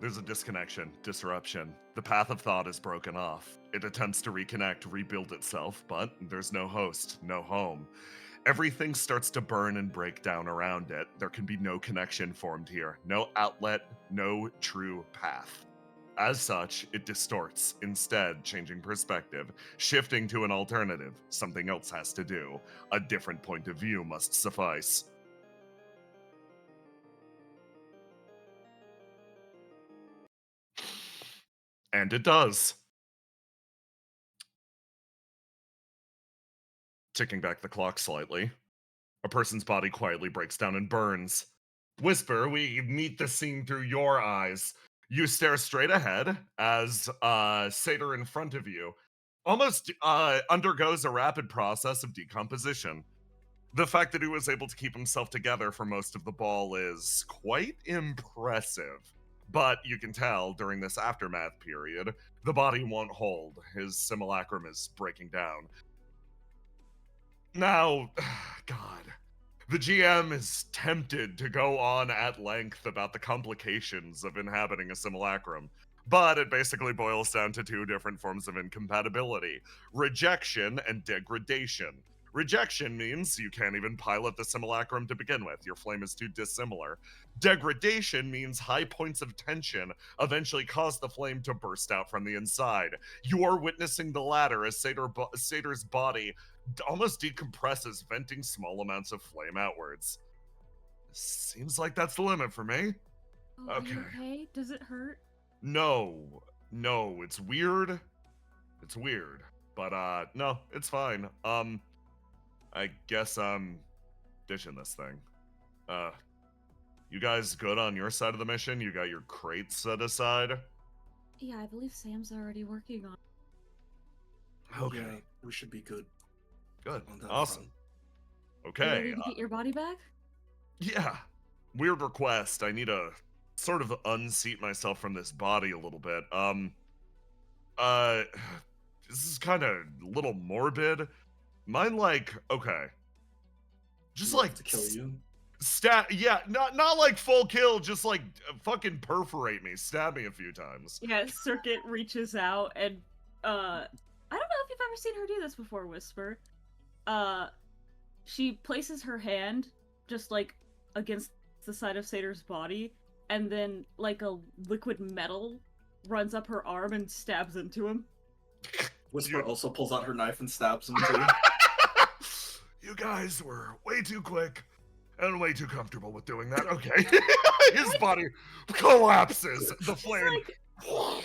There's a disconnection, disruption. The path of thought is broken off. It attempts to reconnect, rebuild itself, but there's no host, no home. Everything starts to burn and break down around it. There can be no connection formed here, no outlet, no true path. As such, it distorts, instead, changing perspective, shifting to an alternative. Something else has to do. A different point of view must suffice. And it does. Ticking back the clock slightly, a person's body quietly breaks down and burns. Whisper, we meet the scene through your eyes. You stare straight ahead as Satyr in front of you almost undergoes a rapid process of decomposition. The fact that he was able to keep himself together for most of the ball is quite impressive. But you can tell during this aftermath period, the body won't hold. His simulacrum is breaking down. Now, God, the GM is tempted to go on at length about the complications of inhabiting a simulacrum, but it basically boils down to two different forms of incompatibility: rejection and degradation. Rejection means you can't even pilot the simulacrum to begin with, your flame is too dissimilar. Degradation means high points of tension eventually cause the flame to burst out from the inside. You are witnessing the latter as Satyr's body almost decompresses, venting small amounts of flame outwards. Seems like that's the limit for me. Oh, Okay. are you okay? Does it hurt? No, it's weird. It's weird, but no, it's fine. I guess I'm ditching this thing. You guys good on your side of the mission? You got your crates set aside? Yeah, I believe Sam's already working on. Okay. Yeah, we should be good. Good. On that Awesome. front. Are you Okay. ready to get your body back? Yeah. Weird request. I need to sort of unseat myself from this body a little bit. This is kind of a little morbid. Mine, like, okay. Just You like have to kill you. yeah, not like full kill, just like fucking perforate me, stab me a few times. Yeah, Circuit reaches out and I don't know if you've ever seen her do this before, Whisper. She places her hand just like against the side of Satyr's body, and then like a liquid metal runs up her arm and stabs into him. Whisper also pulls out her knife and stabs him too. You guys were way too quick and way too comfortable with doing that. Okay. His body collapses. The flame Like,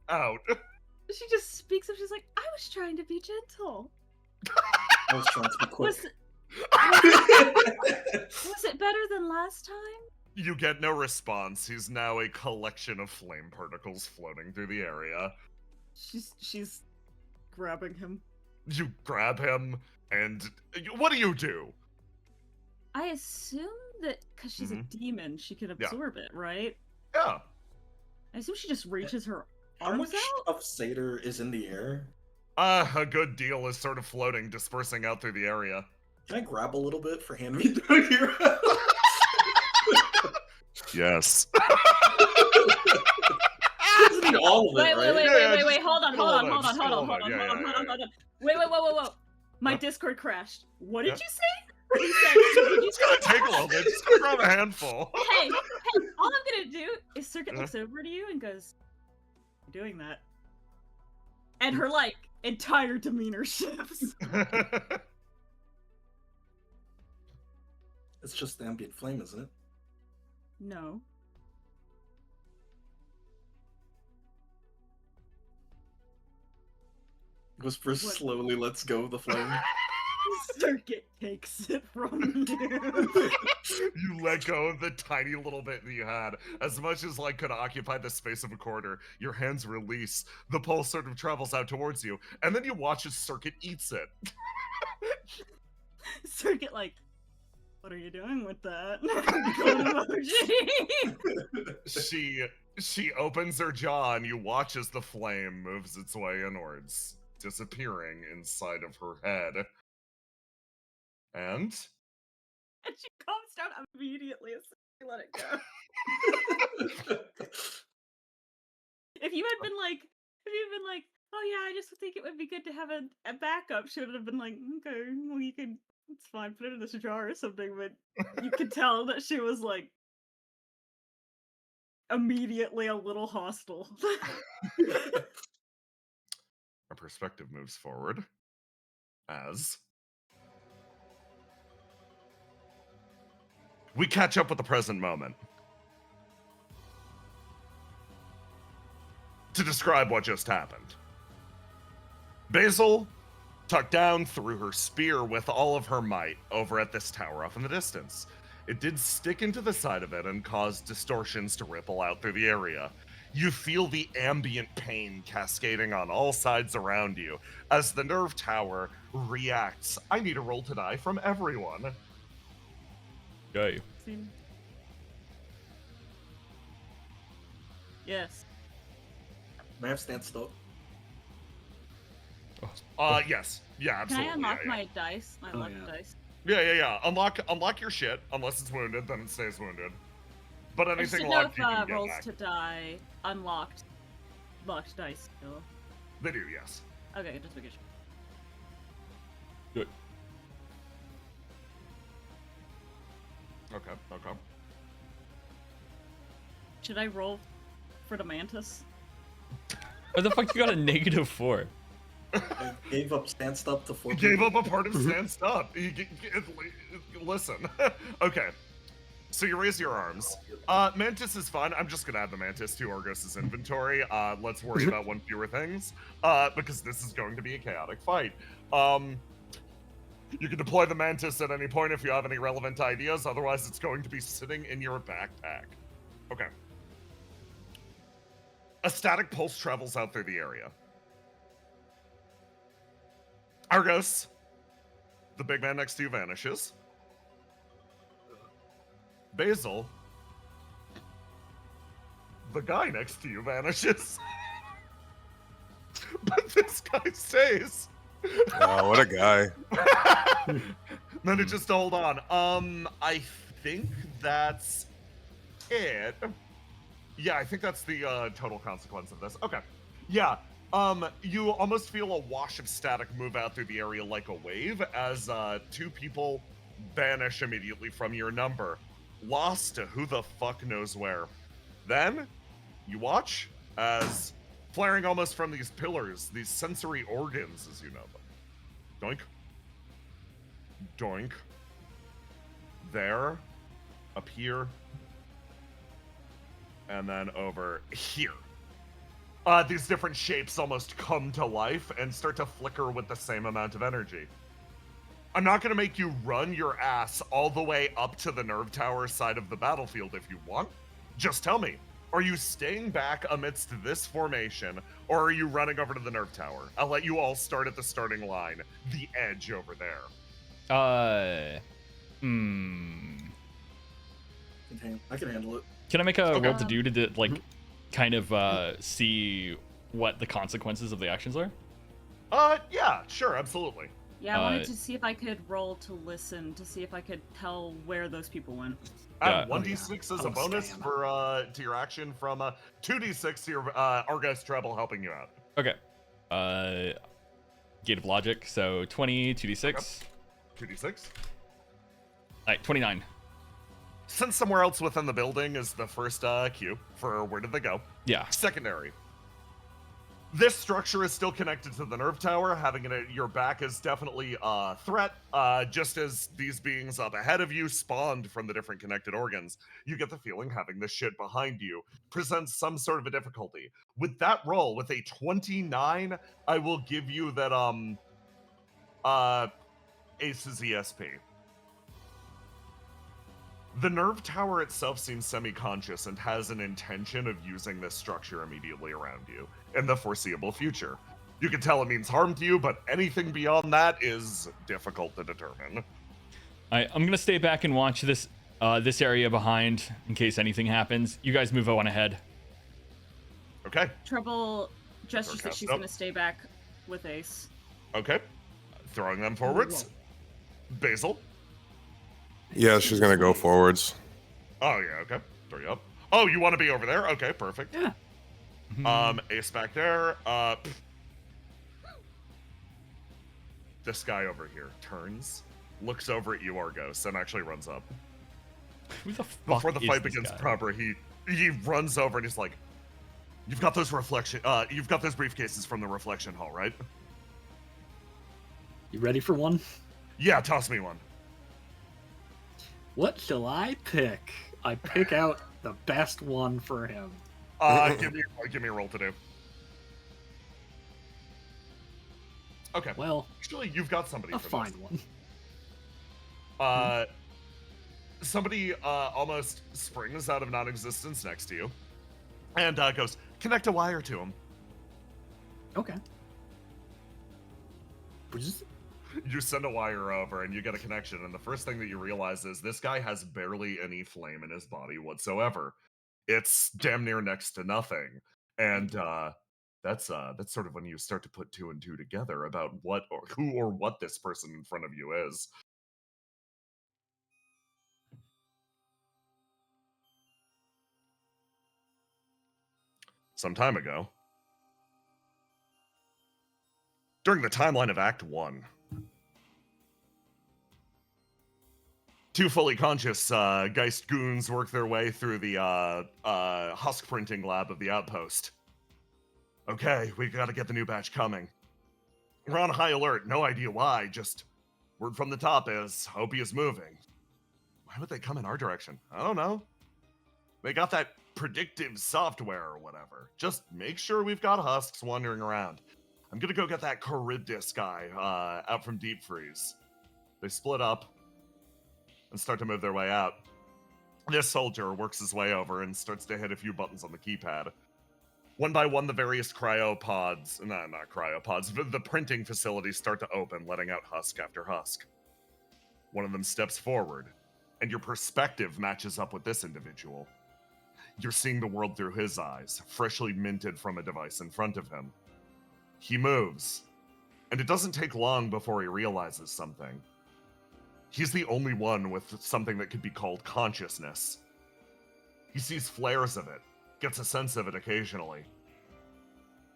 out. she just speaks up. She's like, "I was trying to be gentle. I was trying to be quick. Was it better than last time?" You get no response. He's now a collection of flame particles floating through the area. She's grabbing him. You grab him, and what do you do? I assume that because she's a demon, she can absorb it, right? Yeah. I assume she just reaches her How arms much out. of Satyr is in the air? A good deal is sort of floating, dispersing out through the area. Can I grab a little bit for hand me down here? Yes. Doesn't need all of it, right? Wait, hold on. Wait, whoa. My Discord crashed. What did you say? He said, It's gonna take a little bit. Just grab a handful. hey, all I'm gonna do is Circuit looks over to you and goes, "I'm doing that." And her, like, entire demeanor shifts. It's just ambient flame, isn't it? No. Whisper slowly lets go of the flame. Circuit takes it from you. You let go of the tiny little bit that you had. As much as like could occupy the space of a quarter, your hands release. The pulse sort of travels out towards you, and then you watch as Circuit eats it. Circuit, like, what are you doing with that? She opens her jaw, and you watch as the flame moves its way inwards, disappearing inside of her head. And she calms down immediately as soon as you let it go. If you had been like, oh yeah, I just think it would be good to have a backup, she would have been like, okay, well you can, it's fine, put it in this jar or something. But you could tell that she was like immediately a little hostile. Our perspective moves forward as we catch up with the present moment. To describe what just happened, Basil tucked down, threw her spear with all of her might over at this tower off in the distance. It did stick into the side of it and caused distortions to ripple out through the area. You feel the ambient pain cascading on all sides around you as the nerve tower reacts. I need a roll to die from everyone. Okay. Yes. May I have stand still? Yes. Yeah, Can absolutely. I unlock yeah. my dice? My luck yeah. dice. Yeah. Unlock your shit. Unless it's wounded, then it stays wounded. But I just anything didn't know locked, if you can get rolls back. to die unlocked locked dice still. They do, yes. Okay, just making sure. Good. Okay. Should I roll for the mantis? What the fuck you got a -4? I gave up stand stop to 4 He gave people. up a part of stand up. Listen. Okay. So you raise your arms. Mantis is fine. I'm just gonna add the Mantis to Argos's inventory. Let's worry about one fewer things. Because this is going to be a chaotic fight. You can deploy the Mantis at any point if you have any relevant ideas. Otherwise, it's going to be sitting in your backpack. Okay. A static pulse travels out through the area. Argos, the big man next to you vanishes. Basil, the guy next to you vanishes. But this guy stays. Oh, what a guy. Then just hold on. I think that's it. Yeah, I think that's the total consequence of this. Okay. Yeah. You almost feel a wash of static move out through the area like a wave as 2 people vanish immediately from your number, lost to who the fuck knows where. Then you watch as, flaring almost from these pillars, these sensory organs as you know them. Doink. Doink. There. Up here. And then over here. These different shapes almost come to life and start to flicker with the same amount of energy. I'm not going to make you run your ass all the way up to the nerve tower side of the battlefield if you want. Just tell me, are you staying back amidst this formation, or are you running over to the nerve tower? I'll let you all start at the starting line, the edge over there. I can handle it. Can I make a Okay. roll to do to like kind of see what the consequences of the actions are? Yeah, sure, absolutely. Yeah, I wanted to see if I could roll to listen to see if I could tell where those people went. Add Yeah. 1d6 as a Oh, bonus scam. for to your action from 2d6 to your Argos treble helping you out. Okay. Gate of logic. So 20, 2d6. 2d6. Alright, 29. Since somewhere else within the building is the first cue for where did they go. Yeah. Secondary. This structure is still connected to the nerve tower. Having it at your back is definitely a threat. Just as these beings up ahead of you spawned from the different connected organs, you get the feeling having this shit behind you presents some sort of a difficulty. With that roll, with a 29, I will give you that Ace's ESP. The nerve tower itself seems semi-conscious and has an intention of using this structure immediately around you in the foreseeable future. You can tell it means harm to you, but anything beyond that is difficult to determine. Alright, I'm gonna stay back and watch this this area behind in case anything happens. You guys move on ahead. Okay, Trouble gestures that Forecast she's up. gonna stay back with Ace. okay. Throwing them forwards. Basil. Yeah, she's gonna go forwards. Oh, yeah, okay. Throw you up. Oh, you want to be over there? Okay, perfect. Yeah. Ace back there. This guy over here turns, looks over at you, Argos, and actually runs up. Who the fuck Before the is fight this begins guy? proper, he runs over and he's like, you've got those briefcases from the reflection hall, right? You ready for one? Yeah, toss me one. What shall I pick? I pick out the best one for him. Give me a roll to do. Okay. Well, Actually, you've got somebody a for fine this. one. Somebody almost springs out of non-existence next to you and goes, connect a wire to him. Okay. You send a wire over and you get a connection, and the first thing that you realize is this guy has barely any flame in his body whatsoever. It's damn near next to nothing. And that's sort of when you start to put two and two together about who or what this person in front of you is. Some time ago, during the timeline of Act 1, two fully conscious Geist goons work their way through the husk printing lab of the outpost. Okay, we gotta get the new batch coming. We're on high alert, no idea why, just word from the top is OPIA's moving. Why would they come in our direction? I don't know. They got that predictive software or whatever. Just make sure we've got husks wandering around. I'm gonna go get that Charybdis guy out from Deep Freeze. They split up and start to move their way out. This soldier works his way over and starts to hit a few buttons on the keypad. One by one, the various cryopods, not cryopods, the printing facilities start to open, letting out husk after husk. One of them steps forward, and your perspective matches up with this individual. You're seeing the world through his eyes, freshly minted from a device in front of him. He moves, and it doesn't take long before he realizes something. He's the only one with something that could be called consciousness. He sees flares of it, gets a sense of it occasionally.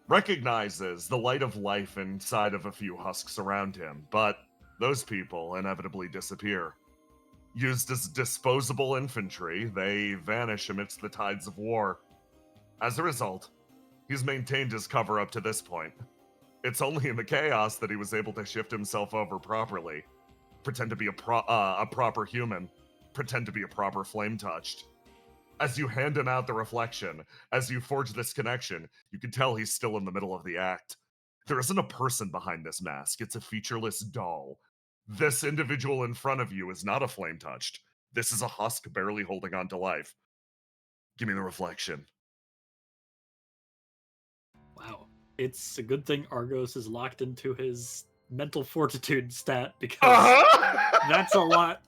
Recognizes the light of life inside of a few husks around him, but those people inevitably disappear. Used as disposable infantry, they vanish amidst the tides of war. As a result, he's maintained his cover up to this point. It's only in the chaos that he was able to shift himself over properly, pretend to be a proper human, pretend to be a proper flame-touched. As you hand him out the reflection, as you forge this connection, you can tell he's still in the middle of the act. There isn't a person behind this mask, it's a featureless doll. This individual in front of you is not a flame-touched. This is a husk barely holding on to life. Give me the reflection. Wow. It's a good thing Argos is locked into his mental fortitude stat, because that's a lot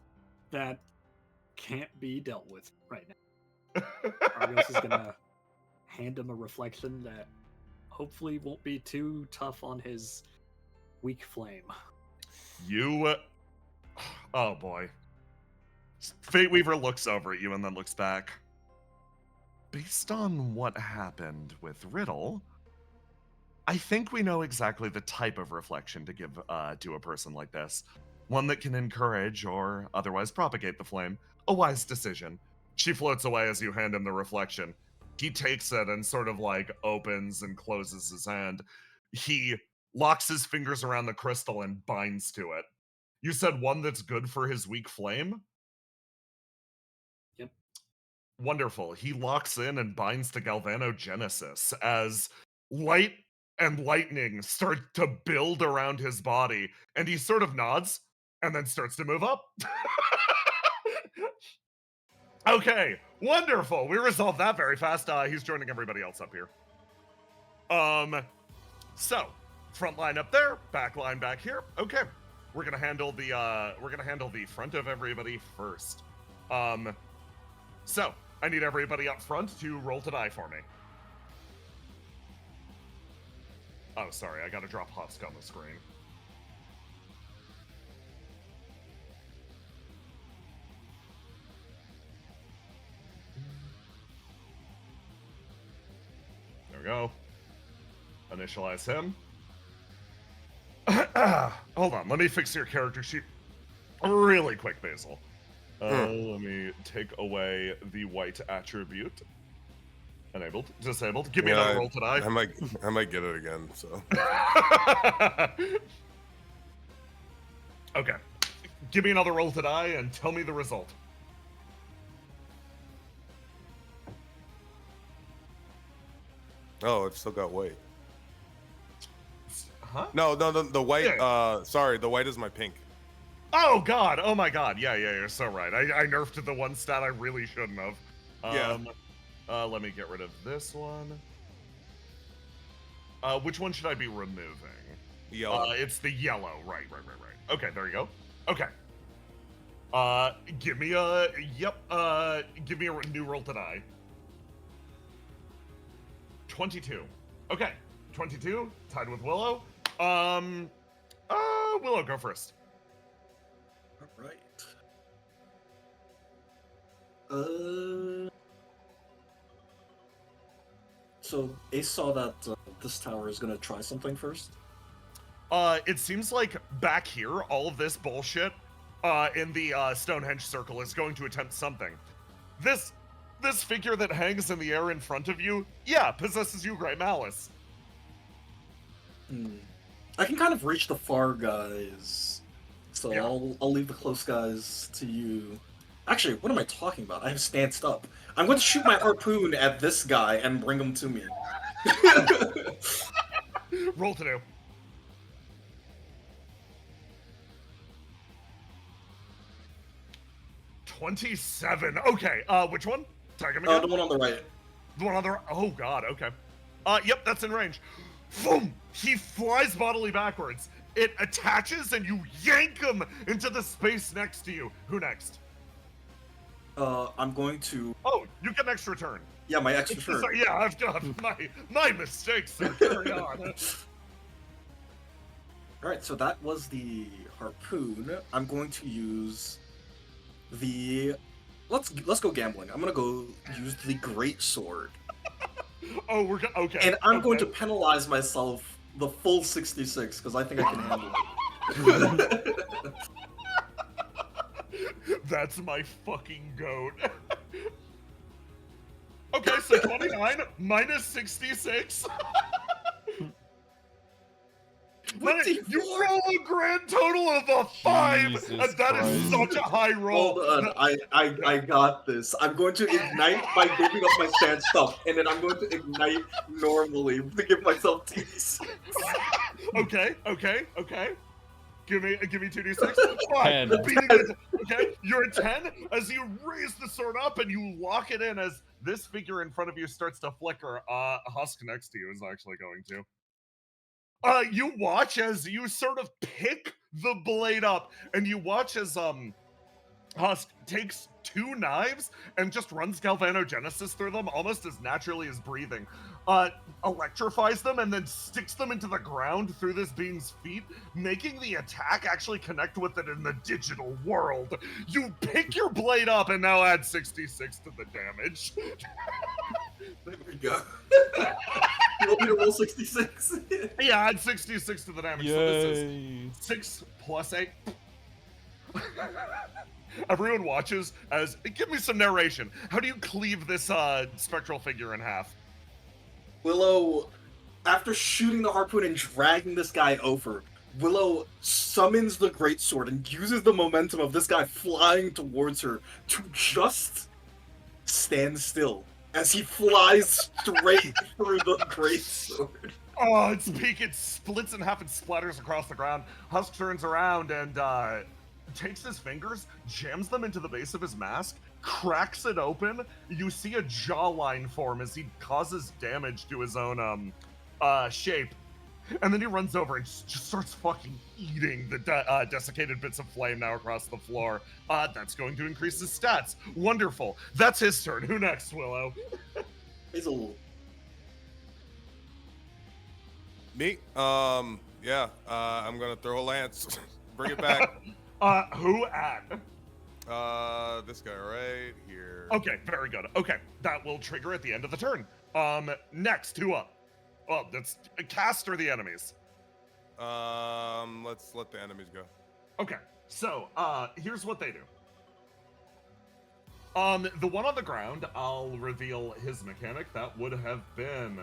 that can't be dealt with right now. Argos is gonna hand him a reflection that hopefully won't be too tough on his weak flame. Oh boy. Fate Weaver looks over at you and then looks back. Based on what happened with Riddle, I think we know exactly the type of reflection to give to a person like this. One that can encourage or otherwise propagate the flame. A wise decision. She floats away as you hand him the reflection. He takes it and sort of like opens and closes his hand. He locks his fingers around the crystal and binds to it. You said one that's good for his weak flame? Yep. Wonderful. He locks in and binds to Galvanogenesis as light and lightning start to build around his body, and he sort of nods and then starts to move up. Okay, wonderful. We resolved that very fast. He's joining everybody else up here. So front line up there, back line back here. Okay, we're gonna handle the front of everybody first. So I need everybody up front to roll to die for me. Oh, sorry, I gotta drop Husk on the screen. There we go. Initialize him. Hold on, let me fix your character sheet really quick, Basil. Let me take away the white attribute. Enabled, disabled. Give me another roll to die. I might get it again. So. Okay, give me another roll to die and tell me the result. Oh, it's still got white. Huh? No, the white. Yeah. Sorry, the white is my pink. Oh God! Oh my God! Yeah, you're so right. I nerfed the one stat I really shouldn't have. Let me get rid of this one. Which one should I be removing? Yellow. It's the yellow. Right. Okay, there you go. Okay. Give me a new roll to die. 22. Okay, 22, tied with Willow. Willow, go first. All right. So Ace saw that this tower is gonna try something first. It seems like back here, all of this bullshit, in the Stonehenge circle is going to attempt something. This figure that hangs in the air in front of you, yeah, possesses you great malice. I can kind of reach the far guys, so Yeah. I'll leave the close guys to you. Actually, what am I talking about? I have stanced up. I'm going to shoot my harpoon at this guy and bring him to me. Roll to do. $27. Okay. Which one? Tag him again. The one on the right. The one on the right. Oh God. Okay. Yep, that's in range. Boom! He flies bodily backwards. It attaches and you yank him into the space next to you. Who next? I'm going to. Oh, you get an extra turn. Yeah, my extra turn. So, yeah, I've done my mistakes. So carry on. All right, so that was the harpoon. I'm going to use the. Let's go gambling. I'm gonna go use the great sword. Oh, we're okay. And I'm going to penalize myself the full 66 because I think I can handle it. That's my fucking goat. Okay, so 29 minus 66. You roll a grand total of a 5, Jesus and that is Christ. such a high roll. Hold on, I got this. I'm going to ignite by giving up my stand stuff, and then I'm going to ignite normally to give myself TDs. Okay. Give me 2d6. 10. Okay, you're at 10 as you raise the sword up and you lock it in as this figure in front of you starts to flicker. Husk next to you is actually going to. You watch as you sort of pick the blade up, and you watch as Husk takes 2 knives and just runs galvanogenesis through them almost as naturally as breathing. Electrifies them and then sticks them into the ground through this being's feet, making the attack actually connect with it in the digital world. You pick your blade up and now add 66 to the damage. There we go. You want me to roll 66? Yeah, add 66 to the damage. So this is 6 plus 8. Everyone watches as give me some narration. How do you cleave this spectral figure in half? Willow, after shooting the harpoon and dragging this guy over, Willow summons the greatsword and uses the momentum of this guy flying towards her to just stand still as he flies straight through the greatsword. Oh, its peak, it splits in half and splatters across the ground. Husk turns around and takes his fingers, jams them into the base of his mask, cracks it open. You see a jawline form as he causes damage to his own shape. And then he runs over and just starts fucking eating the desiccated bits of flame now across the floor. That's going to increase his stats. Wonderful. That's his turn. Who next, Willow? Hazel. Me? Yeah. I'm gonna throw a lance. Bring it back. Who at? This guy right here. Okay, very good. Okay, that will trigger at the end of the turn. Next, who up? Well, that's cast or the enemies. Let's let the enemies go. Okay, so here's what they do. The one on the ground, I'll reveal his mechanic. That would have been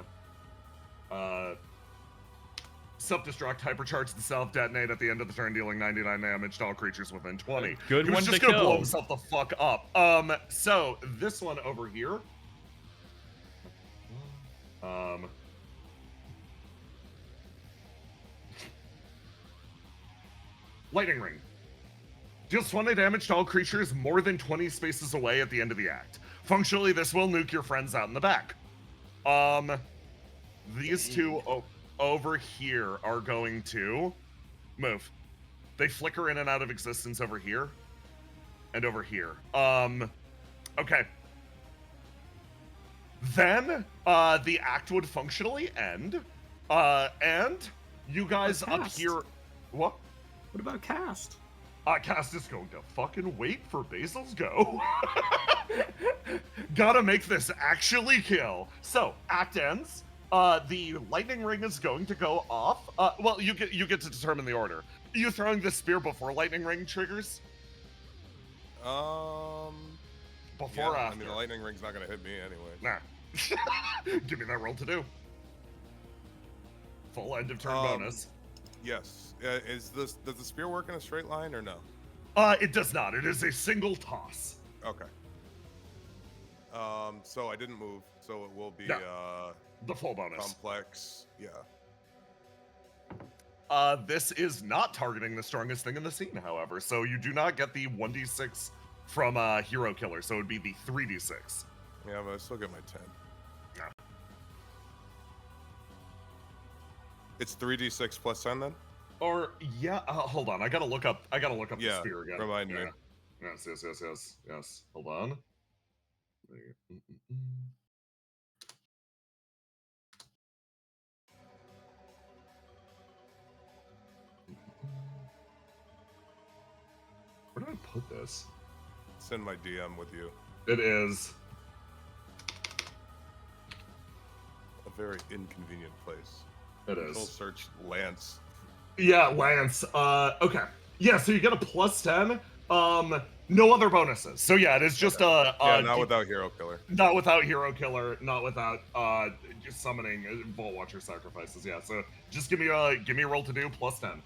self-destruct, hypercharge the self-detonate at the end of the turn, dealing 99 damage to all creatures within 20. Good He was one just to gonna blow kill. himself the fuck up. So this one over here. Lightning Ring. Deals 20 damage to all creatures more than 20 spaces away at the end of the act. Functionally, this will nuke your friends out in the back. These two over here are going to move. They flicker in and out of existence over here and over here. Okay. Then the act would functionally end, and you guys up Cast. here. What? What about cast? Cast is going to fucking wait for Basil's go. Gotta make this actually kill. So, act ends. The lightning ring is going to go off. Well, you get to determine the order. Are you throwing the spear before lightning ring triggers? Before Yeah, or I after? mean, the lightning ring's not gonna hit me anyway. Nah. Give me that roll to do. Full end of turn bonus. Yes. Does the spear work in a straight line or no? It does not. It is a single toss. Okay. So I didn't move, so it will be The full bonus. complex. Yeah. This is not targeting the strongest thing in the scene, however, so you do not get the 1d6 from Hero Killer, so it would be the 3d6. Yeah, but I still get my 10. No. It's 3d6 plus 10 then? Or yeah, hold on. I gotta look up the Yeah, spear again. remind me. Yes. Hold on. Where did I put this? It's in my DM with you. It is. A very inconvenient place. It Control is. search Lance. Yeah, Lance. Okay. Yeah, so you get a plus 10. No other bonuses. So yeah, it is just Not without Hero Killer. not without Hero Killer, not without just summoning Vault Watcher sacrifices. Yeah, so just give me a roll to do plus 10.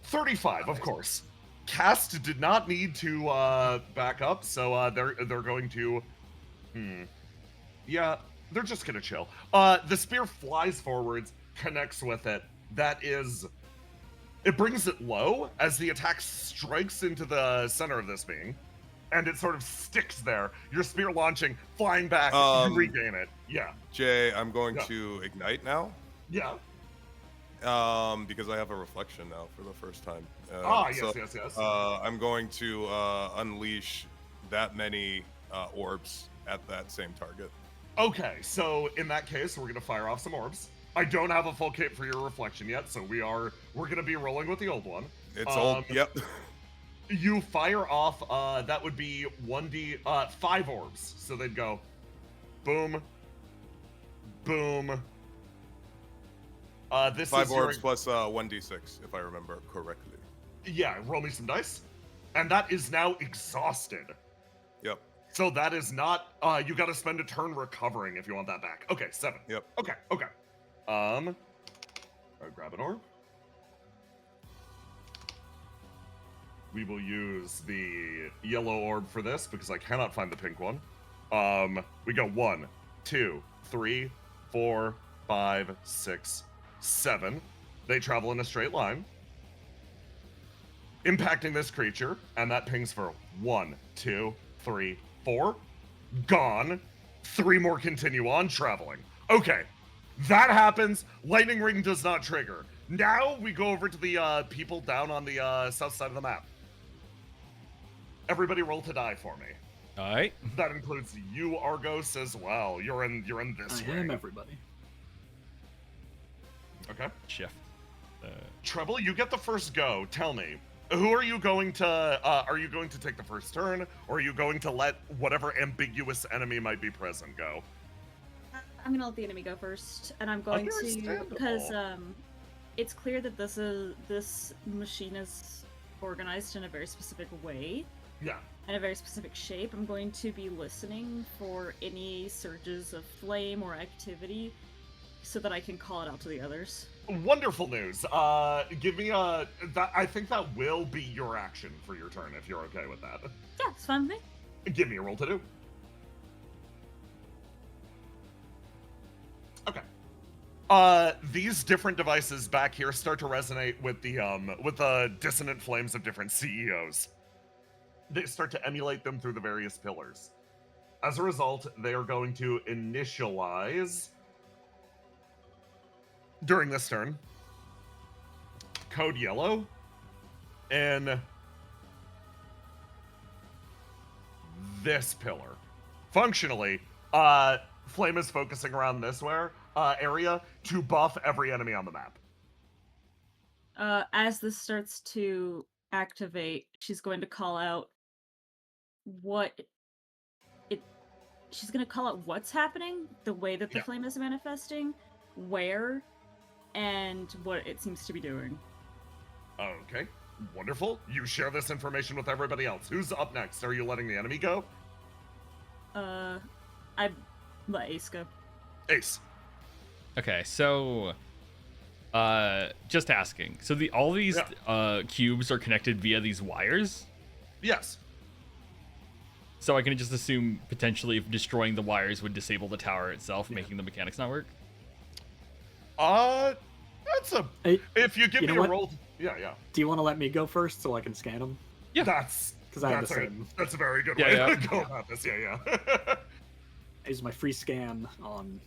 35, of course. Cast did not need to back up, so they're going to yeah, they're just gonna chill. The spear flies forwards, connects with it. It brings it low as the attack strikes into the center of this being, and it sort of sticks there. Your spear launching, flying back, you regain it. Yeah. Jay, I'm going to ignite now. Yeah. Because I have a reflection now for the first time. Yes. I'm going to unleash that many orbs at that same target. Okay, so in that case, we're gonna fire off some orbs. I don't have a full kit for your reflection yet, so we're gonna be rolling with the old one. It's old. Yep. You fire off. That would be 5 orbs. So they'd go, boom, boom. This 5 is orbs plus 1d6, if I remember correctly. Yeah, roll me some dice. And that is now exhausted. Yep. So that is not, you gotta spend a turn recovering if you want that back. Okay, 7. Yep. Okay. I'll grab an orb. We will use the yellow orb for this because I cannot find the pink one. We go 1, 2, 3, 4, 5, 6, 7. They travel in a straight line, impacting this creature, and that pings for 1, 2, 3, 4. Gone. 3 more continue on traveling. Okay, that happens. Lightning Ring does not trigger. Now we go over to the people down on the south side of the map. Everybody roll to die for me. All right. That includes you, Argos, as well. You're in this I ring. am everybody. Okay. Shift. Treble, you get the first go. Tell me, who are you going to? Are you going to take the first turn, or are you going to let whatever ambiguous enemy might be present go? I'm gonna let the enemy go first, and I'm going to because it's clear that this machine is organized in a very specific way. Yeah. In a very specific shape. I'm going to be listening for any surges of flame or activity, so that I can call it out to the others. Wonderful news. Give me a. I think that will be your action for your turn if you're okay with that. Yeah, it's fine with me. Give me a roll to do. Okay. These different devices back here start to resonate with the dissonant flames of different CEOs. They start to emulate them through the various pillars. As a result, they are going to initialize during this turn code yellow in this pillar. Functionally, Flame is focusing around this area to buff every enemy on the map. As this starts to activate, she's going to call out she's going to call out what's happening, the way that the flame is manifesting, where, and what it seems to be doing. Okay, wonderful. You share this information with everybody else. Who's up next? Are you letting the enemy go? I let Ace go. Ace. Okay, so just asking. So all these cubes are connected via these wires? Yes. So I can just assume potentially destroying the wires would disable the tower itself, making the mechanics not work? That's a... if you give me a roll... Yeah. Do you want to let me go first so I can scan them? Yeah. That's a very good way to go about this. Yeah. I use my free scan on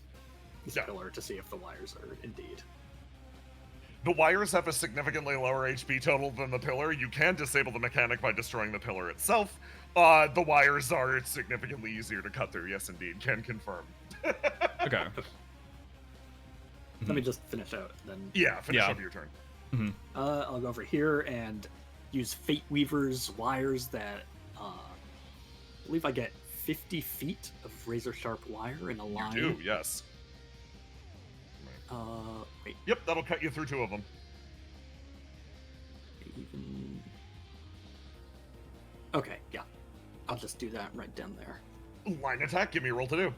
this pillar to see if the wires are indeed. The wires have a significantly lower HP total than the pillar. You can disable the mechanic by destroying the pillar itself. The wires are significantly easier to cut through. Yes, indeed. Can confirm. Okay. Let me just finish out then. Yeah, finish up your turn. Mm-hmm. I'll go over here and use Fate Weaver's wires that I believe I get 50 feet of razor sharp wire in a line. You do, yes. Wait. Yep, that'll cut you through 2 of them. Okay, yeah. I'll just do that right down there. Line attack, give me a roll to do.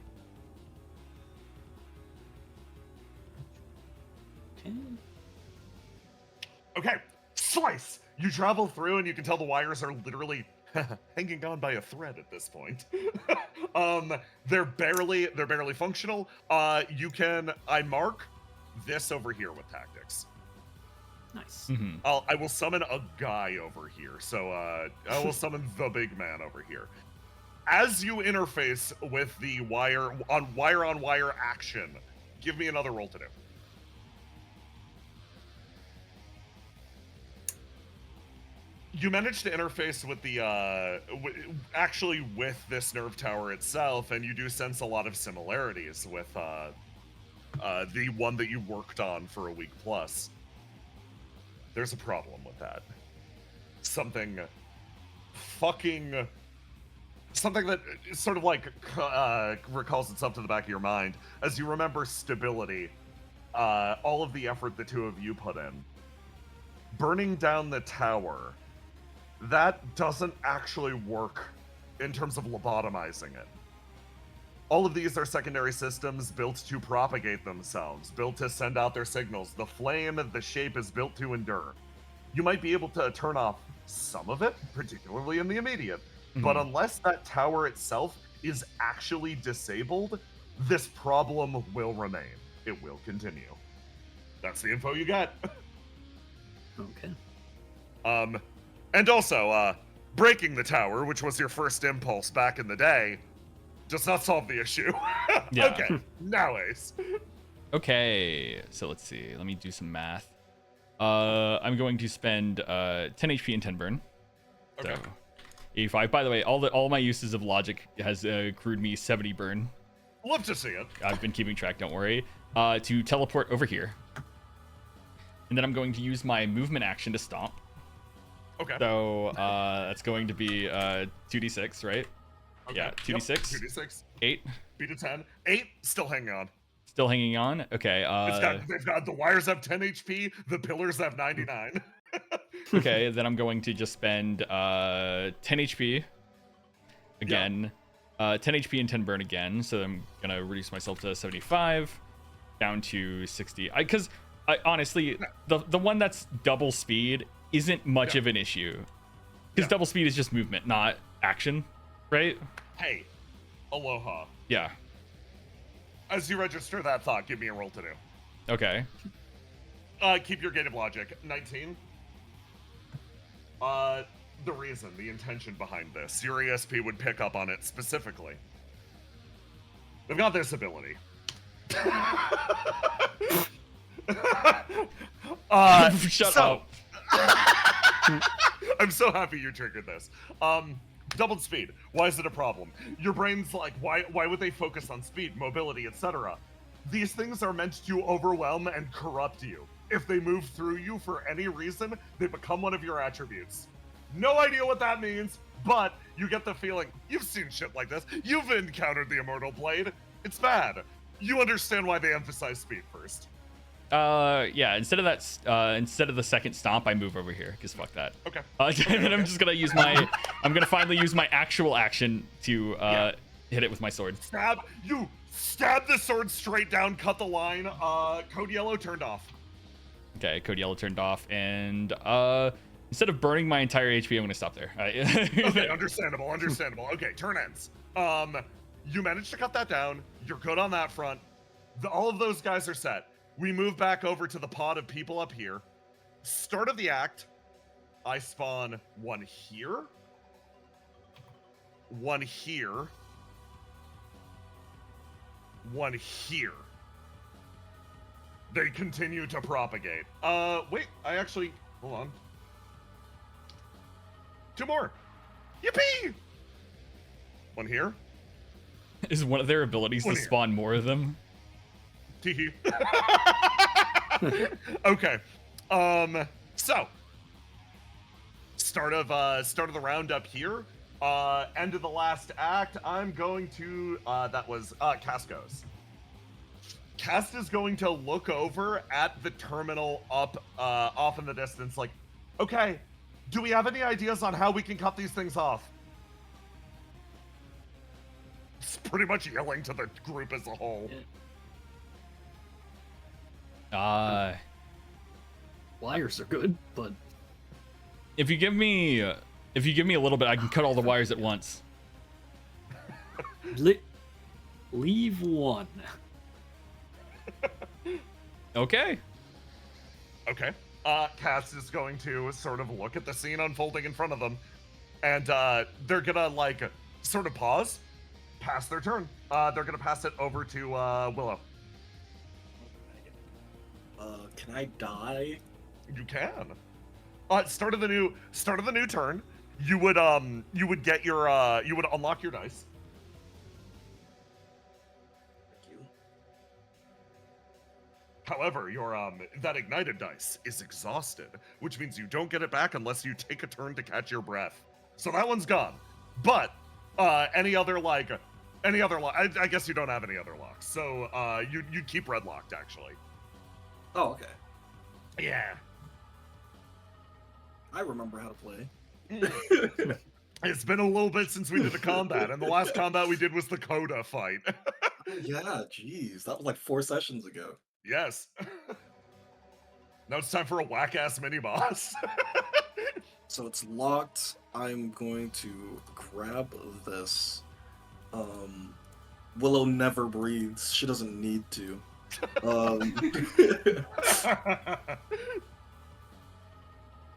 Okay, slice! You travel through and you can tell the wires are literally hanging on by a thread at this point. They're barely functional. I mark this over here with tactics. Nice. Mm-hmm. I will summon a guy over here. So I will summon the big man over here. As you interface with the wire-on-wire action, give me another roll to do. You manage to interface with the actually with this nerve tower itself, and you do sense a lot of similarities with the one that you worked on for a week plus. There's a problem with that. Something that sort of like recalls itself to the back of your mind as you remember stability, all of the effort the 2 of you put in, burning down the tower. That doesn't actually work in terms of lobotomizing it. All of these are secondary systems built to propagate themselves, built to send out their signals. The flame, the shape is built to endure. You might be able to turn off some of it, particularly in the immediate, but unless that tower itself is actually disabled, this problem will remain. It will continue. That's the info you got. Okay. And also, breaking the tower, which was your first impulse back in the day, does not solve the issue. Yeah. Okay, now Ace. Okay, so let's see. Let me do some math. I'm going to spend 10 HP and 10 burn. Okay. So 85. By the way, all my uses of logic has accrued me 70 burn. Love to see it. I've been keeping track, don't worry. To teleport over here. And then I'm going to use my movement action to stomp. Okay. So that's going to be 2d6, right? Okay. Yeah, 2d6. Yep. 2d6. 8. Beat a 10. 8, still hanging on. Still hanging on. Okay. They've got the wires have 10 HP, the pillars have 99. Okay, then I'm going to just spend 10 HP again, 10 HP and 10 burn again. So I'm gonna reduce myself to 75, down to 60. Because I honestly, the one that's double speed isn't much of an issue. Because double speed is just movement, not action, right? Hey, aloha. Yeah. As you register that thought, give me a roll to do. Okay. Keep your gate of logic. 19. The reason, the intention behind this, your ESP would pick up on it specifically. They've got this ability. Shut up. I'm so happy you triggered this. Doubled speed. Why is it a problem? Your brain's like, why would they focus on speed, mobility, etc.? These things are meant to overwhelm and corrupt you. If they move through you for any reason, they become one of your attributes. No idea what that means, but you get the feeling, you've seen shit like this. You've encountered the Immortal Blade. It's bad. You understand why they emphasize speed first. Yeah, instead of the second stomp, I move over here, because fuck that. Okay. And then I'm just gonna use I'm gonna finally use my actual action to hit it with my sword. Stab the sword straight down, cut the line. Code yellow turned off. Okay, code yellow turned off, and instead of burning my entire HP, I'm gonna stop there. Okay, understandable. Okay, turn ends. You managed to cut that down. You're good on that front. All of those guys are set. We move back over to the pod of people up here. Start of the act, I spawn one here, one here, one here. They continue to propagate. Wait, hold on. 2 more. Yippee! One here. Is one of their abilities to spawn more of them? Teehee. Okay. So start of the round up here. End of the last act. I'm going to that was Cass goes. Cass is going to look over at the terminal up off in the distance, like, okay, do we have any ideas on how we can cut these things off? It's pretty much yelling to the group as a whole. Wires are good, but if you give me a little bit, I can cut all the wires at once. leave one. Okay. Okay. Cass is going to sort of look at the scene unfolding in front of them, and they're gonna like sort of pause, pass their turn. They're gonna pass it over to Willow. Can I die? You can. Start of the new turn. You would get your you would unlock your dice. Thank you. However, your that ignited dice is exhausted, which means you don't get it back unless you take a turn to catch your breath. So that one's gone. But any other lock, I guess you don't have any other locks. So you'd keep red locked actually. Oh, okay. Yeah. I remember how to play. It's been a little bit since we did the combat, and the last combat we did was the Coda fight. Yeah, jeez, that was like 4 sessions ago. Yes. Now it's time for a whack-ass mini-boss. So it's locked. I'm going to grab this. Willow never breathes. She doesn't need to.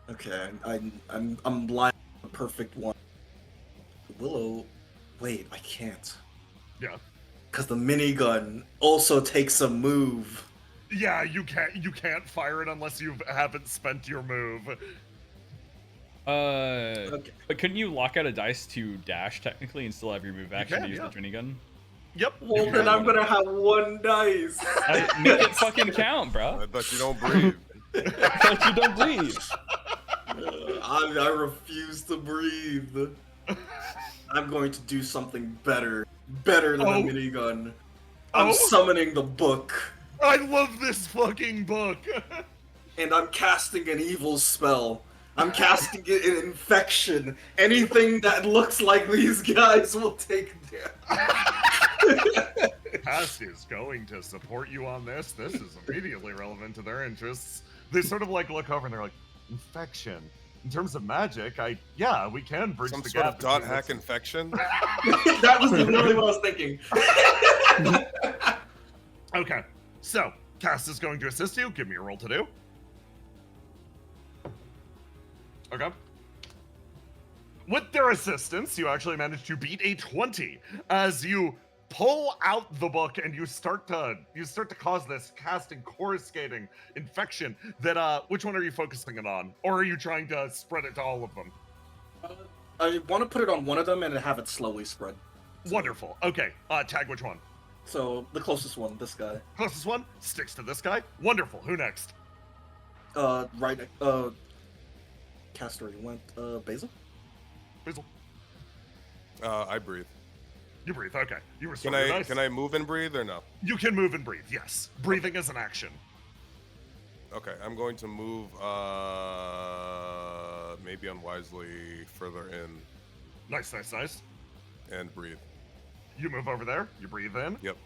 Okay, I'm blind. The perfect one. Willow, wait, I can't. Yeah. Because the minigun also takes a move. Yeah, you can't fire it unless you haven't spent your move. Okay. But couldn't you lock out a dice to dash technically and still have your move action to use the minigun? Yep. Well, then I'm gonna have 1 dice. Make it fucking count, bro. I thought you don't breathe. I thought you don't breathe. I refuse to breathe. I'm going to do something better than a minigun. I'm Oh? summoning the book, I love this fucking book. and I'm casting an evil spell. I'm casting it in infection. Anything that looks like these guys will take damage. Cass is going to support you on this. This is immediately relevant to their interests. They sort of like look over and they're like, infection. In terms of magic, we can bridge Some the sort gap. of dot between hack this- infection. That was literally what I was thinking. Okay, so Cass is going to assist you. Give me a roll to do. Okay. With their assistance, you actually manage to beat a 20 as you pull out the book and you start to cause this casting coruscating infection that which one are you focusing it on? Or are you trying to spread it to all of them? I want to put it on one of them and have it slowly spread. Wonderful. Okay, tag which one? So the closest one, this guy. Closest one sticks to this guy. Wonderful. Who next? Right. Castor, you went. Basil. Basil. I breathe. You breathe. Okay. You restore Can your I dice. can I move and breathe or no? You can move and breathe. Yes. Breathing is an action. Okay, I'm going to move maybe unwisely further in Nice. and breathe. You move over there. You breathe in. Yep.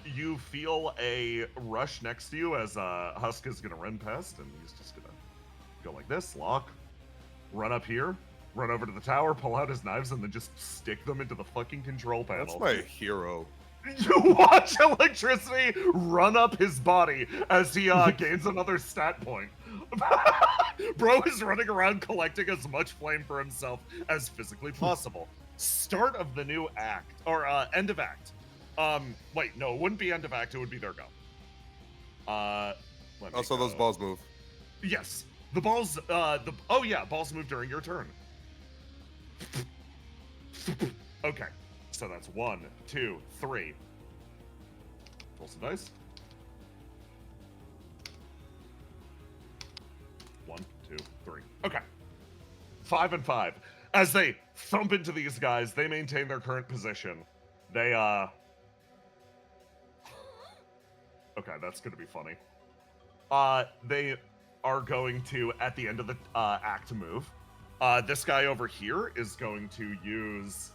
You feel a rush next to you as Husk is gonna run past, and he's just gonna go like this, lock, run up here, run over to the tower, pull out his knives, and then just stick them into the fucking control panel. That's my hero. You watch electricity run up his body as he gains another stat point. Bro is running around collecting as much flame for himself as physically possible. Start of the new act, or end of act. Wait, no, it wouldn't be end of act, it would be their go. Let me Also, those go. balls move. Yes, the balls, balls move during your turn. Okay, so that's 1, 2, 3. Roll some dice. 1, 2, 3. Okay. 5 and 5. As they thump into these guys, they maintain their current position. They, Okay, that's gonna be funny. They are going to, at the end of the act, move. This guy over here is going to use,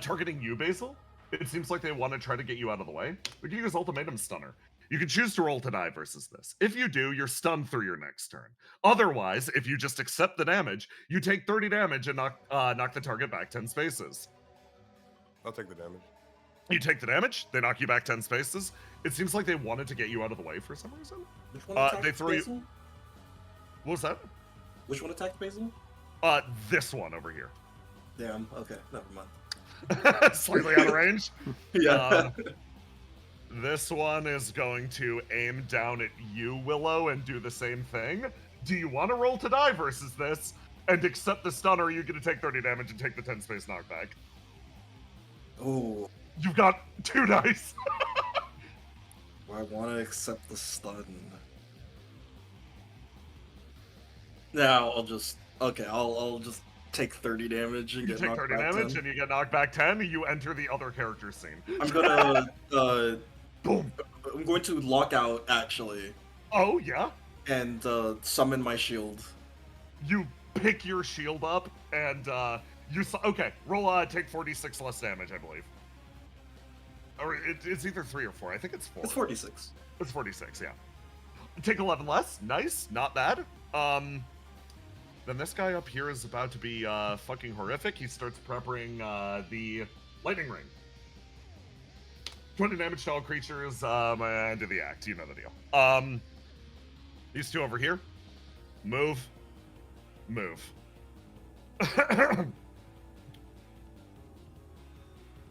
targeting you, Basil. It seems like they want to try to get you out of the way. We can use Ultimatum Stunner. You can choose to roll to die versus this. If you do, you're stunned through your next turn. Otherwise, if you just accept the damage, you take 30 damage and knock the target back 10 spaces. I'll take the damage. You take the damage, they knock you back 10 spaces. It seems like they wanted to get you out of the way for some reason. Which one attacked they throw you- Basil? What was that? Which one attacked Basil? This one over here. Damn. Okay, never mind. Slightly out of range. Yeah. This one is going to aim down at you, Willow, and do the same thing. Do you want to roll to die versus this and accept the stun, or are you going to take 30 damage and take the 10 space knockback? Oh, You've got 2 dice. I want to accept the stun. Now I'll just just take 30 damage and You get take knocked 30 back damage 10. and you get knocked back 10. You enter the other character scene. I'm gonna Boom. I'm going to lock out actually Oh, yeah? and summon my shield. You pick your shield up and okay, roll take 46 less damage, I believe. Or it's either 3 or 4. I think it's 4. It's 46. It's 46, yeah. Take 11 less. Nice, not bad. Then this guy up here is about to be fucking horrific. He starts prepping the lightning ring. 20 damage to all creatures, end of the act. You know the deal. These two over here. Move.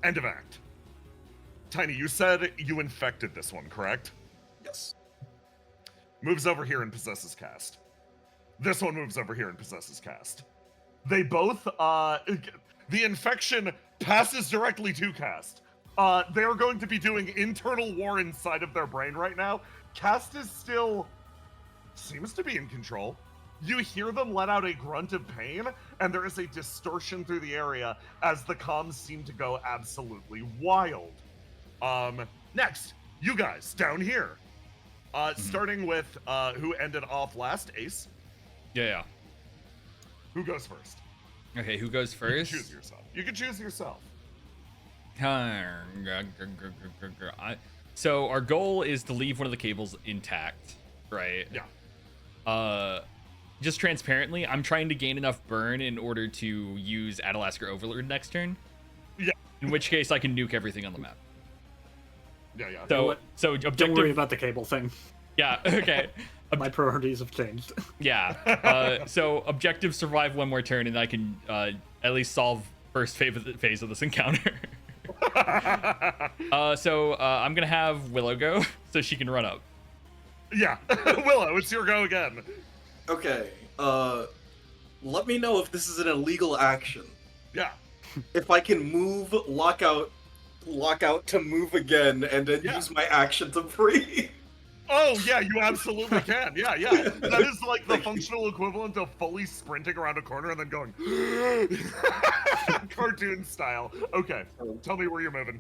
End of act. Tiny, you said you infected this one, correct? Yes. Moves over here and possesses cast. This one moves over here and possesses cast. They both, the infection passes directly to cast. They are going to be doing internal war inside of their brain right now. Cast is still, seems to be in control. You hear them let out a grunt of pain, and there is a distortion through the area as the comms seem to go absolutely wild. Next, you guys down here. Starting with who ended off last, Ace. Yeah. Who goes first? Okay, who goes first? You can choose yourself. So our goal is to leave one of the cables intact, right? Yeah. Just transparently, I'm trying to gain enough burn in order to use Adalasker Overlord next turn. Yeah. In which case, I can nuke everything on the map. Yeah. So objective. Don't worry about the cable thing. Yeah. Okay. My priorities have changed. Yeah. So objective survive one more turn, and I can at least solve first phase of this encounter. So I'm gonna have Willow go, so she can run up. Yeah. Willow, it's your go again. Okay. Let me know if this is an illegal action. Yeah. If I can move lockout to move again, and then use my action to breathe. Oh, yeah, you absolutely can. Yeah. That is like the functional equivalent of fully sprinting around a corner and then going cartoon style. Okay, tell me where you're moving.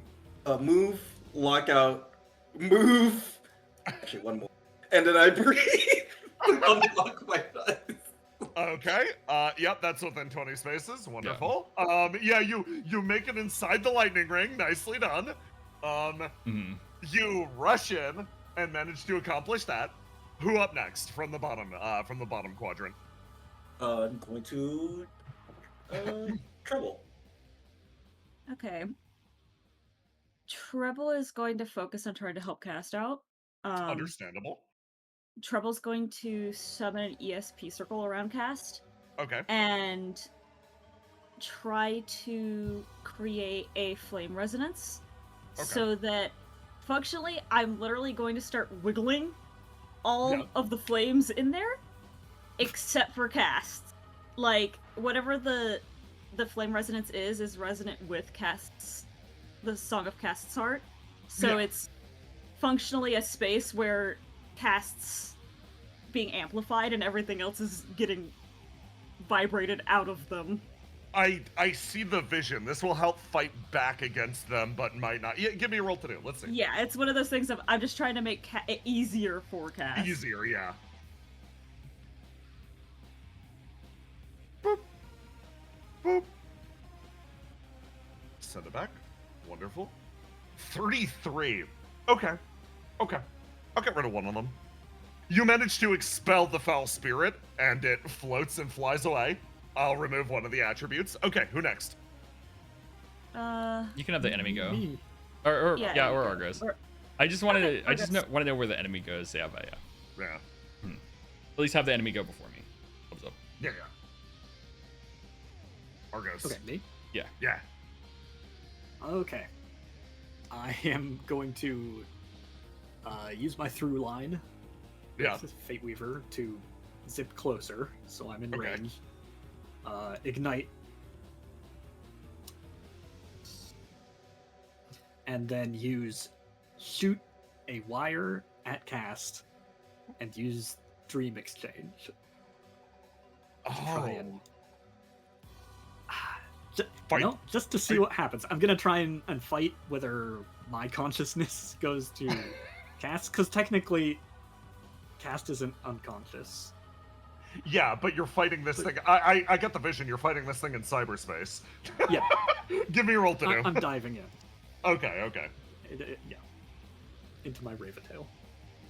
Move, lockout, move. Actually, one more. And then I breathe. Unlock my dice. Okay, yep, that's within 20 spaces. Wonderful. Yeah, you make it inside the lightning ring. Nicely done. You rush in and manage to accomplish that. Who up next from the bottom quadrant? I'm going to Trouble. Okay. Treble is going to focus on trying to help Cast out. Understandable. Treble's going to summon an ESP circle around Cast. Okay. And try to create a flame resonance. Okay. So that functionally I'm literally going to start wiggling all of the flames in there except for Cast. Like whatever the flame resonance is resonant with Cast's, the Song of Cast's heart. So it's functionally a space where Cast's being amplified and everything else is getting vibrated out of them. I see the vision. This will help fight back against them, but might not. Yeah, give me a roll to do. Let's see. Yeah, it's one of those things of I'm just trying to make it easier for Cast. Easier, yeah. Boop. Boop. Send it back. Wonderful. 33. Okay. I'll get rid of one of them. You manage to expel the foul spirit, and it floats and flies away. I'll remove one of the attributes. Okay, who next? You can have the enemy go. Me. Or or Argos. Or, I just wanted okay, to. I just Argos. want to know where the enemy goes. Yeah. Yeah. At least have the enemy go before me. Thumbs up. Yeah. Argos. Okay, me? Yeah. Okay. I am going to use my through line. Yeah. With Fate Weaver to zip closer, so I'm in Okay. range. Ignite. And then use shoot a wire at Cast and use Dream Exchange. To try and Fight. just to see what happens. I'm gonna try and fight whether my consciousness goes to Cast, because technically Cast isn't unconscious. Yeah, but you're fighting this thing. I get the vision. You're fighting this thing in cyberspace. Yeah. Give me a roll to do. I'm diving in. Okay. Yeah. Into my Raventail.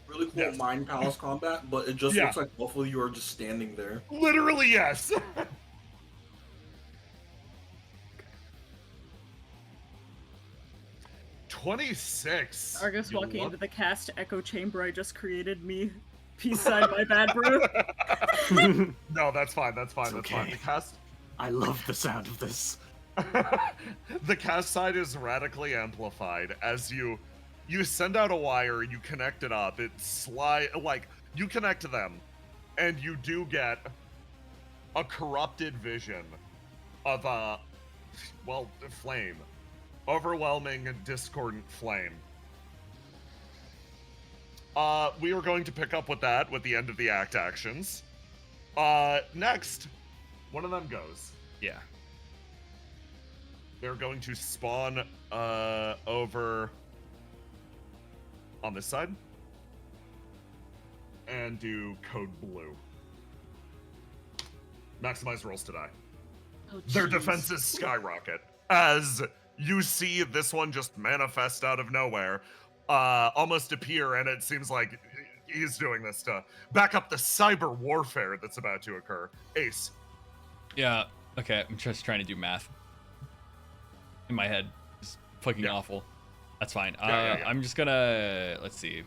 Really cool Yes. Mind Palace combat, but it just Yeah. looks like both of you are just standing there. Literally, yes. $26. Argus You walking look- into the Cast echo chamber I just created me. Peace sign my bad brew. No, that's fine. That's fine. okay. The cast, I love the sound of this. the cast side is radically amplified as you send out a wire, you connect it up, you connect to them, and you do get a corrupted vision of a flame, overwhelming discordant flame. We are going to pick up with that with the end of the act actions. Next, one of them goes. Yeah. They're going to spawn over on this side and do code blue. Maximize rolls to die. Oh, Their jeez. defenses skyrocket as you see this one just manifest out of nowhere, almost appear, and it seems like he's doing this to back up the cyber warfare that's about to occur. Ace. Yeah. Okay. I'm just trying to do math in my head. It's fucking awful. That's fine. Yeah. I'm just gonna let's see.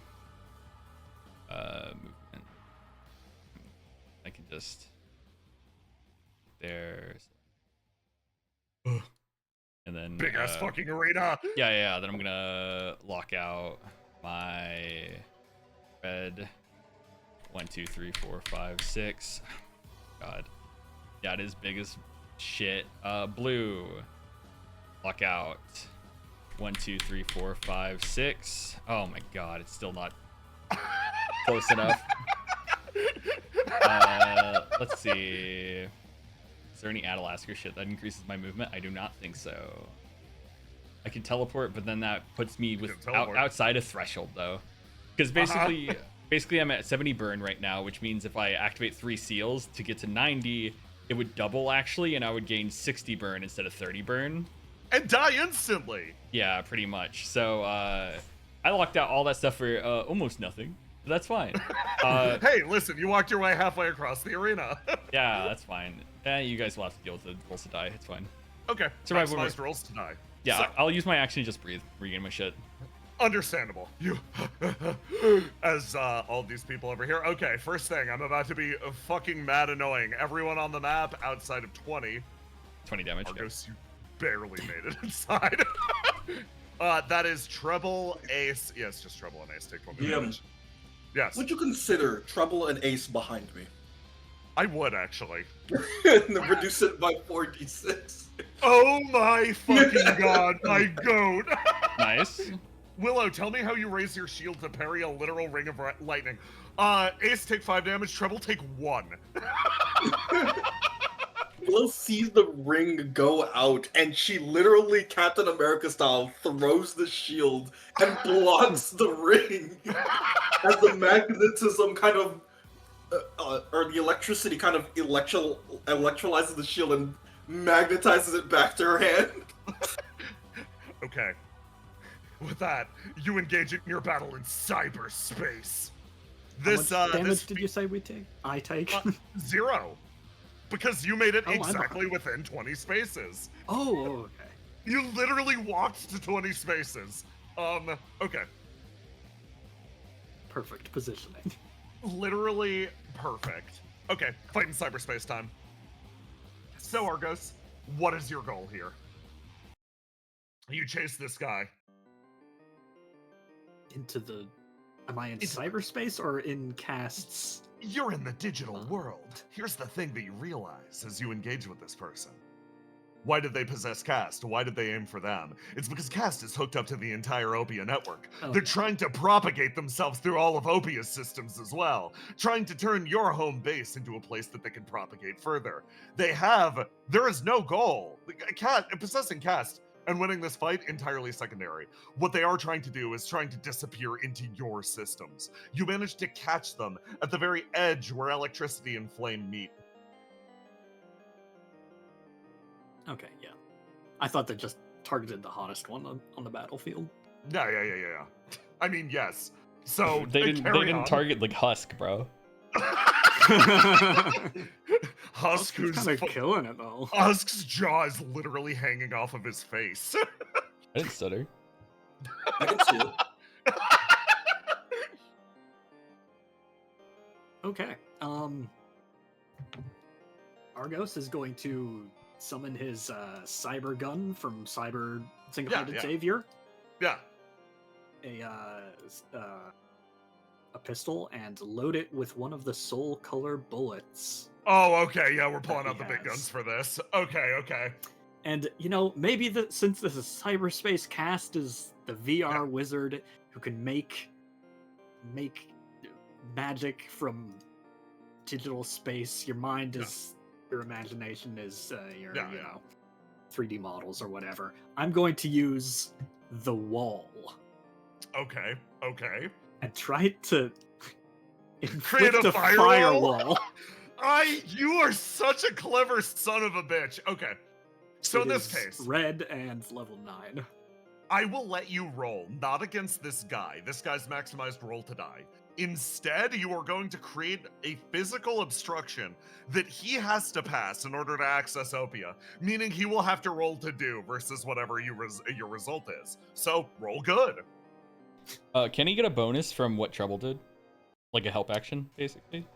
Movement. I can just there's and then Big ass fucking arena. Yeah. Then I'm gonna lock out my red. 1, 2, 3, 4, 5, 6. God. Yeah, it is big as shit. Blue. Lock out. 1, 2, 3, 4, 5, 6. Oh my god, it's still not close enough. Let's see. Is there any Atalasker shit that increases my movement? I do not think so. I can teleport, but then that puts me outside of threshold though. Because basically I'm at 70 burn right now, which means if I activate 3 seals to get to 90, it would double actually, and I would gain 60 burn instead of 30 burn. And die instantly. Yeah, pretty much. So I locked out all that stuff for almost nothing. But that's fine. Hey, listen, you walked your way halfway across the arena. Yeah, that's fine. You guys will have to deal with the rolls to die. It's fine. Okay. Survival Maximized rolls to die. Yeah, So, I'll use my action to just breathe, regain my shit. understandable. You, as all these people over here. Okay, first thing, I'm about to be fucking mad annoying. Everyone on the map outside of 20. 20 damage. Argos, you barely made it inside. That is treble, ace. Yes, just treble and ace. Take 20 damage. Yes. Would you consider Trouble and Ace behind me? I would, actually. And then reduce it by 4d6. Oh my fucking god, my goat. Nice. Willow, tell me how you raise your shield to parry a literal ring of lightning. Ace, take 5 damage. Treble, take 1. Willow sees the ring go out, and she literally, Captain America style, throws the shield and blocks the ring. As the magnetism kind of, or the electricity kind of electrolyzes the shield and magnetizes it back to her hand. Okay. With that, you engage in your battle in cyberspace. This How much damage this did you say we take? I take? 0. Because you made it Oh, I'm exactly within 20 spaces. Oh, okay. You literally walked to 20 spaces. Okay. Perfect positioning. Literally perfect. Okay, fight in cyberspace time. So, Argos, what is your goal here? You chase this guy. Into the... Am I in cyberspace or in casts? You're in the digital world. Here's the thing that you realize as you engage with this person. Why did they possess Cast? Why did they aim for them? It's because Cast is hooked up to the entire OPIA network. Oh. They're trying to propagate themselves through all of OPIA's systems as well, trying to turn your home base into a place that they can propagate further. There is no goal. Possessing Cast and winning this fight, entirely secondary. What they are trying to do is trying to disappear into your systems. You managed to catch them at the very edge where electricity and flame meet. Okay, yeah. I thought they just targeted the hottest one on the battlefield. Yeah. I mean, yes. So They didn't on. target like Husk, bro. Husk, who's kind of killing it though. Husk's jaw is literally hanging off of his face. I didn't stutter. I can see it. Okay. Argos is going to summon his cyber gun from Cyber Single-Handed Yeah. Savior. Yeah. A pistol and load it with one of the soul color bullets. Oh, okay. Yeah, we're pulling out he the big has. guns for this. Okay. And maybe since this is cyberspace, Cast is the VR wizard who can make magic from digital space. Your mind is, your imagination is your, Yeah, you yeah. know, 3D models or whatever. I'm going to use the wall Okay. and try to Create inflict a a firewall? firewall. You are such a clever son of a bitch. Okay. So It in this is case, red and level 9. I will let you roll, not against this guy. This guy's maximized roll to die. Instead, you are going to create a physical obstruction that he has to pass in order to access Opia, meaning he will have to roll to do versus whatever your result is. So, roll good. Can he get a bonus from what Trouble did? Like a help action, basically?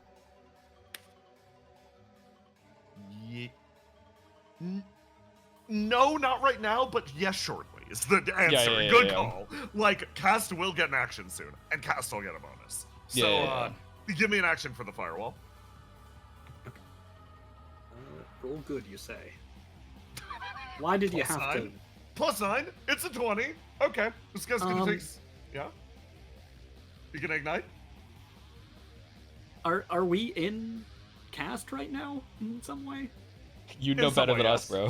No, not right now, but yes, shortly is the answer. Yeah, Good yeah. call. Like, Cast will get an action soon, and Cast will get a bonus. So, Yeah. give me an action for the firewall. Roll good, you say. Why did you Plus have 9? to? Plus 9. It's a 20. Okay. This guy's gonna take. Yeah. You can ignite. Are we in cast right now in some way? You know In some better way, than yes. us, bro.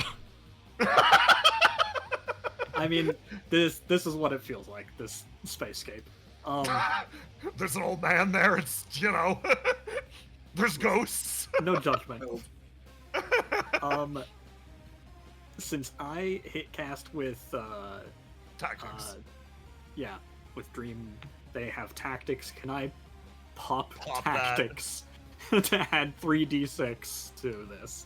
I mean, this is what it feels like. This spacescape. There's an old man there. It's there's ghosts. No judgment. Since I hit cast with Tactics. yeah, with Dream, they have tactics. Can I pop that. tactics to add 3d6 to this?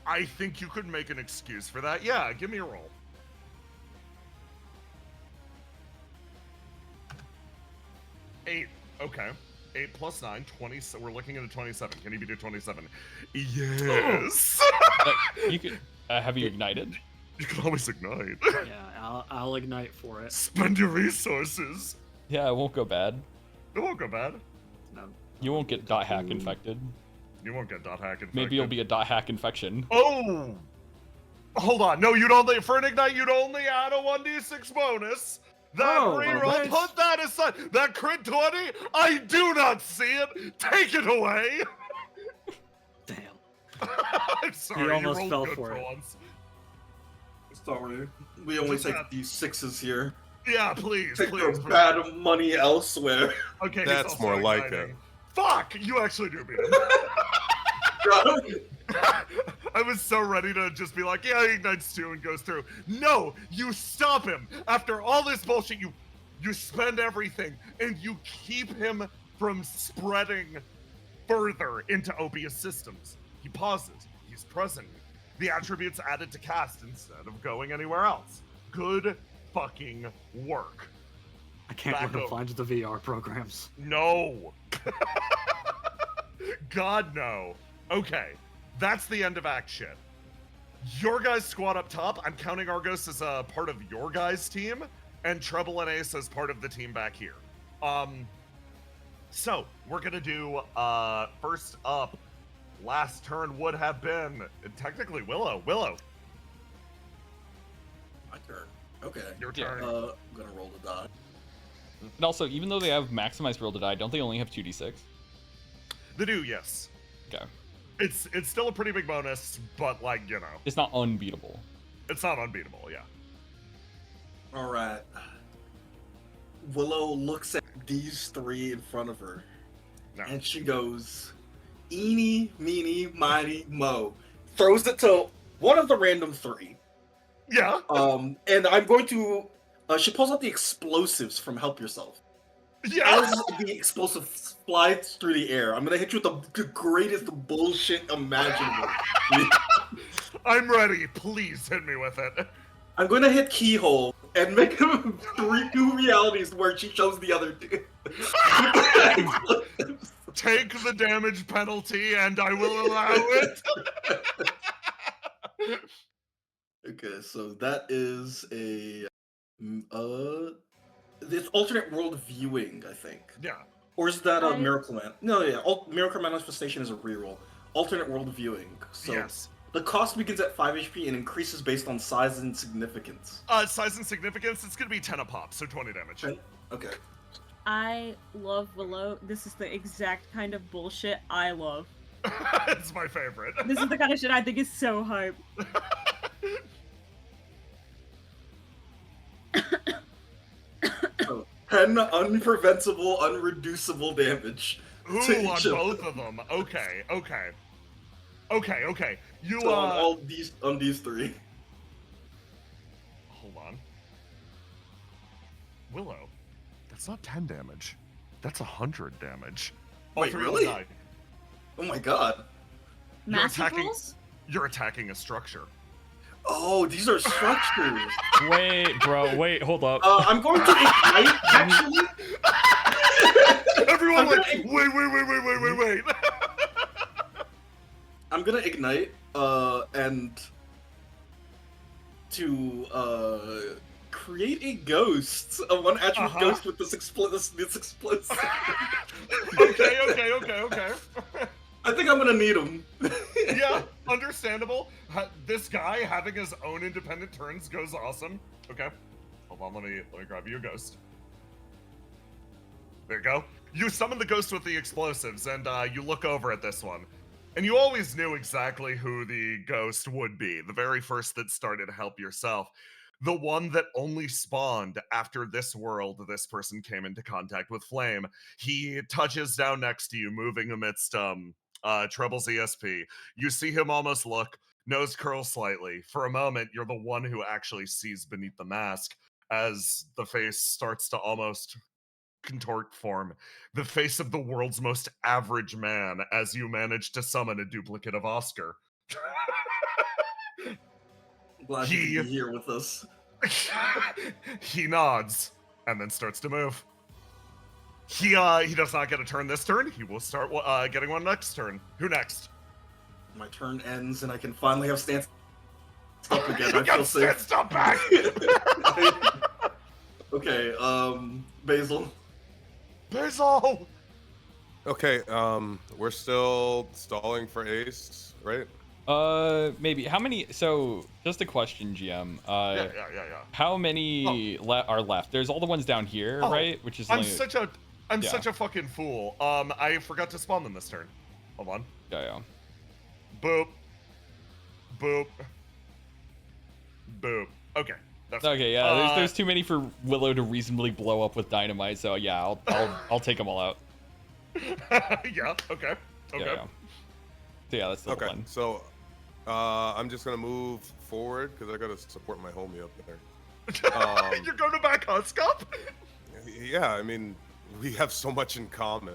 I think you could make an excuse for that. Yeah, give me a roll. Eight. Okay. 8 plus 9, 20. So we're looking at a 27. Can you do 27? Yes. You could. Have you ignited? You can always ignite. Yeah, I'll ignite for it. Spend your resources. Yeah, it won't go bad. It won't go bad. No, You won't get dot hack infected. You won't get dot hack infected. Maybe you'll be a dot hack infection. Oh! Hold on. No, you'd only for an ignite. You'd only add a 1d6 bonus. That Oh, reroll. nice. Put that aside. That crit 20. I do not see it. Take it away. damn. I'm sorry. almost you rolled fell good for it. once. Sorry. We only take these 6s here. Yeah, please, Take please. your bad money elsewhere. Okay, he's That's also more like igniting. it. Fuck! You actually do beat him. Got him. I was so ready to just be like, yeah, he ignites too and goes through. No, you stop him. After all this bullshit, you spend everything and you keep him from spreading further into Opia's systems. He pauses. He's present. The attributes added to cast instead of going anywhere else. Good fucking work. I can't Back wait to over. find the VR programs. No. God, no. Okay, that's the end of act shit. Your guys' squad up top, I'm counting Argos as a part of your guys' team, and Treble and Ace as part of the team back here. So, we're gonna do, first up, last turn would have been, technically, Willow. Willow, My turn. Okay. your Yeah. turn. I'm gonna roll the die. And also, even though they have maximized roll to die, don't they only have 2d6? They do, yes. Okay. It's still a pretty big bonus, but, like, It's not unbeatable. it's not unbeatable, yeah. All right. Willow looks at these 3 in front of her, No. and she goes, "Eeny, meeny, miny, mo." Throws it to one of the random 3. Yeah. And I'm going to. She pulls out the explosives from Help Yourself. Yeah. As the explosive flies through the air, I'm gonna hit you with the greatest bullshit imaginable. I'm ready. Please hit me with it. I'm gonna hit Keyhole and make him 2 realities where she shows the other 2. Take the damage penalty, and I will allow it. Okay, so that is a it's alternate world viewing, I think. Yeah. Or is that a I- Miracle Man? No, yeah, Miracle Manifestation is a reroll. Alternate world viewing. So Yes. the cost begins at 5 HP and increases based on size and significance. Size and significance. It's gonna be 10 a pop, so 20 damage. Okay. I love Willow. This is the exact kind of bullshit I love. It's my favorite. This is the kind of shit I think is so hype. 10 unpreventable, unreducible damage. Ooh, to on each of both them. of them. Okay. You So on these 3. hold on. Willow, that's not 10 damage. That's 100 damage. All Wait, 3 of really? them died. Oh my god. Massive attacking- rolls? You're attacking a structure. Oh, these are structures. Wait, bro. Wait, hold up. I'm going to ignite, actually. Everyone I'm like, gonna- wait. I'm gonna ignite, and to create a ghost, a one attribute ghost with this explosive. Okay. I think I'm gonna need him. Yeah, understandable. This guy having his own independent turns goes awesome. Okay. Hold on, let me grab you a ghost. There you go. You summon the ghost with the explosives, and you look over at this one. And you always knew exactly who the ghost would be. The very first that started Help Yourself. The one that only spawned after this world, this person came into contact with Flame. He touches down next to you, moving amidst Treble's ESP. You see him almost look, nose curls slightly. For a moment, you're the one who actually sees beneath the mask as the face starts to almost contort form. The face of the world's most average man as you manage to summon a duplicate of Oscar. Glad you can be here with us. He nods and then starts to move. He does not get a turn this turn. He will start getting one next turn. Who next? My turn ends and I can finally have stance up again. You I got feel safe. stance up back. Okay, Basil. Basil. Okay, we're still stalling for Ace, right? Maybe. How many? So, just a question, GM. Yeah. How many are left? There's all the ones down here, Oh, right? Which is I'm only... such a fucking fool. I forgot to spawn them this turn. Hold on. Yeah. Boop. Boop. Boop. Okay. That's Okay, yeah. There's too many for Willow to reasonably blow up with dynamite. So yeah, I'll take them all out. Yeah. Okay. Yeah. So yeah, that's the Okay, one. so I'm just gonna move forward because I gotta support my homie up there. You're going to back Husk up? Yeah, I mean, we have so much in common.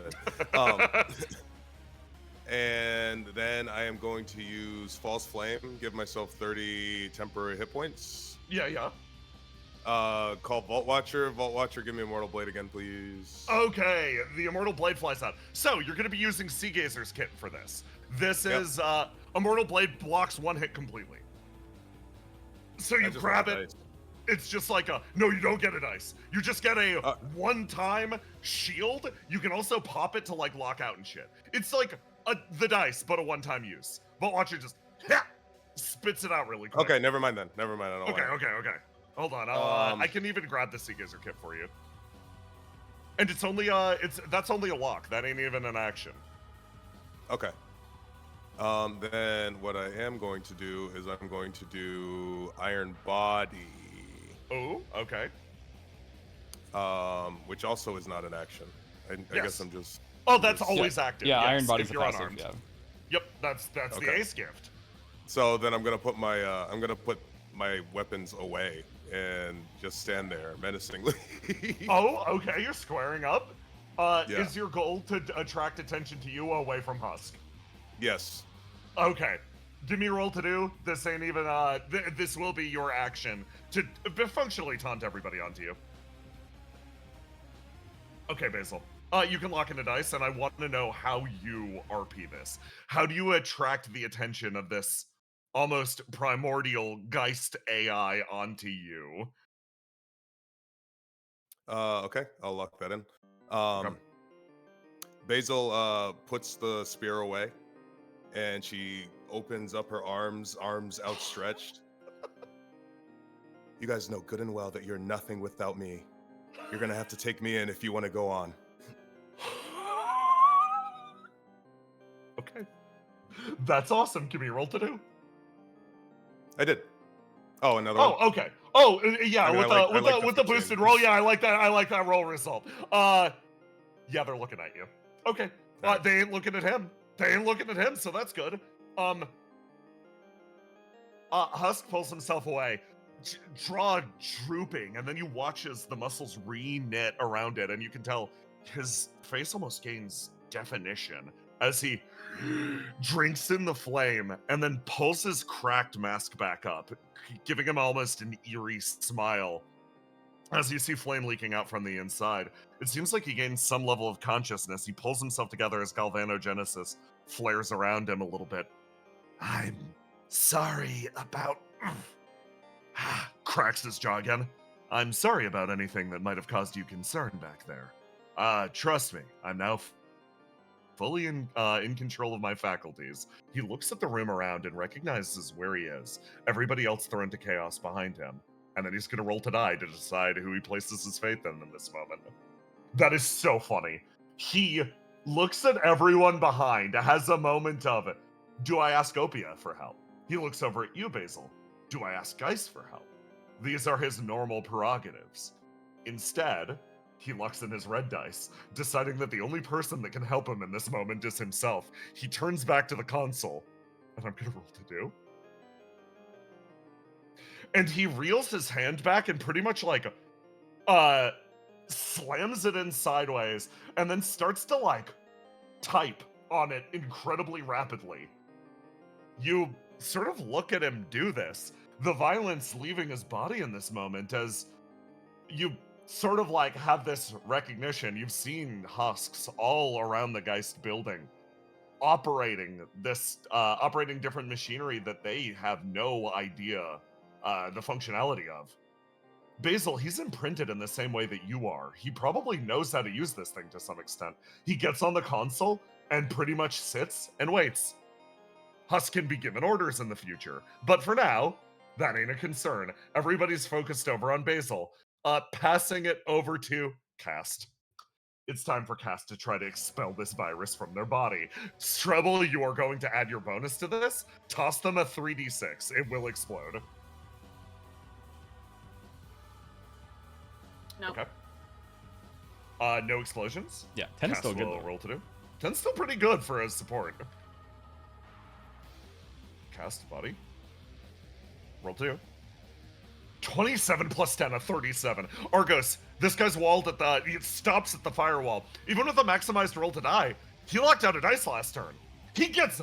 And then I am going to use False Flame, give myself 30 temporary hit points. Yeah. Call Vault Watcher. Vault Watcher, give me Immortal Blade again, please. Okay, the Immortal Blade flies out. So, you're going to be using Sea Gazer's kit for this. This is, Immortal Blade blocks one hit completely. So you grab it. It's just like no, you don't get a dice. You just get a one-time shield. You can also pop it to, like, lock out and shit. It's like the dice, but a one-time use. Vault Watcher just spits it out really quick. Okay, never mind then. Never mind. I don't want it. Okay. Hold on. I can even grab the Sea Gazer kit for you. And it's only that's only a lock. That ain't even an action. Okay. Then what I am going to do is I'm going to do Iron Body. Oh, okay. Which also is not an action. I guess I'm just. Oh, that's always active. Yeah, yes, Iron Body's if a you're passive. unarmed. Yeah. Yep, that's the Okay. ace gift. So then I'm gonna put my weapons away and just stand there menacingly. Oh, okay. You're squaring up. Yeah. Is your goal to attract attention to you away from Husk? Yes. Okay. Give me a roll to do. This ain't even this will be your action to functionally taunt everybody onto you. Okay, Basil. You can lock in a dice, and I want to know how you RP this. How do you attract the attention of this almost primordial Geist AI onto you? Okay, I'll lock that in. Okay. Basil puts the spear away, and she opens up her arms outstretched. You guys know good and well that you're nothing without me. You're gonna have to take me in if you want to go on. Okay. That's awesome. Give me a roll to do. I did. Oh, another one. Oh, okay. Oh, yeah, I mean, with the boosted featuring. roll. Yeah, I like that. I like that roll result. Yeah, they're looking at you. Okay. Alright. They ain't looking at him. They ain't looking at him, so that's good. Husk pulls himself away, jaw drooping, and then you watch as the muscles re-knit around it, and you can tell his face almost gains definition as he drinks in the flame and then pulls his cracked mask back up, giving him almost an eerie smile. As you see flame leaking out from the inside, it seems like he gains some level of consciousness. He pulls himself together as galvanogenesis flares around him a little bit. I'm sorry about... cracks his jaw again. I'm sorry about anything that might have caused you concern back there. Trust me, I'm now fully in control of my faculties. He looks at the room around and recognizes where he is. Everybody else thrown to chaos behind him. And then he's going to roll to die to decide who he places his faith in this moment. That is so funny. He looks at everyone behind, has a moment of, do I ask OPIA for help? He looks over at you, Basil. Do I ask GEIST for help? These are his normal prerogatives. Instead, he lucks in his red dice, deciding that the only person that can help him in this moment is himself. He turns back to the console, and I'm going to roll to do. And he reels his hand back and pretty much like, slams it in sideways, and then starts to like type on it incredibly rapidly. You sort of look at him do this, the violence leaving his body in this moment as you sort of like have this recognition. You've seen husks all around the Geist building operating different machinery that they have no idea the functionality of. Basil, he's imprinted in the same way that you are. He probably knows how to use this thing to some extent. He gets on the console and pretty much sits and waits. Husk can be given orders in the future, but for now, that ain't a concern. Everybody's focused over on Basil. Passing it over to Cast. It's time for Cast to try to expel this virus from their body. Treble, you are going to add your bonus to this. Toss them a 3d6. It will explode. No. Okay. No explosions? Yeah, 10 is Cast still good. will Though. roll to do. 10's still pretty good for a support. Cast, buddy. Roll 2. 27 plus 10, a 37. Argos, this guy's walled at he stops at the firewall. Even with a maximized roll to die, he locked out a dice last turn. He gets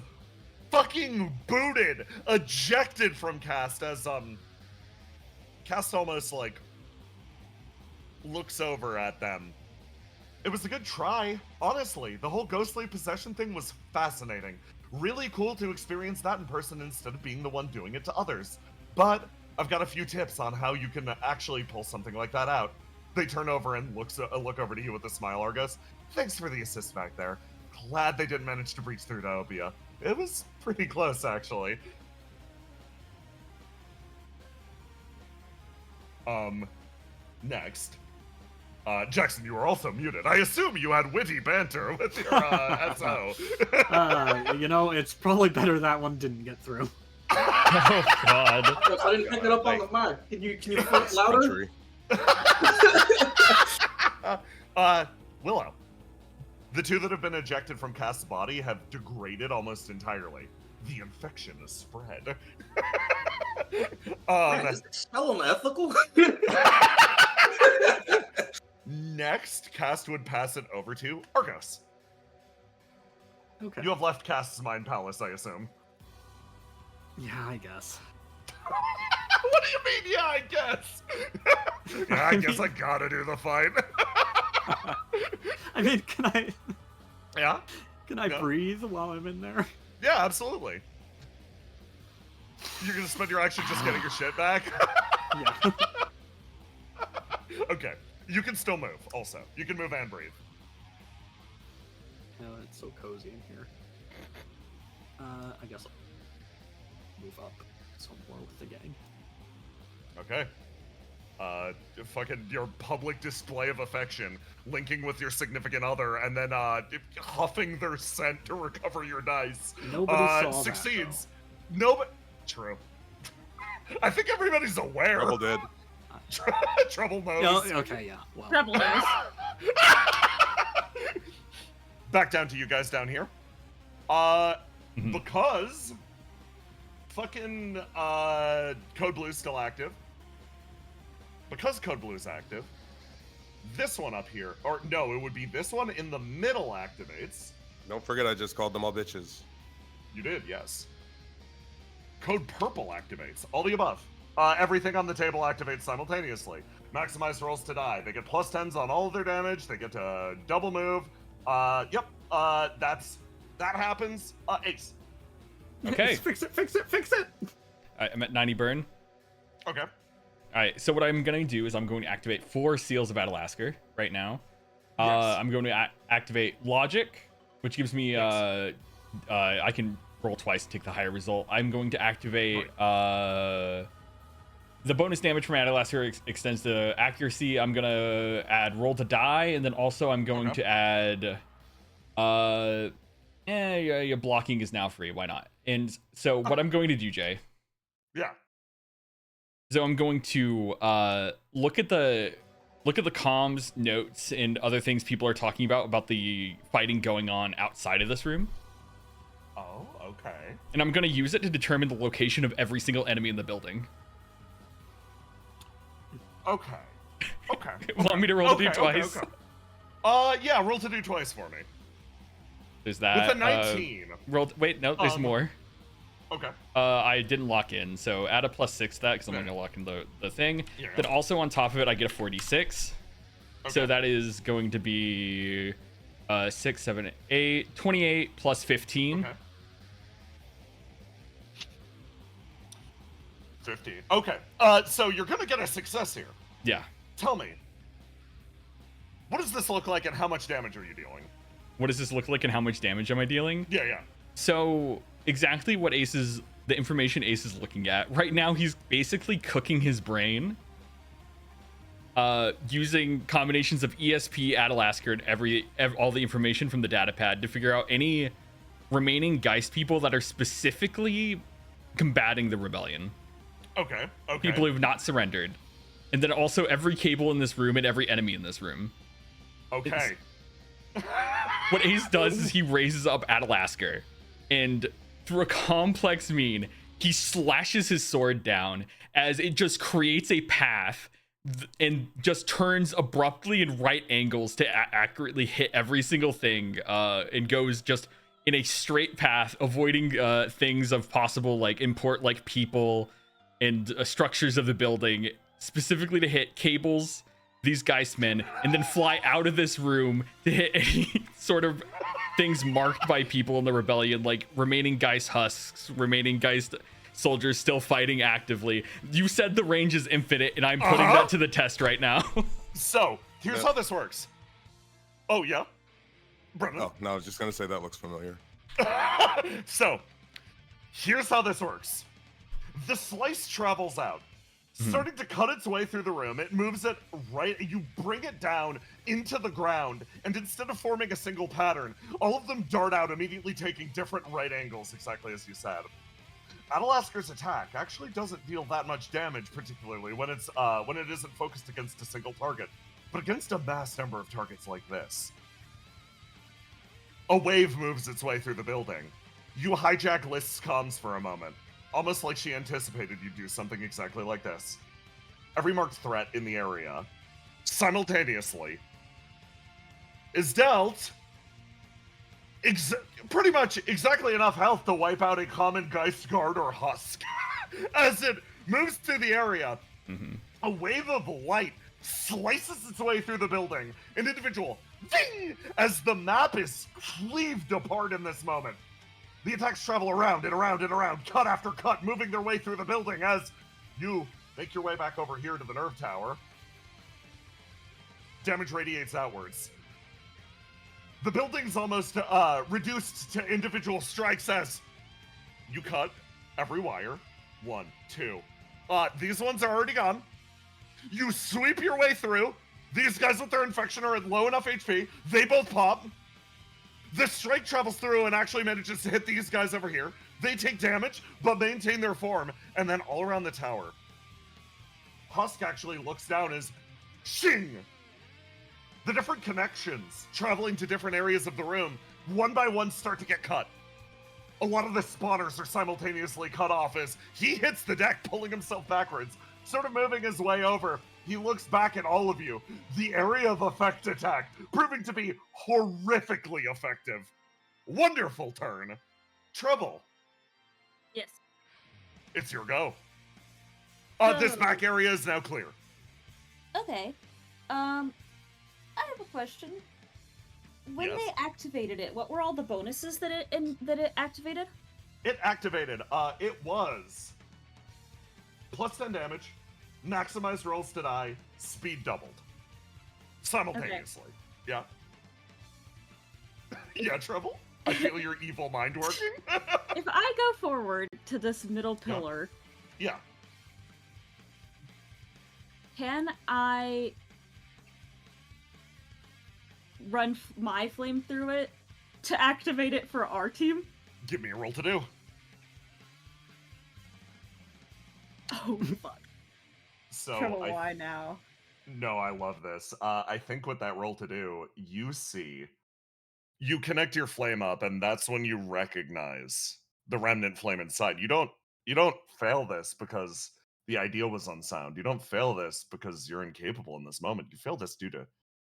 fucking booted, ejected from Cast as, Cast almost, like, looks over at them. It was a good try, honestly. The whole ghostly possession thing was fascinating. Really cool to experience that in person instead of being the one doing it to others. But I've got a few tips on how you can actually pull something like that out. They turn over and look over to you with a smile, Argos. Thanks for the assist back there. Glad they didn't manage to breach through to OPIA. It was pretty close, actually. Next. Jackson, you were also muted. I assume you had witty banter with your SO. You know, it's probably better that one didn't get through. Oh God. Yes, I didn't pick it up on the mic. Can you put it louder? Willow. The two that have been ejected from Cast's body have degraded almost entirely. The infection is spread. Man, is Expel unethical? Next, Cast would pass it over to Argos. Okay. You have left Cast's Mind Palace, I assume. Yeah, I guess. What do you mean, yeah, I guess? Yeah, I guess I gotta do the fight. I mean, can I Yeah? Yeah. breathe while I'm in there? Yeah, absolutely. You're gonna spend your action just getting your shit back? Yeah. Okay. You can still move, also. You can move and breathe. Yeah, it's so cozy in here. I guess I'll move up somewhere with the gang. Okay. fucking your public display of affection, linking with your significant other, and then huffing their scent to recover your dice. Nobody saw succeeds. Nobody. True. I think everybody's aware. Trouble did. Trouble knows. No, okay, yeah. Well, Rebel knows. Back down to you guys down here. Because fucking Code Blue's still active. Because Code Blue's active, this one up here, or no, it would be this one in the middle activates. Don't forget I just called them all bitches. You did, yes. Code Purple activates. All the above. Everything on the table activates simultaneously. Maximize rolls to die. They get plus 10s on all of their damage. They get to double move. Yep. That happens. Ace. Okay. fix it. I'm at 90 burn. Okay. All right, so what I'm going to do is I'm going to activate 4 Seals of Adalasker right now. Yes. I'm going to activate Logic, which gives me, I can roll twice to take the higher result. I'm going to activate, the bonus damage from Adalasker extends to accuracy. I'm going to add Roll to Die, and then also I'm going to add, your blocking is now free, why not? And so what I'm going to do, Jay. Yeah. So I'm going to look at the comms notes and other things people are talking about the fighting going on outside of this room. Oh, okay. And I'm going to use it to determine the location of every single enemy in the building. Okay. Okay. Want me to roll to do twice? Yeah, roll to do twice for me. There's that. With a 19. Wait, no, there's more. Okay. I didn't lock in, so add a +6 to that because I'm going to lock in the thing. Yeah. Then also on top of it, I get a 46. Okay. So that is going to be 6, 7, 8, 28 plus 15. Okay. 15. Okay. So you're gonna get a success here. Yeah. Tell me, what does this look like, and how much damage are you dealing? What does this look like, and how much damage am I dealing? Yeah. So exactly what the information Ace is looking at right now, he's basically cooking his brain, using combinations of ESP, Adalasker, and all the information from the data pad to figure out any remaining Geist people that are specifically combating the rebellion. Okay. People who have not surrendered. And then also every cable in this room and every enemy in this room. Okay. What Ace does is he raises up Adalasker, and through a complex mean, he slashes his sword down as it just creates a path and just turns abruptly in right angles to accurately hit every single thing, and goes just in a straight path, avoiding things of possible like import like people and structures of the building, specifically to hit cables, these Geistmen, and then fly out of this room to hit any sort of things marked by people in the rebellion, like remaining Geist husks, remaining Geist soldiers still fighting actively. You said the range is infinite, and I'm putting that to the test right now. So here's how this works. Oh yeah, Brennan. Oh no, I was just gonna say that looks familiar. So here's how this works. The slice travels out, starting to cut its way through the room. It moves it right, you bring it down into the ground, and instead of forming a single pattern, all of them dart out, immediately taking different right angles, exactly as you said. Adalasker's attack actually doesn't deal that much damage, particularly when it isn't focused against a single target, but against a mass number of targets like this. A wave moves its way through the building. You hijack List's comms for a moment, almost like she anticipated you'd do something exactly like this. Every marked threat in the area, simultaneously, is dealt pretty much exactly enough health to wipe out a common Geist Guard or Husk. As it moves through the area, a wave of light slices its way through the building. An individual, ding, as the map is cleaved apart in this moment. The attacks travel around and around and around, cut after cut, moving their way through the building as you make your way back over here to the nerve tower. Damage radiates outwards. The building's almost reduced to individual strikes as you cut every wire. 1, 2. These ones are already gone. You sweep your way through. These guys with their infection are at low enough HP. They both pop. The strike travels through and actually manages to hit these guys over here. They take damage, but maintain their form. And then all around the tower, Husk actually looks down as shing! The different connections traveling to different areas of the room, one by one, start to get cut. A lot of the spawners are simultaneously cut off as he hits the deck, pulling himself backwards, sort of moving his way over. He looks back at all of you. The area of effect attack proving to be horrifically effective. Wonderful turn. Trouble. Yes. It's your go. This back area is now clear. Okay. I have a question. When Yes. they activated it, what were all the bonuses that it activated? It activated. It was plus 10 damage, maximized rolls to die, speed doubled. Simultaneously. Yeah. Yeah, Trouble? I feel your evil mind working. If I go forward to this middle pillar, Yeah. can I run my flame through it to activate it for our team? Give me a roll to do. Oh, fuck. So Trouble, why now? No, I love this. I think with that roll to do, you see, you connect your flame up, and that's when you recognize the remnant flame inside. You don't fail this because the idea was unsound. You don't fail this because you're incapable in this moment. You fail this due to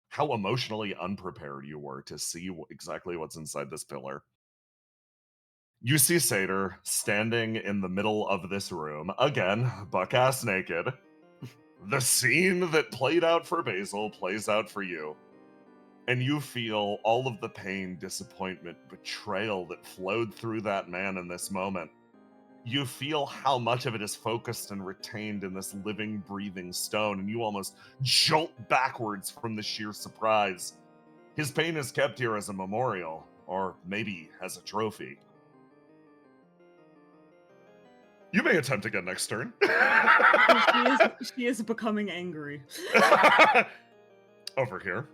how emotionally unprepared you were to see exactly what's inside this pillar. You see Satyr standing in the middle of this room, again, buck-ass naked. The scene that played out for Basil plays out for you. And you feel all of the pain, disappointment, betrayal that flowed through that man in this moment. You feel how much of it is focused and retained in this living, breathing stone, and you almost jolt backwards from the sheer surprise. His pain is kept here as a memorial, or maybe as a trophy. You may attempt again next turn. She is becoming angry. Over here.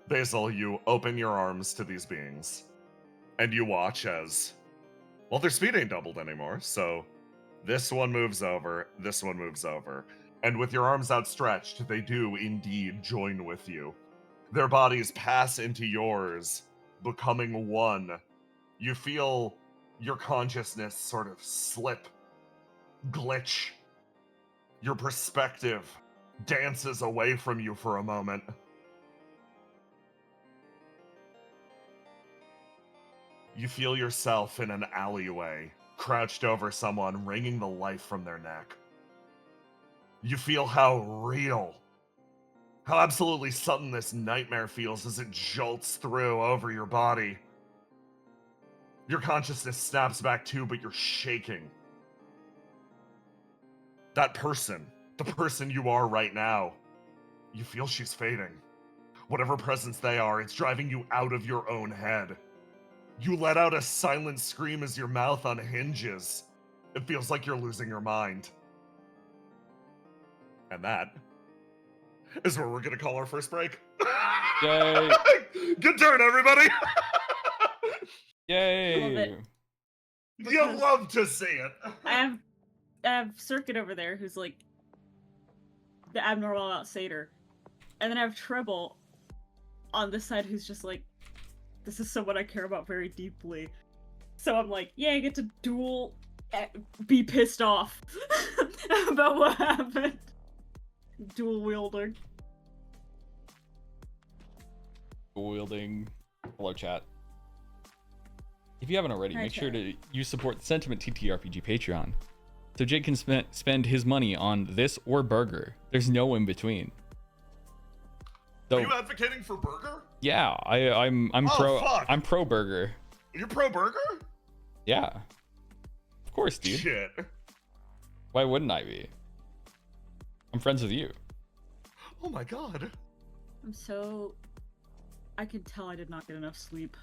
Basil, you open your arms to these beings, and you watch as, well, their speed ain't doubled anymore, so this one moves over, this one moves over. And with your arms outstretched, they do indeed join with you. Their bodies pass into yours, becoming one. You feel your consciousness sort of slip, glitch. Your perspective dances away from you for a moment. You feel yourself in an alleyway, crouched over someone, wringing the life from their neck. You feel how real, how absolutely sudden this nightmare feels as it jolts through over your body. Your consciousness snaps back too, but you're shaking. That person, the person you are right now, you feel she's fading. Whatever presence they are, it's driving you out of your own head. You let out a silent scream as your mouth unhinges. It feels like you're losing your mind. And that is where we're gonna call our first break. Yay. Good turn, everybody! Yay! Love it. You love to see it. I have Circuit over there who's like the abnormal about Satyr. And then I have Treble on this side who's just like, this is someone I care about very deeply. So I'm like, yeah, I get to be pissed off about what happened. Dual wielding. Dual wielding. Hello, chat. If you haven't already, make sure to you support the Sentiment TTRPG Patreon, so Jake can spend his money on this or burger. There's no in between. So, Are you advocating for burger? yeah, I'm pro. Fuck. I'm pro burger. You're pro burger? Yeah, of course, dude. Shit. Why wouldn't I be? I'm friends with you. Oh my god. I can tell I did not get enough sleep.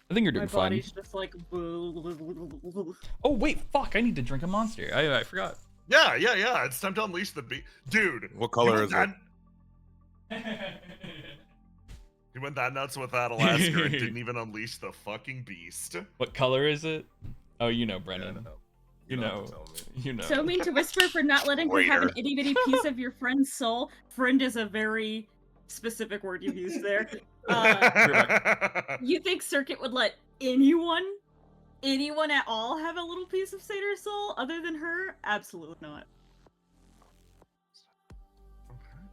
I think you're My doing fine. body's just like. Oh wait, fuck! I need to drink a monster. I forgot. Yeah. It's time to unleash the beast. Dude. What color is it? He went that nuts with that Alaska and didn't even unleash the fucking beast. What color is it? Oh, you know, Yeah, Brennan. no. You don't know. have to tell me. You know. So mean to Whisper for not letting her have an Traitor. itty bitty piece of your friend's soul. Friend is a very specific word you've used there. You think Circuit would let anyone at all have a little piece of Satyr soul other than her? Absolutely not.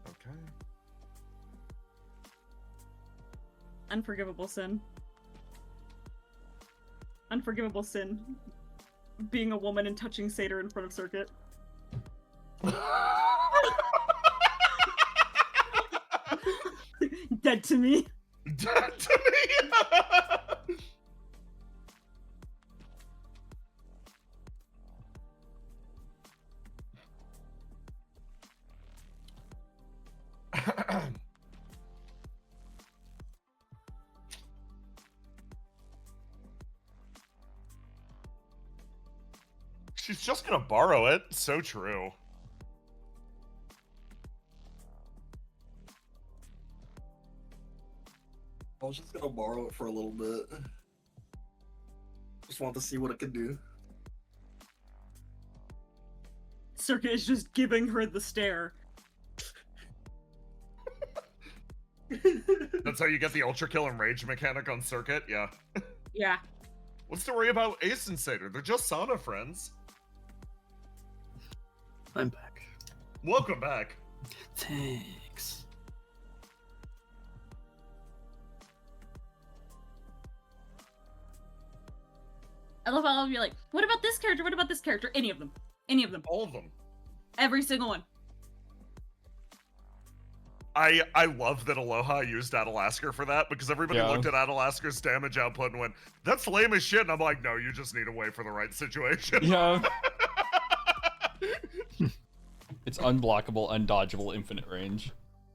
Okay. Unforgivable sin. Unforgivable sin. Being a woman and touching Satyr in front of Circuit. Dead to me. Dead to me. She's just gonna borrow it. So true. I was just gonna borrow it for a little bit. Just want to see what it could do. Circuit is just giving her the stare. That's how you get the ultra kill and rage mechanic on Circuit. Yeah. Yeah. What's to worry about Ace and Satyr? They're just sauna friends. I'm back. Welcome back. Thanks. I love how all of you are like, what about this character? What about this character? Any of them. Any of them. All of them. Every single one. I love that Aloha used Adalasker for that because everybody Yeah. looked at Adalasker's damage output and went, "That's lame as shit." And I'm like, "No, you just need to wait for the right situation." Yeah. It's unblockable, undodgeable, infinite range.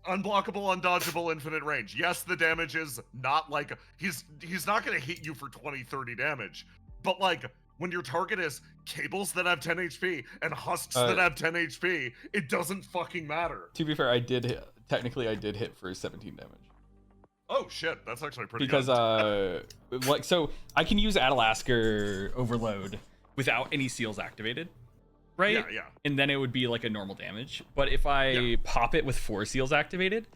Unblockable, undodgeable, infinite range. Yes, the damage is not like he's not gonna hit you for 20, 30 damage, but like when your target is cables that have 10 HP and husks that have 10 HP, it doesn't fucking matter. To be fair, I did hit for 17 damage. Oh shit, that's actually pretty Because good. like so I can use Adalasker overload without any seals activated, right? Yeah. And then it would be like a normal damage. But if I pop it with 4 seals activated,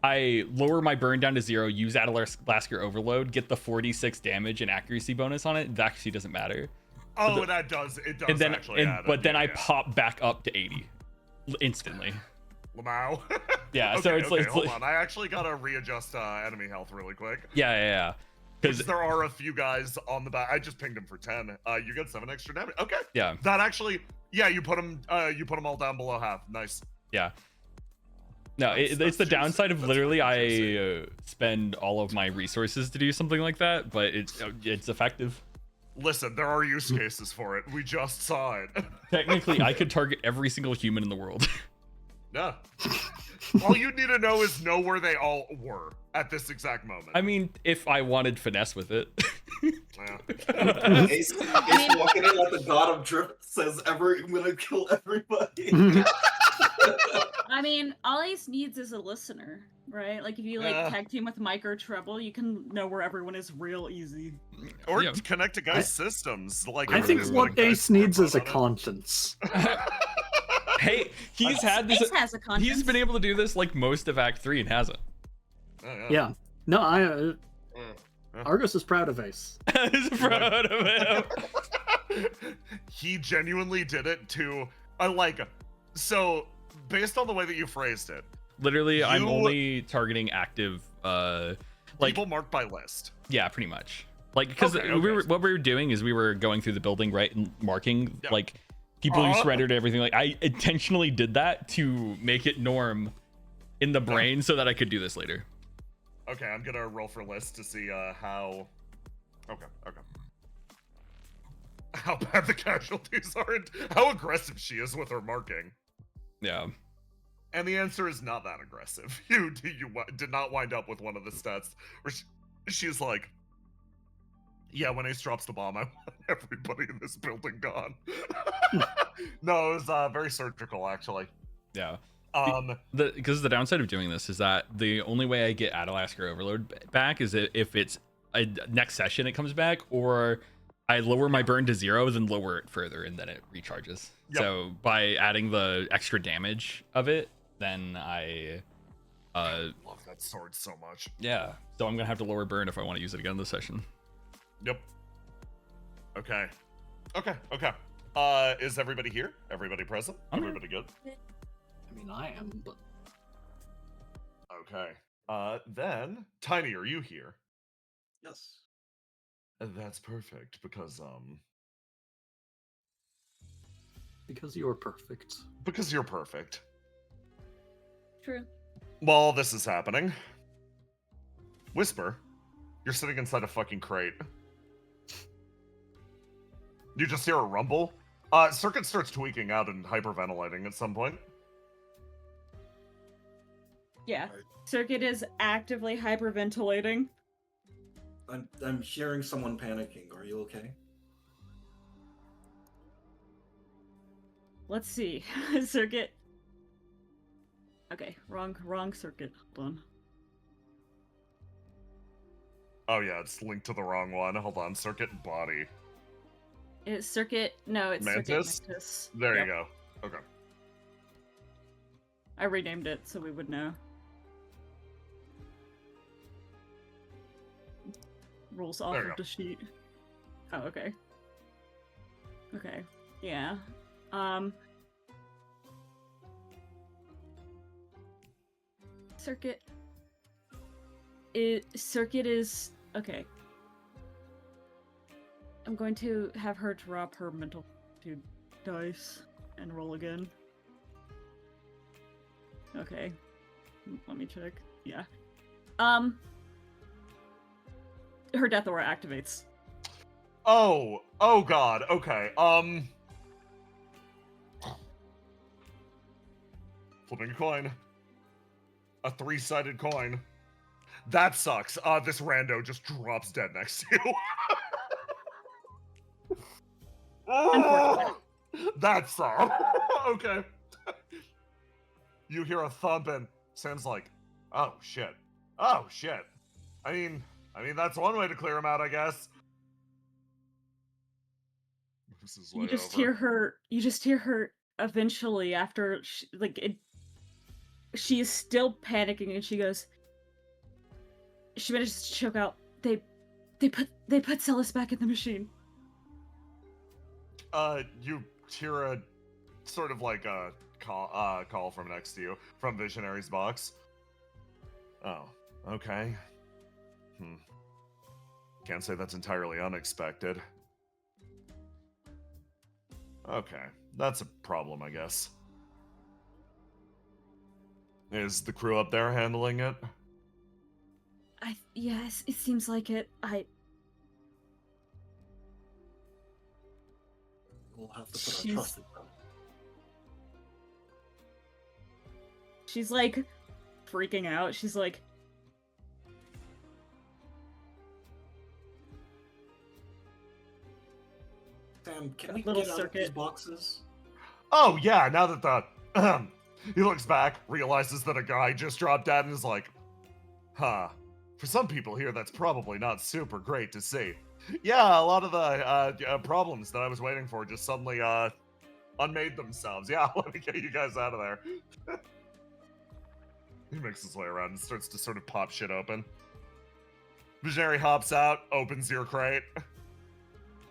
I lower my burn down to 0, use Adalasker overload, get the 46 damage and accuracy bonus on it. That actually doesn't matter. Oh, that does. It does And then actually add but up, then yeah, I yeah. pop back up to 80 instantly. Lamau. Yeah, okay, so it's okay, like hold on. I actually gotta readjust enemy health really quick. yeah. Because Because there are a few guys on the back. I just pinged him for 10. You get 7 extra damage. Okay. yeah. That actually, yeah, you put them all down below half. Nice. Yeah. No, That's it's the juicy. downside of That's literally pretty I spend all of my resources to do something like that, but it's effective. Listen, there are use cases for it. We just saw it. Technically, I could target every single human in the world. Yeah. All you need to know is know where they all were at this exact moment. I mean, if I wanted finesse with it. Yeah. Ace walking in like the god of drift says, I'm gonna kill everybody. I mean, all Ace needs is a listener, right? Like if you like Yeah. tag team with Mike or Treble, you can know where everyone is real easy. Or Yeah. to connect to guys' systems. Like I think everybody's what letting guys Ace needs report is a on it. conscience. Hey, he's had this. Ace has a conscience. He's been able to do this like most of Act 3 and hasn't. Oh, Yeah. No, Yeah. Argos is proud of Ace. He's proud of him. He genuinely did it to so based on the way that you phrased it, Literally, I'm You- only targeting active like people marked by list. yeah, pretty much. Like because Okay, what we were doing is we were going through the building, right, and marking Yeah. like people who Uh-huh. surrendered everything. Like I intentionally did that to make it norm in the brain so that I could do this later. Okay, I'm gonna roll for list to see how how bad the casualties are and how aggressive she is with her marking. Yeah. And the answer is not that aggressive. You did not wind up with one of the stats where she's like, yeah, when Ace drops the bomb, I want everybody in this building gone. No, it was very surgical, actually. Yeah. Um, Because the downside of doing this is that the only way I get Adalasker Overload back is if it's a next session it comes back, or I lower my burn to 0, then lower it further, and then it recharges. Yep. So by adding the extra damage of it, then I love that sword so much. yeah. So I'm gonna have to lower burn if I want to use it again this session. Yep. Okay. Okay. Is everybody here? Everybody present? I'm here. Everybody good? I mean, I am, but Okay. Then Tiny, are you here? Yes. That's perfect because because you're perfect. because you're perfect. True. While this is happening, Whisper, you're sitting inside a fucking crate. You just hear a rumble. Circuit starts tweaking out and hyperventilating at some point. Yeah. Right. Circuit is actively hyperventilating. I'm hearing someone panicking. Are you okay? Let's see. Circuit. Okay, wrong circuit. Hold on. Oh yeah, it's linked to the wrong one. Hold on, circuit body. It's circuit. No, it's Mantis? circuit Mantis. There Yep. you go. Okay. I renamed it so we would know. Rules off There you of go. the sheet. Oh, okay. Okay. Yeah. Circuit. Circuit is okay. I'm going to have her drop her mental fortitude dice and roll again. Okay. Let me check. Yeah. Her death aura activates. Oh god, okay. Flipping a coin. A 3-sided coin. That sucks. This rando just drops dead next to you. Unfortunate. That sucks. Okay. You hear a thump and Sam's like, oh shit. Oh shit. I mean that's one way to clear him out, I guess. This is way You just over. hear her. You just hear her eventually after she is still panicking and she goes. She manages to choke out. They put Celis back in the machine. You hear a sort of like a call from next to you from Visionary's box. Oh, okay. Can't say that's entirely unexpected. Okay, that's a problem, I guess. Is the crew up there handling it? Yes, it seems like it. We'll have to put She's- our trust in them. She's like freaking out. She's like, Sam, can A we little get out of these circuit. boxes? Oh yeah, now that the he looks back, realizes that a guy just dropped dead and is like, huh. For some people here, that's probably not super great to see. Yeah, a lot of the problems that I was waiting for just suddenly unmade themselves. Yeah, let me get you guys out of there. He makes his way around and starts to sort of pop shit open. Visionary hops out, opens your crate.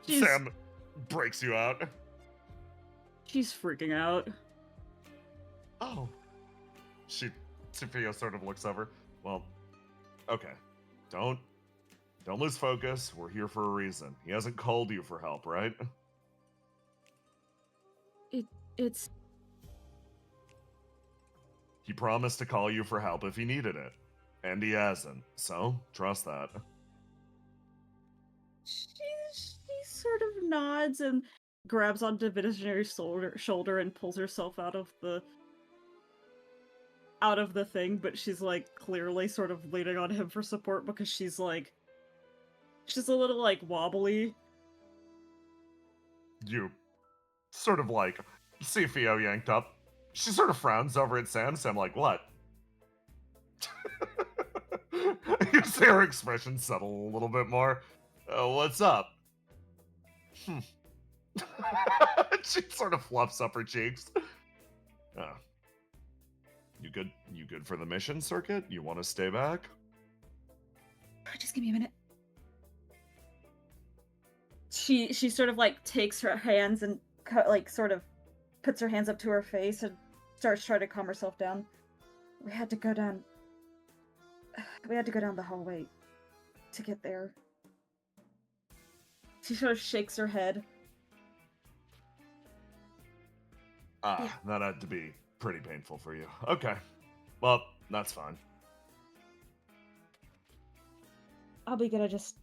she's Sam breaks you out. she's freaking out. Oh. Sophia sort of looks over. Well, okay. Don't lose focus. We're here for a reason. He hasn't called you for help, right? It's He promised to call you for help if he needed it. And he hasn't. So, trust that. she sort of nods and grabs onto Visionary's shoulder and pulls herself out of the thing, but she's like clearly sort of leaning on him for support because she's a little like wobbly. You sort of like see Theo yanked up. She sort of frowns over at Sam. Sam, like, what? You see her expression settle a little bit more. What's up? She sort of fluffs up her cheeks. You good? You good for the mission, Circuit? You want to stay back? Just give me a minute. She sort of like takes her hands and like sort of puts her hands up to her face and starts trying to calm herself down. We had to go down the hallway to get there. She sort of shakes her head. Ah, that had to be pretty painful for you. Okay. Well, that's fine. I'll be good, I just...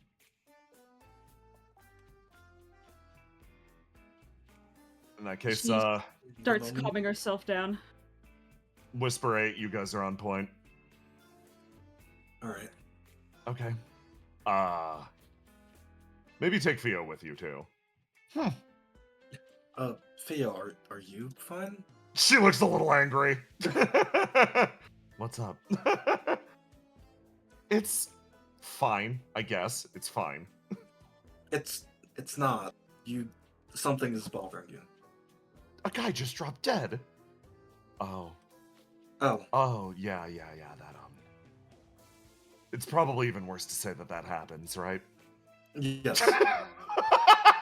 In that case, She starts calming herself down. Whisper 8, you guys are on point. Alright. Okay. Maybe take Theo with you, too. Theo, are you fine? She looks a little angry. What's up? It's fine, I guess. It's fine. It's not. Something is bothering you. A guy just dropped dead. Oh. Oh. Yeah, that, it's probably even worse to say that happens, right? Yes.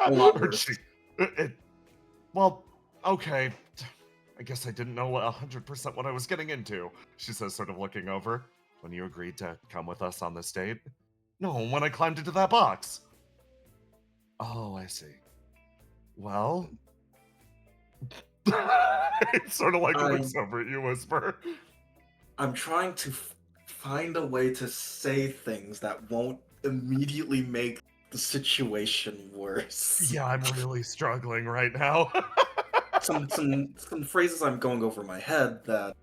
A lot Or worse. Well, okay. I guess I didn't know 100% what I was getting into, she says, sort of looking over. When you agreed to come with us on this date? No, when I climbed into that box. Oh, I see. Well... It's sort of like looks over at you, Whisper. I'm trying to find a way to say things that won't immediately make the situation worse. Yeah, I'm really struggling right now. some phrases I'm going over my head that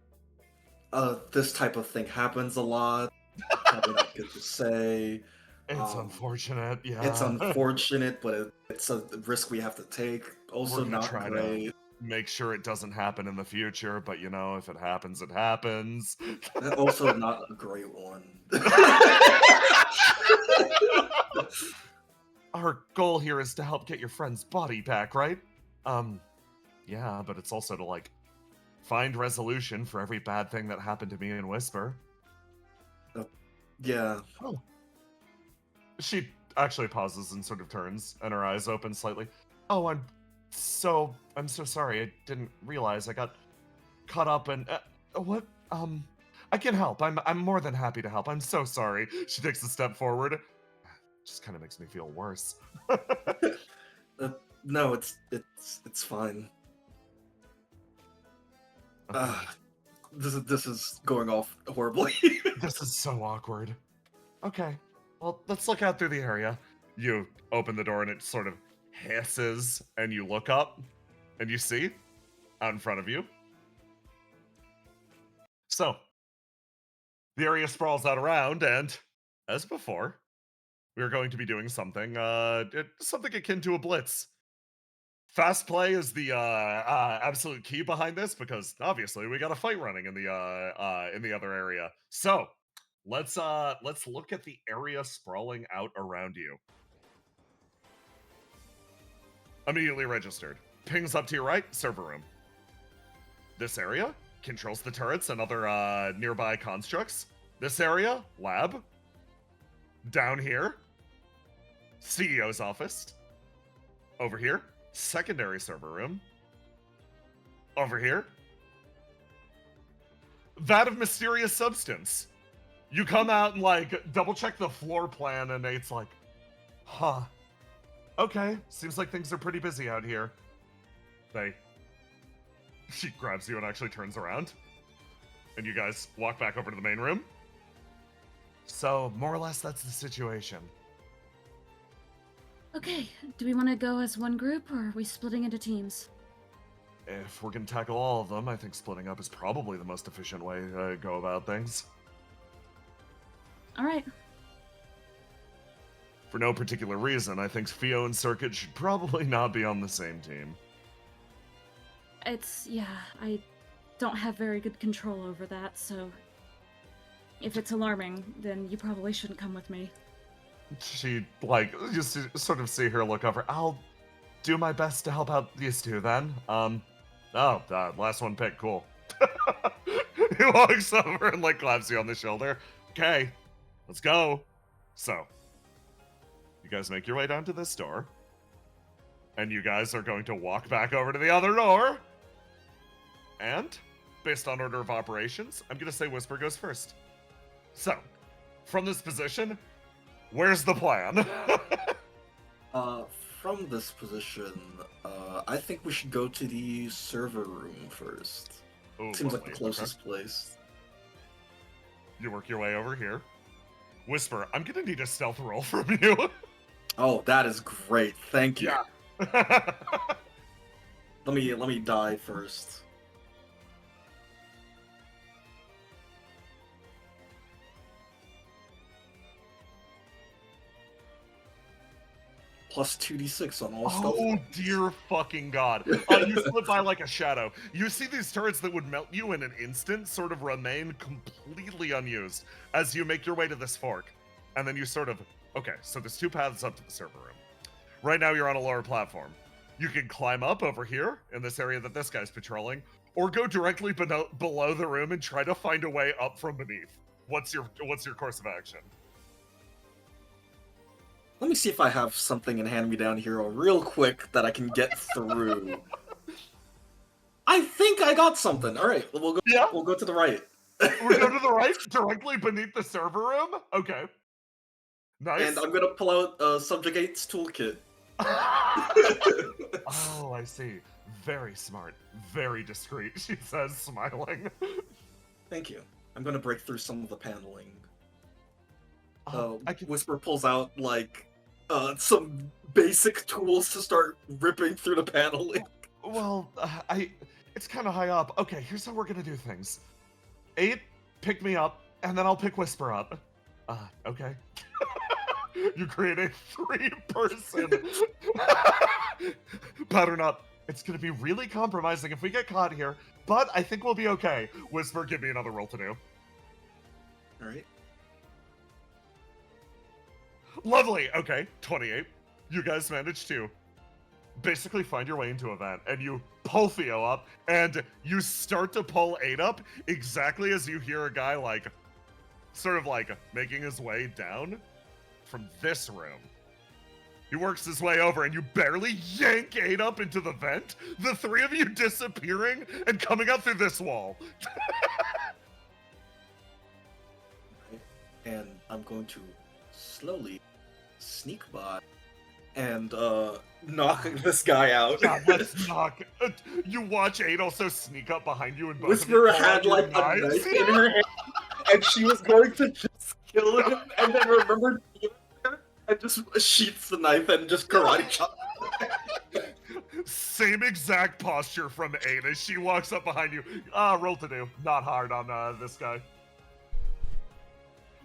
this type of thing happens a lot. Probably not good to say. It's unfortunate, yeah. It's unfortunate, but it's a risk we have to take. Also We're gonna not try great. to make sure it doesn't happen in the future, but you know, if it happens, it happens. Also not a great one. Our goal here is to help get your friend's body back, right? Yeah, but it's also to, like, find resolution for every bad thing that happened to me and Whisper. Yeah. Oh. She actually pauses and sort of turns, and her eyes open slightly. Oh, I'm so sorry. I didn't realize. I got caught up in... what? I can help. I'm more than happy to help. I'm so sorry. She takes a step forward. Just kind of makes me feel worse. No, it's fine. Okay. This is going off horribly. This is so awkward. Okay. Well, let's look out through the area. You open the door and it sort of hisses, and you look up, and you see, out in front of you. So, the area sprawls out around, and, as before, we are going to be doing something, something akin to a blitz. Fast play is the absolute key behind this, because obviously we got a fight running in the other area. So, let's look at the area sprawling out around you. Immediately registered. Pings up to your right, server room. This area controls the turrets and other nearby constructs. This area, lab. Down here, CEO's office. Over here, secondary server room. Over here, vat of mysterious substance. You come out and, like, double check the floor plan, and Nate's like, huh. Okay, seems like things are pretty busy out here. She grabs you and actually turns around. And you guys walk back over to the main room. So, more or less, that's the situation. Okay, do we want to go as one group, or are we splitting into teams? If we're gonna tackle all of them, I think splitting up is probably the most efficient way to go about things. Alright. For no particular reason, I think Theo and Circuit should probably not be on the same team. Yeah, I don't have very good control over that, so if it's alarming, then you probably shouldn't come with me. She, like, just to sort of see her look over. I'll do my best to help out these two then. Last one picked, cool. He walks over and, like, claps you on the shoulder. Okay, let's go. So, you guys make your way down to this door. And you guys are going to walk back over to the other door. And, based on order of operations, I'm going to say Whisper goes first. So, from this position, where's the plan? From this position, I think we should go to the server room first. Ooh, Seems like lovely. the closest place. You work your way over here. Whisper, I'm gonna need a stealth roll from you. Oh, that is great. Thank you. Yeah. Let me die first. Plus 2d6 on all stealth. Oh dear fucking god. You slip by like a shadow. You see these turrets that would melt you in an instant sort of remain completely unused as you make your way to this fork. And then you sort of, okay, so there's two paths up to the server room. Right now you're on a lower platform. You can climb up over here in this area that this guy's patrolling, or go directly below the room and try to find a way up from beneath. What's your course of action? Let me see if I have something in hand-me-down hero real quick that I can get through. I think I got something. All right, we'll go. Yeah? We'll go to the right. We go to the right, directly beneath the server room? Okay. Nice. And I'm gonna pull out Subjugate's toolkit. Oh, I see. Very smart. Very discreet, she says, smiling. Thank you. I'm gonna break through some of the paneling. I can... Whisper pulls out, like, some basic tools to start ripping through the paneling. Well, it's kind of high up. Okay, here's how we're gonna do things. 8, pick me up, and then I'll pick Whisper up. Okay. You create a 3-person pattern up. It's gonna be really compromising if we get caught here, but I think we'll be okay. Whisper, give me another roll to do. Alright. Lovely. Okay, 28. You guys managed to basically find your way into a vent, and you pull Theo up, and you start to pull 8 up exactly as you hear a guy, like, sort of like making his way down from this room. He works his way over, and you barely yank 8 up into the vent, the 3 of you disappearing and coming out through this wall. And I'm going to slowly sneak by and knock this guy out. Yeah, let's knock. You watch 8 also sneak up behind you, and both Whisper of you had pull out like your a knives. knife in her hand, and she was going to just kill him, and then remembered and just sheaths the knife and just karate chop. Same exact posture from 8 as she walks up behind you. Roll to do. Not hard on this guy.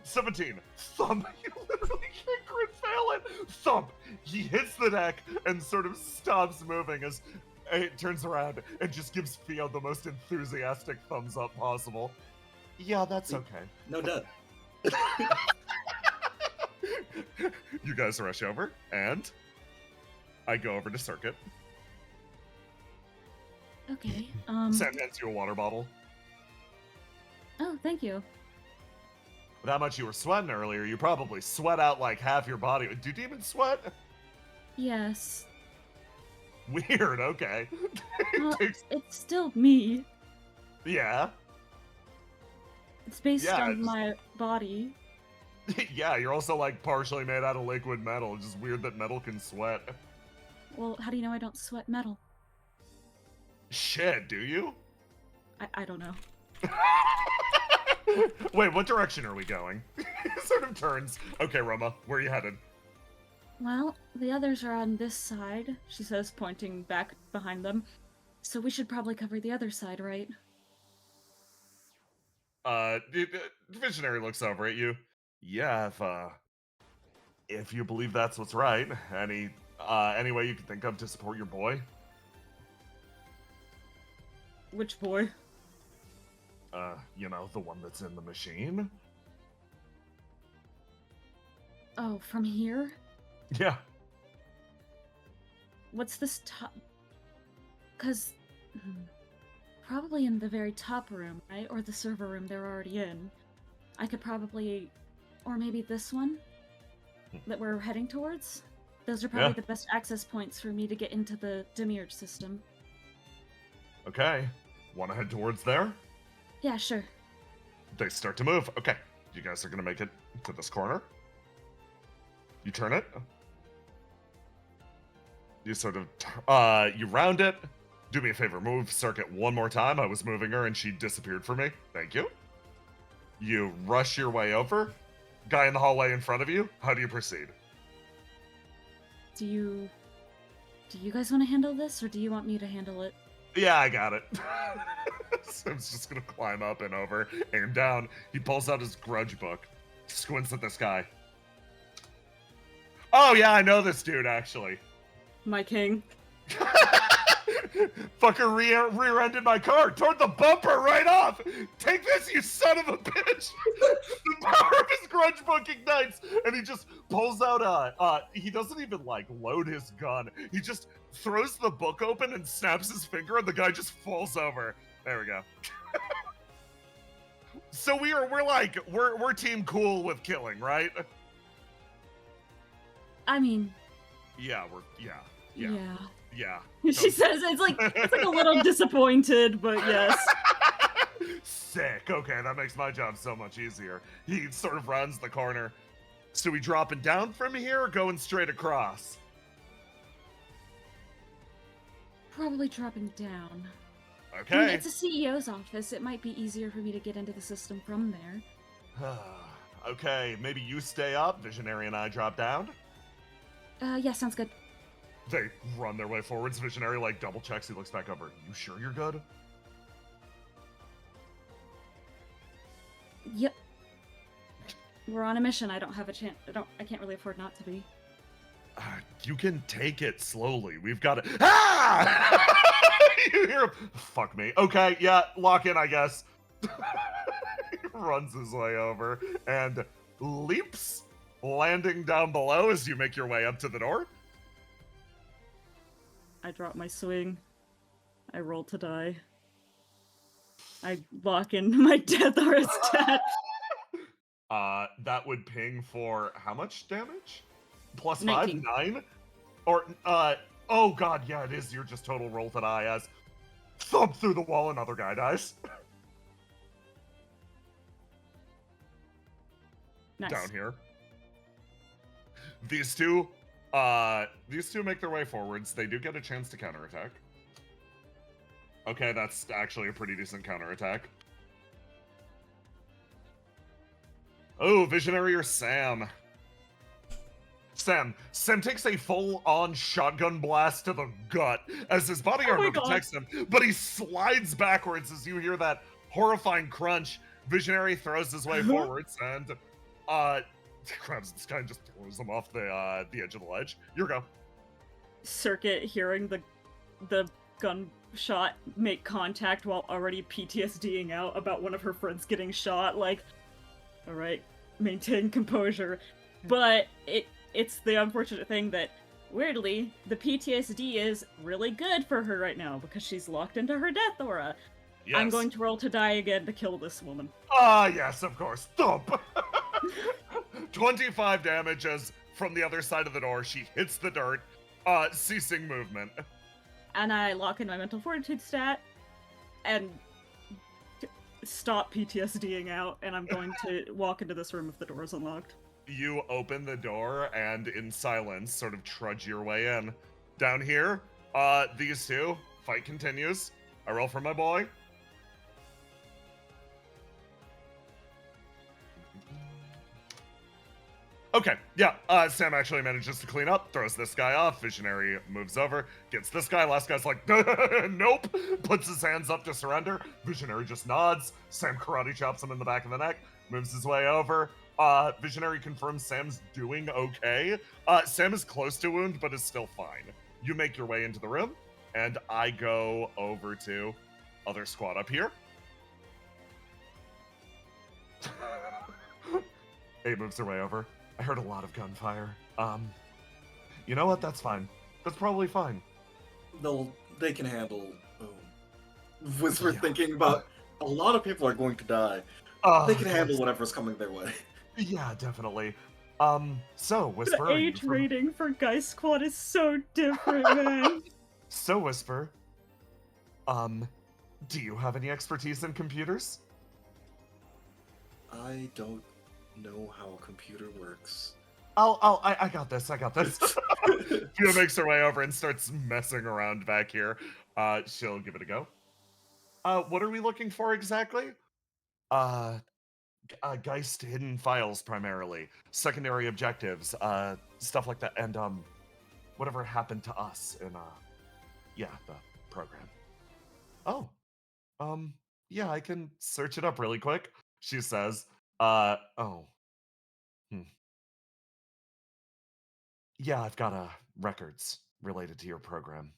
17. Thump. You literally can't crit fail it. Thump. He hits the deck and sort of stops moving as 8 turns around and just gives Theo the most enthusiastic thumbs up possible. Yeah, that's okay. No dead. You guys rush over, and I go over to Circuit. Okay. Send hands you a water bottle. Oh, thank you. That much you were sweating earlier, you probably sweat out like half your body. Do demons sweat? Yes. Weird, okay. Well, it's still me. Yeah. It's based Yeah, on it's- my body. Yeah, you're also like partially made out of liquid metal. It's just weird that metal can sweat. Well, how do you know I don't sweat metal? Shit, do you? I don't know. Wait, what direction are we going? Sort of turns. Okay, Roma, where are you headed? Well, the others are on this side, she says, pointing back behind them. So we should probably cover the other side, right? Visionary looks over at you. Yeah, if you believe that's what's right. Any way you can think of to support your boy? Which boy? You know, the one that's in the machine? Oh, from here? Yeah. What's this top? Because probably in the very top room, right? Or the server room they're already in. I could probably, or maybe this one that we're heading towards. Those are probably Yeah. the best access points for me to get into the demiurge system. Okay. Want to head towards there? Yeah, sure. They start to move. Okay. You guys are going to make it to this corner. You turn it. You sort of, you round it. Do me a favor, move Circuit one more time. I was moving her and she disappeared for me. Thank you. You rush your way over. Guy in the hallway in front of you. How do you proceed? Do you guys want to handle this, or do you want me to handle it? Yeah, I got it. Sam's just gonna climb up and over, aim down. He pulls out his grudge book, squints at this guy. Oh yeah, I know this dude actually. My king. Fucker rear-ended my car, tore the bumper right off. Take this, you son of a bitch. The power of his grudge book ignites, and he just pulls out he doesn't even like load his gun. He just throws the book open and snaps his finger, and the guy just falls over. There we go. So we're team cool with killing, right? I mean, Yeah. She says it's like a little disappointed, but yes. Sick. Okay, that makes my job so much easier. He sort of rounds the corner. So we dropping down from here or going straight across? probably dropping down. Okay. I mean, it's a CEO's office. It might be easier for me to get into the system from there. Okay, maybe you stay up, Visionary and I drop down. Yeah, sounds good. They run their way forwards. Visionary like double checks. He looks back over. You sure you're good? Yep. We're on a mission. I don't have a chance. I can't really afford not to be. You can take it slowly. We've got to. Ah! You hear him. Fuck me. Okay, yeah, lock in, I guess. He runs his way over and leaps, landing down below as you make your way up to the door. I drop my swing. I roll to die. I lock in my death or a stat. That would ping for how much damage? Plus 5? 19. 9? Or, oh god, yeah, it is your just total roll to die as thump through the wall, another guy dies. Nice. Down here. These two make their way forwards. They do get a chance to counterattack. Okay, that's actually a pretty decent counterattack. Oh, Visionary or Sam? Sam takes a full-on shotgun blast to the gut as his body armor protects him, but he slides backwards as you hear that horrifying crunch. Visionary throws his way forwards and grabs this guy and just throws him off the edge of the ledge. Your go. Circuit hearing the gunshot make contact while already PTSDing out about one of her friends getting shot, like, alright, maintain composure. But it's the unfortunate thing that, weirdly, the PTSD is really good for her right now because she's locked into her death aura. Yes. I'm going to roll to die again to kill this woman. Ah, yes, of course. Thump! 25 damage as from the other side of the door, she hits the dirt, ceasing movement. And I lock in my mental fortitude stat and stop PTSDing out, and I'm going to walk into this room if the door is unlocked. You open the door and in silence sort of trudge your way in. Down here, these two, fight continues. I roll for my boy. Okay, yeah, Sam actually manages to clean up, throws this guy off, Visionary moves over, gets this guy, last guy's like, nope, puts his hands up to surrender, Visionary just nods, Sam karate chops him in the back of the neck, moves his way over, Visionary confirms Sam's doing okay, Sam is close to wound, but is still fine. You make your way into the room, and I go over to other squad up here. Abe moves her way over. I heard a lot of gunfire. You know what? That's fine. That's probably fine. They can handle. Whisper Yeah. thinking about a lot of people are going to die. They can handle whatever's coming their way. Yeah, definitely. So Whisper, The are you age from- rating for Geist Squad is so different, man. So Whisper, do you have any expertise in computers? I don't know how a computer works. I got this. Fio makes her way over and starts messing around back here. She'll give it a go. What are we looking for exactly? Geist hidden files primarily, secondary objectives, stuff like that, and whatever happened to us in the program. Oh, yeah, I can search it up really quick. She says, yeah, I've got records related to your program.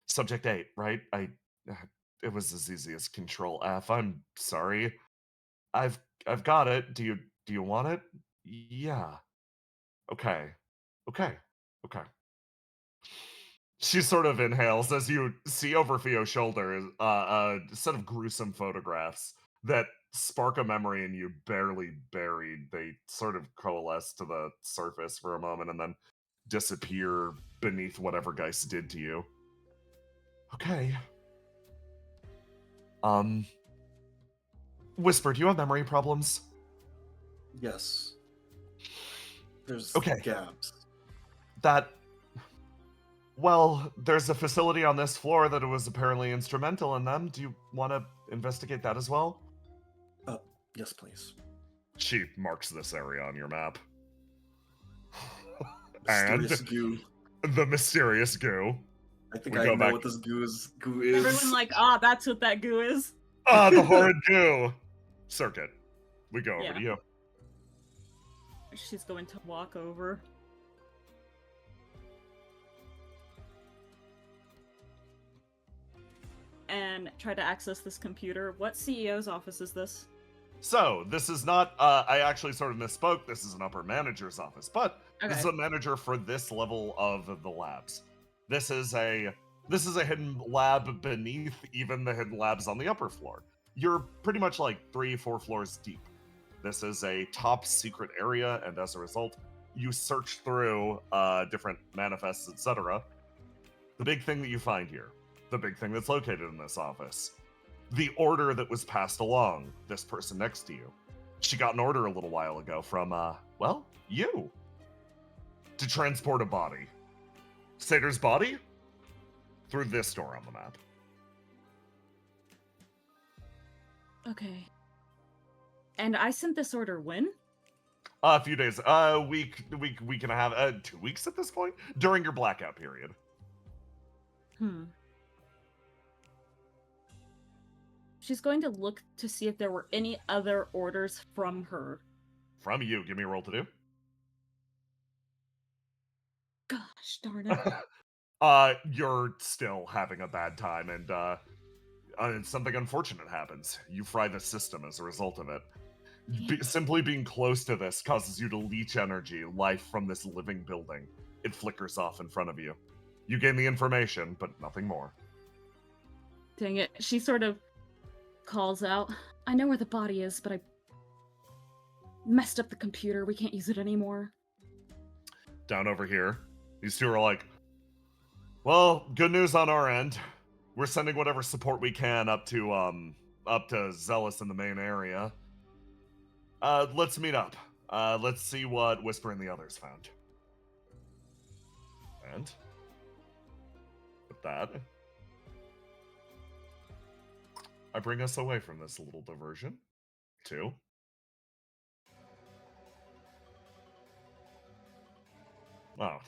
Subject 8, right? It was as easy as Control F. I'm sorry. I've got it. Do you want it? Yeah. Okay. Okay. Okay. She sort of inhales as you see over Fio's shoulder a set of gruesome photographs that spark a memory in you barely buried. They sort of coalesce to the surface for a moment and then disappear beneath whatever Geist did to you. Okay. Whisper, do you have memory problems? Yes. There's Okay. gaps. Well, there's a facility on this floor that was apparently instrumental in them. Do you want to investigate that as well? Yes, please. She marks this area on your map. Mysterious And goo. the mysterious goo. I think we I go know back- what this goo is. Everyone like, that's what that goo is. The horrid goo. Circuit. We go over Yeah. to you. She's going to walk over. And try to access this computer. What CEO's office is this? So, this is not, I actually sort of misspoke. This is an upper manager's office, but this is Okay. a manager for this level of the labs. This is a hidden lab beneath even the hidden labs on the upper floor. You're pretty much like 3-4 floors deep. This is a top secret area, and as a result, you search through different manifests, etc. The big thing that you find here, the big thing that's located in this office, the order that was passed along, this person next to you. She got an order a little while ago from, you. To transport a body. Sator's body? Through this door on the map. Okay. And I sent this order when? A few days, week and a half, 2 weeks at this point? During your blackout period. She's going to look to see if there were any other orders from her. From you, give me a roll to do. Gosh darn it. You're still having a bad time, and something unfortunate happens. You fry the system as a result of it. Simply being close to this causes you to leech energy, life from this living building. It flickers off in front of you. You gain the information, but nothing more. Dang it. She sort of calls out. I know where the body is, but I messed up the computer. We can't use it anymore. Down over here, these two are like, well, good news on our end. We're sending whatever support we can up to Zealous in the main area. Let's meet up. Let's see what Whisper and the others found. And with that, I bring us away from this little diversion to no.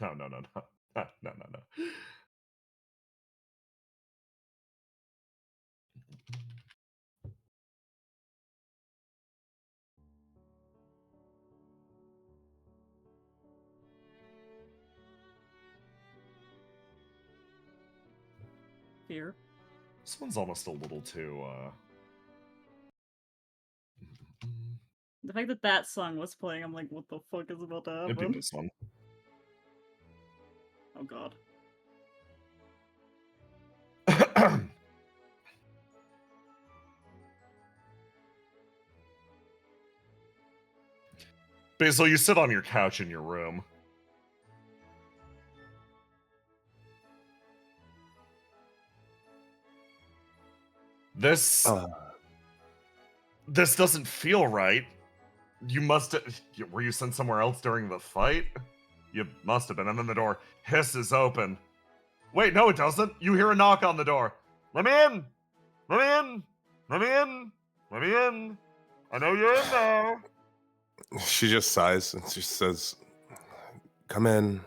Fear. This one's almost a little too, The fact that that song was playing, I'm like, what the fuck is about to It'd be happen? this one. Oh god. Basil, you sit on your couch in your room. This doesn't feel right. You must were you sent somewhere else during the fight? You must have been. And then the door hisses open. Wait, no, it doesn't. You hear a knock on the door. Let me in. Let me in. Let me in. Let me in. I know you're in there. She just sighs and she says, "Come in."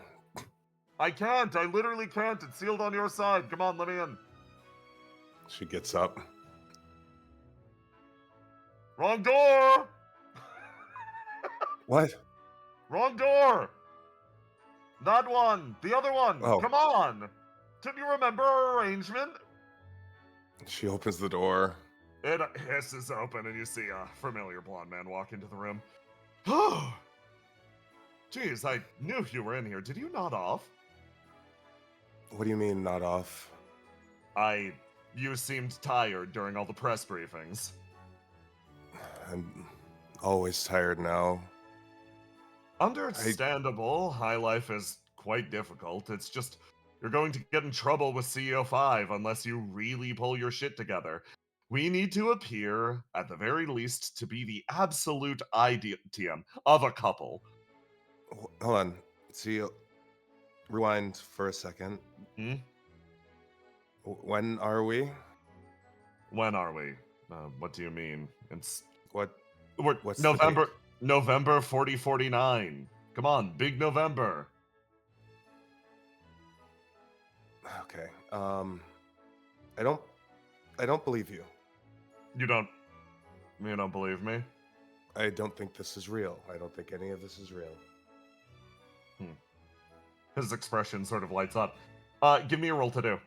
I can't. I literally can't. It's sealed on your side. Come on, let me in. She gets up. Wrong door. What? Wrong door. That one. The other one. Oh. Come on. Don't you remember our arrangement? She opens the door. It hisses open and you see a familiar blonde man walk into the room. Oh. Jeez, I knew you were in here. Did you nod off? What do you mean, not off? You seemed tired during all the press briefings. I'm always tired now. Understandable. High life is quite difficult. It's just, you're going to get in trouble with CEO 5 unless you really pull your shit together. We need to appear, at the very least, to be the absolute IDM of a couple. Hold on. See, rewind for a second. Hmm? When are we? When are we? What do you mean? It's What's November. November 4049. Come on, big November. Okay. I don't believe you. You don't believe me? I don't think this is real. I don't think any of this is real. His expression sort of lights up. Give me a roll to do.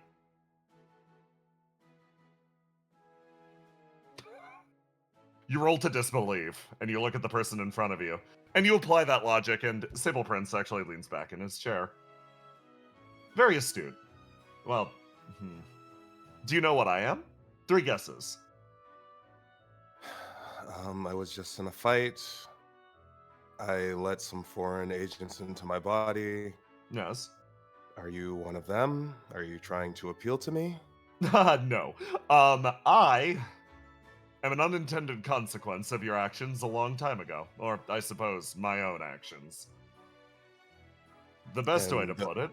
You roll to disbelieve, and you look at the person in front of you, and you apply that logic, and Sable Prince actually leans back in his chair. Very astute. Well, do you know what I am? 3 guesses. I was just in a fight. I let some foreign agents into my body. Yes. Are you one of them? Are you trying to appeal to me? No. I am an unintended consequence of your actions a long time ago. Or, I suppose, my own actions. The best way to put it...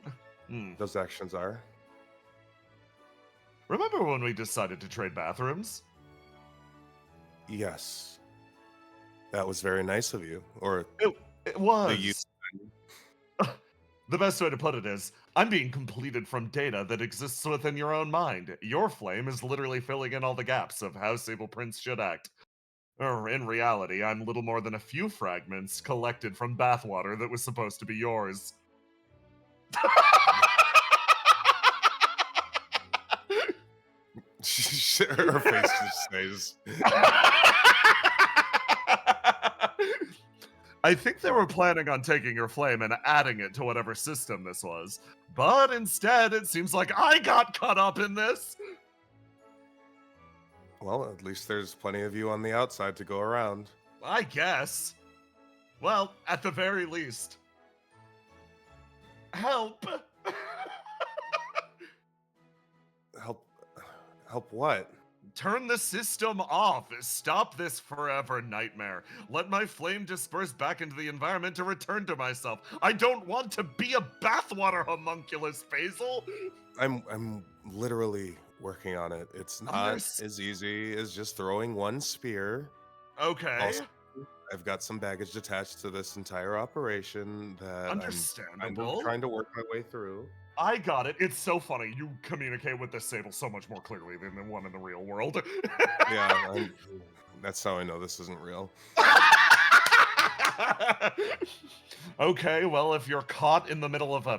Those actions are? Remember when we decided to trade bathrooms? Yes. That was very nice of you. Or It was. The best way to put it is, I'm being completed from data that exists within your own mind. Your flame is literally filling in all the gaps of how Sable Prince should act. Or, in reality, I'm little more than a few fragments collected from bathwater that was supposed to be yours. Her face just stays. I think they were planning on taking your flame and adding it to whatever system this was. But instead, it seems like I got caught up in this. Well, at least there's plenty of you on the outside to go around. I guess. Well, at the very least. Help! Help what? Turn the system off. Stop this forever nightmare. Let my flame disperse back into the environment to return to myself. I don't want to be a bathwater homunculus, Basil. I'm literally working on it. It's not as easy as just throwing one spear. Okay. Also, I've got some baggage attached to this entire operation that Understandable. I'm trying to work my way through. I got it. It's so funny. You communicate with this Sable so much more clearly than the one in the real world. Yeah, that's how I know this isn't real. Okay, well, if you're caught in the middle of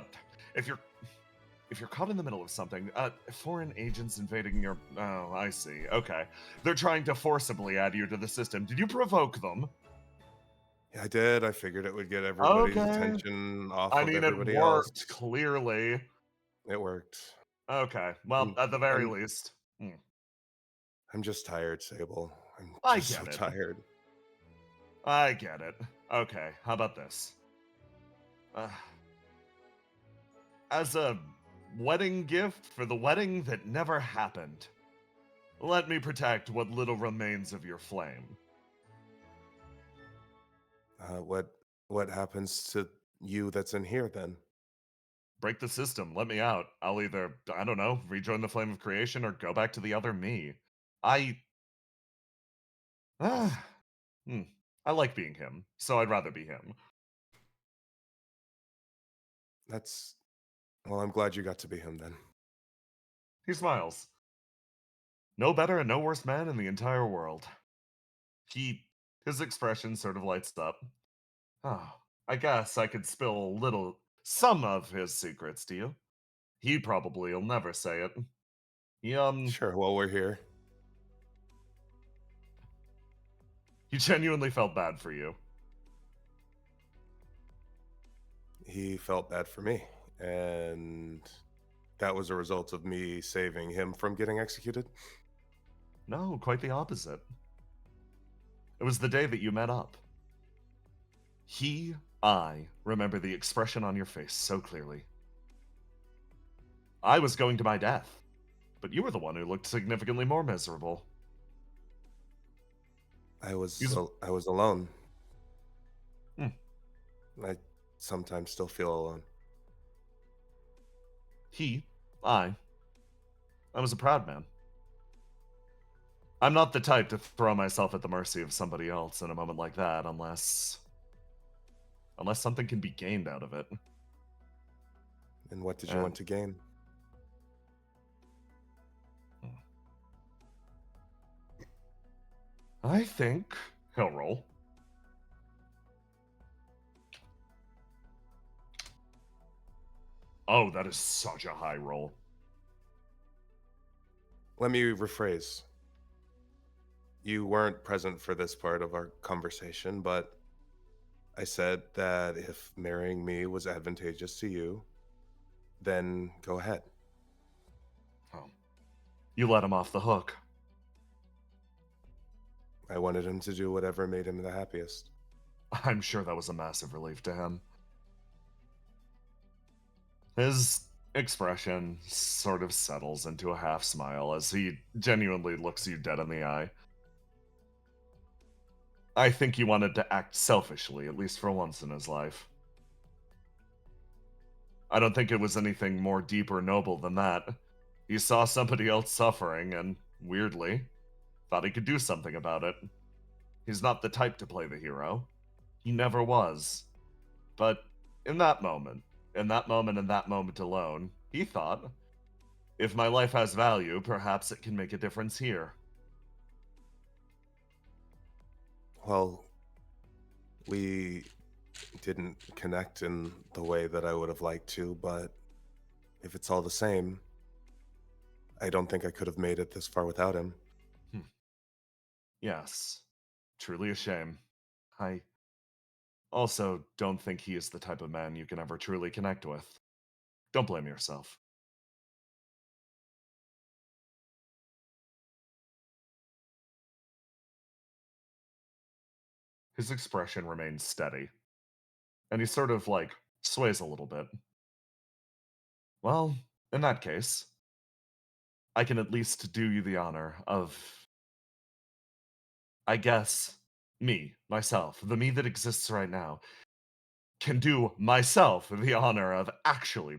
if you're caught in the middle of something, foreign agents invading your... Oh, I see. Okay. They're trying to forcibly add you to the system. Did you provoke them? Yeah, I did. I figured it would get everybody's Okay. attention off I of mean, it everybody worked, else. clearly. It worked. Okay. Well, at the very least. I'm just tired, Sable. I'm I just so get it. tired. I get it. Okay, how about this? As a wedding gift for the wedding that never happened, let me protect what little remains of your flame. What happens to you that's in here then? Break the system, let me out. I'll either, I don't know, rejoin the flame of creation or go back to the other me. I... I like being him, so I'd rather be him. Well, I'm glad you got to be him then. He smiles. No better and no worse man in the entire world. His expression sort of lights up. Oh, I guess I could spill some of his secrets to you. He probably will never say it. Sure, well, we're here. He genuinely felt bad for you. He felt bad for me, and that was a result of me saving him from getting executed? No, quite the opposite. It was the day that you met up. I remember the expression on your face so clearly. I was going to my death, but you were the one who looked significantly more miserable. I was alone. Hmm. I sometimes still feel alone. I was a proud man. I'm not the type to throw myself at the mercy of somebody else in a moment like that unless something can be gained out of it. And what did you want to gain? I think he'll roll. Oh, that is such a high roll. Let me rephrase. You weren't present for this part of our conversation, but I said that if marrying me was advantageous to you, then go ahead. Oh. You let him off the hook. I wanted him to do whatever made him the happiest. I'm sure that was a massive relief to him. His expression sort of settles into a half smile as he genuinely looks you dead in the eye. I think he wanted to act selfishly, at least for once in his life. I don't think it was anything more deep or noble than that. He saw somebody else suffering and, weirdly, thought he could do something about it. He's not the type to play the hero. He never was. But in that moment alone, he thought, if my life has value, perhaps it can make a difference here. Well, we didn't connect in the way that I would have liked to, but if it's all the same, I don't think I could have made it this far without him. Yes, truly a shame. I also don't think he is the type of man you can ever truly connect with. Don't blame yourself. His expression remains steady, and he sort of, sways a little bit. Well, in that case, I can at least do you the honor of, I guess, myself, the me that exists right now, can do myself the honor of actually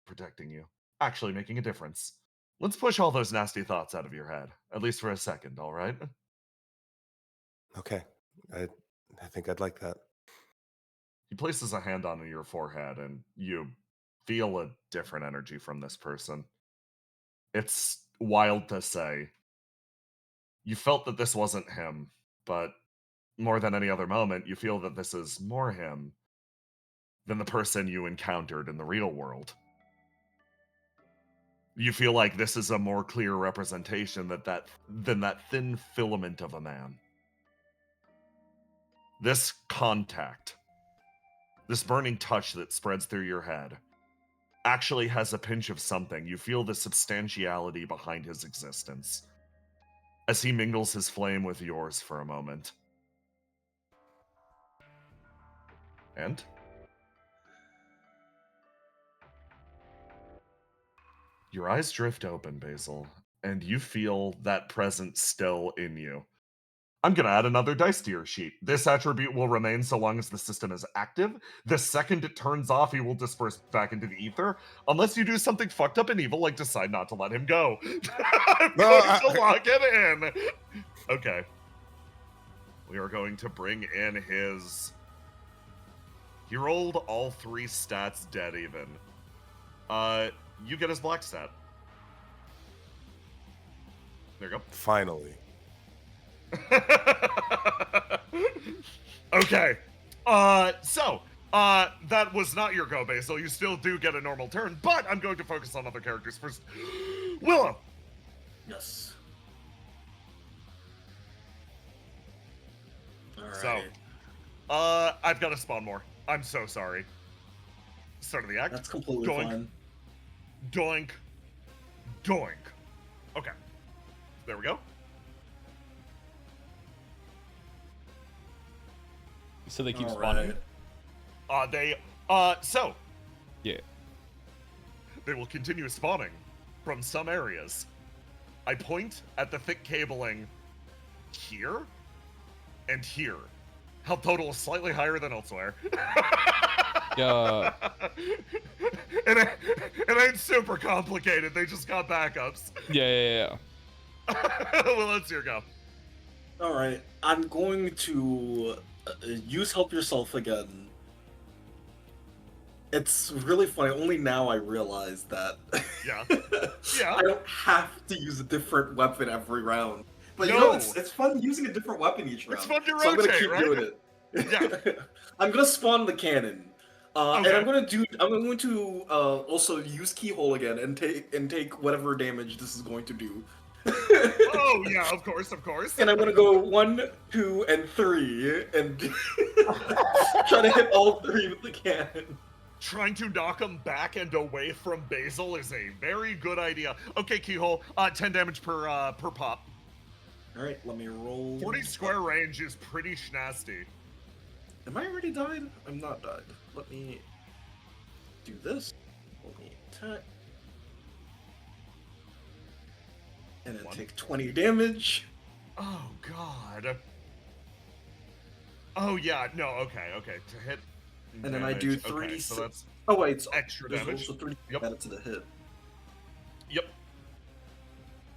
protecting you, actually making a difference. Let's push all those nasty thoughts out of your head, at least for a second, all right? Okay, I think I'd like that. He places a hand on your forehead, and you feel a different energy from this person. It's wild to say. You felt that this wasn't him, but more than any other moment, you feel that this is more him than the person you encountered in the real world. You feel like this is a more clear representation than that thin filament of a man. This contact, this burning touch that spreads through your head, actually has a pinch of something. You feel the substantiality behind his existence as he mingles his flame with yours for a moment. And your eyes drift open, Basil, and you feel that presence still in you. I'm going to add another dice to your sheet. This attribute will remain so long as the system is active. The second it turns off, he will disperse back into the ether, unless you do something fucked up and evil, like decide not to let him go. I'm going to lock it in. Okay. We are going to bring in his... He rolled all 3 stats dead even. You get his black stat. There you go. Finally. Okay. So, that was not your go, Basil. You still do get a normal turn, but I'm going to focus on other characters first. Willow. Yes. So, I've got to spawn more. I'm so sorry. Start of the act. That's completely Doink. fine. Doink. Doink. Okay. There we go. So they keep All spawning. right. So. Yeah. They will continue spawning from some areas. I point at the thick cabling here and here. Health total is slightly higher than elsewhere. Yeah. It ain't super complicated. They just got backups. Yeah. Well, let's your go. All right. I'm going to use help yourself again. It's really funny. Only now I realize that. Yeah. Yeah. I don't have to use a different weapon every round. But you No. know, it's fun using a different weapon each round. It's fun to So I'm gonna rotate, keep right? doing it. Yeah. I'm gonna spawn the cannon. And Okay. I'm going to also use keyhole again and take whatever damage this is going to do. Oh yeah, of course. And I'm gonna go 1, 2, and 3, and try to hit all 3 with the cannon. Trying to knock him back and away from Basil is a very good idea. Okay, keyhole. 10 damage per pop. All right, let me roll. 40 square range is pretty schnasty. Am I already died? I'm not died. Let me do this. Let me attack. And then 1. take 20 damage. Oh god. Oh yeah, no, okay. To hit. And then I do damage. 3. Okay, so that's Oh wait, it's extra there's damage. also 3 Yep. added to the hit. Yep.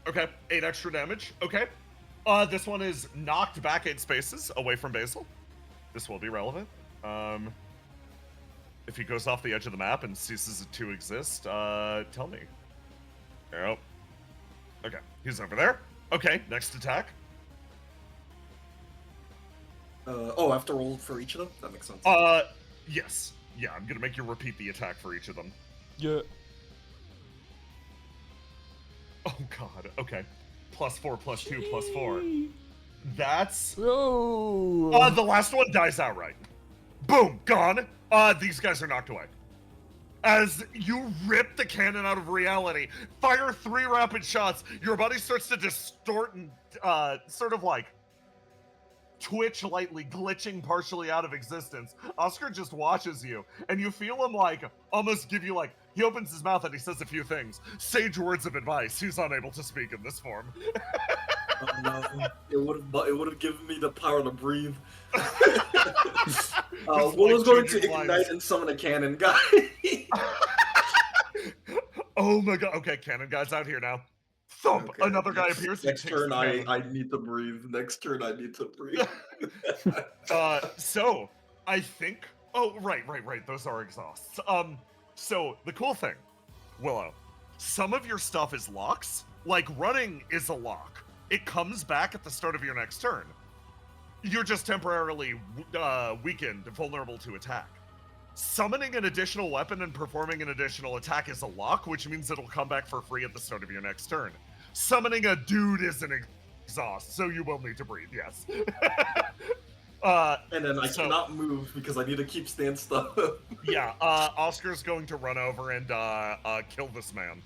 Okay, 8 extra damage. Okay. This one is knocked back 8 spaces away from Basil. This will be relevant. If he goes off the edge of the map and ceases to exist, tell me. Yep. Okay, he's over there. Okay, next attack. Oh, I have to roll for each of them? That makes sense. Yes. Yeah, I'm gonna make you repeat the attack for each of them. Yeah. Oh god, okay. +4, +2, +4. That's... Oh. the last one dies outright. Boom, gone. These guys are knocked away. As you rip the cannon out of reality, fire 3 rapid shots, your body starts to distort and sort of like twitch lightly, glitching partially out of existence. Oscar just watches you, and you feel him like almost give you like, he opens his mouth and he says a few things. Sage words of advice. He's unable to speak in this form. Oh no, it would have given me the power to breathe. Willow's going to ignite and summon a cannon guy. Oh my god. Okay, cannon guy's out here now. Thump! Okay, Another guy appears. Next takes turn, the cannon. I need to breathe. Next turn, I need to breathe. So I think. Oh, right. Those are exhausts. So the cool thing, Willow, some of your stuff is locks. Like running is a lock. It comes back at the start of your next turn. You're just temporarily weakened, vulnerable to attack. Summoning an additional weapon and performing an additional attack is a lock, which means it'll come back for free at the start of your next turn. Summoning a dude is an exhaust, so you will need to breathe, yes. And then I cannot move because I need to keep stand stuff. Yeah, Oscar's going to run over and kill this man.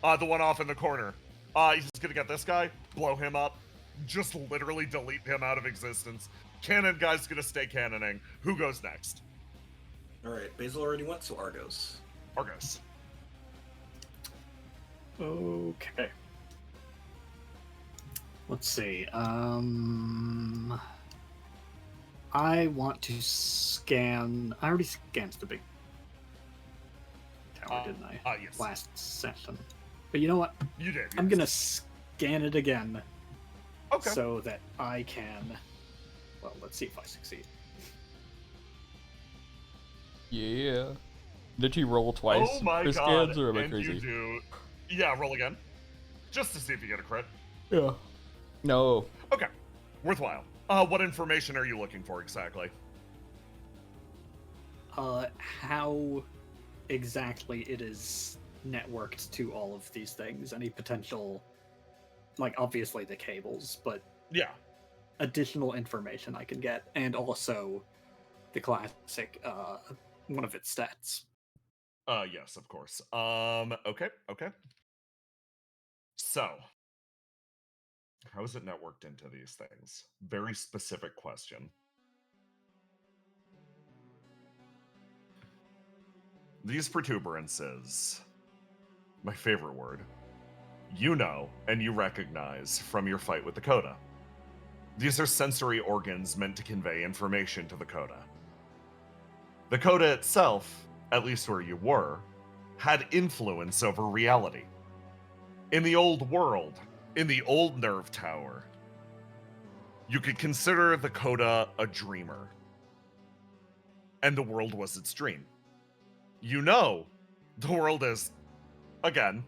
The one off in the corner. He's gonna get this guy, blow him up, just literally delete him out of existence. Cannon guy's gonna stay cannoning. Who goes next? Alright, Basil already went, so Argos. Argos. Okay. Let's see. I want to scan. I already scanned the big tower, didn't I? Yes. Last session. But you know what? You did. I'm gonna scan it again. Okay. So that I can. Well, let's see if I succeed. Yeah. Did you roll twice Oh my for god. scans, or am I and crazy? you do. Yeah, roll again. Just to see if you get a crit. Yeah. No. Okay. Worthwhile. What information are you looking for exactly? How exactly it is networked to all of these things? Any potential, like obviously the cables, but Yeah. additional information I can get, and also the classic one of its stats. Yes, of course. Okay. So, how is it networked into these things? Very specific question. These protuberances, my favorite word, you know and you recognize from your fight with the Coda. These are sensory organs meant to convey information to the Coda. The Coda itself, at least where you were, had influence over reality. In the old world, in the old nerve tower, you could consider the Coda a dreamer. And the world was its dream. You know, the world is, again,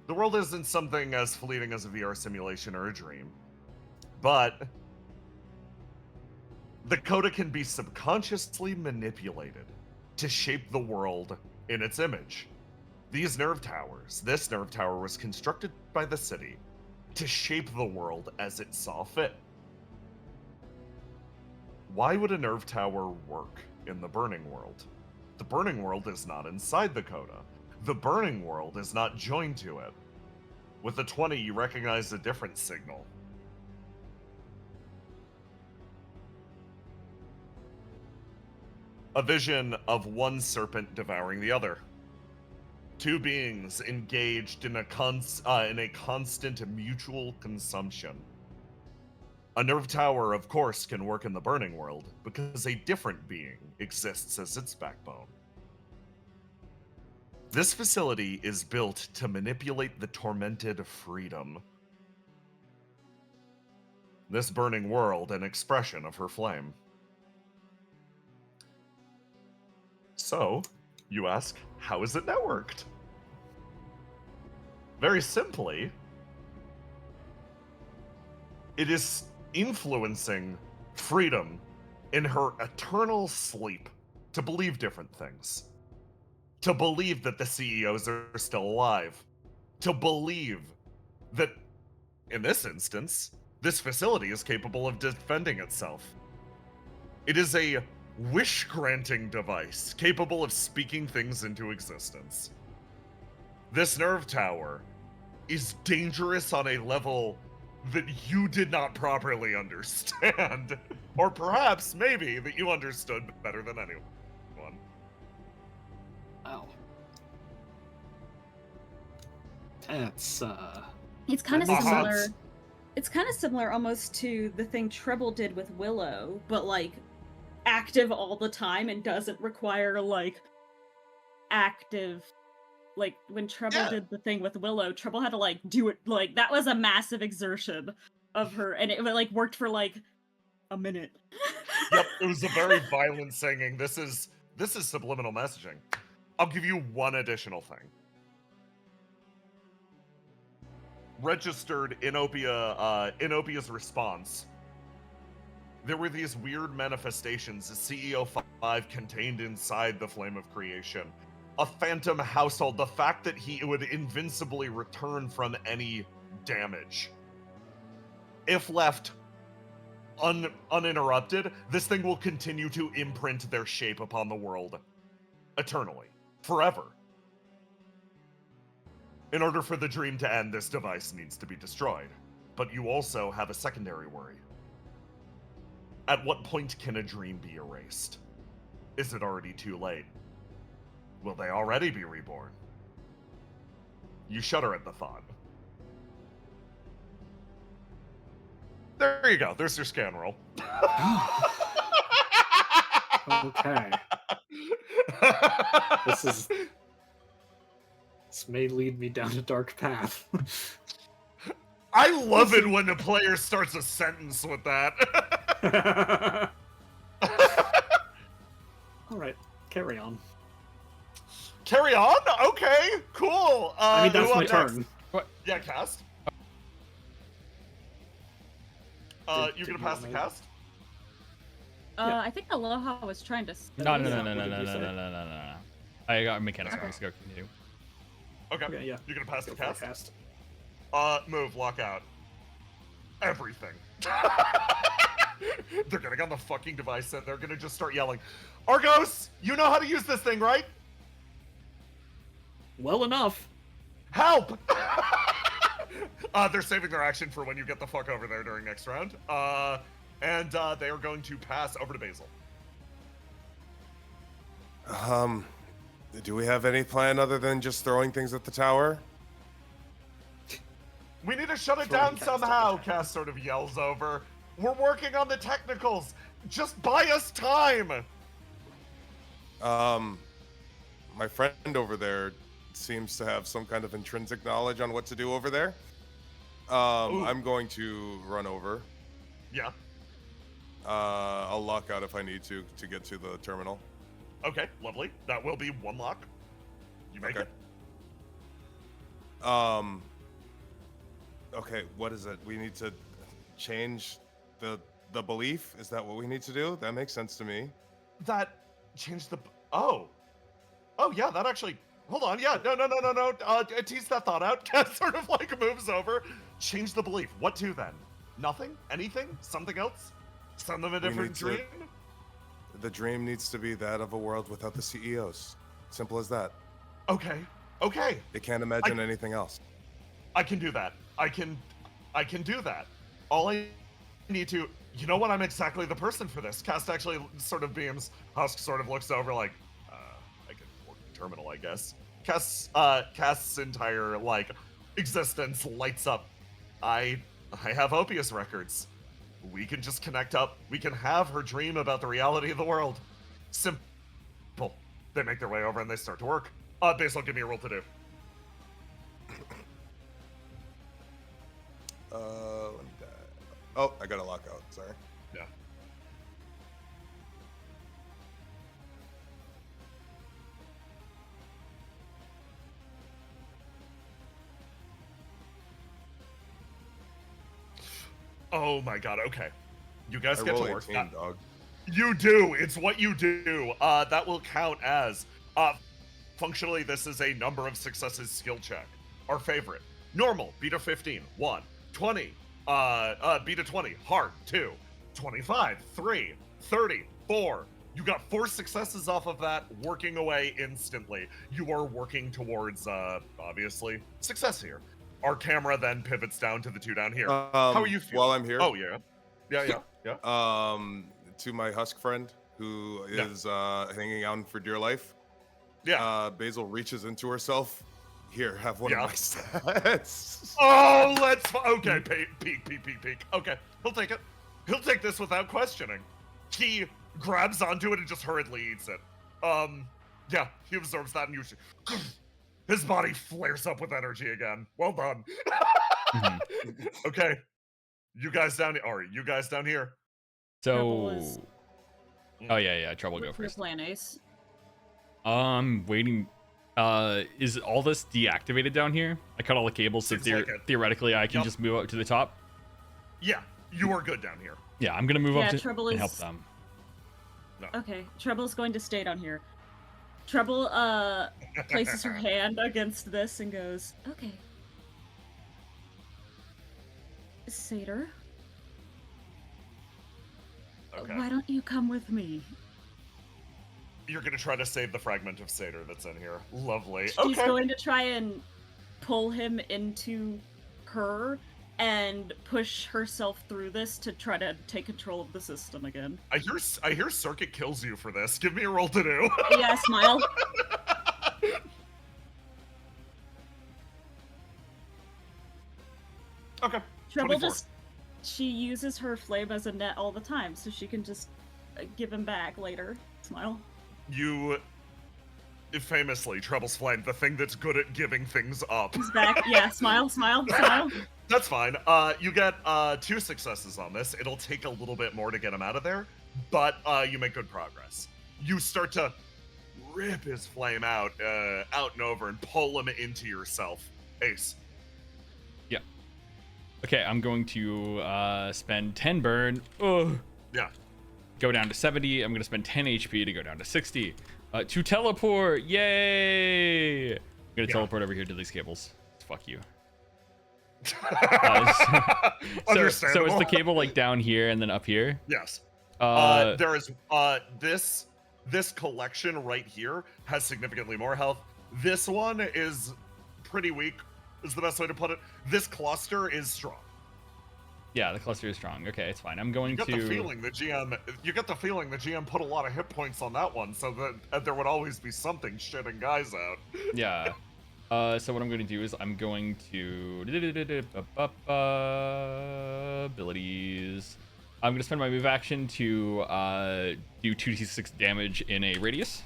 the world isn't something as fleeting as a VR simulation or a dream. But the Coda can be subconsciously manipulated to shape the world in its image. These nerve towers, this nerve tower was constructed by the city to shape the world as it saw fit. Why would a nerve tower work in the burning world? The burning world is not inside the Coda. The burning world is not joined to it. With the 20, you recognize a different signal. A vision of one serpent devouring the other. Two beings engaged in a constant mutual consumption. A nerve tower, of course, can work in the burning world because a different being exists as its backbone. This facility is built to manipulate the tormented freedom. This burning world, an expression of her flame. So, you ask, how is it networked? Very simply, it is influencing freedom in her eternal sleep to believe different things. To believe that the CEOs are still alive. To believe that, in this instance, this facility is capable of defending itself. It is a wish-granting device capable of speaking things into existence. This nerve tower is dangerous on a level that you did not properly understand. Or perhaps, maybe, that you understood better than anyone. Wow. That's It's kind of That makes similar. sense. It's kind of similar almost to the thing Treble did with Willow, but like active all the time and doesn't require like active. Like when Treble did the thing with Willow, Treble had to like do it like that was a massive exertion of her, and it like worked for like a minute. Yep, it was a very violent singing. This is subliminal messaging. I'll give you one additional thing. Registered in OPIA's response, there were these weird manifestations as CEO contained inside the Flame of Creation. A phantom household, the fact that he would invincibly return from any damage. If left uninterrupted, this thing will continue to imprint their shape upon the world eternally, forever. In order for the dream to end, this device needs to be destroyed. But you also have a secondary worry. At what point can a dream be erased? Is it already too late? Will they already be reborn? You shudder at the thought. There you go. There's your scan roll. Okay. This may lead me down a dark path. I love it when the player starts a sentence with that. All right, carry on. Carry on? Okay, cool. I mean, that's who my up turn. next? What? Yeah, cast. You're gonna pass the cast? Yeah. I think Aloha was trying to. No. What did you say? I got mechanics points to go continue. Okay. Okay, yeah. You're gonna pass Go the for a cast? cast. Move, lock out. Everything. They're getting on the fucking device and they're gonna just start yelling, Argos, you know how to use this thing, right? Well enough. Help! They're saving their action for when you get the fuck over there during next round. And they are going to pass over to Basil. Do we have any plan other than just throwing things at the tower? We need to shut it Throwing down Cass somehow, at the Cass sort of yells over. We're working on the technicals. Just buy us time. My friend over there seems to have some kind of intrinsic knowledge on what to do over there. Ooh. I'm going to run over. Yeah. I'll lock out if I need to get to the terminal. Okay, lovely. That will be one lock. You make Okay. it. Okay, what is it? We need to change the belief? Is that what we need to do? That makes sense to me. That changed the. Oh yeah, that actually. Hold on. Yeah, no. Tease that thought out. Cass sort of like moves over. Change the belief. What to then? Nothing? Anything? Something else? Send them a We different need to- dream? The dream needs to be that of a world without the CEOs. Simple as that. Okay. They can't imagine anything else. I can do that. I can do that. All I need to. You know what? I'm exactly the person for this. Cast actually sort of beams. Husk sort of looks over like, I can work the terminal, I guess. Cast's entire like existence lights up. I have Opia's records. We can just connect up. We can have her dream about the reality of the world. Simple. They make their way over and they start to work. Basil, give me a roll to do. Let me die. Oh, I got a lockout. Sorry. Yeah. Oh my god, okay. You guys I get to roll work. 18, dog. You do. It's what you do. That will count as functionally this is a number of successes skill check. Our favorite. Normal, beat a 15, 1. 20, beat a 20, hard, 2. 25, 3. 30, 4. You got 4 successes off of that, working away instantly. You are working towards, obviously, success here. Our camera then pivots down to the 2 down here. How are you feeling? While I'm here? Oh, yeah. Yeah. To my Husk friend who is hanging out for dear life. Yeah. Basil reaches into herself. Here, have one Yeah. of my stats. Oh, okay, peek. Okay, he'll take it. He'll take this without questioning. He grabs onto it and just hurriedly eats it. Yeah, he absorbs that and usually his body flares up with energy again. Well done. Okay, you guys down here. All right, you guys down here. Trouble So, is- oh yeah, Trouble go What's your first. plan, Ace? Waiting. Is all this deactivated down here? I cut all the cables, so Seems like it. theoretically I can Yup. just move up to the top. Yeah, you are good down here. Yeah, I'm gonna move Yeah, up to Trouble and help is- them. No. Okay, Treble's going to stay down here. Treble places her hand against this and goes, "Okay, Satyr, Okay. why don't you come with me?" You're gonna try to save the fragment of Satyr that's in here. Lovely. She's Okay. going to try and pull him into her and push herself through this to try to take control of the system again. I hear Circuit kills you for this. Give me a roll to do. Yeah, smile. Okay. Treble 24. she uses her flame as a net all the time, so she can just give him back later. Smile. You famously, Treble's Flame, the thing that's good at giving things up. He's back. Yeah, smile. That's fine. You get 2 successes on this. It'll take a little bit more to get him out of there, but you make good progress. You start to rip his flame out and over and pull him into yourself. Ace. Yeah. Okay, I'm going to spend 10 burn. Ugh. Yeah. Go down to 70. I'm going to spend 10 HP to go down to 60. To teleport. Yay! I'm going to teleport over here to these cables. Fuck you. So is the cable like down here and then up here? Yes. Uh, There is this collection right here has significantly more health. This one is pretty weak, is the best way to put it. This cluster is strong. Yeah, the cluster is strong. Okay, it's fine. I'm going You to. get the feeling the GM put a lot of hit points on that one, so that there would always be something shitting guys out. Yeah. So what I'm going to do is I'm going to abilities. I'm going to spend my move action to do 2d6 damage in a radius.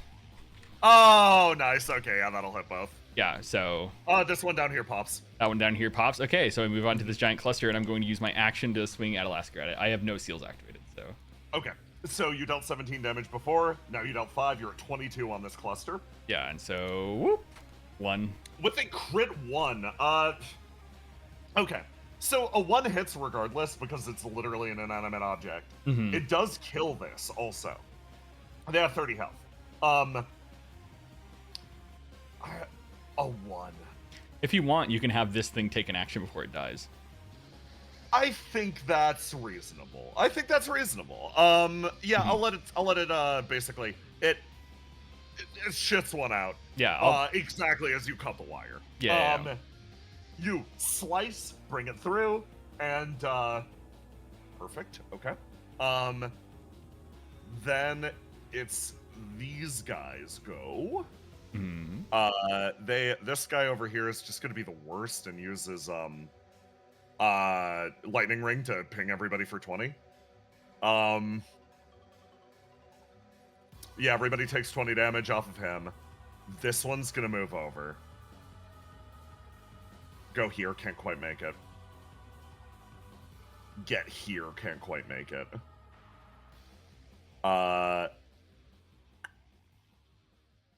Oh, nice. Okay, yeah, that'll hit both. Yeah, so This one down here pops. that one down here pops. Okay, so I move on to this giant cluster, and I'm going to use my action to swing at Alaska at it. I have no seals activated, so. Okay, so you dealt 17 damage before. Now you dealt 5. You're at 22 on this cluster. Yeah, and so whoop, 1. With a crit 1, okay. So a 1 hits regardless because it's literally an inanimate object. Mhm. It does kill this also. They have 30 health. A 1. If you want, you can have this thing take an action before it dies. I think that's reasonable. Yeah, I'll let it basically it shits one out. Yeah. Exactly as you cut the wire. Yeah. You slice, bring it through, and perfect. Okay. Then it's these guys go. Mhm. This guy over here is just gonna be the worst and uses lightning ring to ping everybody for 20. Yeah, everybody takes 20 damage off of him. This one's gonna move over. Go here, can't quite make it. Get here, can't quite make it. I'm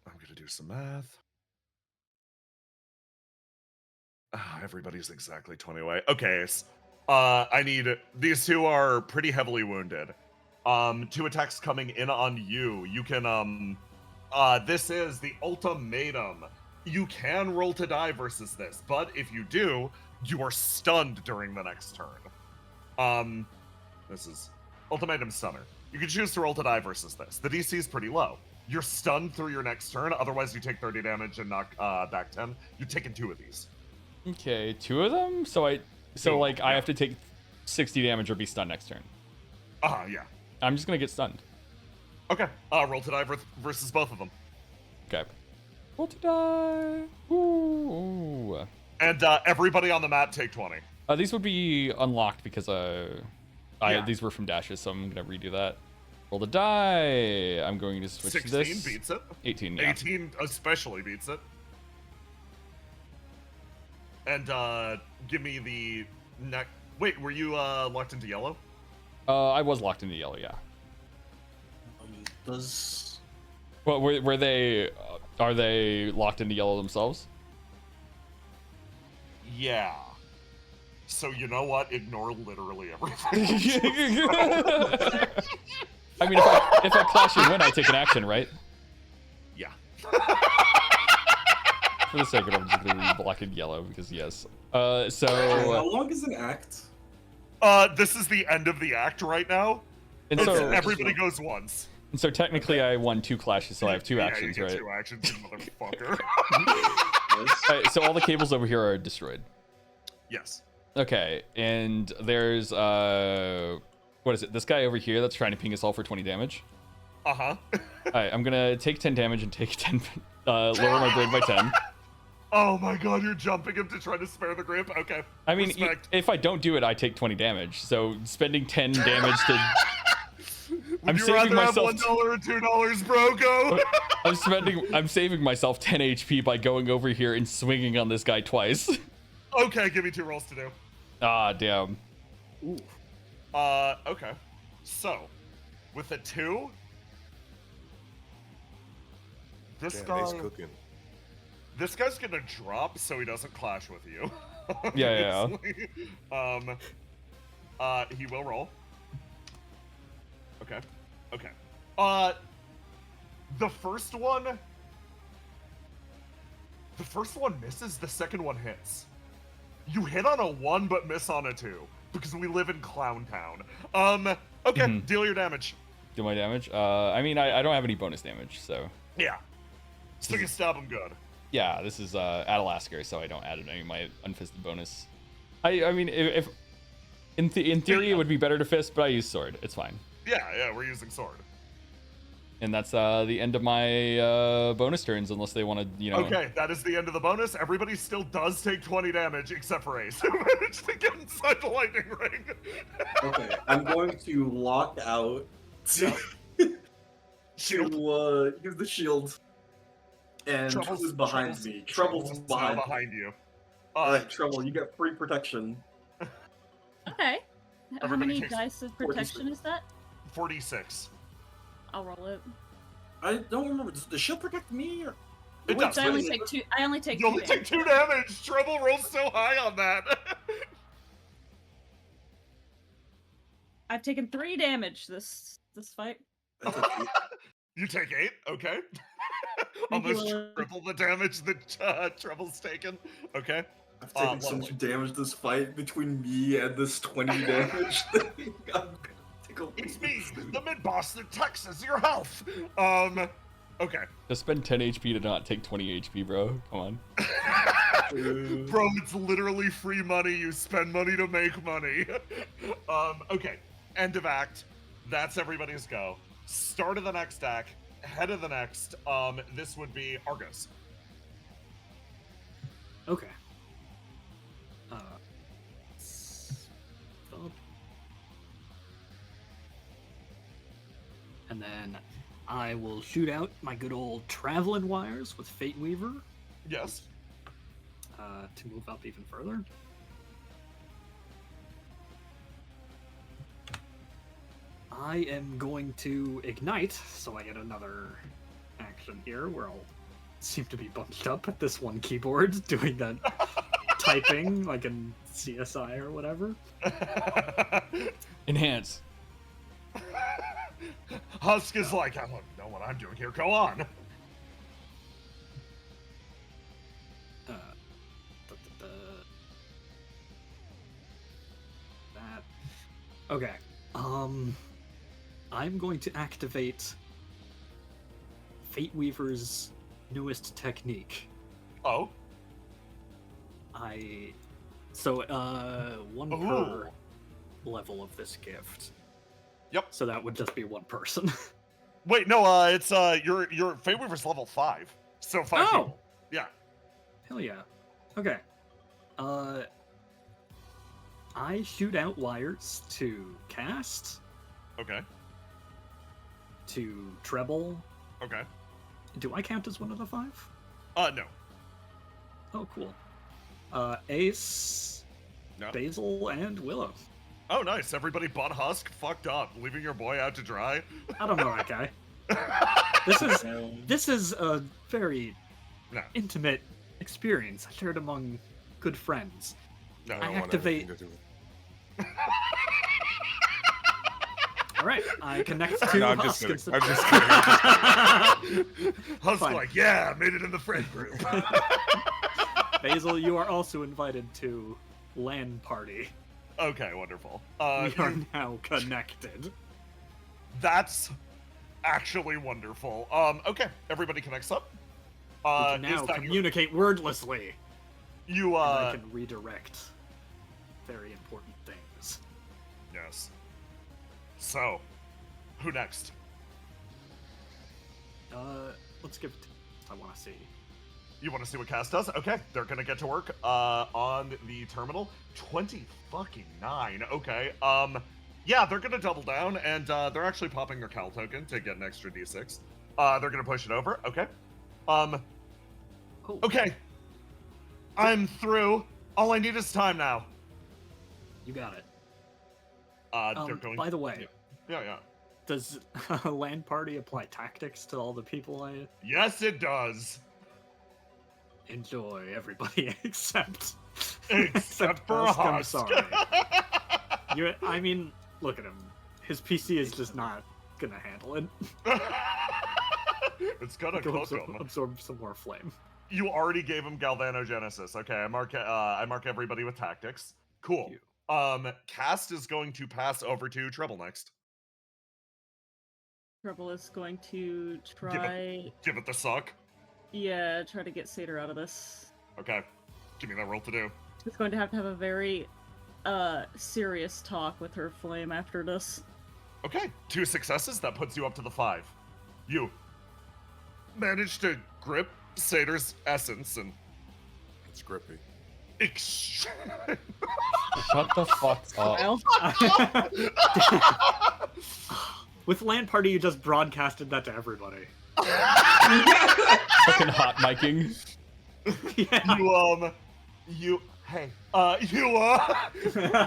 gonna do some math. Everybody's exactly 20 away. Okay, I need... These two are pretty heavily wounded. 2 attacks coming in on you. You can, this is the ultimatum. You can roll to die versus this, but if you do, you are stunned during the next turn. This is ultimatum stunner. You can choose to roll to die versus this. The DC is pretty low. You're stunned through your next turn, otherwise you take 30 damage and knock back 10. You're taking 2 of these. Okay, 2 of them? So I have to take 60 damage or be stunned next turn. Yeah. I'm just gonna get stunned. Okay, roll to die versus both of them. Okay. Roll to die. Ooh. And everybody on the map take 20. These would be unlocked because Yeah. these were from dashes, so I'm gonna redo that. Roll to die. I'm going to switch 16 to this. beats it. 18, yeah. 18 especially beats it. And give me the neck. Wait, were you locked into yellow? I was locked into yellow, yeah. Does Well, were they? Are they locked into yellow themselves? Yeah. So you know what? Ignore literally everything. I mean, if I clash and win, I take an action, right? Yeah. For the sake of it, I'm just gonna block in yellow because yes. How So long is an act? This is the end of the act right now. and It's so everybody goes once. and so technically I won 2 clashes, so I have 2 Yeah, actions, you get right? 2 actions, you motherfucker. Alright, so all the cables over here are destroyed. Yes. Okay, and there's what is it? This guy over here that's trying to ping us all for 20 damage. Uh-huh. Alright, I'm gonna take 10 damage and take 10 lower my grade by 10. Oh my god, you're jumping him to try to spare the grip? Okay. I mean, Respect. if I don't do it, I take 20 damage. So spending 10 damage to Would I'm you saving rather have myself $1 or $2, bro? Go! I'm saving myself 10 HP by going over here and swinging on this guy twice. Okay, give me 2 rolls to do. Ah, damn. Ooh. Okay. So, with a 2, this Damn, guy, Ace cooking. this guy's gonna drop so he doesn't clash with you. Yeah. Obviously. He will roll. Okay. Okay. The first one misses, the second one hits. You hit on a 1 but miss on a 2 because we live in Clown Town. Okay, Mhm. deal your damage. Do my damage? I mean, I don't have any bonus damage, so Yeah. So you stab him good. yeah, this is Adalasker, so I don't add any of my unfisted bonus. I mean, if in theory it would be better to fist, but I use sword. It's fine. Yeah, we're using sword. And that's the end of my bonus turns, unless they want to, you know. Okay, that is the end of the bonus. Everybody still does take 20 damage, except for Ace, who managed to get inside the lightning ring. Okay, I'm going to lock out to, Shield. to use the shield. And Trouble's behind me. Trouble's now behind me. behind you. Alright, Trouble, you get free protection. Okay. How Everybody many takes dice of protection is that? 46. I'll roll it. I don't remember. Does the shield protect me? Or... It does. I only take 2. I only take You 2. only take 2 damage. Trouble rolls so high on that. I've taken 3 damage this fight. You take 8, okay. Thank you, Almost Lily. triple the damage that Trouble's taken. Okay. I've taken so lovely. much damage this fight between me and this 20 damage. I'm gonna take a It's me, the mid-boss that Texas your health. Okay. Just spend 10 HP to not take 20 HP, bro. Come on. Bro, it's literally free money. You spend money to make money. Okay. End of act. That's everybody's go. Start of the next act. Head of the next. This would be Argos. Okay. Stop. And then I will shoot out my good old traveling wires with Fate Weaver Yes. to move up even further. I am going to ignite, so I get another action here where I'll seem to be bunched up at this one keyboard doing that typing like in CSI or whatever. Enhance. Husk is like, I don't know what I'm doing here. Go on. That. Okay. I'm going to activate Fate Weaver's newest technique. Oh. One per level of this gift. Yep. So that would just be one person. Wait, no, it's your Fate Weaver's level 5. So 5 Oh! people. Yeah. Hell yeah. Okay. I shoot out wires to cast, Okay. to treble. Okay. Do I count as one of the 5? No. Oh, cool. Ace, No. Basil, and Willow. Oh, nice. Everybody but Husk fucked up, leaving your boy out to dry. I don't know that guy. This is a very No. intimate experience shared among good friends. No. I don't I want activate- anything to do with All right, I connect to No, I'm Husk. just kidding. and I'm just kidding. I'm just kidding. Husk's Fine. like, yeah, made it in the friend group. Basil, you are also invited to LAN party. Okay, wonderful. We are You- now connected. That's actually wonderful. Okay, everybody connects up. We can Is now that your- communicate wordlessly. you And I can redirect very important things. yes. So, who next? Let's give it. I want to see. You want to see what Cass does? Okay, they're gonna get to work on the terminal. 29. Okay. Yeah, they're gonna double down, and they're actually popping their Cal token to get an extra D6. They're gonna push it over. Okay. Oh, Okay. I'm through. All I need is time now. you got it. They're going. By the way, Yeah. does LAN party apply tactics to all the people I Yes, it does. enjoy? Everybody except Except for Husk, I'm Husk. sorry. I mean, look at him. His PC is just not gonna handle it. It's gonna Go cook him. absorb some more flame. You already gave him Galvanogenesis. Okay, I mark everybody with tactics. Cool. You. Cast is going to pass over to Treble next. Trouble is going to try. Give it the suck. Yeah, try to get Satyr out of this. Okay. Give me that roll to do. She's going to have a very serious talk with her flame after this. Okay, 2 successes. That puts you up to the 5. You manage to grip Satyr's essence and It's grippy. Shut the fuck up. Well, With LAN party, you just broadcasted that to everybody. Fucking hot miking. Yeah. you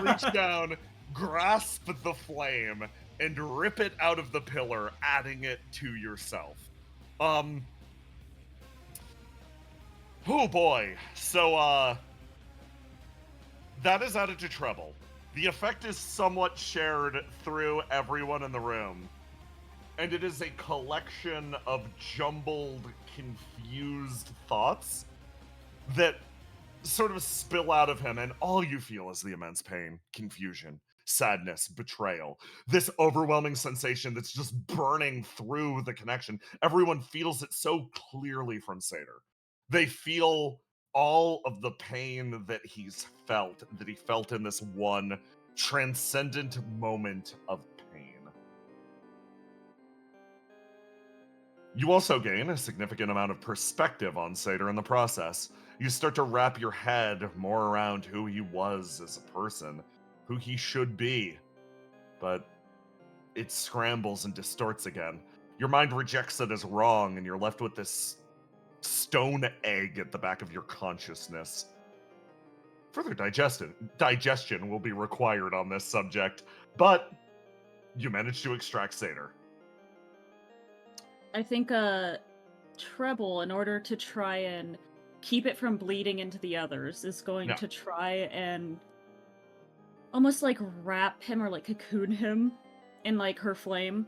reach down, grasp the flame, and rip it out of the pillar, adding it to yourself. Oh boy. So, that is added to treble. The effect is somewhat shared through everyone in the room. And it is a collection of jumbled, confused thoughts that sort of spill out of him, and all you feel is the immense pain, confusion, sadness, betrayal. This overwhelming sensation that's just burning through the connection. Everyone feels it so clearly from Satyr. They feel all of the pain that he felt in this one transcendent moment of pain. You also gain a significant amount of perspective on Satyr in the process. You start to wrap your head more around who he was as a person, who he should be. But it scrambles and distorts again. Your mind rejects it as wrong, and you're left with this stone egg at the back of your consciousness. Further digestion will be required on this subject, but you manage to extract Satyr. I think Treble, in order to try and keep it from bleeding into the others, is going Yeah. to try and almost like wrap him or like cocoon him in like her flame.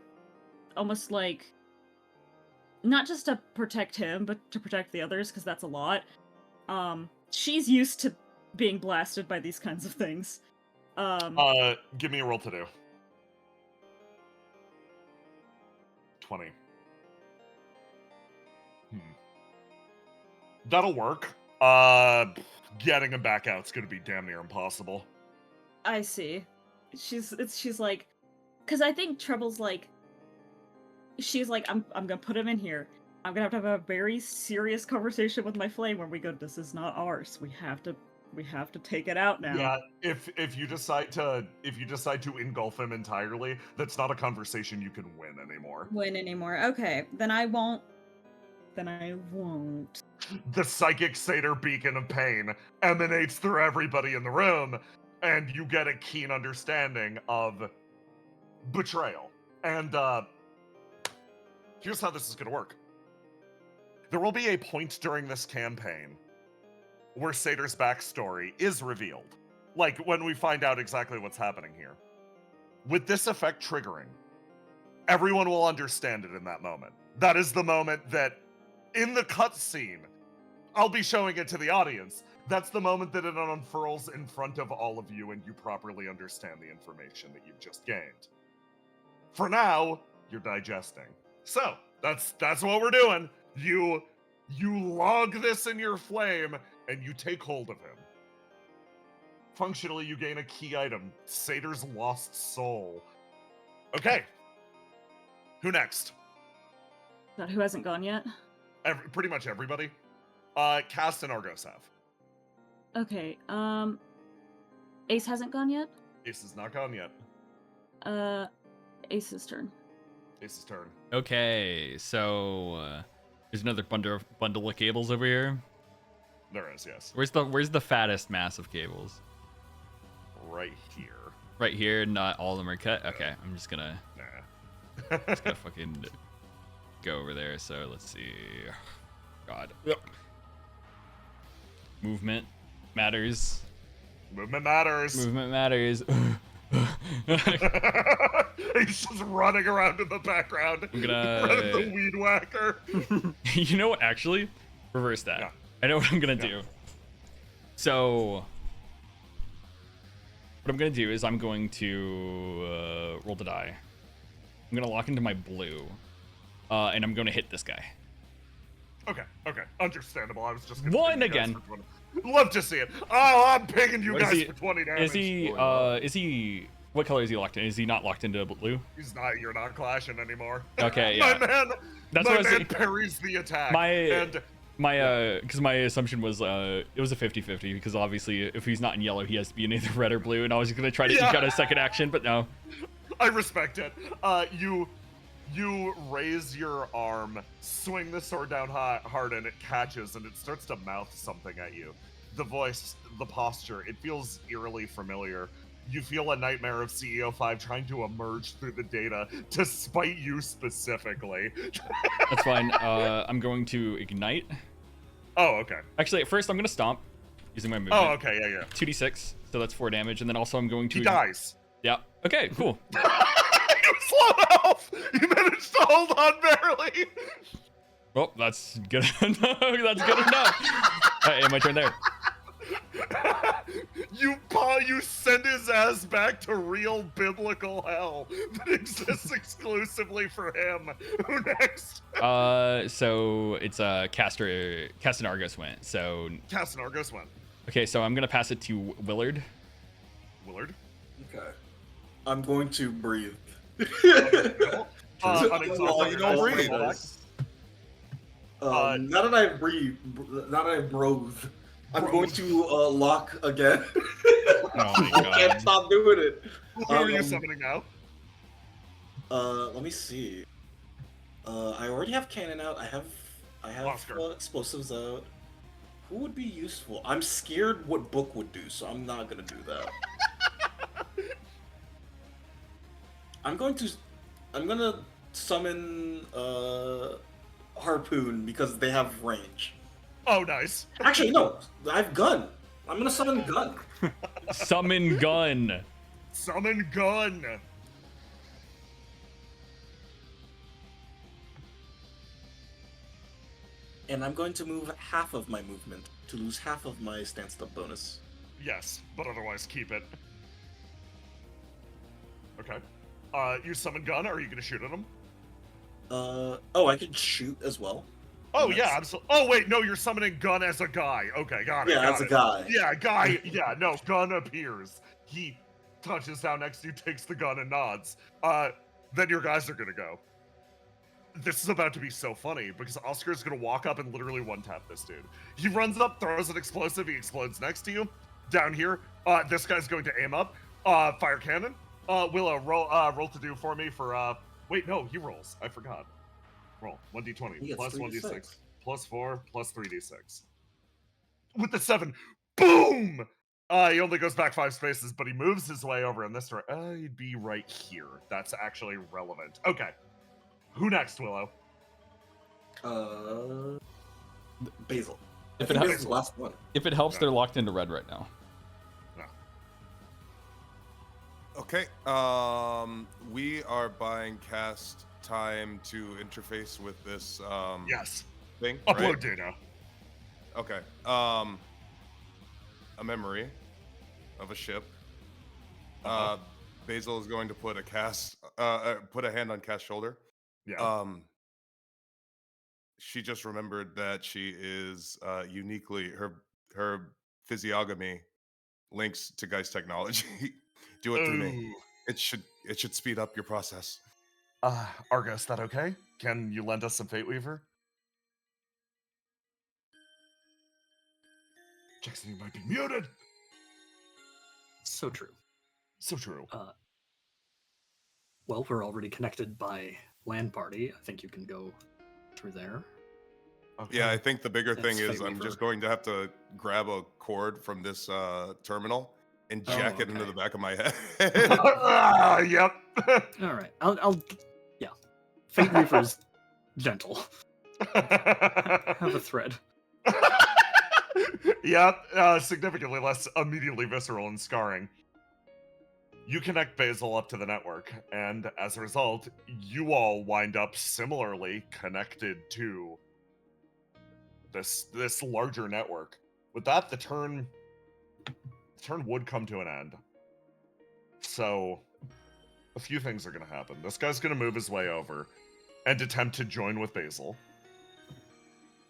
Almost like not just to protect him, but to protect the others, because that's a lot. She's used to being blasted by these kinds of things. Give me a roll to do. 20. That'll work. Getting him back out's gonna be damn near impossible. I see. She's like, because I think Treble's like, she's like, I'm gonna put him in here. I'm gonna have a very serious conversation with my flame where we go, this is not ours. We have to take it out now. Yeah, if you decide to engulf him entirely, that's not a conversation you can win anymore. Win anymore. Okay, then I won't. The psychic Satyr beacon of pain emanates through everybody in the room, and you get a keen understanding of betrayal. And here's how this is going to work. There will be a point during this campaign where Satyr's backstory is revealed. Like, when we find out exactly what's happening here. With this effect triggering, everyone will understand it in that moment. That is the moment that, in the cutscene, I'll be showing it to the audience. That's the moment that it unfurls in front of all of you and you properly understand the information that you've just gained. For now, you're digesting. So, that's what we're doing. You log this in your flame and you take hold of him. Functionally, you gain a key item, Sator's Lost Soul. Okay. Who next? That who hasn't gone yet? Pretty much everybody. Cast and Argos have. Okay, Ace hasn't gone yet? Ace is not gone yet. Ace's turn. Ace's turn. Okay, so there's another bundle of cables over here. There is, yes. Where's the fattest mass of cables? Right here. Right here. Not all of them are cut. Okay, I'm just gonna Nah. fucking go over there. So let's see. God. Movement matters. Movement matters. Movement matters. He's just running around in the background. I'm gonna running the weed whacker. You know what? Actually, reverse that. Yeah. I know what I'm gonna do. So what I'm gonna do is I'm going to roll the die. I'm gonna lock into my blue, and I'm gonna hit this guy. Okay. Understandable. I was just gonna One ping you guys again. for 20. Love to see it. Oh, I'm pinging you What is guys he- for 20 damage. Is he? What color is he locked in? Is he not locked into blue? He's not. You're not clashing anymore. Okay, yeah. My man. That's my what I was man saying. parries the attack. My because my assumption was it was a 50-50 because obviously if he's not in yellow he has to be in either red or blue, and I was gonna try to eke out a second action, but no. I respect it. You raise your arm, swing the sword down hard, and it catches, and it starts to mouth something at you. The voice, the posture, it feels eerily familiar. You feel a nightmare of CEO5 trying to emerge through the data to spite you specifically. That's fine. I'm going to ignite. Oh, okay. Actually, at first I'm gonna stomp using my movement. Oh, okay, yeah. 2d6, so that's 4 damage, and then also I'm going to. He dies. Yeah. Okay. Cool. You slow health. You managed to hold on barely. Well, that's good enough. That's good enough. All right, my turn there. You send his ass back to real biblical hell that exists exclusively for him. Who next? So it's Cast and Argos went. So Cast and Argos went. okay, so I'm gonna pass it to Willard. Willard. Okay. I'm going to breathe. Unexhausted, you don't breathe. Now that I breathe, now that I breathe, I'm going to lock again. Oh my I god. can't stop doing it. Who are you summoning now? Let me see. I already have cannon out. I have Oscar. explosives out. Who would be useful? I'm scared what Book would do, so I'm not gonna do that. I'm gonna summon Harpoon because they have range. Oh, nice. Actually, no, I have Gun. I'm gonna summon Gun. Summon gun. Summon gun. And I'm going to move half of my movement to lose half of my stance up bonus. Yes, but otherwise keep it. Okay. You summon gun. Are you gonna shoot at him? Oh, I can shoot as well. Oh Yes. yeah, absolutely. Oh wait, no, you're summoning gun as a guy. Okay, got it. Yeah, got as a it. guy. Yeah, guy. Yeah, no, gun appears. He touches down next to you, takes the gun, and nods. Then your guys are gonna go. This is about to be so funny because Oscar's gonna walk up and literally one-tap this dude. He runs up, throws an explosive, he explodes next to you. Down here, this guy's going to aim up. Fire cannon. Willow, roll to do for me for, wait, no, he rolls. I forgot. Roll, 1d20, He gets plus 1d6, 3d6. plus 4, plus 3d6. With the 7, boom! He only goes back 5 spaces, but he moves his way over in this direction. He'd be right here. That's actually relevant. Okay. Who next, Willow? Basil. If I it think helps- this is the last one. If it helps, they're locked into red right now. Okay. We are buying cast time to interface with this Yes. thing, Upload right? data. Okay. A memory of a ship. Uh-huh. Basil is going to put put a hand on Cast's shoulder. Yeah. She just remembered that she is uniquely her physiognomy links to Geist technology. Do it through me. Ooh. It should speed up your process. Argus, that okay? Can you lend us some Fate Weaver? Jackson, you might be muted. So true. So true. Well, we're already connected by LAN party. I think you can go through there. Okay. Yeah, I think the bigger thing That's is Fate I'm just Weaver. going to have to grab a cord from this terminal and jack it into okay. the back of my head. Yep. All right. I'll yeah. Fate Reaper is gentle. Have a thread. Yep. Significantly less immediately visceral and scarring. You connect Basil up to the network, and as a result, you all wind up similarly connected to this larger network. With that, the turn would come to an end. So, a few things are going to happen. This guy's going to move his way over and attempt to join with Basil.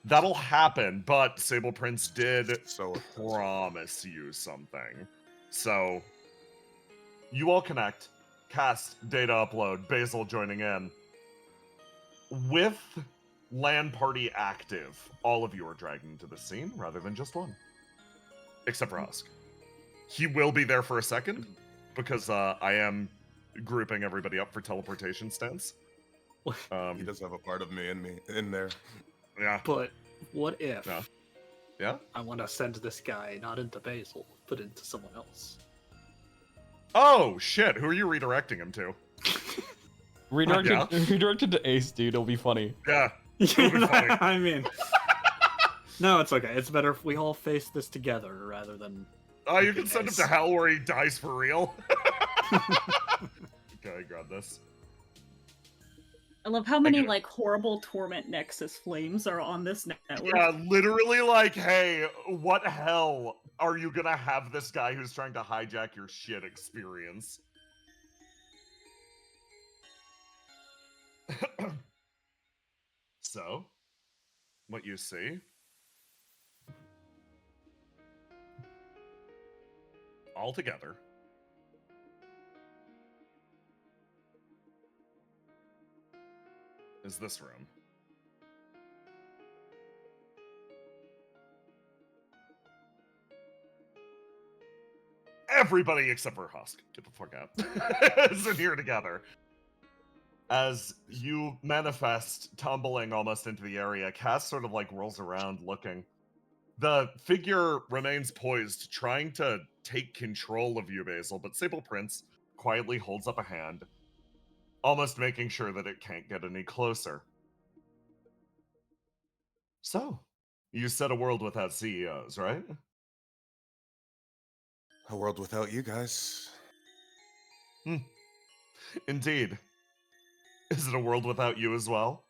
That'll happen, but Sable Prince did So promise you something. So, you all connect, cast data upload, Basil joining in. With LAN party active, all of you are dragged into the scene rather than just one. Except for Husk. He will be there for a second, because I am grouping everybody up for teleportation stance. he does have a part of me in there. Yeah. But what if Yeah? I want to send this guy not into Basil, but into someone else? Oh, shit. Who are you redirecting him to? Redirected to Ace, dude. It'll be funny. Yeah. It'll be funny. I mean, no, it's okay. It's better if we all face this together rather than. Oh, you can send him Ace. to hell where he dies for real. Okay, grab this. I love how many you. like horrible torment nexus flames are on this network. Yeah, literally like, hey, what hell are you gonna have this guy who's trying to hijack your shit experience? So, what you see all together is this room. Everybody except for Husk, get the fuck out, is in here together. As you manifest, tumbling almost into the area, Cass sort of like rolls around looking. The figure remains poised, trying to take control of you, Basil, but Sable Prince quietly holds up a hand, almost making sure that it can't get any closer. So, you said a world without CEOs, right? A world without you guys. Indeed. Is it a world without you as well?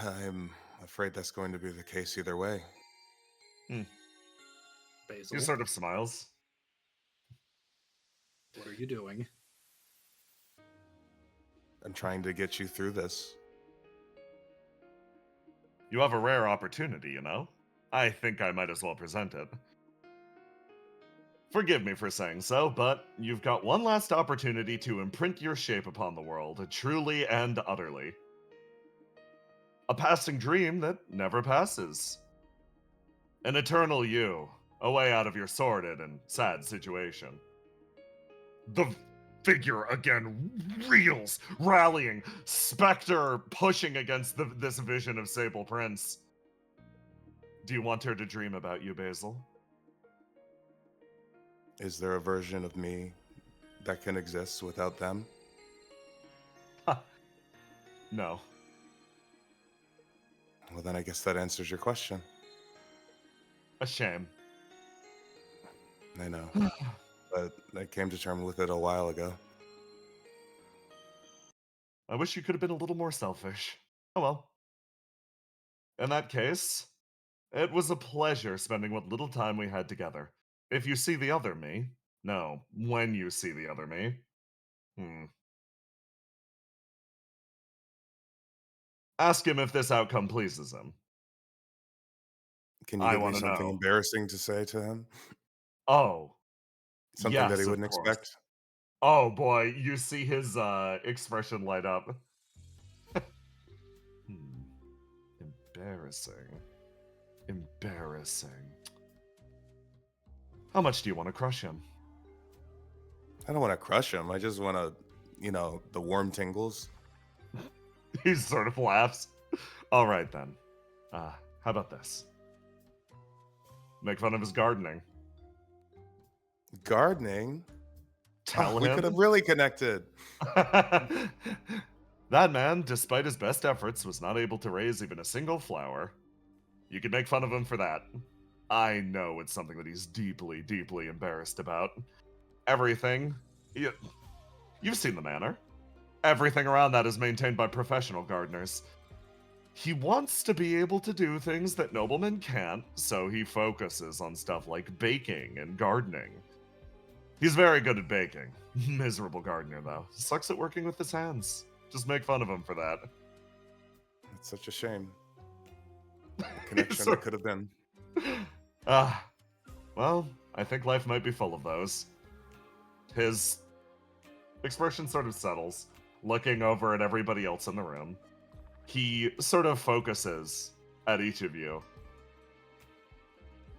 I'm afraid that's going to be the case either way. Basil, He sort of smiles. what are you doing? I'm trying to get you through this. You have a rare opportunity, you know? I think I might as well present it. Forgive me for saying so, but you've got one last opportunity to imprint your shape upon the world, truly and utterly. A passing dream that never passes. An eternal you, a way out of your sordid and sad situation. The figure again reels, rallying, Spectre pushing against this vision of Sable Prince. Do you want her to dream about you, Basil? Is there a version of me that can exist without them? No. Well, then I guess that answers your question. A shame. I know. but I came to terms with it a while ago. I wish you could have been a little more selfish. Oh well. In that case, it was a pleasure spending what little time we had together. If you see the other me, no, when you see the other me, ask him if this outcome pleases him. Can you I give me want to something know. embarrassing to say to him? Oh, Something that he yes, of wouldn't course. expect? Oh boy, you see his expression light up. Embarrassing. Embarrassing. How much do you want to crush him? I don't want to crush him. I just want to, the warm tingles. He sort of laughs. All right then. How about this? Make fun of his gardening. Gardening? Tell We him. could have really connected. That man, despite his best efforts, was not able to raise even a single flower. You can make fun of him for that. I know it's something that he's deeply, deeply embarrassed about. Everything. You've seen the manor. Everything around that is maintained by professional gardeners. He wants to be able to do things that noblemen can't, so he focuses on stuff like baking and gardening. He's very good at baking. Miserable gardener, though. Sucks at working with his hands. Just make fun of him for that. It's such a shame. The connection it could have been. Well, I think life might be full of those. His expression sort of settles, looking over at everybody else in the room. He sort of focuses at each of you,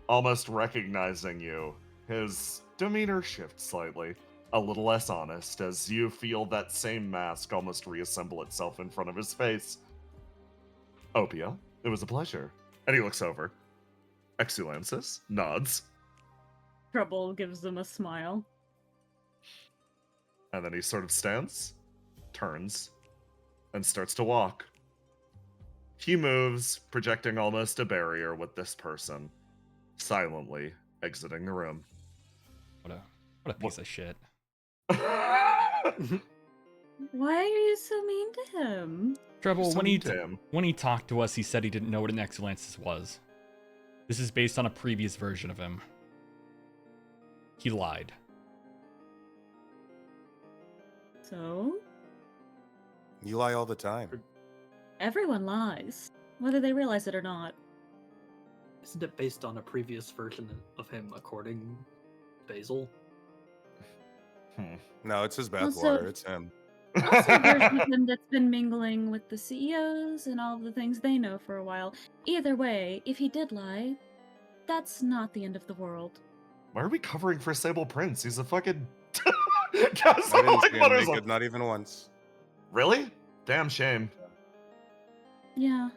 almost recognizing you. His demeanor shifts slightly, a little less honest, as you feel that same mask almost reassemble itself in front of his face. OPIA, it was a pleasure. And he looks over. Exulansis nods. Trouble gives them a smile. And then he sort of stands, turns, and starts to walk. He moves, projecting almost a barrier with this person, silently exiting the room. What a piece of shit. Why are you so mean to him? Treble, So when he talked to us, he said he didn't know what an Exulansis was. This is based on a previous version of him. He lied. So? You lie all the time. Everyone lies, whether they realize it or not. Isn't it based on a previous version of him, according to Basil? No, it's his Also- bathwater. It's him. Also a version of him that's been mingling with the CEOs and all of the things they know for a while. Either way, if he did lie, that's not the end of the world. Why are we covering for Sable Prince? He's a fucking... I didn't see him naked, not even once. Really? Damn shame. Yeah.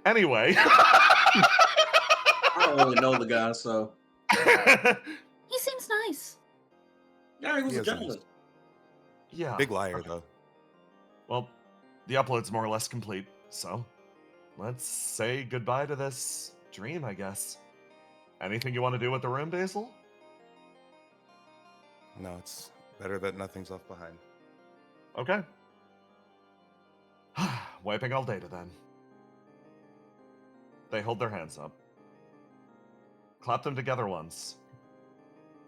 Anyway. I don't really know the guy, so. He seems nice. Yeah, he was He a is gentleman. Yeah. Big liar, though. Well, the upload's more or less complete, so let's say goodbye to this dream, I guess. Anything you want to do with the room, Basil? No, it's better that nothing's left behind. Okay. Wiping all data then. They hold their hands up. Clap them together once.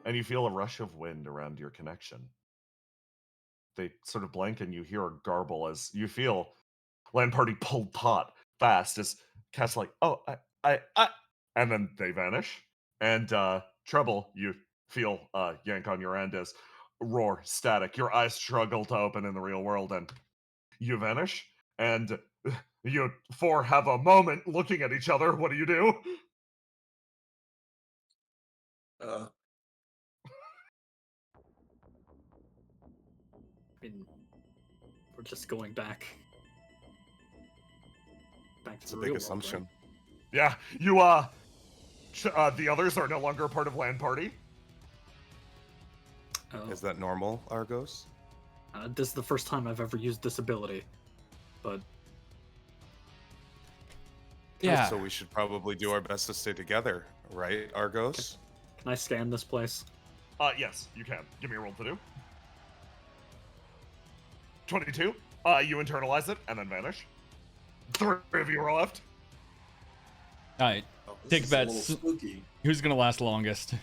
And you feel a rush of wind around your connection. They sort of blank and you hear a garble as you feel land party pulled taut fast as Cat's like, oh, I, and then they vanish. And Treble, you feel yank on your end as roar, static. Your eyes struggle to open in the real world and you vanish. And you four have a moment looking at each other. What do? I mean, we're just going back to It's the a real big world, assumption. right? Yeah, you the others are no longer part of land party. Oh, Is that normal, Argos? this is the first time I've ever used this ability, but Yeah. So we should probably do our best to stay together, right, Argos? can I scan this place? Yes, you can. Give me a roll to do. 22. You internalize it and then vanish. 3 of you are left. All right, Oh, this take is a little bets. spooky. Who's gonna last longest?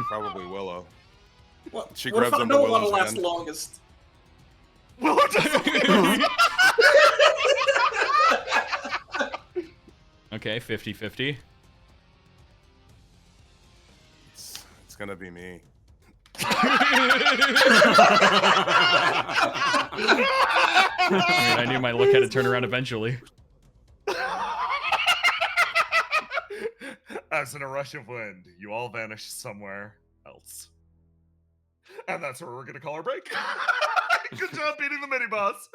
Probably Willow. What, She what if grabs I onto know what'll Willow's last hand. longest? Well, it doesn't. Okay, 50-50. It's gonna be me. I mean, I knew my luck had to turn around eventually. As in a rush of wind, you all vanish somewhere else. And that's where we're gonna call our break. Good job beating the mini boss.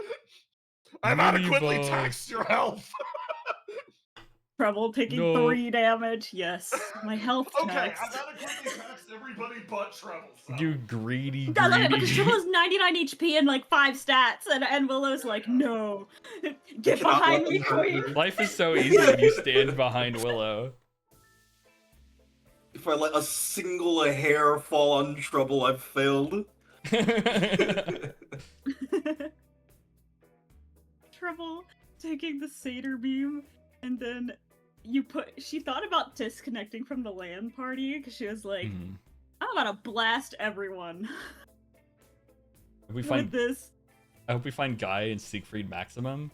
I've adequately Mini-boss. taxed your health. Trouble taking No. 3 damage. Yes, my health Okay, tax. I've adequately taxed everybody but Treble. So. You greedy, I love it because greedy. Trouble has 99 HP and like 5 stats, and Willow's like, no, get Cannot behind let me, them hurt queen. you. Life is so easy when you stand behind Willow. If I let a single hair fall on Trouble, I've failed. Trouble taking the Satyr beam, and then she thought about disconnecting from the LAN party because she was like, Mhm. I'm about to blast everyone If we with find, this. I hope we find Guy and Siegfried Maximum.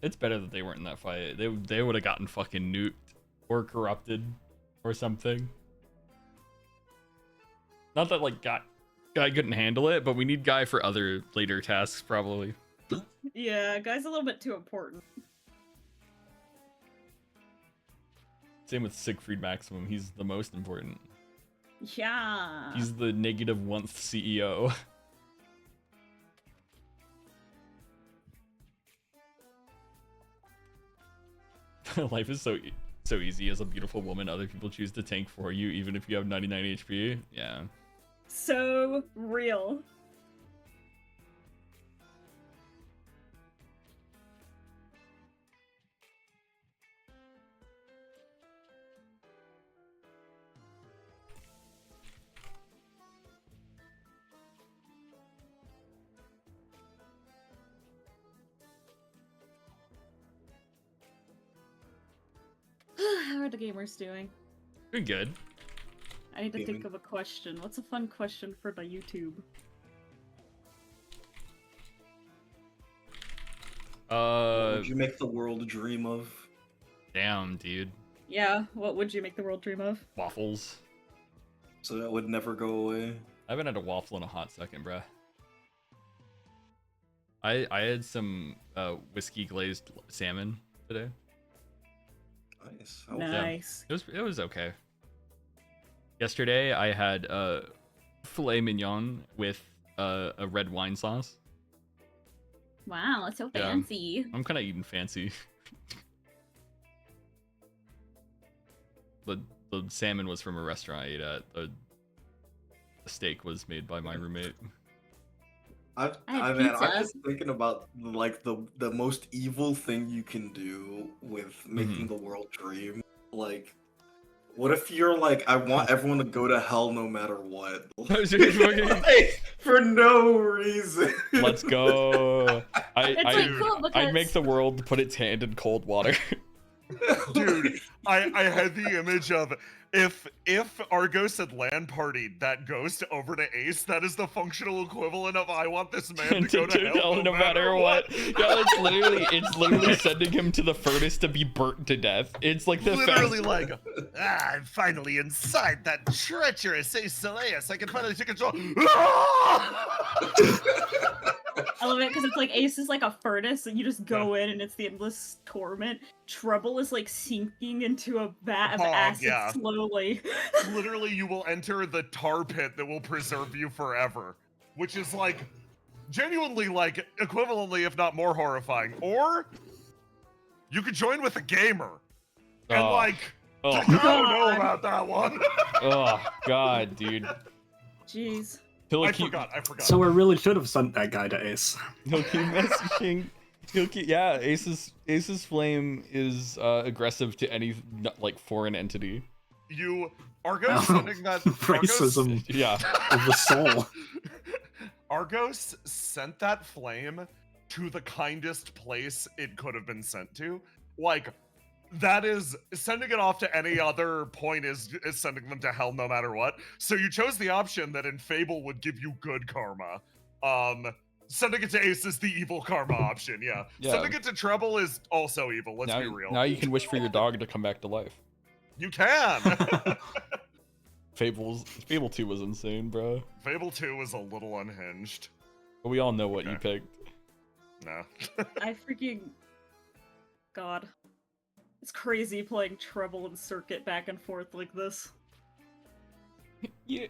It's better that they weren't in that fight. They would have gotten fucking nuked or corrupted or something. Not that like Guy couldn't handle it, but we need Guy for other later tasks probably. Yeah, guy's a little bit too important. Same with Siegfried Maximum. He's the most important. Yeah. He's the negative -1th CEO. Life is so easy as a beautiful woman. Other people choose to tank for you, even if you have 99 HP. Yeah. So real. How are the gamers doing? You're good. I need to think Gaming. of a question. What's a fun question for the YouTube? What would you make the world dream of? Damn, dude. Yeah, what would you make the world dream of? Waffles. So that would never go away. I haven't had a waffle in a hot second, bruh. I had some whiskey glazed salmon today. Nice. Nice. It was okay. Yesterday I had filet mignon with a red wine sauce. Wow, that's so Yeah. fancy. I'm kind of eating fancy. The salmon was from a restaurant I ate at. The steak was made by my roommate. I had I'm pizza. just thinking about like the most evil thing you can do with making the world dream. Like, what if you're like, I want everyone to go to hell no matter what? Like, for no reason. Let's go. It's like cool because I'd make the world put its hand in cold water. Dude, I had the image of if Argos had land partied that ghost over to Ace, that is the functional equivalent of I want this man to go to hell no matter what. Yeah, it's literally sending him to the furnace to be burnt to death. It's like the Literally fast... like, I'm finally inside that treacherous Ace Seleus. I can finally take control. I love it because it's like Ace is like a furnace, and you just go in and it's the endless torment. Trouble is like sinking into a vat of acid slowly. Literally, you will enter the tar pit that will preserve you forever, which is like genuinely like equivalently, if not more horrifying. Or you could join with a gamer and I don't know about that one. Oh god, dude. Jeez. I forgot. So I really should have sent that guy to Ace. He'll keep messaging. Yeah, Ace's flame is aggressive to any like foreign entity. Argos sending that Racism Yeah. of the soul. Argos sent that flame to the kindest place it could have been sent to. Like, that is sending it off to any other point is sending them to hell no matter what. So you chose the option that in Fable would give you good karma. Sending it to Ace is the evil karma option, yeah. Sending it to Treble is also evil, let's be real. Now you can wish for your dog to come back to life. You can! Fable 2 was insane, bro. Fable 2 was a little unhinged. But we all know what you picked. No. I freaking... God. It's crazy playing Treble and Circuit back and forth like this. Yeah.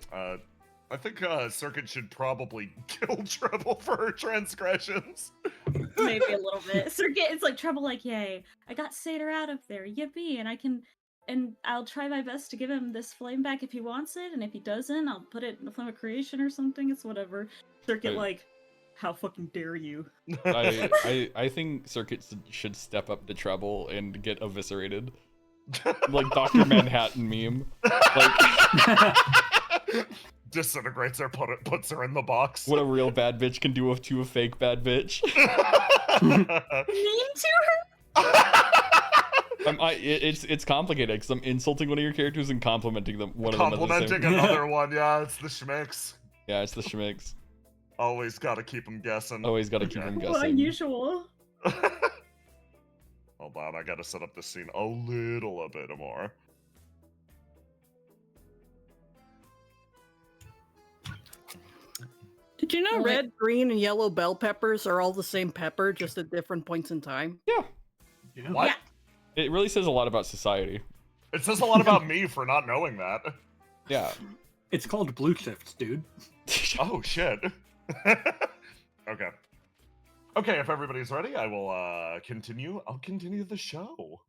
I think Circuit should probably kill Treble for her transgressions. Maybe a little bit. Circuit, it's like Treble, like, yay, I got Satyr out of there, yippee, and I'll try my best to give him this flame back if he wants it, and if he doesn't, I'll put it in the Flame of Creation or something, it's whatever. Circuit, like, how fucking dare you? I think Circuit should step up to Treble and get eviscerated. Like Dr. Manhattan meme. Like... Disintegrates her, puts her in the box. What a real bad bitch can do to a fake bad bitch. Mean to her? It's complicated because I'm insulting one of your characters and complimenting them. Complimenting another one, yeah, it's the schmicks. Yeah, it's the schmicks. Always gotta keep them guessing. Always gotta keep them guessing. Well, unusual. Hold on, I gotta set up this scene a little bit more. Did you know red, green, and yellow bell peppers are all the same pepper, just at different points in time? Yeah. What? Yeah. It really says a lot about society. It says a lot about me for not knowing that. Yeah. It's called blue shifts, dude. Oh, shit. Okay. Okay, if everybody's ready, I will continue. I'll continue the show.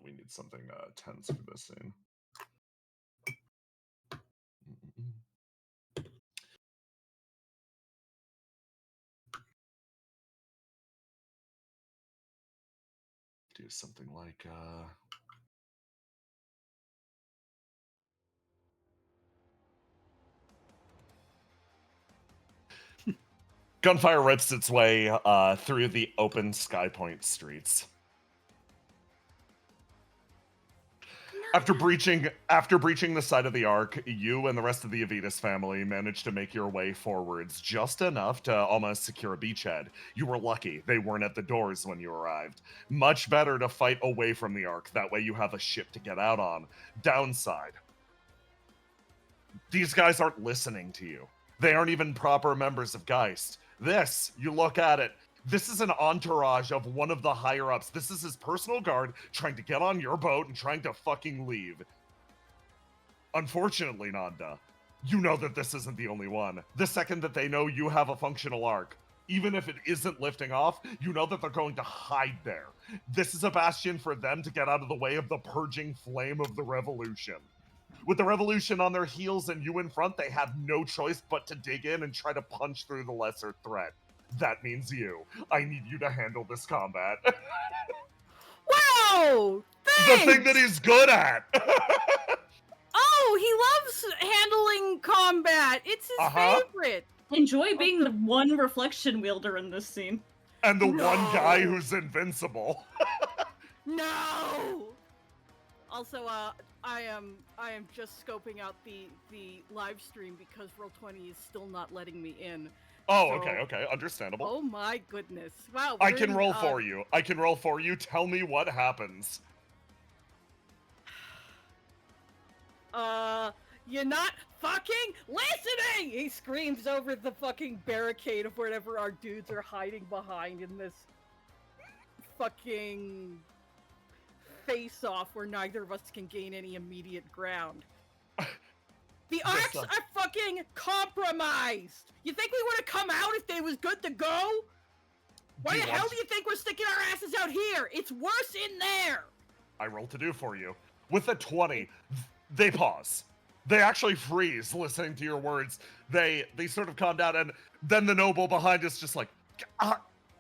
We need something tense for this scene. Do something like gunfire rips its way through the open Skypoint streets. After breaching the side of the Ark, you and the rest of the Avitus family managed to make your way forwards just enough to almost secure a beachhead. You were lucky. They weren't at the doors when you arrived. Much better to fight away from the Ark. That way you have a ship to get out on. Downside. These guys aren't listening to you. They aren't even proper members of GEIST. This, you look at it, this is an entourage of one of the higher-ups. This is his personal guard trying to get on your boat and trying to fucking leave. Unfortunately, Nanda, you know that this isn't the only one. The second that they know you have a functional Ark, even if it isn't lifting off, you know that they're going to hide there. This is a bastion for them to get out of the way of the purging flame of the revolution. With the revolution on their heels and you in front, they have no choice but to dig in and try to punch through the lesser threat. That means you. I need you to handle this combat. Wow! Thanks! The thing that he's good at! Oh, he loves handling combat! It's his favorite! Enjoy being the one reflection wielder in this scene. And the one guy who's invincible. No! Also, I am just scoping out the live stream because Roll20 is still not letting me in. Oh, So- okay, understandable. Oh my goodness! Wow. I we're can in, roll for you. I can roll for you. Tell me what happens. You're not fucking listening! He screams over the fucking barricade of whatever our dudes are hiding behind in this fucking face-off where neither of us can gain any immediate ground. The Arks are fucking compromised! You think we would have come out if they was good to go? Why the hell do you think we're sticking our asses out here? It's worse in there! I roll to do for you. With a 20, they pause. They actually freeze listening to your words. They sort of calm down, and then the noble behind us just like,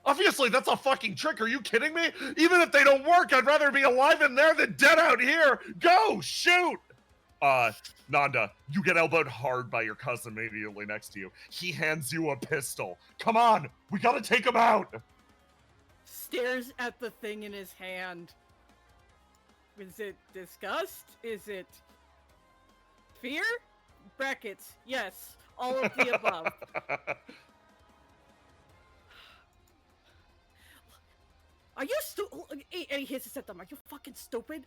Obviously, that's a fucking trick. Are you kidding me? Even if they don't work, I'd rather be alive in there than dead out here. Go, shoot! Nanda, you get elbowed hard by your cousin immediately next to you. He hands you a pistol. Come on, we gotta take him out. Stares at the thing in his hand. Is it disgust? Is it fear? Brackets, yes. All of the above. Are you and he hisses at them. Are you fucking stupid?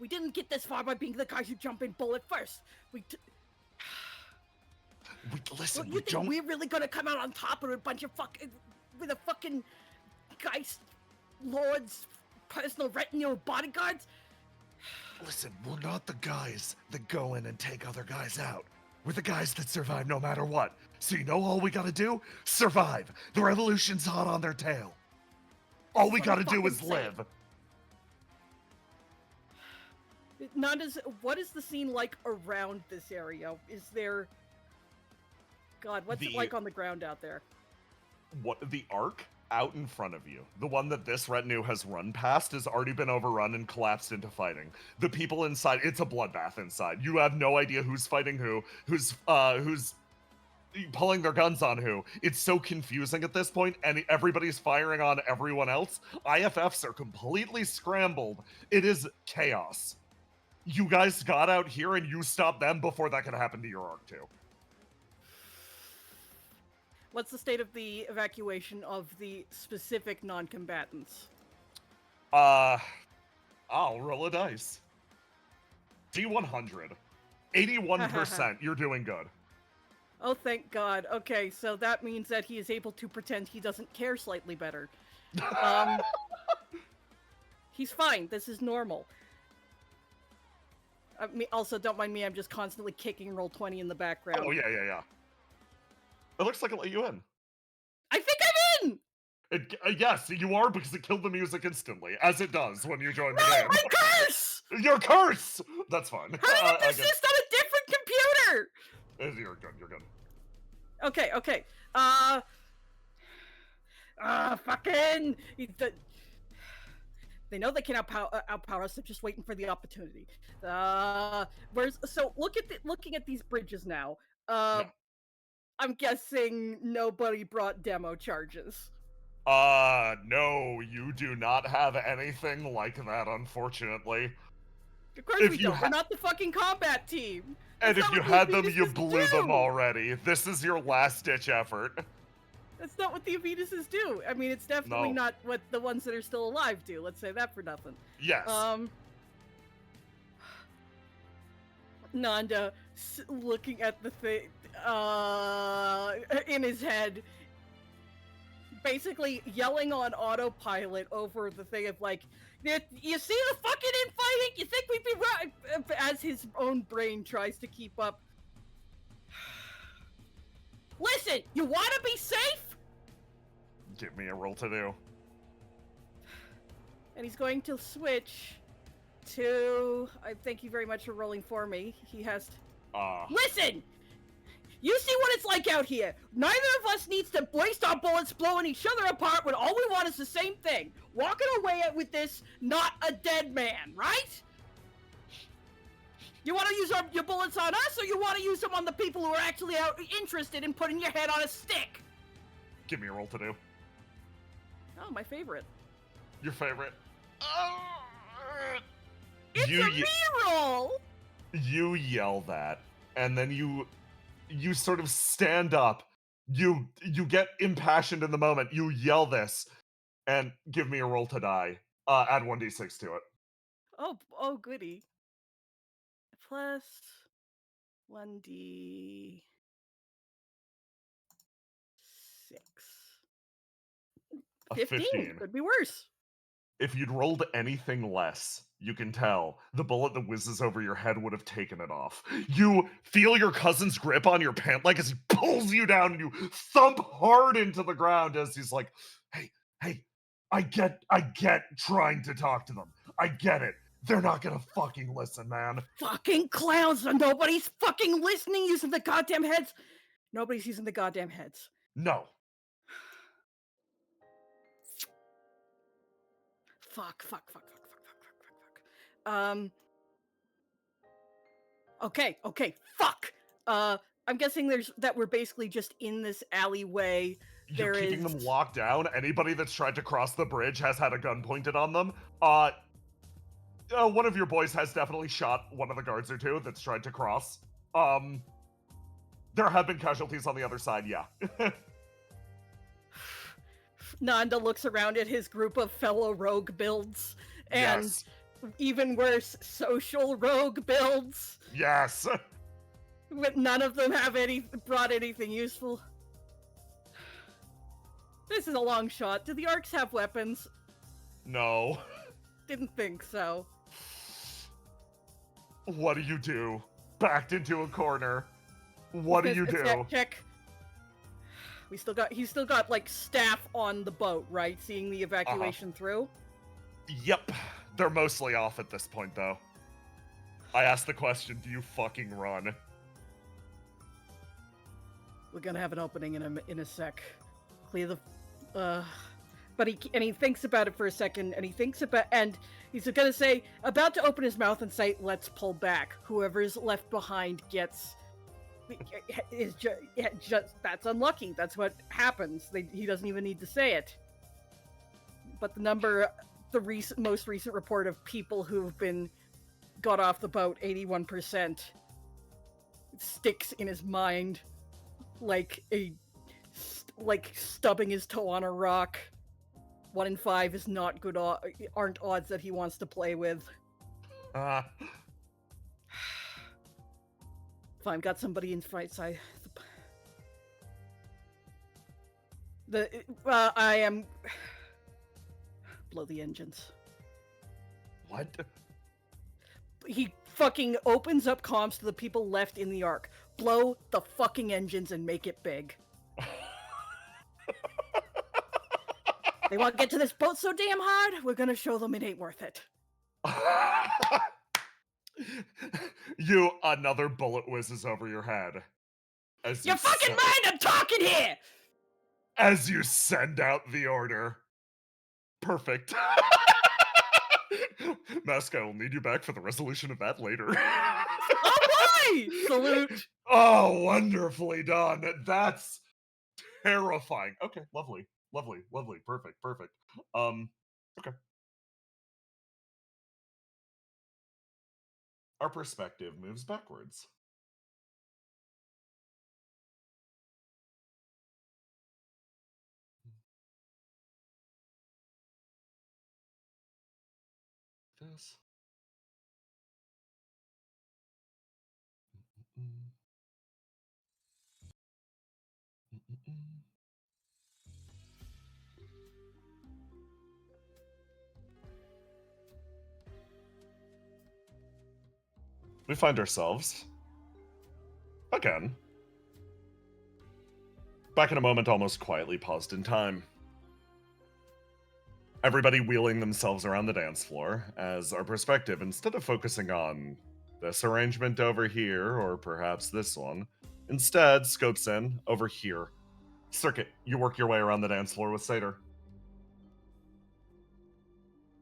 We didn't get this far by being the guys who jump in bullet first. Listen, you think we're really gonna come out on top with a bunch of with a fucking GEIST Lord's personal retinue of bodyguards? Listen, we're not the guys that go in and take other guys out. We're the guys that survive no matter what. So you know all we gotta do? Survive. The revolution's hot on their tail. All we gotta do is live. What is the scene like around this area? Is there... God, what's it like on the ground out there? What, the arc out in front of you, the one that this retinue has run past, has already been overrun and collapsed into fighting. The people inside, it's a bloodbath inside. You have no idea who's fighting who's pulling their guns on who. It's so confusing at this point, and everybody's firing on everyone else. IFFs are completely scrambled. It is chaos. You guys got out here and you stopped them before that could happen to your arc too. What's the state of the evacuation of the specific non-combatants? I'll roll a dice. D100. 81%. You're doing good. Oh, thank God. Okay, so that means that he is able to pretend he doesn't care slightly better. He's fine. This is normal. Also, don't mind me. I'm just constantly kicking Roll20 in the background. Oh, yeah. It looks like it let you in. I think I'm in! Yes, you are, because it killed the music instantly, as it does when you join the No, game. my curse! Your curse! That's fine. How did it persist on a different computer? You're good. Okay. Fucking... They know they can outpower us. They're just waiting for the opportunity. So looking at these bridges now. Yeah. I'm guessing nobody brought demo charges. No, you do not have anything like that, unfortunately. Of course we don't. We're not the fucking combat team. And if you had them, you blew them already. This is your last-ditch effort. That's not what the Avituses do. I mean, it's definitely not what the ones that are still alive do. Let's say that for nothing. Yes. Nanda looking at the thing in his head, basically yelling on autopilot over the thing of like, you see the fucking infighting? You think we'd be right? As his own brain tries to keep up. Listen, you want to be safe? Give me a roll to do. And he's going to switch to... thank you very much for rolling for me. He has to... Listen! You see what it's like out here. Neither of us needs to waste our bullets blowing each other apart when all we want is the same thing. Walking away with this, not a dead man, right? You want to use your bullets on us, or you want to use them on the people who are actually interested in putting your head on a stick? Give me a roll to do. Oh, my favorite. Your favorite? It's a reroll! You yell that, and then you sort of stand up. You get impassioned in the moment. You yell this, and give me a roll to die. Add 1d6 to it. Oh, goody. Plus 1d6. 15. Could be worse. If you'd rolled anything less, you can tell the bullet that whizzes over your head would have taken it off. You feel your cousin's grip on your pant leg as he pulls you down, and you thump hard into the ground as he's like, hey, I get trying to talk to them. I get it. They're not gonna fucking listen, man. Fucking clowns! Nobody's fucking listening using the goddamn heads! Nobody's using the goddamn heads. No. Fuck. Okay, fuck. I'm guessing that we're basically just in this alleyway. You're There keeping is them locked down. Anybody that's tried to cross the bridge has had a gun pointed on them. One of your boys has definitely shot one of the guards or two that's tried to cross. There have been casualties on the other side, yeah. Nanda looks around at his group of fellow rogue builds, and Yes. even worse, social rogue builds. Yes. But none of them have brought anything useful. This is a long shot. Do the Arcs have weapons? No. Didn't think so. What do? Backed into a corner. What do you do? Check. He's still got like staff on the boat, right? Seeing the evacuation through. Yep. They're mostly off at this point, though. I asked the question, do you fucking run? We're gonna have an opening in a sec. Clear the. But he thinks about it for a second, and he's gonna say, about to open his mouth and say, "Let's pull back." Whoever's left behind is just that's unlucky. That's what happens. He doesn't even need to say it. But the most recent report of people who've got off the boat, 81%, sticks in his mind like stubbing his toe on a rock. 1 in 5 is not good. Aren't odds that he wants to play with. Fine, got somebody in right side. I am blow the engines. What? He fucking opens up comms to the people left in the Ark. Blow the fucking engines and make it big. They want to get to this boat so damn hard, we're gonna show them it ain't worth it. Another bullet whizzes over your head. You fucking mind I'm talking here! As you send out the order. Perfect. Mascot will need you back for the resolution of that later. Alright! Salute! Oh, wonderfully done. That's terrifying. Okay, lovely. Perfect. Okay. Our perspective moves backwards. This. We find ourselves again back in a moment almost quietly paused in time. Everybody wheeling themselves around the dance floor as our perspective, instead of focusing on this arrangement over here or perhaps this one, instead scopes in over here. Circuit, you work your way around the dance floor with Satyr.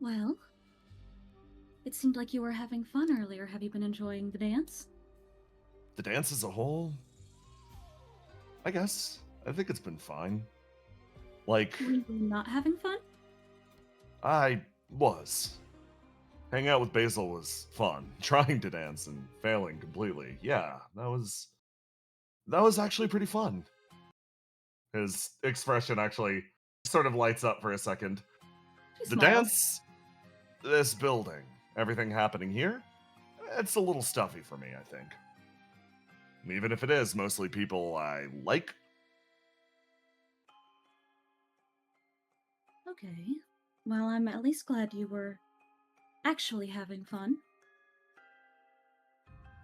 Well, it seemed like you were having fun earlier. Have you been enjoying the dance? The dance as a whole? I guess. I think it's been fine. Like, Were you not having fun? I was. Hanging out with Basil was fun. Trying to dance and failing completely. Yeah, that was actually pretty fun. His expression actually sort of lights up for a second. She The smiles. dance, this building, everything happening here, it's a little stuffy for me, I think. Even if it is mostly people I like. Okay. Well, I'm at least glad you were actually having fun.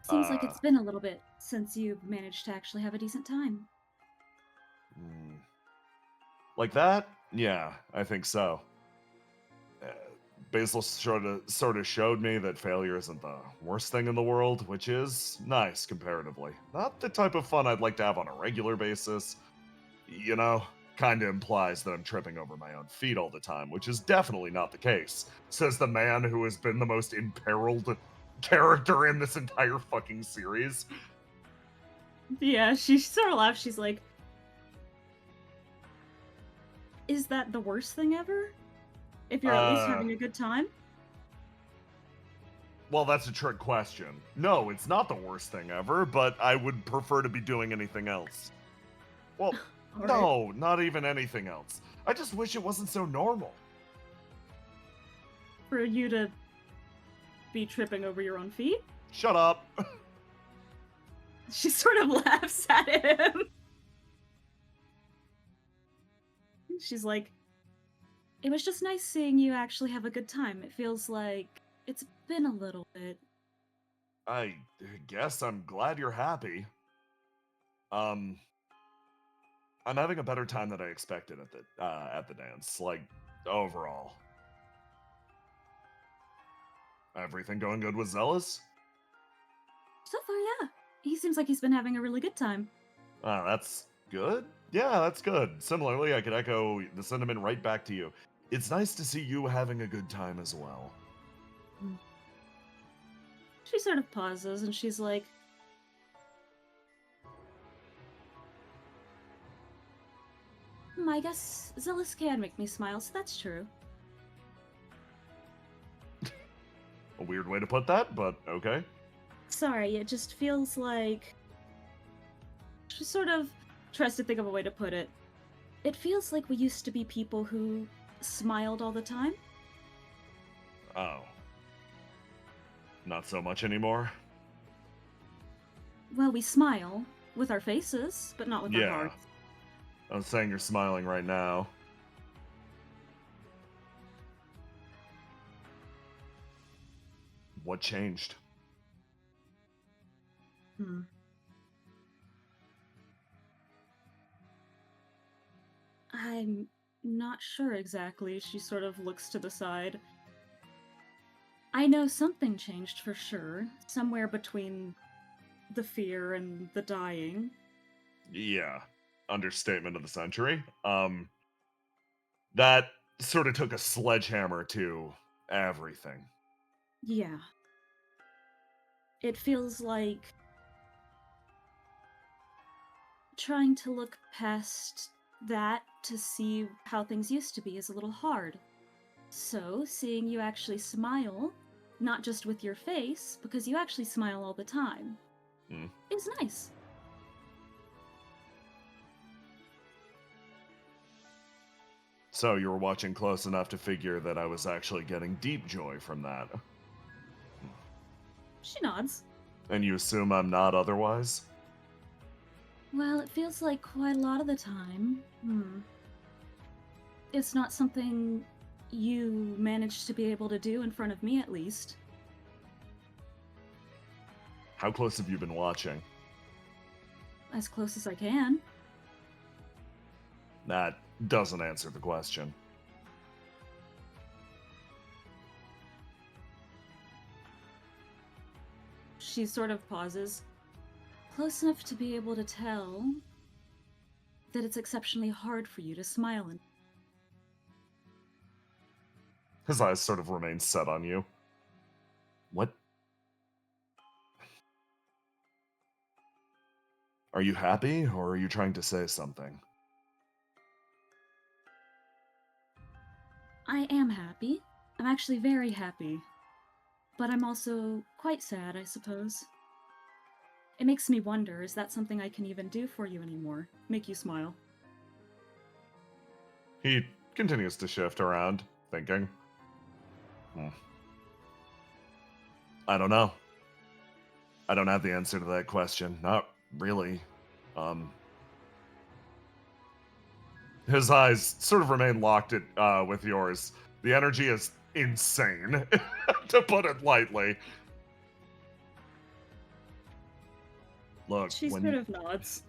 Seems like it's been a little bit since you've managed to actually have a decent time. Like that? Yeah, I think so. Basil sort of showed me that failure isn't the worst thing in the world, which is nice comparatively. Not the type of fun I'd like to have on a regular basis. You know, kind of implies that I'm tripping over my own feet all the time, which is definitely not the case, says the man who has been the most imperiled character in this entire fucking series. Yeah, she sort of laughs. She's like, is that the worst thing ever? If you're at least having a good time? Well, that's a trick question. No, it's not the worst thing ever, but I would prefer to be doing anything else. Well, All no, not even anything else. I just wish it wasn't so normal. For you to be tripping over your own feet? Shut up. She sort of laughs at him. She's like, it was just nice seeing you actually have a good time. It feels like it's been a little bit. I guess I'm glad you're happy. I'm having a better time than I expected at the dance, like, overall. Everything going good with Zealous? So far, yeah. He seems like he's been having a really good time. Oh, that's good? Yeah, that's good. Similarly, I could echo the sentiment right back to you. It's nice to see you having a good time as well. She sort of pauses and she's like, I guess Zealous can make me smile, so that's true. A weird way to put that, but okay. Sorry, it just feels like... She sort of tries to think of a way to put it. It feels like we used to be people who smiled all the time. Oh. Not so much anymore? Well, we smile with our faces, but not with our Yeah. hearts. I'm saying you're smiling right now. What changed? I'm not sure exactly. She sort of looks to the side. I know something changed for sure, somewhere between the fear and the dying. Yeah. Understatement of the century. That sort of took a sledgehammer to everything. Yeah. It feels like trying to look past that to see how things used to be is a little hard. So, seeing you actually smile, not just with your face, because you actually smile all the time, is nice. So you were watching close enough to figure that I was actually getting deep joy from that. She nods. And you assume I'm not otherwise? Well, it feels like quite a lot of the time. It's not something you managed to be able to do in front of me, at least. How close have you been watching? As close as I can. That doesn't answer the question. She sort of pauses. Close enough to be able to tell that it's exceptionally hard for you to smile and His eyes sort of remain set on you. What? Are you happy, or are you trying to say something? I am happy. I'm actually very happy. But I'm also quite sad, I suppose. It makes me wonder, is that something I can even do for you anymore? Make you smile? He continues to shift around, thinking. I don't know. I don't have the answer to that question. Not really. His eyes sort of remain locked with yours. The energy is insane, to put it lightly. Look, She when sort of nods.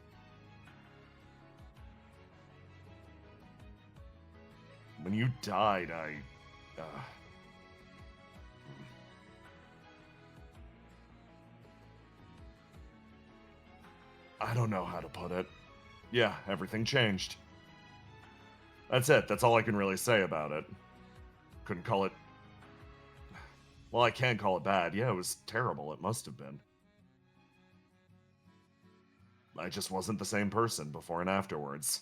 when you died, I don't know how to put it. Yeah, everything changed. That's it. That's all I can really say about it. Couldn't call it... Well, I can call it bad. Yeah, it was terrible. It must have been. I just wasn't the same person before and afterwards.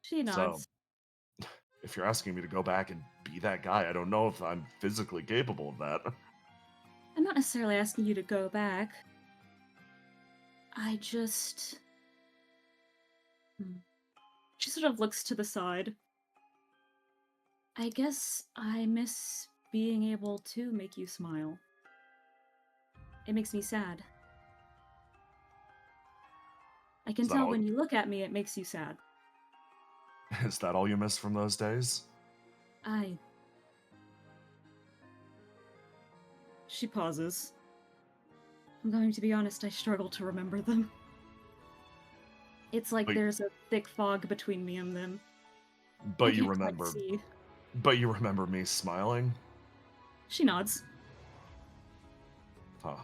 She nods. So, if you're asking me to go back and be that guy, I don't know if I'm physically capable of that. I'm not necessarily asking you to go back. I just... She sort of looks to the side. I guess I miss being able to make you smile. It makes me sad. I can Is that tell all- when you look at me, it makes you sad. Is that all you miss from those days? She pauses. I'm going to be honest, I struggle to remember them. It's like But- there's a thick fog between me and them. But I you can't quite remember... see. But you remember me smiling? She nods. Huh.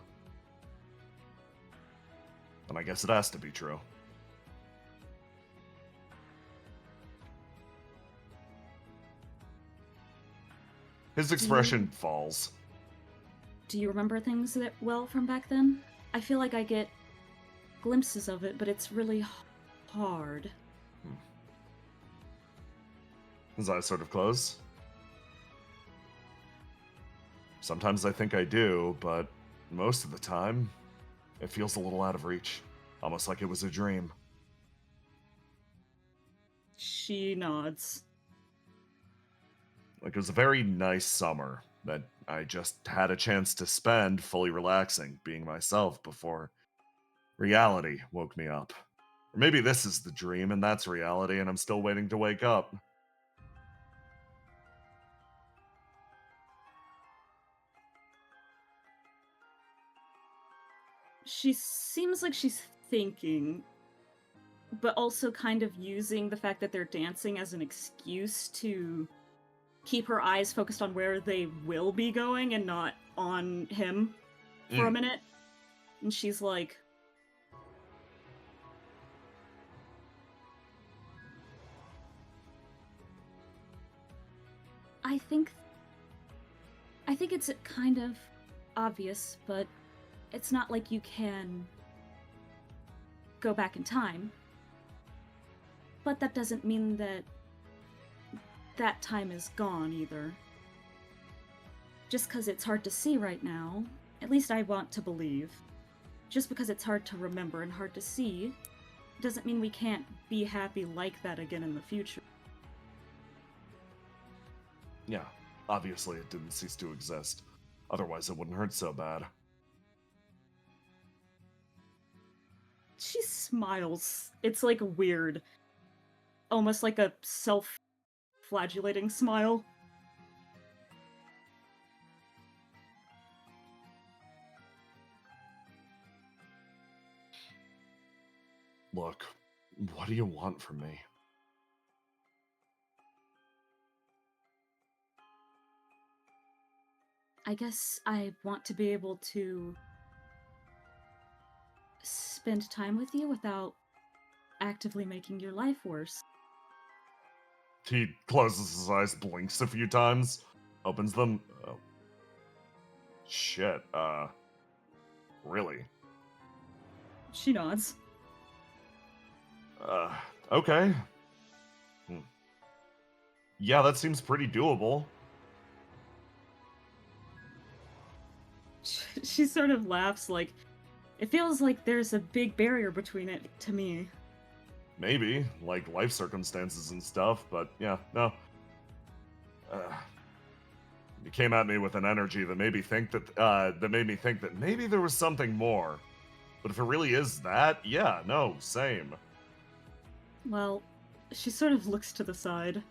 And I guess it has to be true. His expression falls. Do you remember things that well from back then? I feel like I get glimpses of it, but it's really hard. His eyes sort of close. Sometimes I think I do, but most of the time, it feels a little out of reach. Almost like it was a dream. She nods. Like it was a very nice summer that I just had a chance to spend fully relaxing, being myself before reality woke me up. Or maybe this is the dream and that's reality and I'm still waiting to wake up. She seems like she's thinking, but also kind of using the fact that they're dancing as an excuse to keep her eyes focused on where they will be going and not on him for a minute. And she's like, I think it's kind of obvious, but it's not like you can go back in time. But that doesn't mean that that time is gone either. Just because it's hard to see right now, at least I want to believe, just because it's hard to remember and hard to see, doesn't mean we can't be happy like that again in the future. Yeah, obviously it didn't cease to exist. Otherwise it wouldn't hurt so bad. she smiles. It's like weird. Almost like a self-flagellating smile. Look, what do you want from me? I guess I want to be able to spend time with you without actively making your life worse. He closes his eyes, blinks a few times, opens them. Oh. Shit, really? She nods. Okay. Yeah, that seems pretty doable. She sort of laughs like, it feels like there's a big barrier between it to me. Maybe, like life circumstances and stuff, but yeah, no. You came at me with an energy that made me think that maybe there was something more. But if it really is that, yeah, no, same. Well, she sort of looks to the side.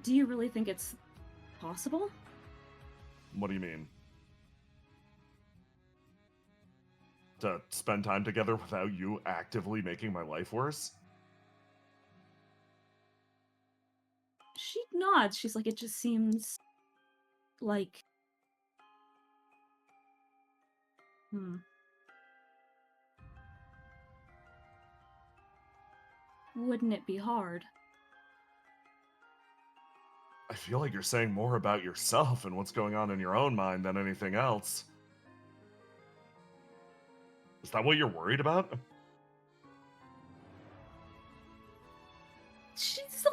Do you really think it's possible? What do you mean? To spend time together without you actively making my life worse? She nods. She's like, it just seems like... Wouldn't it be hard? I feel like you're saying more about yourself and what's going on in your own mind than anything else. Is that what you're worried about? She has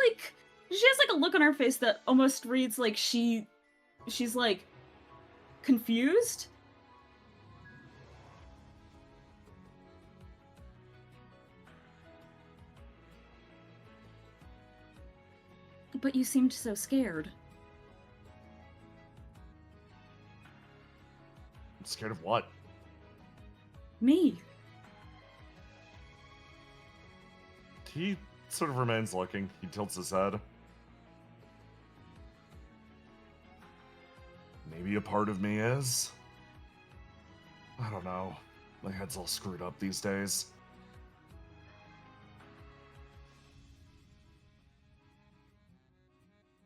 like a look on her face that almost reads like she's like confused. But you seemed so scared. Scared of what? Me. He sort of remains looking. He tilts his head. Maybe a part of me is. I don't know. My head's all screwed up these days.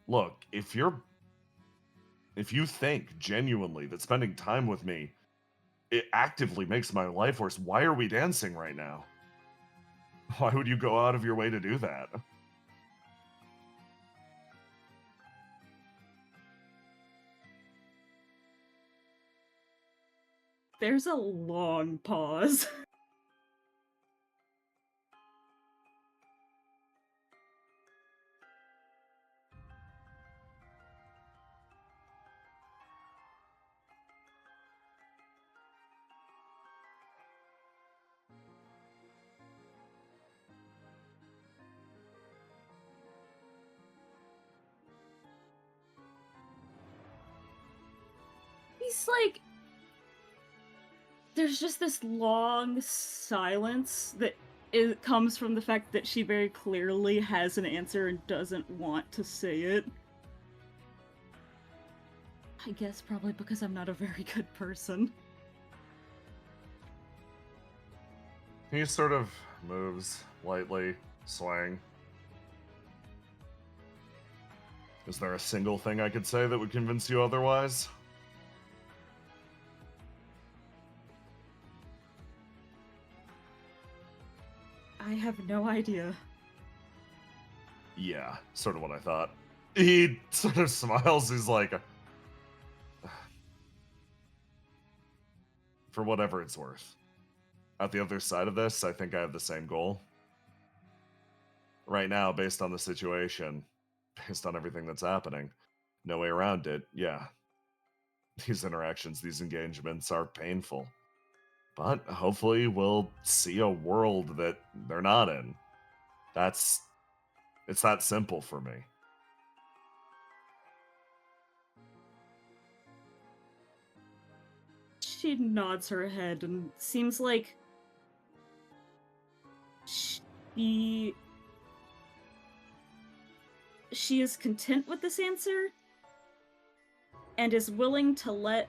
Look, if you think genuinely that spending time with me, it actively makes my life worse, why are we dancing right now? Why would you go out of your way to do that? There's a long pause. He's like, there's just this long silence that comes from the fact that she very clearly has an answer and doesn't want to say it. I guess probably because I'm not a very good person. He sort of moves lightly, swaying. Is there a single thing I could say that would convince you otherwise? I have no idea. Yeah, sort of what I thought. He sort of smiles. He's like, for whatever it's worth. At the other side of this, I think I have the same goal. Right now, based on the situation, based on everything that's happening, no way around it, yeah. These interactions, these engagements are painful. But hopefully we'll see a world that they're not in. It's that simple for me. She nods her head and seems like she is content with this answer and is willing to let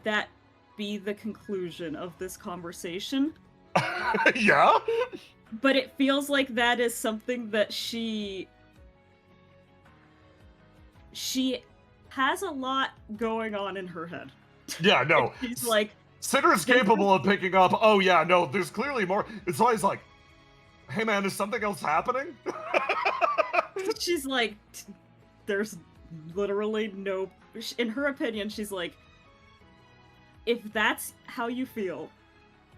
that be the conclusion of this conversation. Yeah? But it feels like that is something that she has a lot going on in her head. Yeah, no. She's like, Citter's capable of picking up, oh yeah, no, there's clearly more. It's always like, hey man, is something else happening? she's like, there's literally no, in her opinion, she's like, if that's how you feel,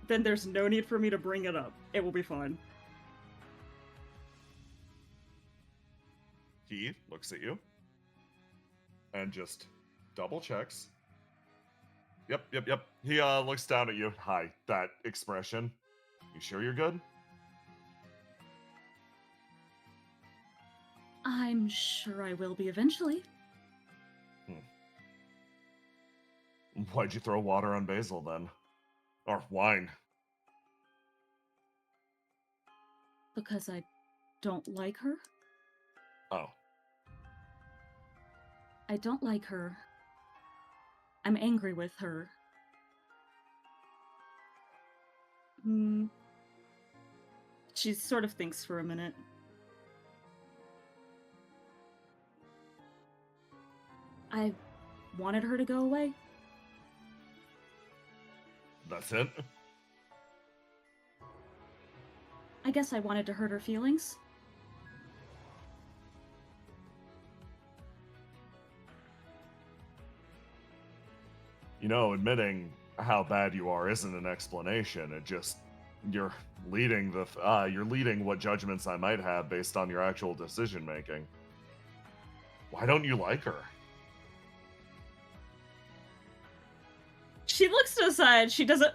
then there's no need for me to bring it up. It will be fine. He looks at you and just double checks. Yep. He looks down at you. Hi, that expression. You sure you're good? I'm sure I will be eventually. Why'd you throw water on Basil then? Or wine? Because I don't like her. Oh. I don't like her. I'm angry with her. She sort of thinks for a minute. I wanted her to go away. That's it? I guess I wanted to hurt her feelings. admitting how bad you are isn't an explanation. It just you're leading what judgments I might have based on your actual decision making. Why don't you like her? She looks to the side. She doesn't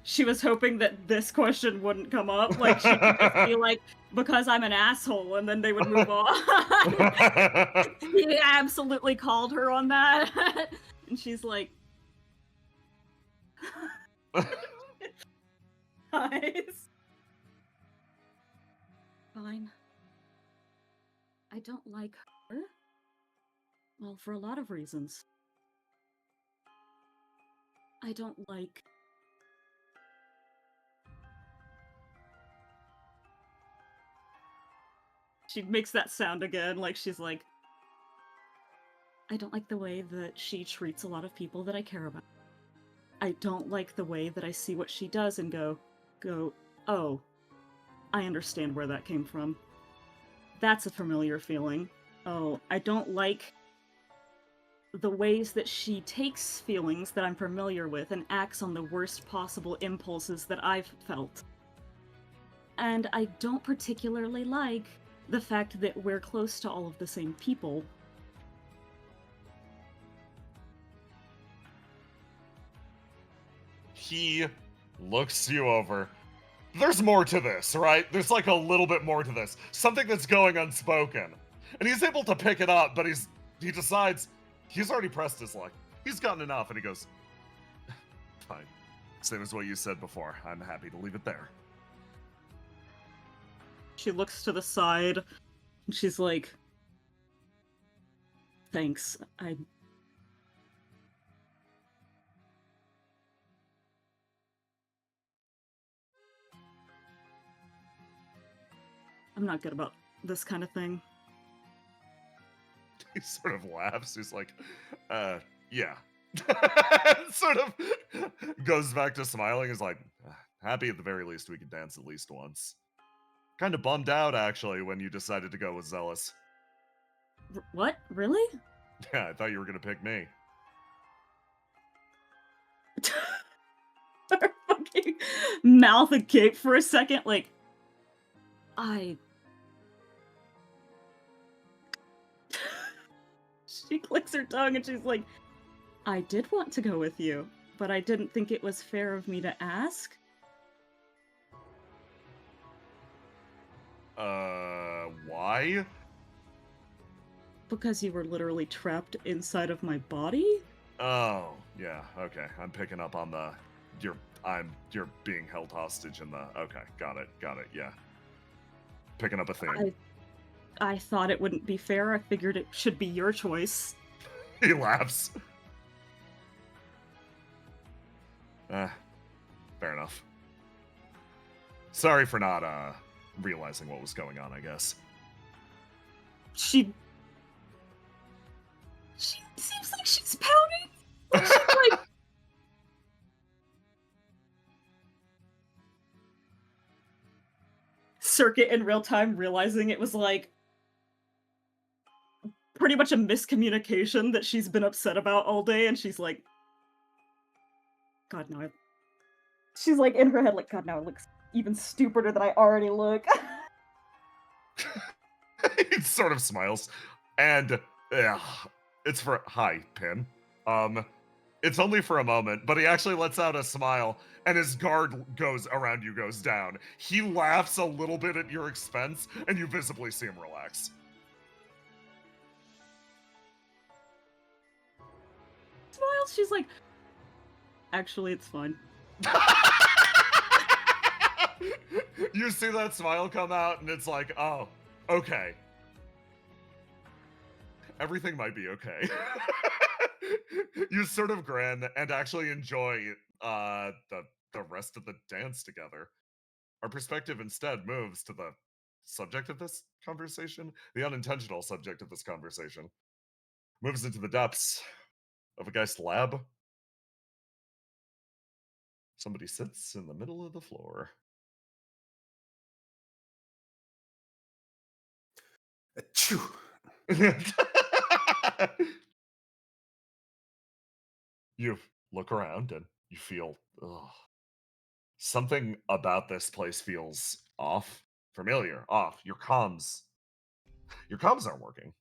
she was hoping that this question wouldn't come up. Like she could just be like, because I'm an asshole, and then they would move on. He absolutely called her on that. And she's like, guys. Fine. I don't like her. Well, for a lot of reasons. I don't like... She makes that sound again, like she's like... I don't like the way that she treats a lot of people that I care about. I don't like the way that I see what she does and go, oh, I understand where that came from. That's a familiar feeling. Oh, I don't like the ways that she takes feelings that I'm familiar with and acts on the worst possible impulses that I've felt. And I don't particularly like the fact that we're close to all of the same people. He looks you over. There's more to this, right? There's like a little bit more to this. Something that's going unspoken. And he's able to pick it up, but he decides he's already pressed his luck. He's gotten enough, and he goes, fine. Same as what you said before. I'm happy to leave it there. She looks to the side, and she's like, Thanks. I'm not good about this kind of thing. He sort of laughs. He's like, yeah. Sort of goes back to smiling. He's like, happy at the very least we could dance at least once. Kind of bummed out, actually, when you decided to go with Zealous. What? Really? Yeah, I thought you were going to pick me. Her fucking mouth agape for a second, like, She clicks her tongue and she's like, I did want to go with you, but I didn't think it was fair of me to ask. Why? Because you were literally trapped inside of my body? Oh, yeah, okay. I'm picking up on the you're being held hostage in the okay, got it, yeah. Picking up a theme. I thought it wouldn't be fair. I figured it should be your choice. He laughs. Fair enough. Sorry for not realizing what was going on, I guess. She seems like she's pouting. She's like, Circuit in real time realizing it was like pretty much a miscommunication that she's been upset about all day, and she's like, God, no. She's like in her head, like, God, now it looks even stupider than I already look. He sort of smiles, and it's for hi, Pin. It's only for a moment, but he actually lets out a smile, and his guard goes down. He laughs a little bit at your expense, and you visibly see him relax. Smiles. She's like, actually, it's fine. You see that smile come out, and it's like, oh, okay. Everything might be okay. You sort of grin and actually enjoy the rest of the dance together. Our perspective instead moves to the subject of this conversation, the unintentional subject of this conversation. Moves into the depths of a GEIST lab. Somebody sits in the middle of the floor. Achoo. You look around and you feel, ugh, something about this place feels off, familiar, off. Your comms aren't working.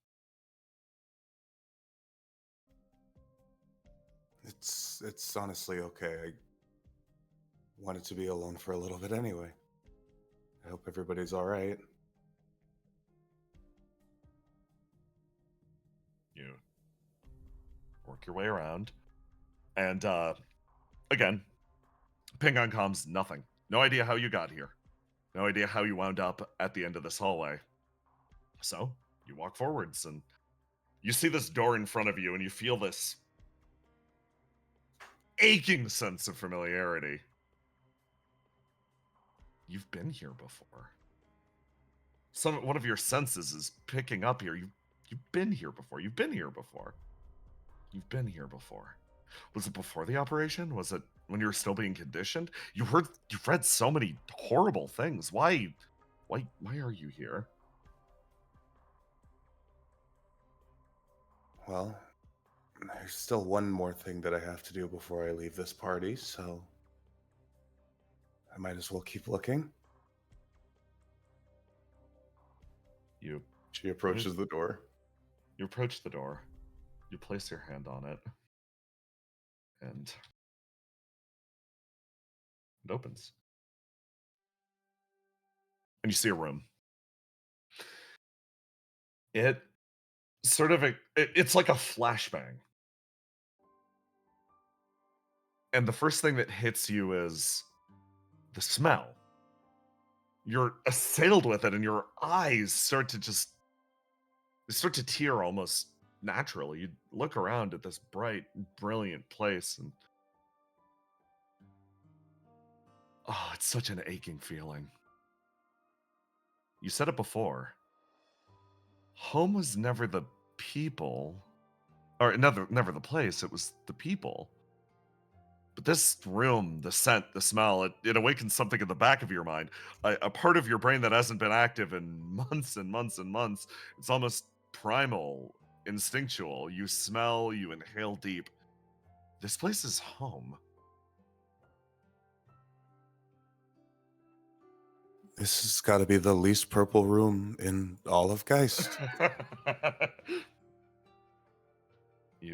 It's honestly okay. I wanted to be alone for a little bit anyway. I hope everybody's all right. You work your way around, and again, ping on comms, nothing. No idea how you got here. No idea how you wound up at the end of this hallway. So you walk forwards, and you see this door in front of you, and you feel this aching sense of familiarity. You've been here before. One of your senses is picking up here. You've been here before. You've been here before. You've been here before. Was it before the operation? Was it when you were still being conditioned? You've read so many horrible things. Why are you here? Well, there's still one more thing that I have to do before I leave this party, so I might as well keep looking. She approaches the door. You approach the door. You place your hand on it. And it opens. And you see a room. It sort of it's like a flashbang. And the first thing that hits you is the smell. You're assailed with it, and your eyes start to tear almost naturally. You look around at this bright, brilliant place, and oh, it's such an aching feeling. You said it before. Home was never the people, or never the place. It was the people. But this room, the scent, the smell, it awakens something in the back of your mind, a part of your brain that hasn't been active in months and months and months. It's almost primal, instinctual. You smell, you inhale deep. This place is home. This has got to be the least purple room in all of Geist.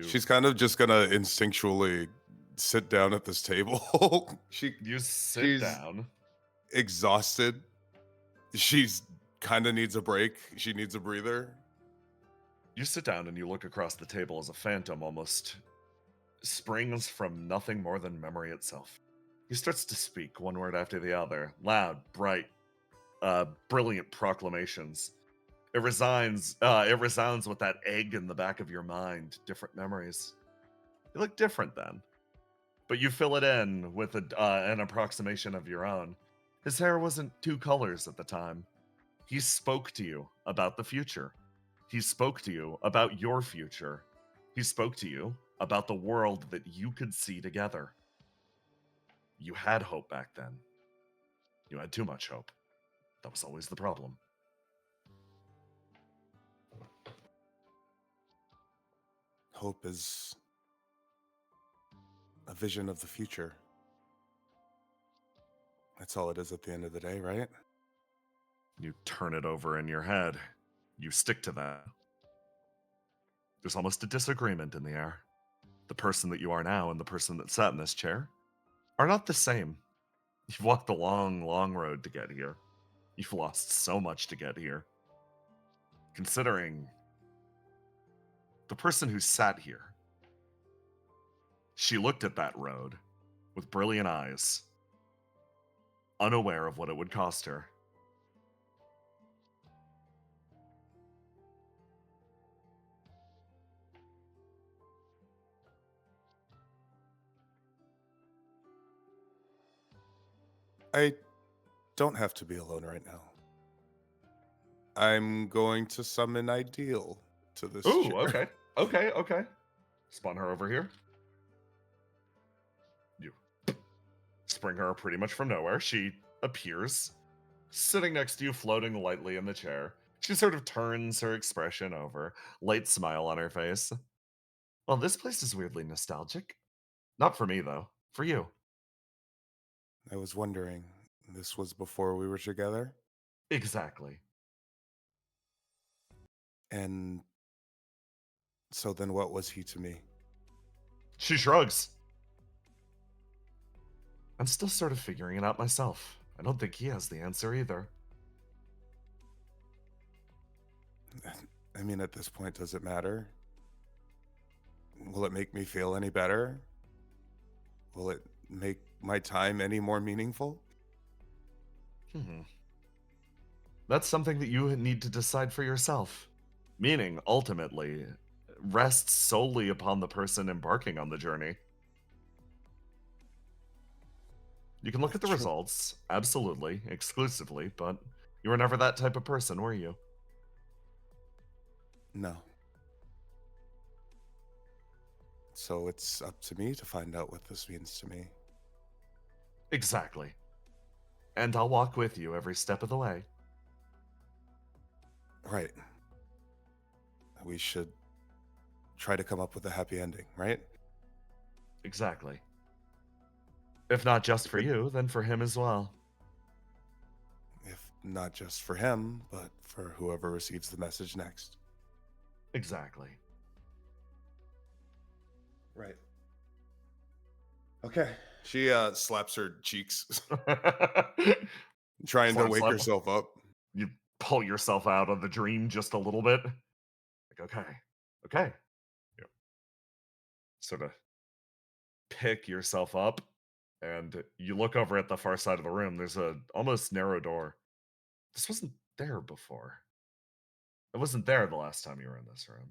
She's kind of just gonna instinctually sit down at this table. You sit down. Exhausted. She's kind of needs a break. She needs a breather. You sit down and you look across the table as a phantom almost springs from nothing more than memory itself. He starts to speak one word after the other, loud, bright, brilliant proclamations. It resounds with that egg in the back of your mind. Different memories. You look different then, but you fill it in with an approximation of your own. His hair wasn't two colors at the time. He spoke to you about the future. He spoke to you about your future. He spoke to you about the world that you could see together. You had hope back then. You had too much hope. That was always the problem. Hope is a vision of the future. That's all it is at the end of the day, right? You turn it over in your head. You stick to that. There's almost a disagreement in the air. The person that you are now and the person that sat in this chair are not the same. You've walked a long, long road to get here. You've lost so much to get here. Considering the person who sat here, she looked at that road with brilliant eyes, unaware of what it would cost her. I don't have to be alone right now. I'm going to summon Ideal to this Ooh, chair. okay. Spawn her over here. You spring her pretty much from nowhere. She appears, sitting next to you, floating lightly in the chair. She sort of turns her expression over, light smile on her face. Well, this place is weirdly nostalgic. Not for me, though. For you. I was wondering, this was before we were together? Exactly. And so then what was he to me? She shrugs. I'm still sort of figuring it out myself. I don't think he has the answer either. I mean, at this point, does it matter? Will it make me feel any better? Will it make my time any more meaningful? That's something that you need to decide for yourself. Meaning, ultimately, rests solely upon the person embarking on the journey. You can look at the That's true. results, absolutely, exclusively, but you were never that type of person, were you? No. So it's up to me to find out what this means to me. Exactly. And I'll walk with you every step of the way. Right. We should try to come up with a happy ending, right? Exactly. If not just for Good. you, then for him as well. If not just for him, but for whoever receives the message next. Exactly. Right. Okay. She slaps her cheeks, trying to Slap, wake slap. herself up. You pull yourself out of the dream just a little bit. Like, okay. You sort of pick yourself up, and you look over at the far side of the room. There's a almost narrow door. This wasn't there before. It wasn't there the last time you were in this room.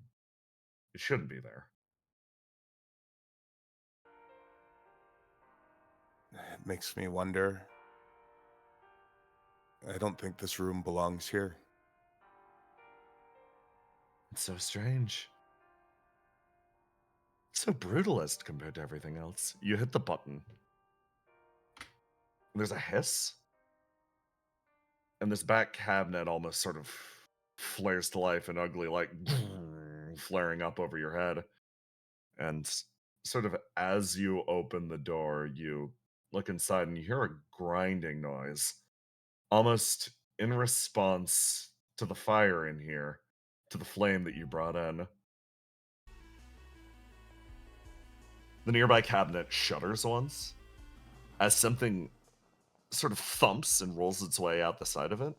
It shouldn't be there. It makes me wonder. I don't think this room belongs here. It's so strange. It's so brutalist compared to everything else. You hit the button. There's a hiss. And this back cabinet almost sort of flares to life and ugly, like flaring up over your head. And sort of as you open the door, you look inside and you hear a grinding noise, almost in response to the fire in here, to the flame that you brought in. The nearby cabinet shudders once as something sort of thumps and rolls its way out the side of it.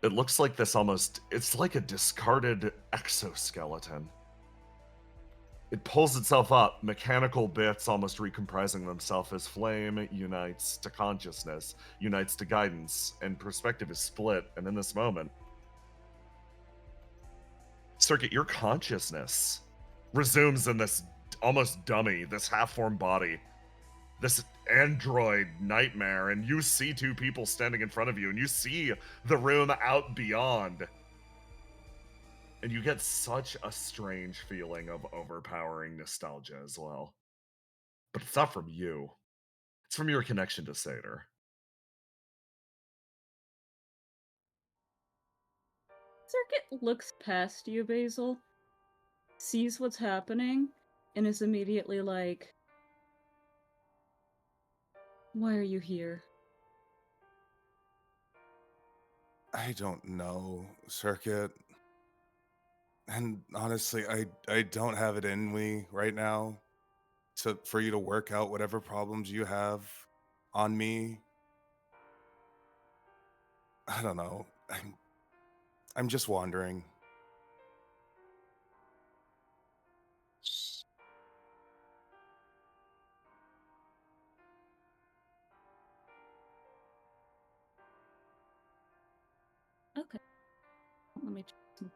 It looks like this almost, it's like a discarded exoskeleton. It pulls itself up, mechanical bits almost recomprising themselves as flame unites to consciousness, unites to guidance, and perspective is split. And in this moment, Circuit, your consciousness resumes in this almost dummy, this half-formed body, this android nightmare, and you see two people standing in front of you, and you see the room out beyond. And you get such a strange feeling of overpowering nostalgia as well. But it's not from you. It's from your connection to Seder. Circuit looks past you, Basil, sees what's happening, and is immediately like, why are you here? I don't know, Circuit. And honestly, I don't have it in me right now for you to work out whatever problems you have on me. I don't know. I'm just wandering. Okay. Let me check some.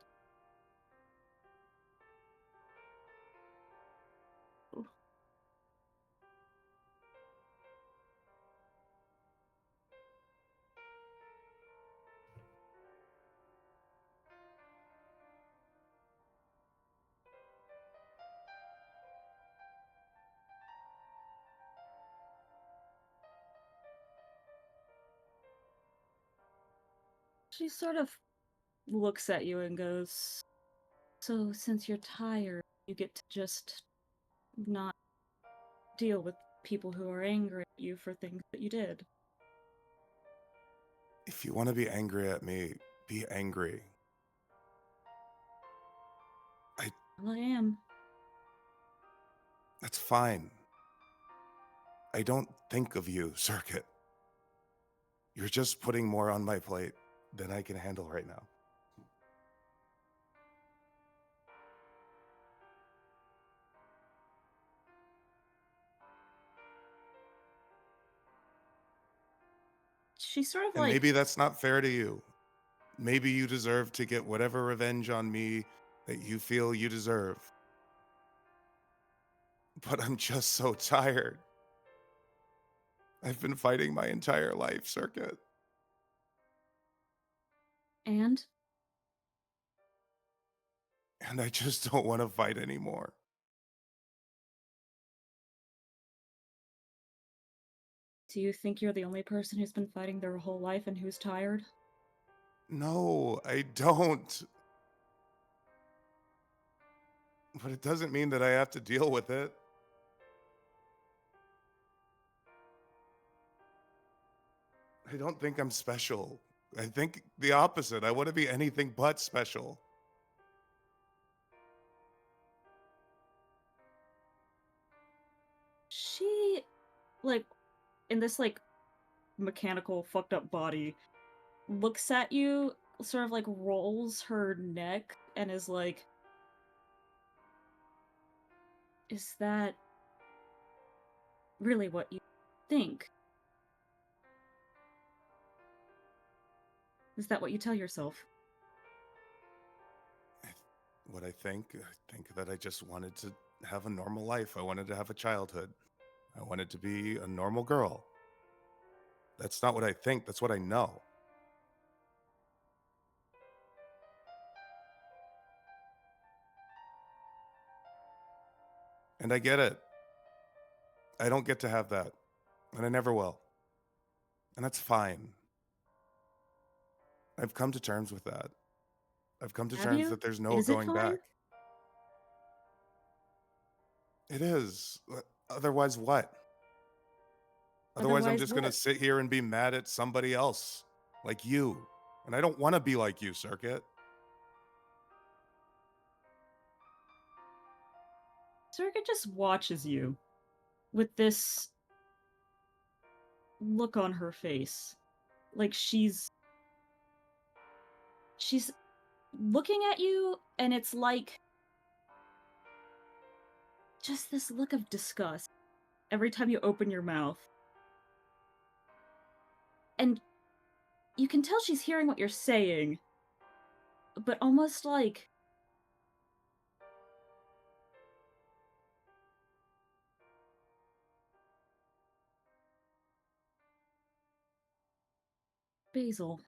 She sort of looks at you and goes, so since you're tired, you get to just not deal with people who are angry at you for things that you did. If you want to be angry at me, be angry. Well, I am. That's fine. I don't think of you, Circuit. You're just putting more on my plate than I can handle right now. She sort of And like maybe that's not fair to you. Maybe you deserve to get whatever revenge on me that you feel you deserve. But I'm just so tired. I've been fighting my entire life, Circuit. and And I just don't want to fight anymore. do you think you're the only person who's been fighting their whole life and who's tired? No, I don't. But it doesn't mean that I have to deal with it. I don't think I'm special. I think the opposite. I want to be anything but special. She, like, in this, like, mechanical, fucked up body, looks at you, sort of, like, rolls her neck, and is like, is that really what you think? Is that what you tell yourself? What I think that I just wanted to have a normal life. I wanted to have a childhood. I wanted to be a normal girl. That's not what I think, that's what I know. And I get it. I don't get to have that. And I never will. And that's fine. I've come to terms with that. I've come to Have terms you? that there's no Is it going fine? back. It is. Otherwise, what? Otherwise, I'm Otherwise just going to what? sit here and be mad at somebody else, like you. And I don't want to be like you, Circuit. Circuit just watches you with this look on her face. Like she's looking at you, and it's like just this look of disgust every time you open your mouth. And you can tell she's hearing what you're saying, but almost like Basil.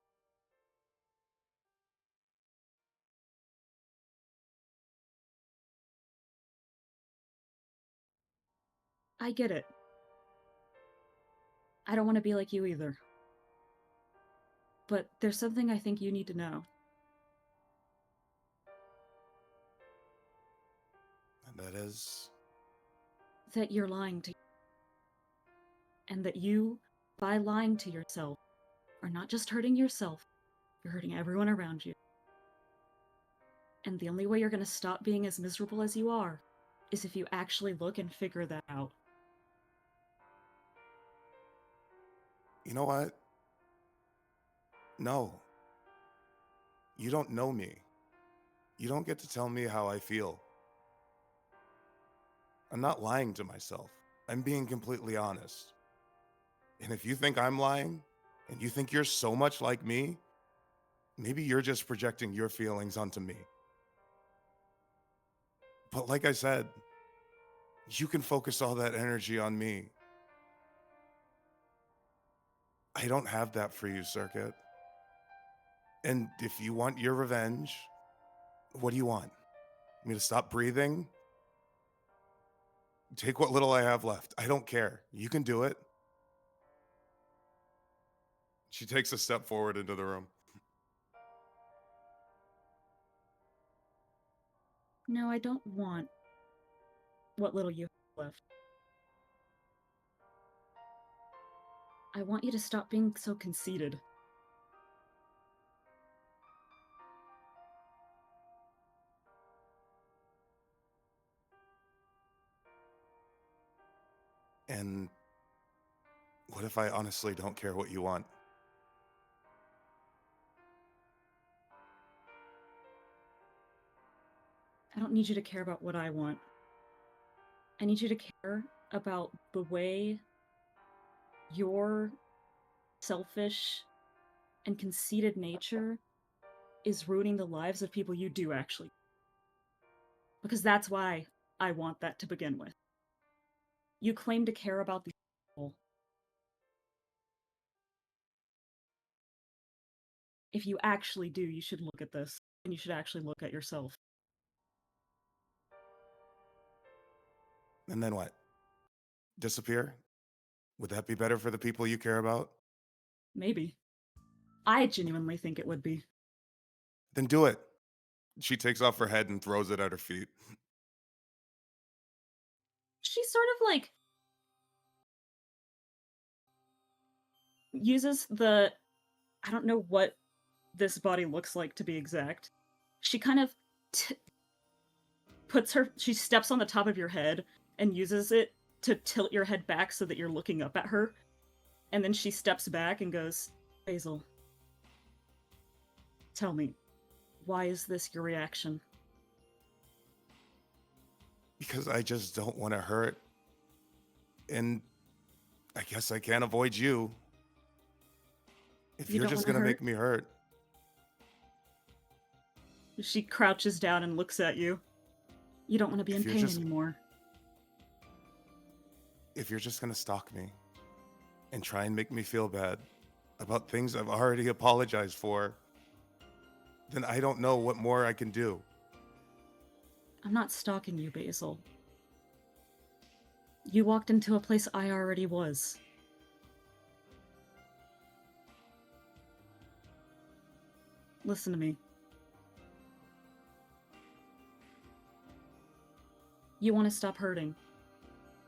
I get it. I don't want to be like you either. But there's something I think you need to know. And that is. That you're lying to and that you, by lying to yourself, are not just hurting yourself, you're hurting everyone around you. And the only way you're going to stop being as miserable as you are is if you actually look and figure that out. You know what? No. You don't know me. You don't get to tell me how I feel. I'm not lying to myself. I'm being completely honest. And if you think I'm lying, and you think you're so much like me, maybe you're just projecting your feelings onto me. But like I said, you can focus all that energy on me. I don't have that for you, Circuit. And if you want your revenge, what do you want? Me to stop breathing? Take what little I have left. I don't care. You can do it. She takes a step forward into the room. No, I don't want what little you have left. I want you to stop being so conceited. And what if I honestly don't care what you want? I don't need you to care about what I want. I need you to care about the way your selfish and conceited nature is ruining the lives of people you do actually. Because that's why I want that to begin with. You claim to care about these people. If you actually do, you should look at this, and you should actually look at yourself. And then what? Disappear? Would that be better for the people you care about? Maybe. I genuinely think it would be. Then do it. She takes off her head and throws it at her feet. She sort of like uses the, I don't know what this body looks like to be exact. She kind of she steps on the top of your head and uses it to tilt your head back so that you're looking up at her. And then she steps back and goes, Basil, tell me, why is this your reaction? Because I just don't want to hurt. And I guess I can't avoid you. If You you're don't just wanna going to hurt? make me hurt. She crouches down and looks at you. You don't want to be in If you're pain just- anymore. If you're just going to stalk me and try and make me feel bad about things I've already apologized for, then I don't know what more I can do. I'm not stalking you, Basil. You walked into a place I already was. Listen to me. You want to stop hurting.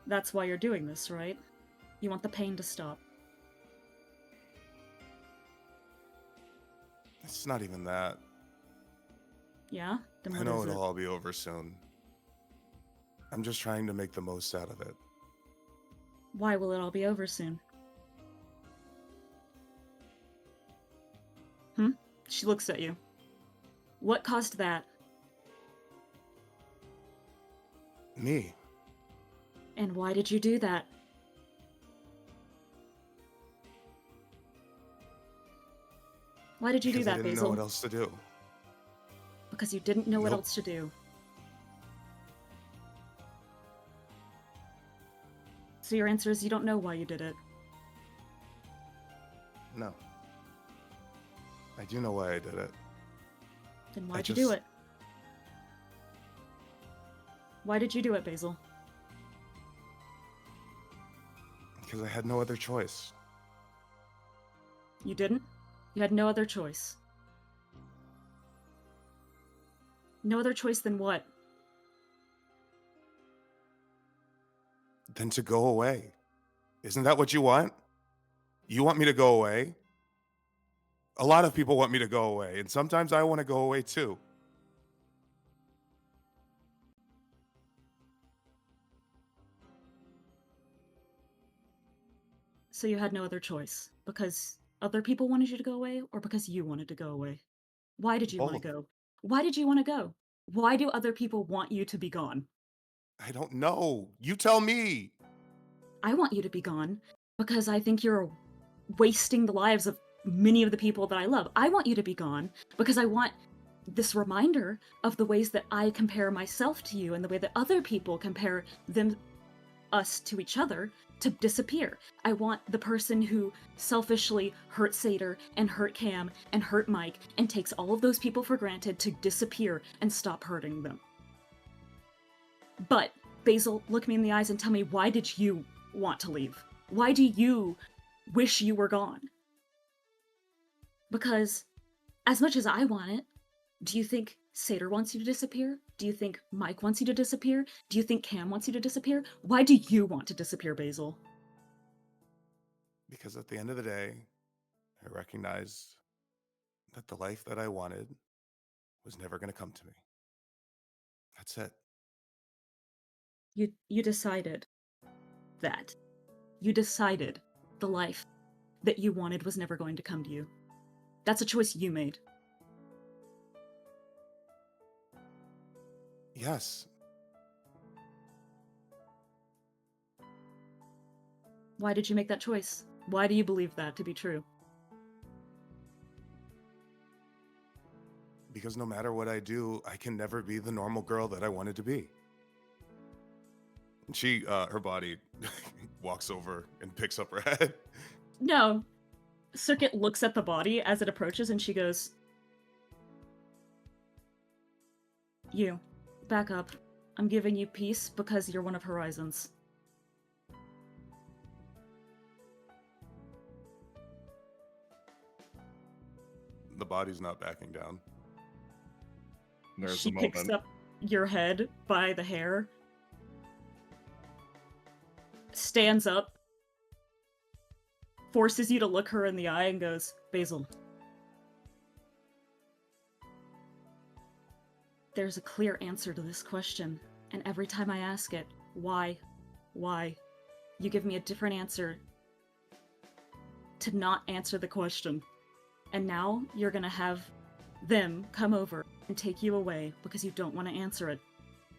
That's why you're doing this, right? You want the pain to stop. It's not even that. Yeah? Then I what know is it'll it? all be over soon. I'm just trying to make the most out of it. Why will it all be over soon? She looks at you. What caused that? Me? And why did you do that? Why did you do Because I that, didn't Basil? know what else to do. Because you didn't know what Nope. else to do. So your answer is you don't know why you did it. No. I do know why I did it. Then I why'd you do just- it? Why did you do it, Basil? Because I had no other choice. You didn't? You had no other choice. No other choice than what? Then to go away. Isn't that what you want? You want me to go away? A lot of people want me to go away, and sometimes I want to go away too. So you had no other choice. Because other people wanted you to go away, or because you wanted to go away? Why did you want to Both. go? Why did you want to go? Why do other people want you to be gone? I don't know. You tell me. I want you to be gone because I think you're wasting the lives of many of the people that I love. I want you to be gone because I want this reminder of the ways that I compare myself to you and the way that other people compare us to each other to disappear. I want the person who selfishly hurt Satyr and hurt Cam and hurt Mike and takes all of those people for granted to disappear and stop hurting them. But, Basil, look me in the eyes and tell me, why did you want to leave? Why do you wish you were gone? Because, as much as I want it, do you think Satyr wants you to disappear? Do you think Mike wants you to disappear? Do you think Cam wants you to disappear? Why do you want to disappear, Basil? Because at the end of the day, I recognized that the life that I wanted was never going to come to me. That's it. You decided that. You decided the life that you wanted was never going to come to you. That's a choice you made. Yes. Why did you make that choice? Why do you believe that to be true? Because no matter what I do, I can never be the normal girl that I wanted to be. She, her body walks over and picks up her head. No. Circuit looks at the body as it approaches and she goes, "You, back up. I'm giving you peace because you're one of Horizon's." The body's not backing down. There's She a picks moment. up your head by the hair, stands up, forces you to look her in the eye and goes, "Basil, there's a clear answer to this question, and every time I ask it, why, you give me a different answer to not answer the question. And now you're gonna have them come over and take you away because you don't want to answer it.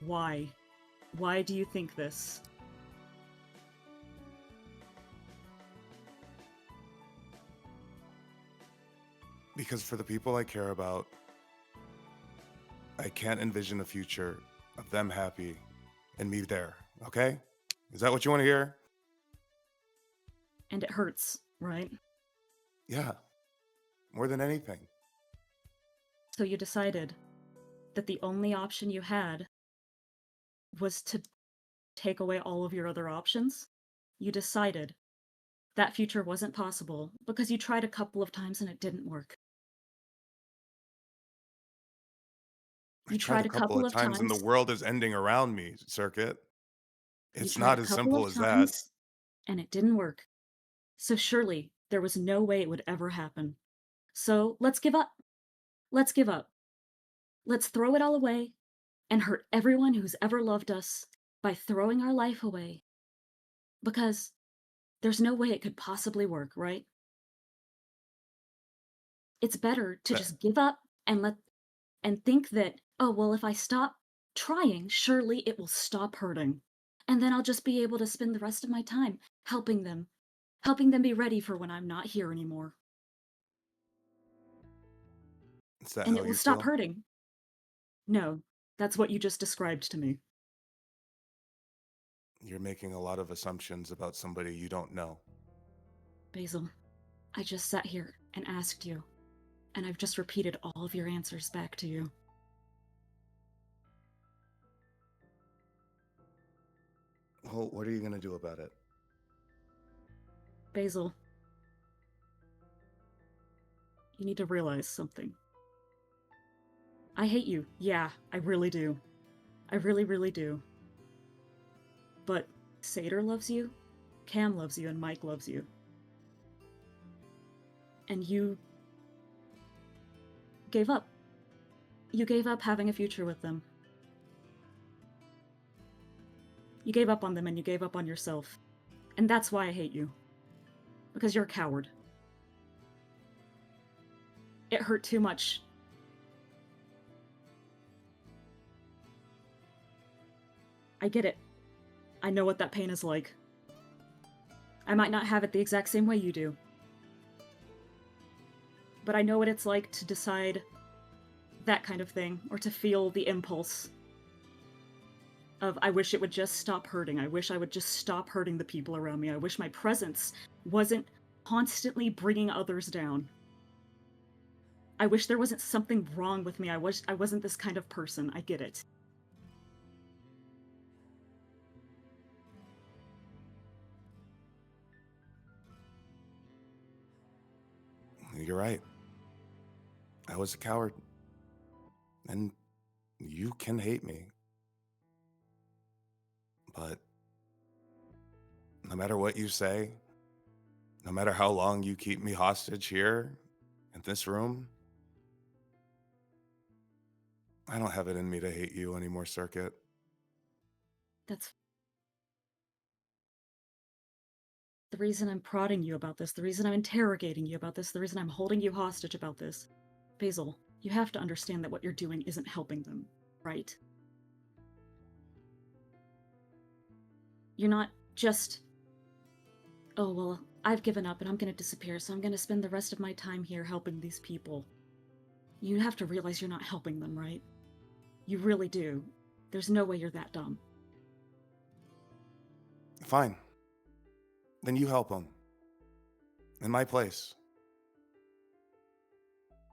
Why? Why do you think this?" Because for the people I care about, I can't envision a future of them happy and me there, okay? Is that what you want to hear? And it hurts, right? Yeah, more than anything. So you decided that the only option you had was to take away all of your other options? You decided that future wasn't possible because you tried a couple of times and it didn't work. I You tried tried a a couple couple of of times and the times. world is ending around me, Circuit. You It's tried not a as couple simple of as that. times and it didn't work. So surely there was no way it would ever happen. So let's give up. Let's give up. Let's throw it all away and hurt everyone who's ever loved us by throwing our life away. Because there's no way it could possibly work, right? It's better to That- just give up and think that, oh, well, if I stop trying, surely it will stop hurting. And then I'll just be able to spend the rest of my time helping them be ready for when I'm not here anymore. Is that And how it will you stop feel? hurting. No, that's what you just described to me. You're making a lot of assumptions about somebody you don't know. Basil, I just sat here and asked you, and I've just repeated all of your answers back to you. Well, what are you going to do about it? Basil, you need to realize something. I hate you. Yeah, I really do. I really, really do. But Satyr loves you, Cam loves you, and Mike loves you. And you gave up. You gave up having a future with them. You gave up on them and you gave up on yourself. And that's why I hate you. Because you're a coward. It hurt too much. I get it. I know what that pain is like. I might not have it the exact same way you do. But I know what it's like to decide that kind of thing, or to feel the impulse of, I wish it would just stop hurting. I wish I would just stop hurting the people around me. I wish my presence wasn't constantly bringing others down. I wish there wasn't something wrong with me. I wish I wasn't this kind of person. I get it. You're right. I was a coward. And you can hate me. But no matter what you say, No matter how long you keep me hostage here in this room, I don't have it in me to hate you anymore, Circuit. That's the reason I'm prodding you about this, the reason I'm interrogating you about this, the reason I'm holding you hostage about this. Basil, you have to understand that what you're doing isn't helping them, right? You're not just, oh, well, I've given up and I'm gonna disappear, so I'm gonna spend the rest of my time here helping these people. You have to realize you're not helping them, right? You really do. There's no way you're that dumb. Fine. Then you help them. In my place.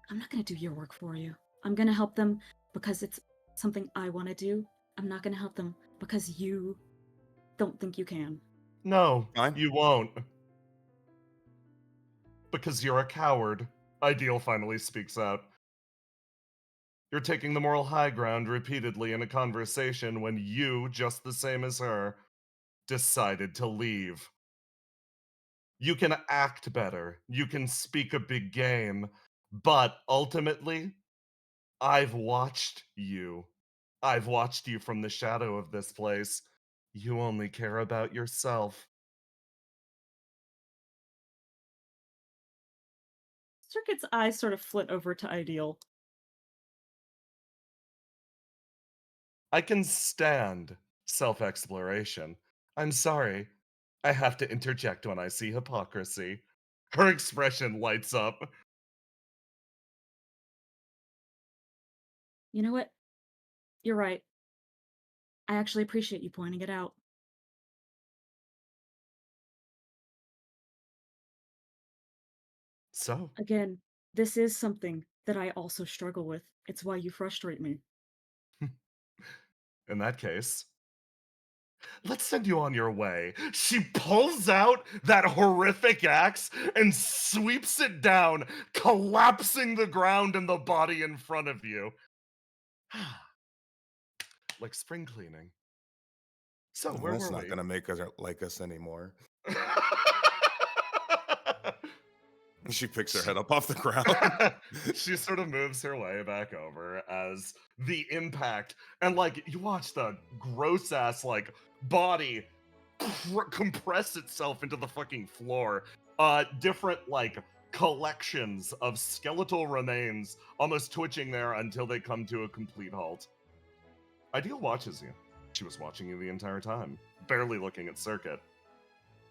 I'm not gonna do your work for you. I'm gonna help them because it's something I want to do. I'm not gonna help them because you don't think you can. No, Fine. you won't. Because you're a coward. Ideal finally speaks out. You're taking the moral high ground repeatedly in a conversation when you, just the same as her, decided to leave. You can act better, you can speak a big game, but ultimately, I've watched you. I've watched you from the shadow of this place. You only care about yourself. Circuit's eyes sort of flit over to Ideal. I can stand self exploration. I'm sorry. I have to interject when I see hypocrisy. Her expression lights up. You know what? You're right. I actually appreciate you pointing it out. So, Again, this is something that I also struggle with. It's why you frustrate me. in that case, let's send you on your way. She pulls out that horrific axe and sweeps it down, collapsing the ground and the body in front of you. Like spring cleaning. So, Well, where that's were not we? going to make us like us anymore. She picks her head up off the ground. She sort of moves her way back over as the impact and like you watch the gross ass like body compress itself into the fucking floor. Different like collections of skeletal remains almost twitching there until they come to a complete halt. Ideal watches you. She was watching you the entire time, barely looking at Circuit.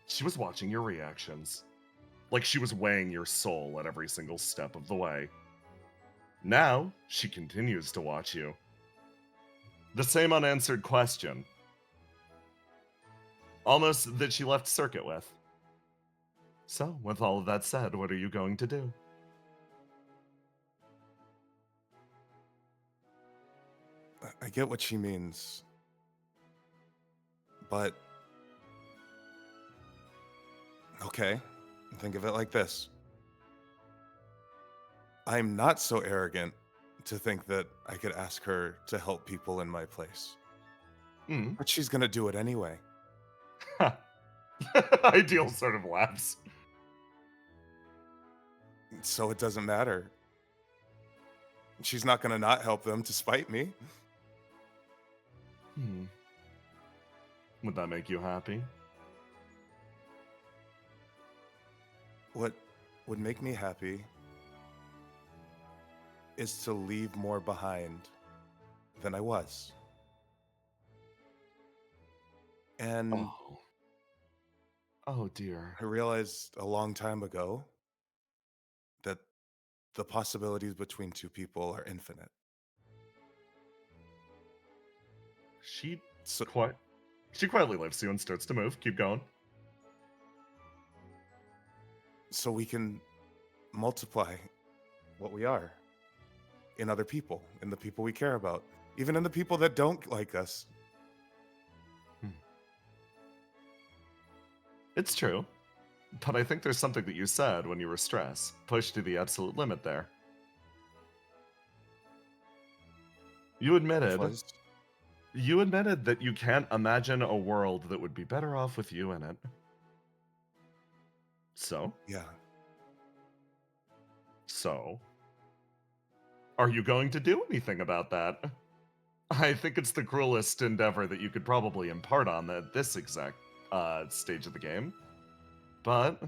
She was watching your reactions. Like she was weighing your soul at every single step of the way. Now, she continues to watch you. The same unanswered question. Almost that she left Circuit with. So, with all of that said, what are you going to do? I get what she means. But okay, think of it like this. I'm not so arrogant to think that I could ask her to help people in my place. Hmm. But she's gonna do it anyway. Ideal sort of laughs. So it doesn't matter. She's not gonna not help them to spite me. Hmm. Would that make you happy? What would make me happy is to leave more behind than I was. And Oh. Oh dear. I realized a long time ago that the possibilities between two people are infinite. She So, She quietly lifts you and starts to move. Keep going. so we can multiply what we are in other people, in the people we care about, even in the people that don't like us. It's true. But I think there's something that you said when you were stressed, pushed to the absolute limit there. You Which admitted was, you admitted that you can't imagine a world that would be better off with you in it. So? Yeah. So? Are you going to do anything about that? I think it's the cruelest endeavor that you could probably impart on at this exact stage of the game. But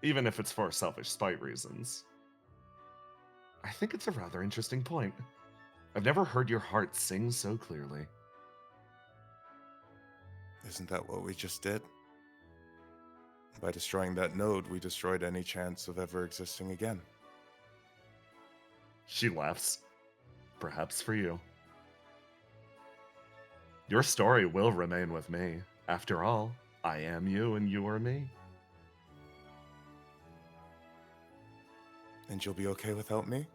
even if it's for selfish spite reasons, I think it's a rather interesting point. I've never heard your heart sing so clearly. Isn't that what we just did? By destroying that node, we destroyed any chance of ever existing again. She laughs. Perhaps for you. Your story will remain with me. After all, I am you and you are me. And you'll be okay without me?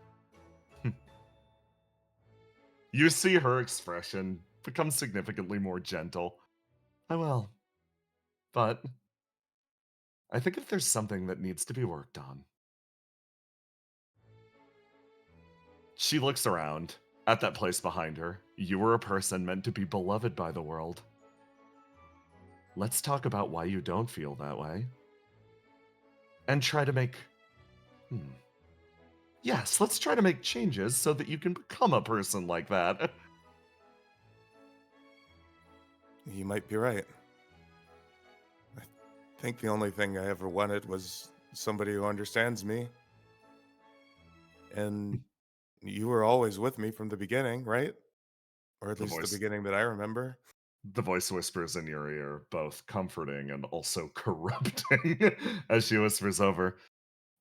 You see her expression become significantly more gentle. I will. But I think if there's something that needs to be worked on. She looks around at that place behind her. You were a person meant to be beloved by the world. Let's talk about why you don't feel that way. And try to make... Yes, let's try to make changes so that you can become a person like that. You might be right. I think the only thing I ever wanted was somebody who understands me. And you were always with me from the beginning, right? Or at least the beginning that I remember. The voice whispers in your ear, both comforting and also corrupting, as she whispers over.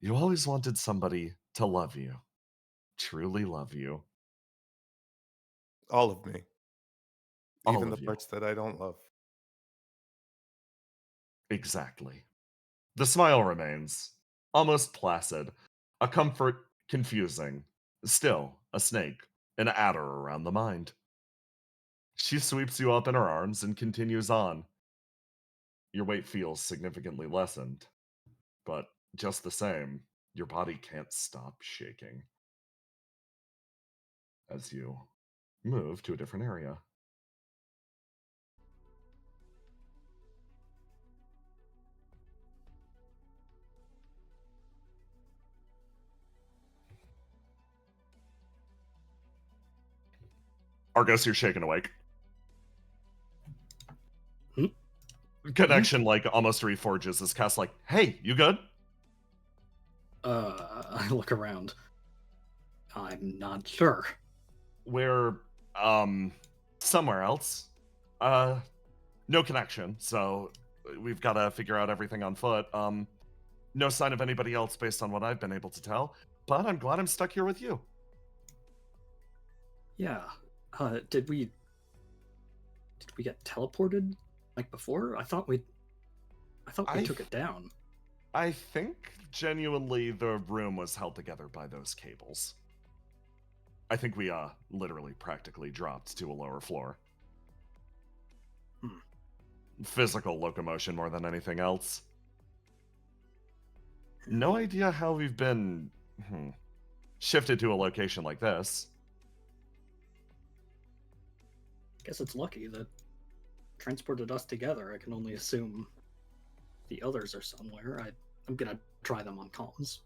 You always wanted somebody to love you. Truly love you. All of me. All Even of the you. parts that I don't love. Exactly. The smile remains, almost placid, a comfort confusing, still a snake, an adder around the mind. She sweeps you up in her arms and continues on. Your weight feels significantly lessened, but just the same, your body can't stop shaking as you move to a different area. Argos, you're shaken awake. Connection like almost reforges as Cass like, hey, you good? I look around. I'm not sure. We're somewhere else. No connection, so we've got to figure out everything on foot. No sign of anybody else based on what I've been able to tell, but I'm glad I'm stuck here with you. Yeah. Did we get teleported like before? I thought we took it down. I think genuinely the room was held together by those cables. I think we literally practically dropped to a lower floor. Physical locomotion more than anything else. No idea how we've been shifted to a location like this. Guess it's lucky that transported us together. I can only assume the others are somewhere. I'm gonna try them on comms.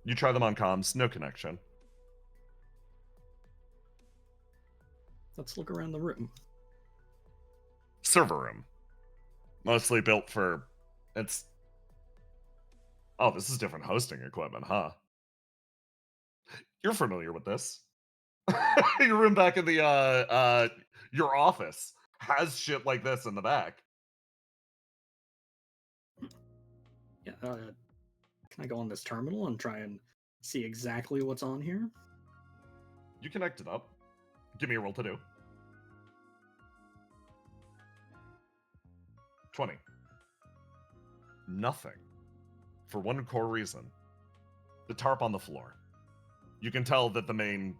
You try them on comms, no connection. Let's look around the room. Server room. Mostly built for... Oh, this is different hosting equipment, huh? You're familiar with this. Your room back in the, your office has shit like this in the back. Yeah, can I go on this terminal and try and see exactly what's on here? You connect it up. Give me a roll to do. 20. Nothing. For one core reason. The tarp on the floor. You can tell that the main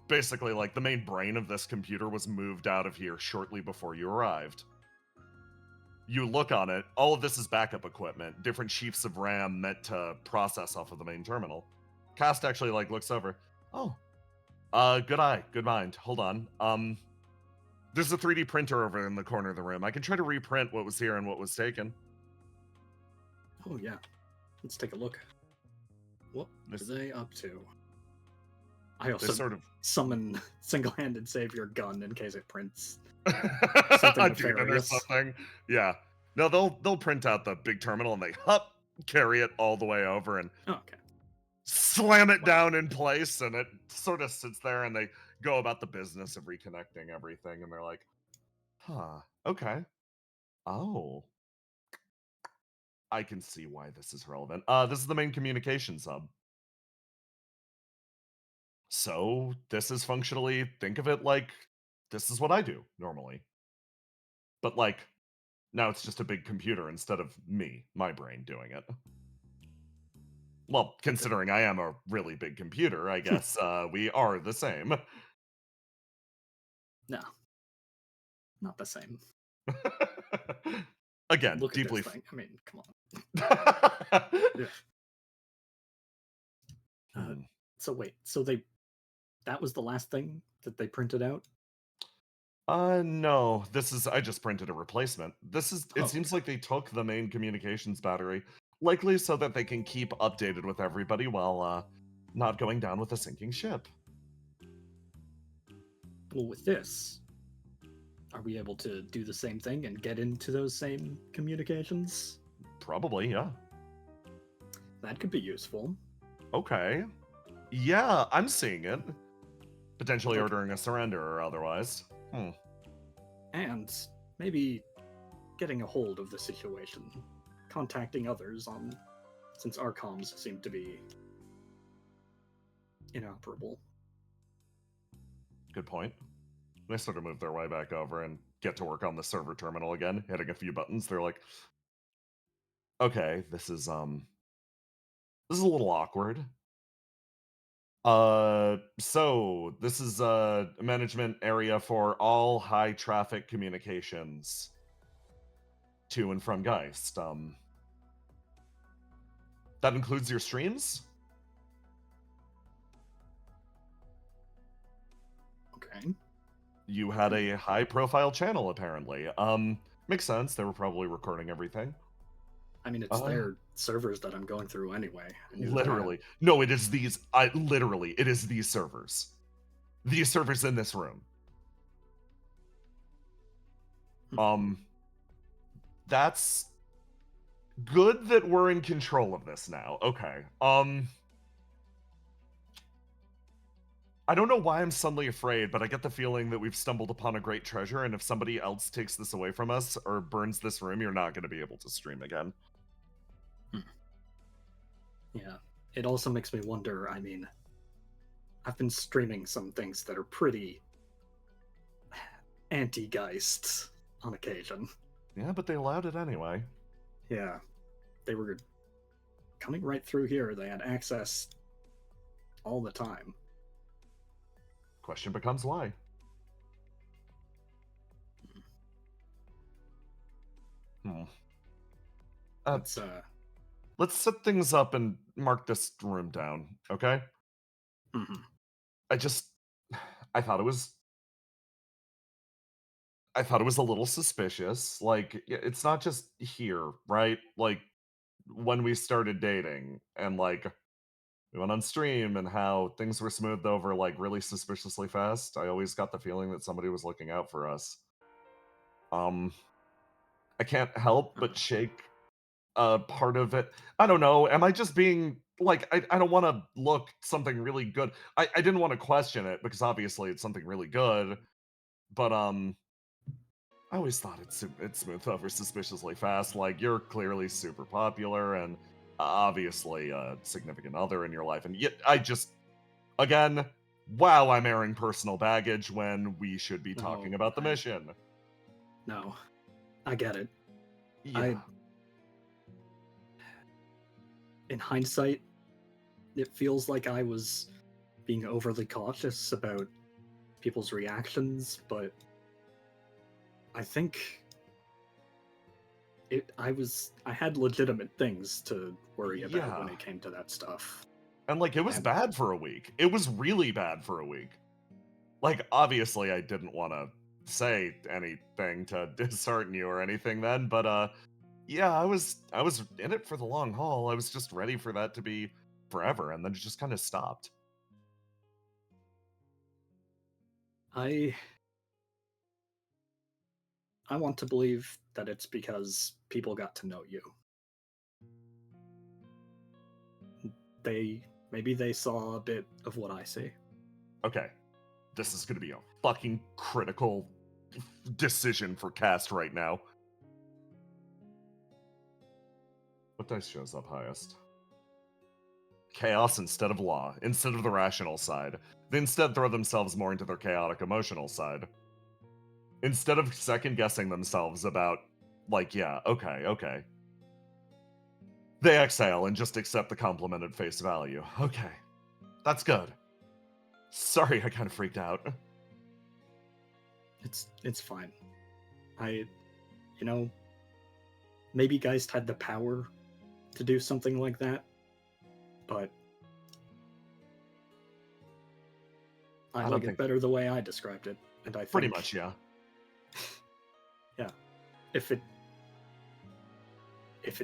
brain of this computer was moved out of here shortly before you arrived. You look on it, all of this is backup equipment, different sheafs of RAM meant to process off of the main terminal. Cast actually looks over. Oh. Good eye, good mind. Hold on. There's a 3D printer over in the corner of the room. I can try to reprint what was here and what was taken. Oh yeah. Let's take a look. What are they up to? I also sort of summon single-handed save your gun in case it prints a something demon or nefarious. something. Yeah. No, they'll print out the big terminal and they carry it all the way over and Oh, okay. slam it down in place, and it sort of sits there, and they go about the business of reconnecting everything, and they're like, huh, okay. Oh. I can see why this is relevant. This is the main communications hub. So this is functionally, think of it like this is what I do normally. But like now it's just a big computer instead of me, my brain doing it. Well, considering I am a really big computer, I guess we are the same. No. Not the same. Again, Look deeply. at this thing. I mean, come on. Yeah. So wait, so that was the last thing that they printed out? No. I just printed a replacement. It seems okay. like they took the main communications battery, likely so that they can keep updated with everybody while not going down with a sinking ship. Well, with this, are we able to do the same thing and get into those same communications? Probably, yeah. That could be useful. Okay. Yeah, I'm seeing it. Potentially Okay. ordering a surrender or otherwise. And maybe getting a hold of the situation, contacting others since our comms seem to be inoperable. Good point. They sort of move their way back over and get to work on the server terminal again, hitting a few buttons. They're like, okay, this is a little awkward. So this is a management area for all high traffic communications to and from Geist. That includes your streams? Okay. You had a high profile channel apparently. Makes sense. They were probably recording everything. I mean, it's their servers that I'm going through anyway. Literally. No, it is these literally, it is these servers. These servers in this room. That's good that we're in control of this now. Okay. I don't know why I'm suddenly afraid, but I get the feeling that we've stumbled upon a great treasure, and if somebody else takes this away from us or burns this room, you're not going to be able to stream again. Yeah. It also makes me wonder, I mean, I've been streaming some things that are pretty anti-Geist on occasion. Yeah, but they allowed it anyway. Yeah. They were coming right through here. They had access all the time. Question becomes why. Let's set things up and mark this room down, okay? Mm-hmm. I thought it was a little suspicious. Like, it's not just here, right? Like, when we started dating and like we went on stream and how things were smoothed over like really suspiciously fast, I always got the feeling that somebody was looking out for us. I can't help but shake part of it. I don't know. Am I just being like, I don't want to look something really good. I didn't want to question it because obviously it's something really good, but I always thought it smoothed over suspiciously fast. Like, you're clearly super popular and obviously a significant other in your life, and yet again, wow, I'm airing personal baggage when we should be talking about the mission. No, I get it. Yeah. In hindsight, it feels like I was being overly cautious about people's reactions, but I think I had legitimate things to worry about when it came to that stuff. And like, it was bad for a week. It was really bad for a week. Like, obviously I didn't want to say anything to dishearten you or anything then, but Yeah, I was in it for the long haul. I was just ready for that to be forever, and then it just kind of stopped. I want to believe that it's because people got to know you. Maybe they saw a bit of what I see. Okay, this is gonna be a fucking critical decision for cast right now. What dice shows up highest? Chaos instead of law, instead of the rational side. They instead throw themselves more into their chaotic emotional side. Instead of second guessing themselves about, like, yeah, okay. They exhale and just accept the compliment at face value. Okay, that's good. Sorry, I kind of freaked out. It's fine. Maybe Geist had the power to do something like that, but I don't like it think- better the way I described it, and I think Pretty much, yeah. yeah, if it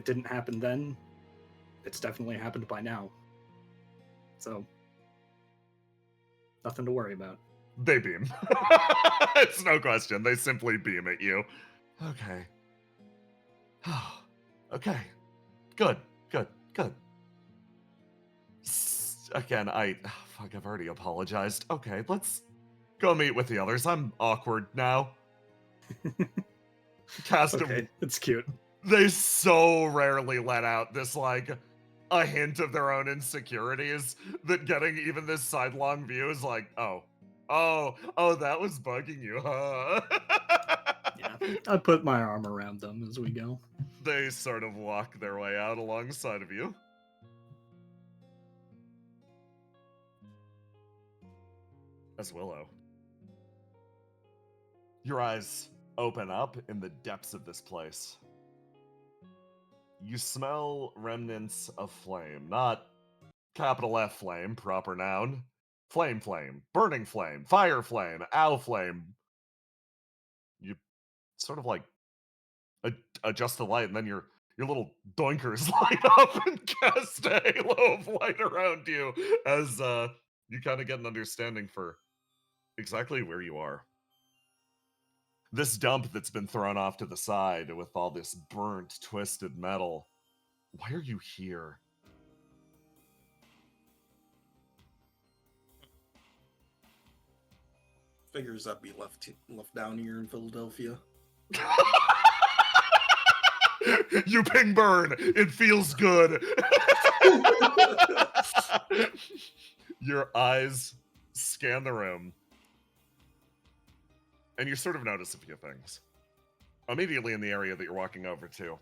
didn't happen then, it's definitely happened by now. So nothing to worry about. They beam. It's no question. They simply beam at you. Okay. Okay. Good. Again, fuck, I've already apologized. Okay, let's go meet with the others. I'm awkward now. Cast Okay, them. it's cute. They so rarely let out this, like, a hint of their own insecurities that getting even this sidelong view is like, oh, that was bugging you, huh? Yeah, I put my arm around them as we go. They sort of walk their way out alongside of you. As Willow. Your eyes open up in the depths of this place. You smell remnants of flame, not capital F flame, proper noun. Flame, burning flame, fire flame, owl flame. You sort of like adjust the light, and then your little doinkers light up and cast a halo of light around you as you kind of get an understanding for exactly where you are. This dump that's been thrown off to the side with all this burnt, twisted metal. Why are you here? Figures that be left down here in Philadelphia. You ping burn. It feels good. Your eyes scan the room, and you sort of notice a few things. Immediately in the area that you're walking over to.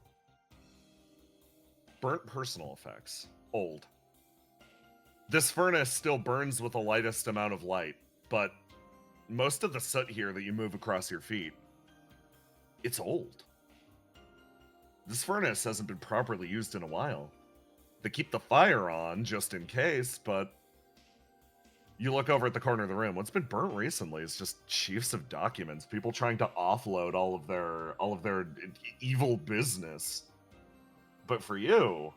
Burnt personal effects. Old. This furnace still burns with the lightest amount of light, but most of the soot here that you move across your feet, it's old. This furnace hasn't been properly used in a while. They keep the fire on just in case, but you look over at the corner of the room. What's been burnt recently is just chiefs of documents, people trying to offload all of their evil business. But for you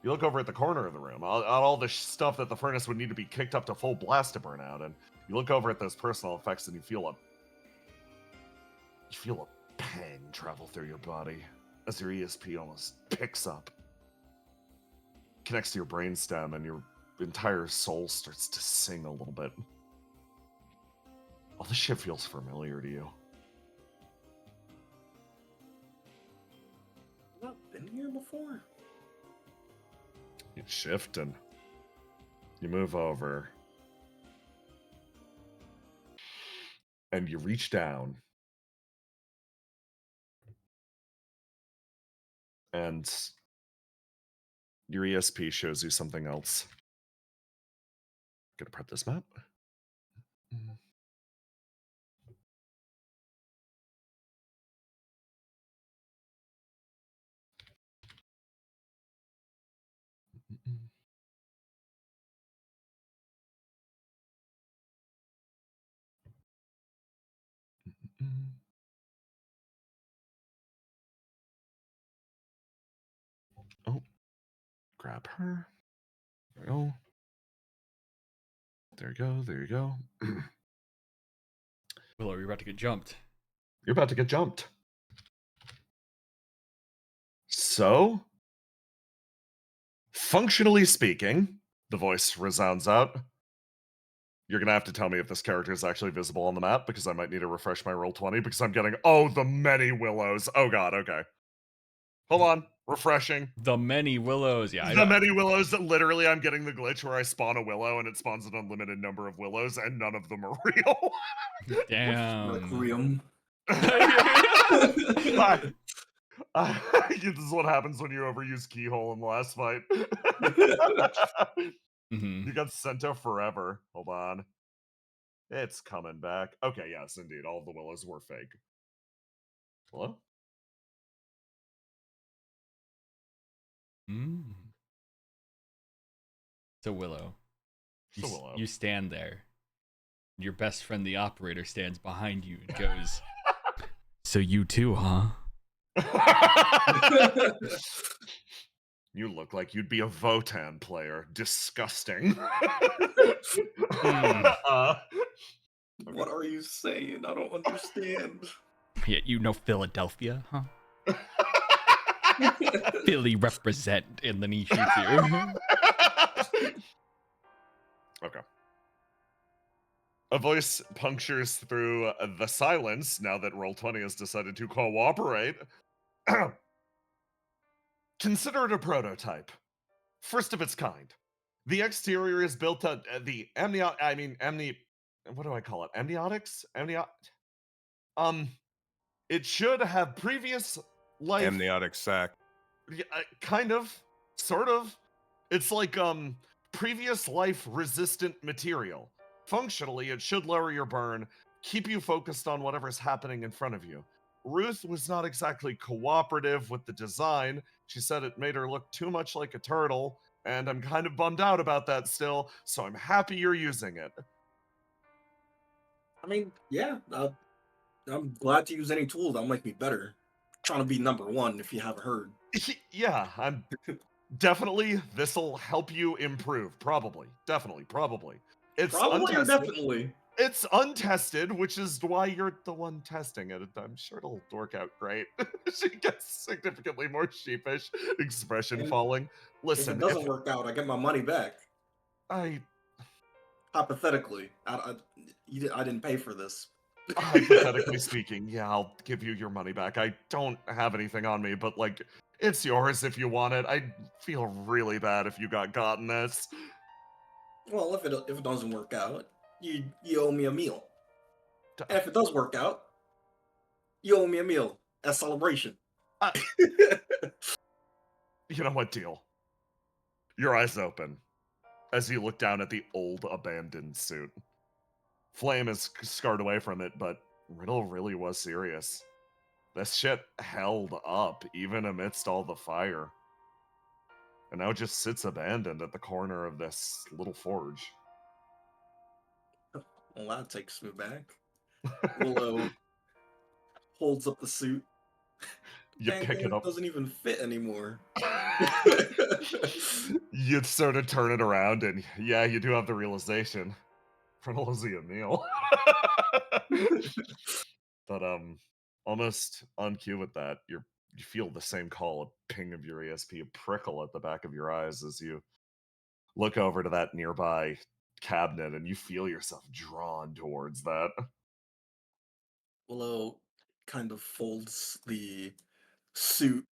look over at the corner of the room, all the stuff that the furnace would need to be kicked up to full blast to burn out, and you look over at those personal effects and you feel a pang travel through your body as your ESP almost picks up, connects to your brainstem, and your entire soul starts to sing a little bit. All this shit feels familiar to you. I've not been here before. You shift and you move over. And you reach down. And your ESP shows you something else. Gonna prep this map. grab her. There we go. There you go. There you go. Willow, you're about to get jumped. You're about to get jumped. So, functionally speaking, the voice resounds out. You're going to have to tell me if this character is actually visible on the map, because I might need to refresh my Roll20, because I'm getting, the many willows. Oh god, okay. Hold on. Refreshing. The many willows. Yeah, The many willows, literally I'm getting the glitch where I spawn a willow and it spawns an unlimited number of willows and none of them are real. Damn. Requiem. This is what happens when you overuse Keyhole in the last fight. You got sent out forever. Hold on. It's coming back. Okay, yes, indeed. All of the willows were fake. Hello? So Willow, Willow. You stand there. Your best friend, the operator, stands behind you and goes, "So you too, huh?" You look like you'd be a Votan player. Disgusting. What are you saying? I don't understand. Yeah, you know Philadelphia, huh? Philly represent, and then he shoots you. Okay. A voice punctures through the silence now that Roll20 has decided to cooperate. Consider it a prototype. First of its kind. The exterior is built on what do I call it? Amniotics? It should have previous life. Amniotic sac. Yeah, kind of, sort of. It's like previous life resistant material. Functionally, it should lower your burn, keep you focused on whatever's happening in front of you. Ruth was not exactly cooperative with the design. She said it made her look too much like a turtle, and I'm kind of bummed out about that still, so I'm happy you're using it. I mean, yeah, I'm glad to use any tool that'll make me better. Trying to be number one, if you haven't heard. Yeah, I'm definitely, this'll help you improve. Probably. Definitely. Probably. It's Probably or untested. definitely? It's untested, which is why you're the one testing it. I'm sure it'll work out great. She gets significantly more sheepish, expression falling. Listen, if it doesn't work out, I get my money back. Hypothetically, I didn't pay for this. Hypothetically speaking, yeah, I'll give you your money back. I don't have anything on me, but like, it's yours if you want it. I'd feel really bad if you got gotten this. Well, if it doesn't work out, you owe me a meal. And if it does work out, you owe me a meal as celebration. You know what, deal? Your eyes open as you look down at the old abandoned suit. Flame is scarred away from it, but Riddle really was serious. This shit held up even amidst all the fire. And now it just sits abandoned at the corner of this little forge. Well, that takes me back. Willow holds up the suit. You pick it up. It doesn't even fit anymore. You sort of turn it around, and yeah, you do have the realization. Riddle owes you a meal. But almost on cue with that, you feel the same call, a ping of your ESP, a prickle at the back of your eyes as you look over to that nearby cabinet, and you feel yourself drawn towards that. Willow kind of folds the suit,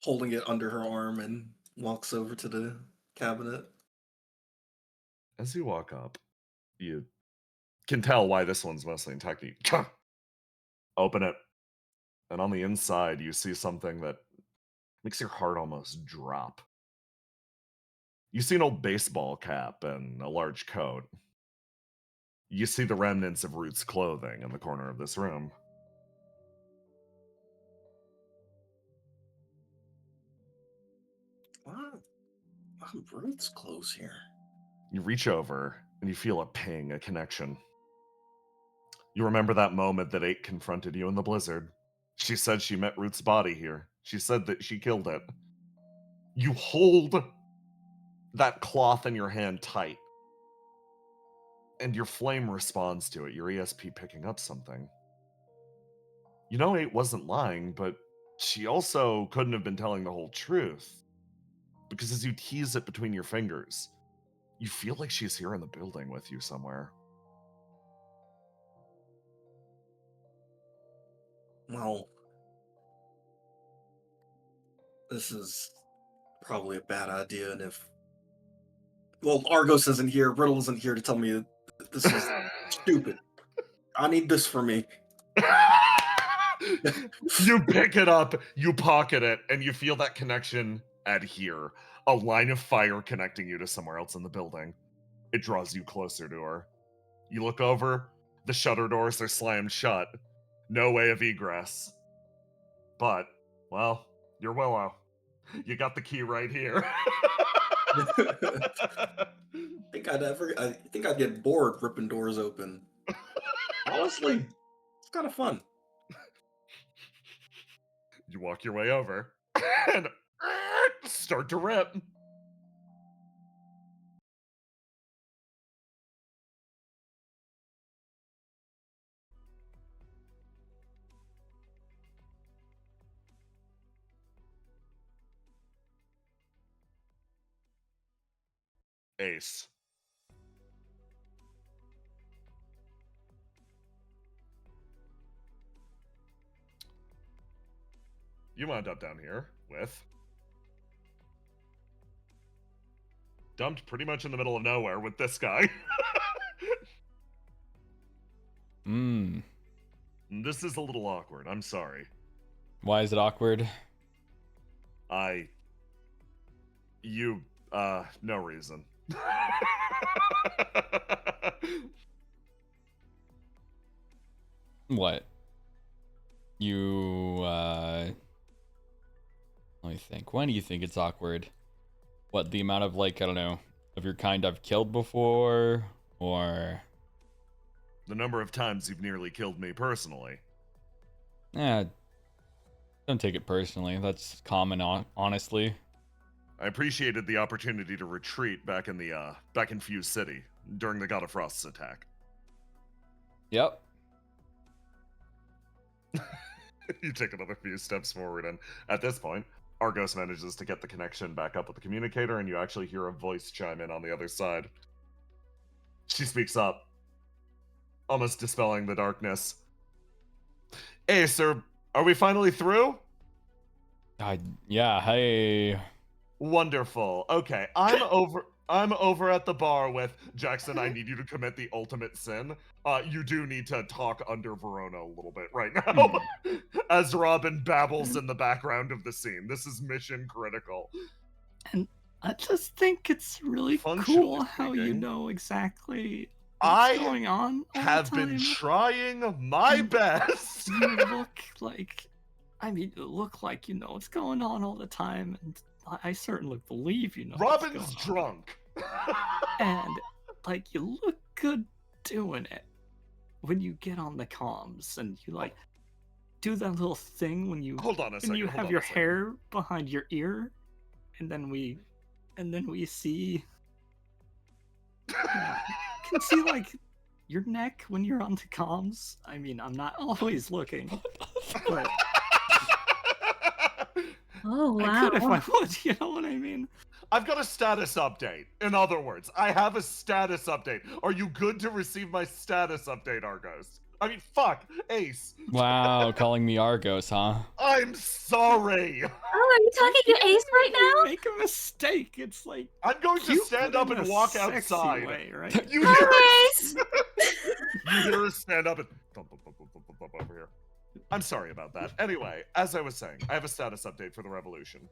holding it under her arm, and walks over to the cabinet. As you walk up, you can tell why this one's mostly intact. You open it, and on the inside, you see something that makes your heart almost drop. You see an old baseball cap and a large coat. You see the remnants of Root's clothing in the corner of this room. What? Root's clothes here. You reach over and you feel a ping, a connection. You remember that moment that 8 confronted you in the blizzard. She said she met Root's body here. She said that she killed it. You hold that cloth in your hand tight. And your flame responds to it, your ESP picking up something. You know 8 wasn't lying, but she also couldn't have been telling the whole truth. Because as you tease it between your fingers, you feel like she's here in the building with you somewhere. Well, this is probably a bad idea, and if... Well, Argos isn't here, Riddle isn't here to tell me that this is stupid. I need this for me. You pick it up, you pocket it, and you feel that connection adhere. A line of fire connecting you to somewhere else in the building. It draws you closer to her. You look over, the shutter doors are slammed shut. No way of egress. But, well, you're Willow. You got the key right here. I think I'd get bored ripping doors open. Honestly, it's kind of fun. You walk your way over and start to rip. Ace. You wound up down here with... dumped pretty much in the middle of nowhere with this guy. This is a little awkward. I'm sorry. Why is it awkward? No reason. What? Let me think. Why do you think it's awkward? What, the amount of, like, I don't know, of your kind I've killed before? Or... The number of times you've nearly killed me personally. don't take it personally. That's common, honestly. I appreciated the opportunity to retreat back in Fuse City during the God of Frost's attack. Yep. You take another few steps forward, and at this point, Argos manages to get the connection back up with the communicator, and you actually hear a voice chime in on the other side. She speaks up, almost dispelling the darkness. Hey, sir, are we finally through? Yeah, hey. Wonderful. Okay, I'm over at the bar with Jackson. I need you to commit the ultimate sin. You do need to talk under Verona a little bit right now, as Robin babbles in the background of the scene. This is mission critical. And I just think it's really cool how you know exactly what's going on. I have been trying my best. You look like, you look like you know what's going on all the time, and I certainly believe you know. Robin's drunk. And, like, you look good doing it. When you get on the comms and you, like, do that little thing when you... Hold on a second. And you have your hair behind your ear, and then we see... You can see, like, your neck when you're on the comms. I mean, I'm not always looking, but... Oh, wow. I could if I would, you know what I mean? I've got a status update. In other words, I have a status update. Are you good to receive my status update, Argos? I mean, fuck, Ace. Wow, calling me Argos, huh? I'm sorry. Oh, are you talking to Ace right now? Make a mistake. It's like I'm going to stand up and walk outside. Way, right? You Hi, Ace. You hear her stand up and thump, thump, thump, thump, thump, thump over here. I'm sorry about that. Anyway, as I was saying, I have a status update for the Revolution.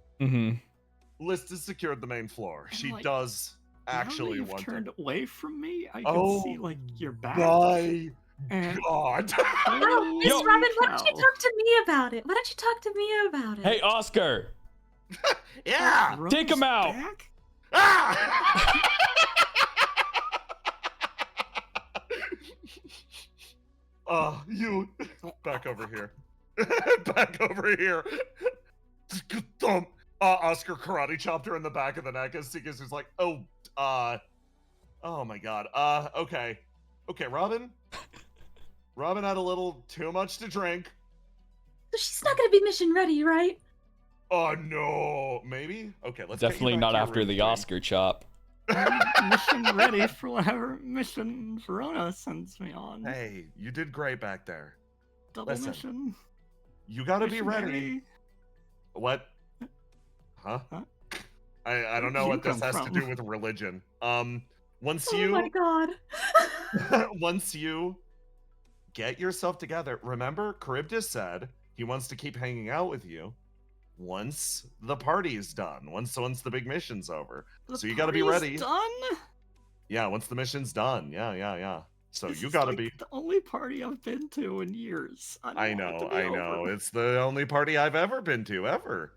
List has secured the main floor. And, she like, does actually you've want turned to. away from me. I can see like your back. My and... God. Oh, Miss Robin, why don't you talk to me about it? Why don't you talk to me about it? Hey, Oscar. Yeah. Take him out. Back? Ah! You back over here. Back over here. Oscar karate chopped her in the back of the neck as Seekers is like, oh my god. Okay. Okay, Robin. Robin had a little too much to drink. So she's not gonna be mission ready, right? Oh no, maybe? Okay, let's Definitely get you back not to your after room, the Queen. Oscar chop. I'm mission ready for whatever mission Verona sends me on. Hey, you did great back there. Double listen, mission. You gotta be ready. Missionary. What? Huh? Huh? I don't Where know did what you this come has to from? do with religion. Once Oh you my god. once you get yourself together, remember Charybdis said he wants to keep hanging out with you once the party's done, once the big mission's over. The So you gotta be party's ready. Done? Yeah, once the mission's done. Yeah. So This you is gotta like be. the only party I've been to in years. I I don't want it know, to be I know. over. It's the only party I've ever been to, ever.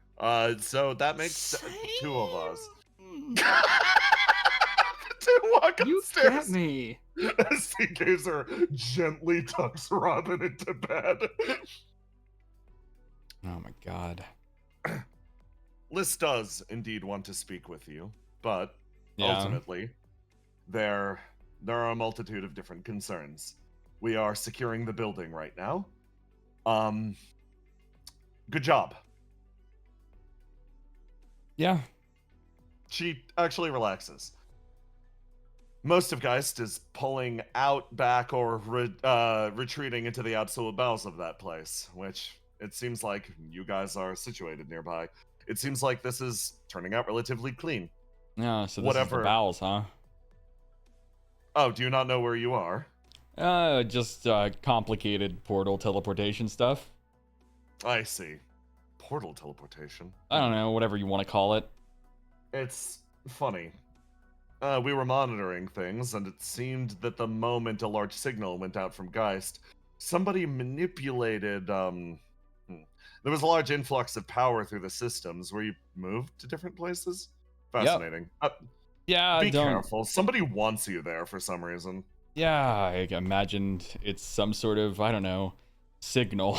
So that makes two of us. Same. To walk You upstairs. get me. As Gazer gently tucks Robin into bed. Oh my god. Liz does indeed want to speak with you, but Yeah. ultimately, there are a multitude of different concerns. We are securing the building right now. Good job. Yeah. She actually relaxes. Most of Geist is pulling out, back, or retreating into the absolute bowels of that place, which it seems like you guys are situated nearby. It seems like this is turning out relatively clean. Yeah, so this is Whatever. the bowels, huh? Oh, do you not know where you are? Just complicated portal teleportation stuff. I see. Portal teleportation. I don't know, whatever you want to call it. It's funny. We were monitoring things, and it seemed that the moment a large signal went out from Geist, somebody manipulated, there was a large influx of power through the systems where you moved to different places. Fascinating. Yeah, Be don't. careful. Somebody wants you there for some reason. Yeah, I imagined it's some sort of, I don't know, signal.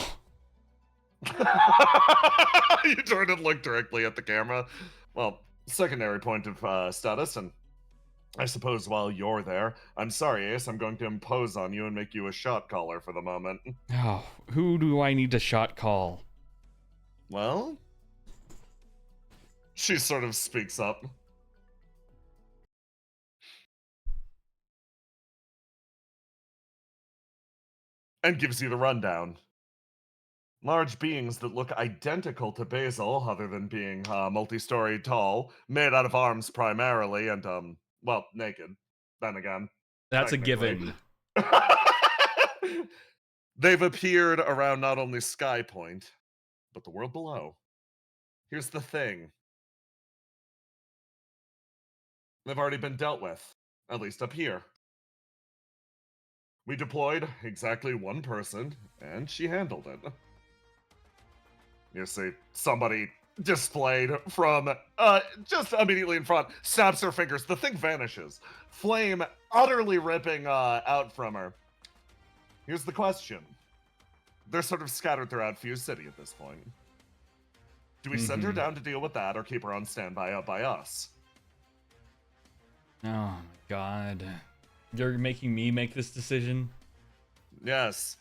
You turn and look directly at the camera. Well, secondary point of status, and I suppose while you're there, I'm sorry, Ace, I'm going to impose on you and make you a shot caller for the moment. Oh, who do I need to shot call? Well, she sort of speaks up. And gives you the rundown. Large beings that look identical to Basil, other than being multi-story tall, made out of arms primarily, and, well, naked. Then again. That's a technically. given. They've appeared around not only Sky Point, but the world below. Here's the thing. They've already been dealt with, at least up here. We deployed exactly one person, and she handled it. You see, somebody displayed from just immediately in front, snaps her fingers, the thing vanishes. Flame utterly ripping out from her. Here's the question. They're sort of scattered throughout Fuse City at this point. Do we send her down to deal with that, or keep her on standby up by us? Oh my god. You're making me make this decision? Yes.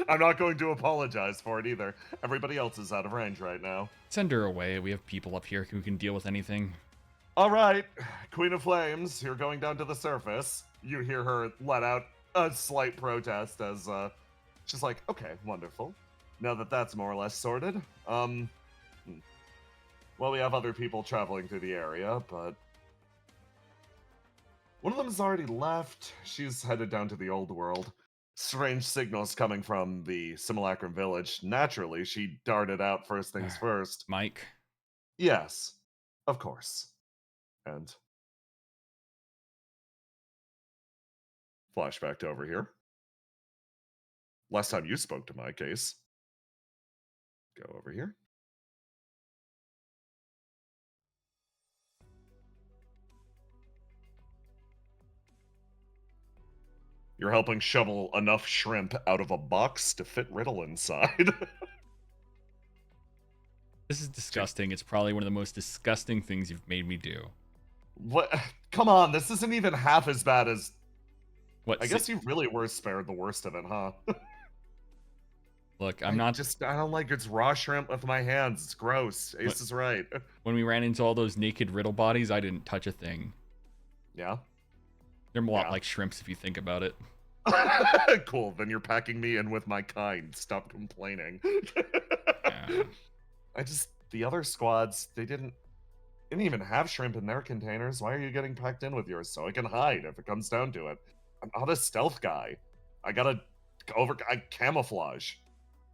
I'm not going to apologize for it either. Everybody else is out of range right now. Send her away. We have people up here who can deal with anything. All right, Queen of Flames, you're going down to the surface. You hear her let out a slight protest as she's like, okay, wonderful. Now that that's more or less sorted, well, we have other people traveling through the area, but one of them has already left. She's headed down to the old world. Strange signals coming from the Simulacrum village. Naturally, she darted out first things first. Mike? Yes, of course. And flashback to over here. Last time you spoke to my case. Go over here. You're helping shovel enough shrimp out of a box to fit Riddle inside. This is disgusting. It's probably one of the most disgusting things you've made me do. What? Come on, this isn't even half as bad as. What? I guess you really were spared the worst of it, huh? Look, I'm not. I don't like it's raw shrimp with my hands. It's gross. Ace is right. When we ran into all those naked riddle bodies, I didn't touch a thing. Yeah. They're a lot like shrimps if you think about it. Cool. Then you're packing me in with my kind. Stop complaining. Yeah. The other squads, they didn't even have shrimp in their containers. Why are you getting packed in with yours? So I can hide if it comes down to it. I'm not a stealth guy. I gotta camouflage.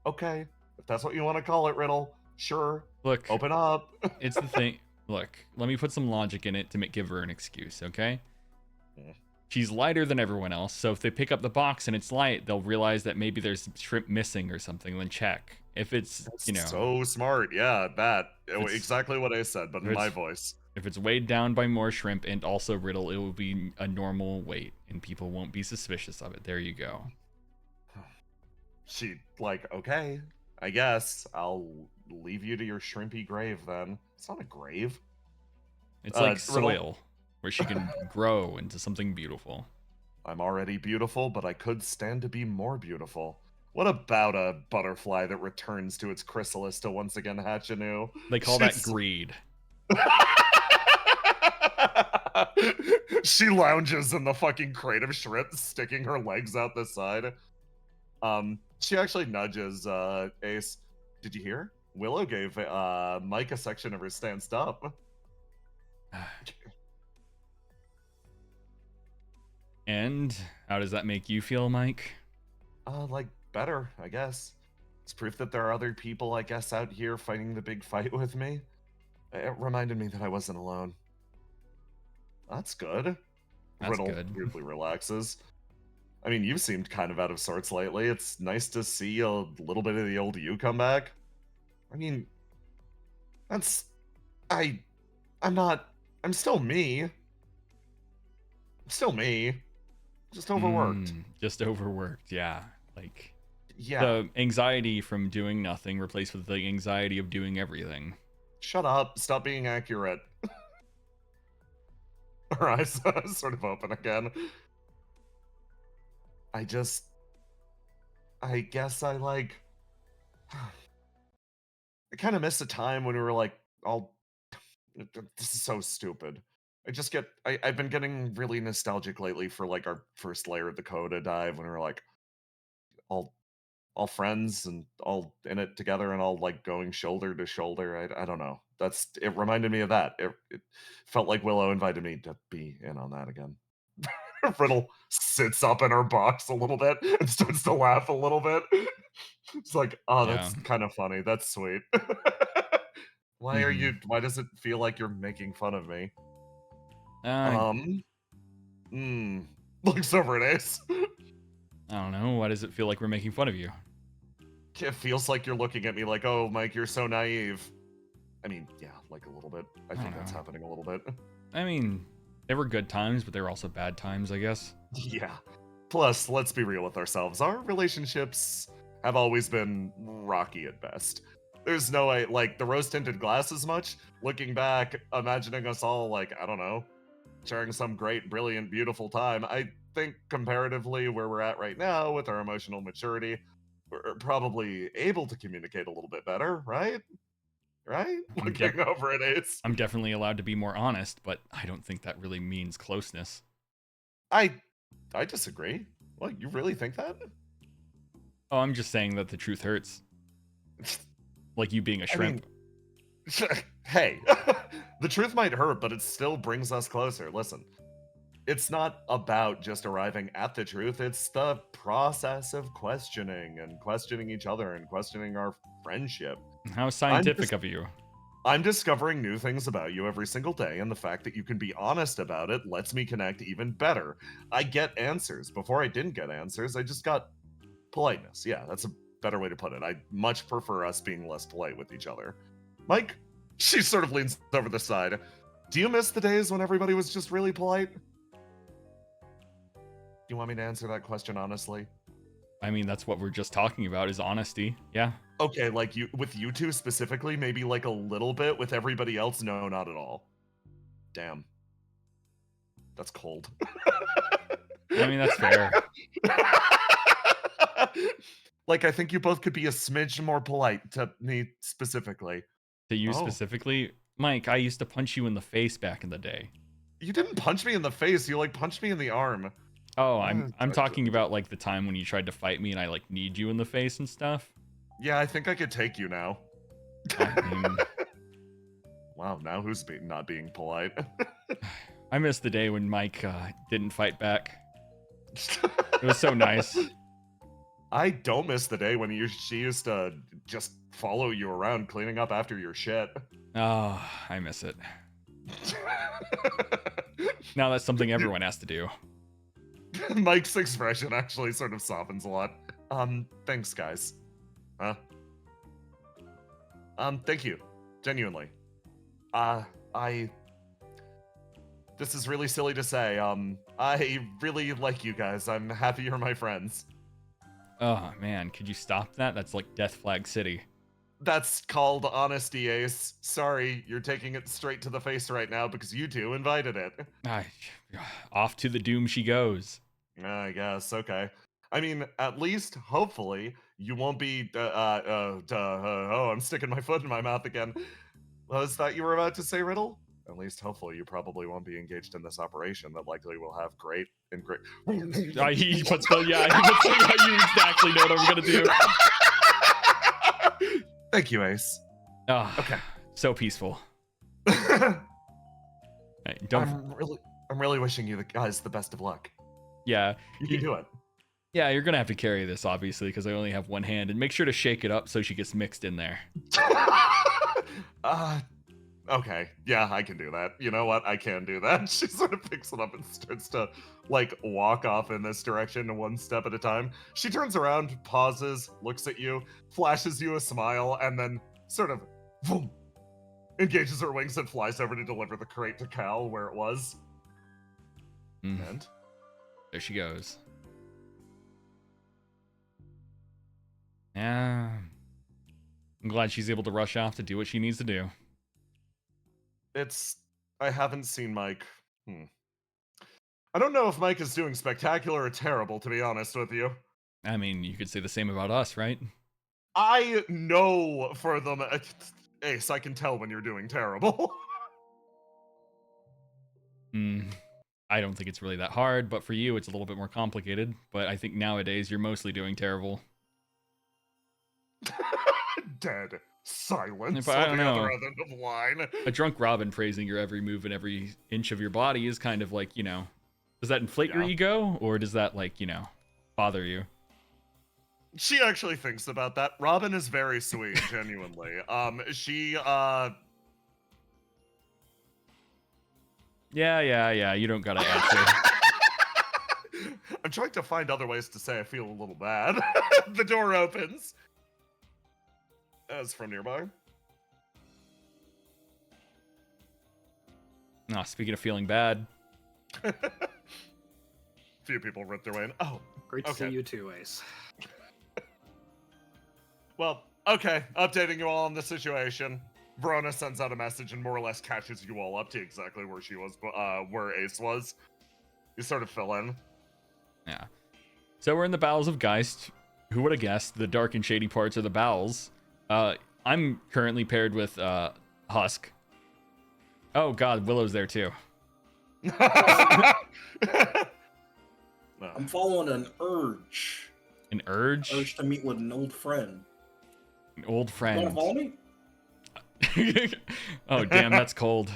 Okay, if that's what you want to call it, Riddle, sure. Look, open up. It's the thing. Look, let me put some logic in it to give her an excuse, okay? She's lighter than everyone else, so if they pick up the box and it's light, they'll realize that maybe there's shrimp missing or something, then check. If it's, so smart. Yeah, exactly what I said, but in my voice. If it's weighed down by more shrimp and also Riddle, it will be a normal weight, and people won't be suspicious of it. There you go. She, okay, I guess I'll leave you to your shrimpy grave then. It's not a grave. It's like soil, where she can grow into something beautiful. I'm already beautiful, but I could stand to be more beautiful. What about a butterfly that returns to its chrysalis to once again hatch anew? They call that greed. She lounges in the fucking crate of shrimp, sticking her legs out the side. She actually nudges Ace. Did you hear? Willow gave Mike a section of her stanced up. And how does that make you feel, Mike? Better, I guess. It's proof that there are other people, I guess, out here fighting the big fight with me. It reminded me that I wasn't alone. That's good. Riddle weirdly relaxes. I mean, you've seemed kind of out of sorts lately. It's nice to see a little bit of the old you come back. I mean, I'm still me. I'm still me. Just overworked. Just overworked, yeah. The anxiety from doing nothing replaced with the anxiety of doing everything. Shut up. Stop being accurate. Her eyes sort of open again. I guess I kind of miss a time when we were this is so stupid. I've been getting really nostalgic lately for our first layer of the Coda dive when we were all friends and all in it together and all going shoulder to shoulder. I don't know. It reminded me of that. It felt like Willow invited me to be in on that again. Riddle sits up in her box a little bit and starts to laugh a little bit. It's that's kind of funny. That's sweet. Why does it feel like you're making fun of me? Looks over at Ace. I don't know. Why does it feel like we're making fun of you? It feels like you're looking at me like, oh, Mike, you're so naive. I mean, yeah, a little bit. I think that's happening a little bit. I mean, there were good times, but there were also bad times, I guess. Yeah. Plus, let's be real with ourselves. Our relationships have always been rocky at best. There's no way, the rose-tinted glasses much. Looking back, imagining us all, I don't know, sharing some great, brilliant, beautiful time. I think comparatively where we're at right now with our emotional maturity, we're probably able to communicate a little bit better, right? Looking over at Ace. I'm definitely allowed to be more honest, but I don't think that really means closeness. I disagree. What, you really think that? Oh, I'm just saying that the truth hurts. Like you being a shrimp. I mean, hey, the truth might hurt, but it still brings us closer. Listen, it's not about just arriving at the truth. It's the process of questioning each other and questioning our friendship. How scientific of you. I'm discovering new things about you every single day, and the fact that you can be honest about it lets me connect even better. I get answers. Before I didn't get answers, I just got politeness. Yeah, that's a better way to put it. I much prefer us being less polite with each other. Mike, she sort of leans over the side. Do you miss the days when everybody was just really polite? Do you want me to answer that question honestly? I mean, that's what we're just talking about is honesty. Yeah. Okay, like with you two specifically, maybe like a little bit. With everybody else, no, not at all. Damn. That's cold. I mean, that's fair. Like, I think you both could be a smidge more polite to me specifically. To you Oh. specifically, Mike, I used to punch you in the face back in the day. You didn't punch me in the face. You like punched me in the arm. Oh, I'm talking about like the time when you tried to fight me and I like kneed you in the face and stuff. Yeah, I think I could take you now. I mean, Wow, now who's not being polite? I miss the day when Mike didn't fight back. It was so nice. I don't miss the day when she used to just follow you around cleaning up after your shit. Oh, I miss it. Now that's something everyone has to do. Mike's expression actually sort of softens a lot. Thanks, guys. Huh? Thank you. Genuinely. This is really silly to say. I really like you guys. I'm happy you're my friends. Oh, man, could you stop that? That's like Death Flag City. That's called honesty, Ace. Sorry, you're taking it straight to the face right now because you two invited it. Off to the doom she goes. I guess, okay. I mean, at least, hopefully, you won't be, oh, I'm sticking my foot in my mouth again. Was that you were about to say, Riddle? At least, hopefully, you probably won't be engaged in this operation that likely will have great... He puts the, you exactly know what I'm gonna do. Thank you, Ace. Oh, Okay. So peaceful. I'm Hey, don't. really wishing you guys the best of luck. Yeah. You can do it. Yeah, you're gonna have to carry this, obviously, because I only have one hand, and make sure to shake it up so she gets mixed in there. Okay. Yeah, I can do that. You know what? I can do that. She sort of picks it up and starts to, like, walk off in this direction one step at a time. She turns around, pauses, looks at you, flashes you a smile, and then sort of, boom, engages her wings and flies over to deliver the crate to Cal where it was. And? There she goes. Yeah. I'm glad she's able to rush off to do what she needs to do. I haven't seen Mike. I don't know if Mike is doing spectacular or terrible, to be honest with you. I mean, you could say the same about us, right? I know for them, Ace, I can tell when you're doing terrible. I don't think it's really that hard, but for you, it's a little bit more complicated. But I think nowadays, you're mostly doing terrible. Dead silence But I on don't the know. other end of the line. A drunk Robin praising your every move and every inch of your body is kind of like, does that inflate your ego? Or does that, like, bother you? She actually thinks about that. Robin is very sweet, genuinely. Yeah, you don't gotta answer. I'm trying to find other ways to say I feel a little bad. The door opens. As from nearby. Speaking of feeling bad. Few people ripped their way in. Oh, Great to see you too, Ace. Well, okay. Updating you all on the situation. Verona sends out a message and more or less catches you all up to exactly where she was, where Ace was. You sort of fill in. Yeah. So we're in the bowels of Geist. Who would have guessed the dark and shady parts are the bowels? I'm currently paired with Husk. Oh god, Willow's there too. I'm following an urge. An urge? Urge to meet with an old friend. An old You friend. wanna follow me? Oh damn, that's cold.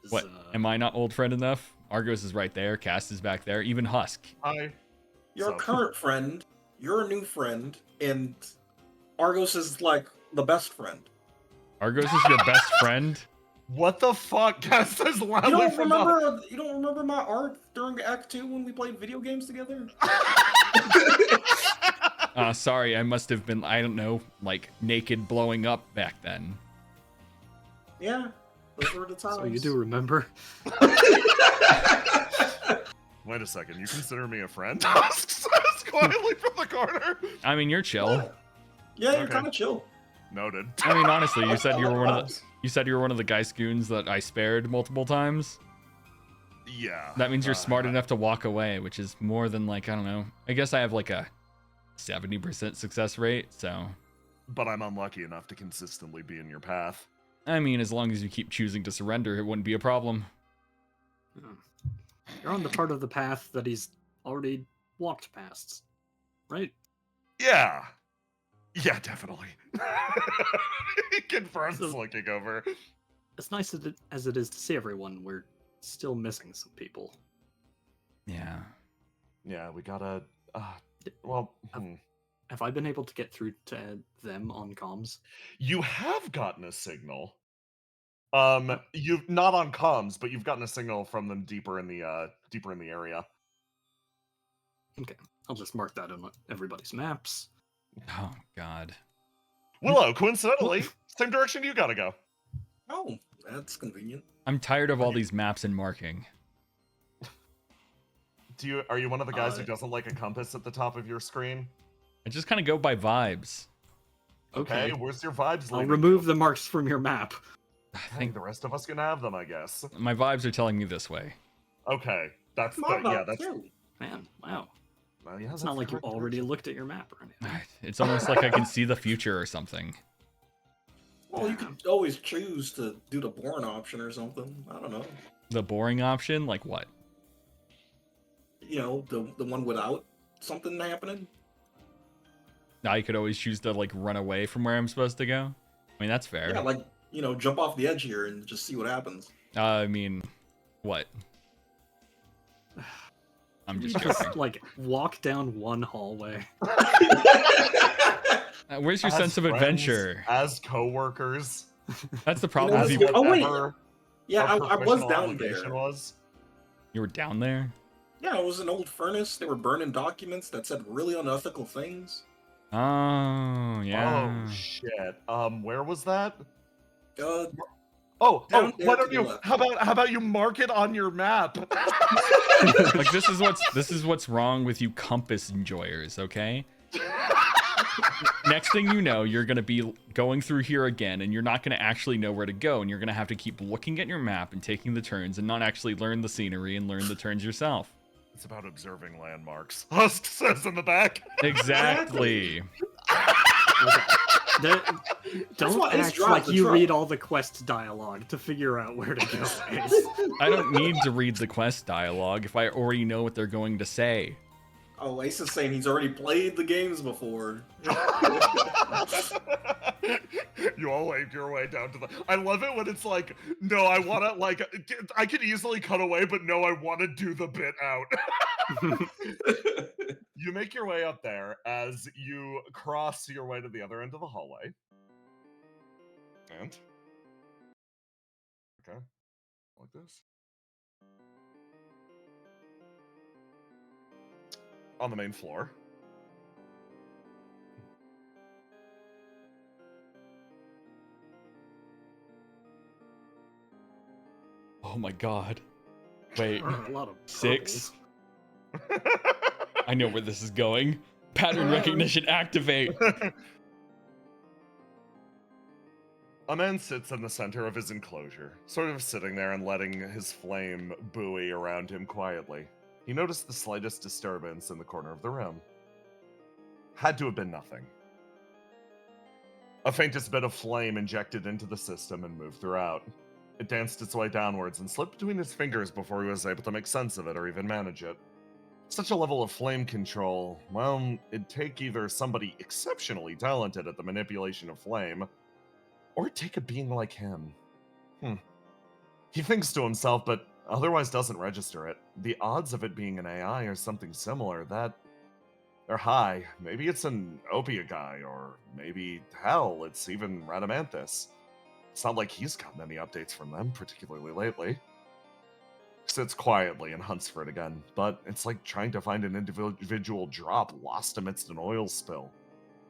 What? Am I not old friend enough? Argos is right there. Cass is back there. Even Husk. Hi. You're a current friend. You're a new friend, and Argos is like the best friend. Argos is your best friend? What the fuck? Cass says loudly You don't from remember? You don't remember my arc during Act 2 when we played video games together? Sorry, I must have been, I don't know, like naked blowing up back then. Yeah, those were the times. So you do remember? When Wait a second, you consider me a friend? Says quietly from the corner. I mean, you're chill. Yeah, you're Okay. kind of chill. Noted. I mean, honestly, you said you were one of the vibes. you said you were one of the Geist goons that I spared multiple times. Yeah. That means you're smart enough to walk away, which is more than like, I don't know. I guess I have like a 70% success rate, so But I'm unlucky enough to consistently be in your path. I mean, as long as you keep choosing to surrender, it wouldn't be a problem. You're on the part of the path that he's already walked past, right? Yeah. Yeah, definitely. He confirms So- looking over. As nice as it is to see everyone, we're still missing some people. Yeah. Yeah, we gotta. Well, Have I been able to get through to them on comms? you have gotten a signal. You've not on comms, but you've gotten a signal from them deeper in the area. Okay, I'll just mark that on everybody's maps. Oh God. Willow, coincidentally, same direction you gotta go. Oh, that's convenient. I'm tired of all these maps and marking. Are you one of the guys who doesn't like a compass at the top of your screen? I just kind of go by vibes. Okay, where's your vibes I'll leading remove you? the marks from your map. I I think think the rest of us can have them, I guess. my vibes are telling me this way. Okay, that's My yeah, vibes, that's. too. Man, wow. Well, yeah, It's that's not like you correct already direction. looked at your map or anything. It's almost like I can see the future or something. Well, you could always choose to do the boring option or something. I don't know. The boring option, like what? You know, the one without something happening. I could always choose to like run away from where I'm supposed to go. I mean, that's fair. Yeah, like, you know, jump off the edge here and just see what happens. I mean, what? I'm You just just joking. like walk down one hallway. Where's your As sense of friends, adventure? as coworkers? That's the problem. As with you- you, oh, wait. whatever Yeah, our I was professional down obligation there. Was. you were down there? Yeah, it was an old furnace. They were burning documents that said really unethical things. Oh, yeah. Oh shit. Where was that? Down there Why to don't the you? left. How about you mark it on your map? Like this is what's wrong with you compass enjoyers, okay? Next thing you know, you're gonna be going through here again, and you're not gonna actually know where to go, and you're gonna have to keep looking at your map and taking the turns, and not actually learn the scenery and learn the turns yourself. It's about observing landmarks. Husk says in the back. Exactly. Don't why Ace act drives like the you truck. read all the quest dialogue to figure out where to go, Ace. I don't need to read the quest dialogue if I already know what they're going to say. Oh, Ace is saying he's already played the games before. You all waved your way down to the. I love it when it's like, no, I want to like. I could easily cut away, but no, I want to do the bit out. You make your way up there as you cross your way to the other end of the hallway. And okay, like this. On the main floor. Oh my god. Wait, There are a lot of 6? purples. I know where this is going. Pattern recognition activate. A man sits in the center of his enclosure, sort of sitting there and letting his flame buoy around him quietly. He noticed the slightest disturbance in the corner of the room. Had to have been nothing. A faintest bit of flame injected into the system and moved throughout. It danced its way downwards and slipped between his fingers before he was able to make sense of it or even manage it. Such a level of flame control, well, it'd take either somebody exceptionally talented at the manipulation of flame, or take a being like him. He thinks to himself, but otherwise doesn't register it. The odds of it being an AI or something similar, that they're high. Maybe it's an OPIA guy, or maybe, hell, it's even Radamanthus. It's not like he's gotten any updates from them, particularly lately. Sits quietly and hunts for it again, but it's like trying to find an individual drop lost amidst an oil spill.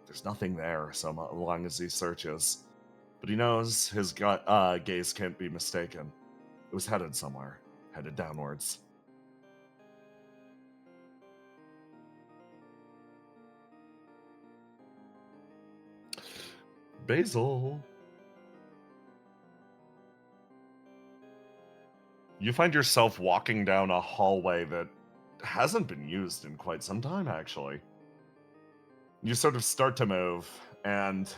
There's nothing there so long as he searches. But he knows his gaze can't be mistaken. It was headed somewhere, headed downwards. Basil. You find yourself walking down a hallway that hasn't been used in quite some time, actually. You sort of start to move, and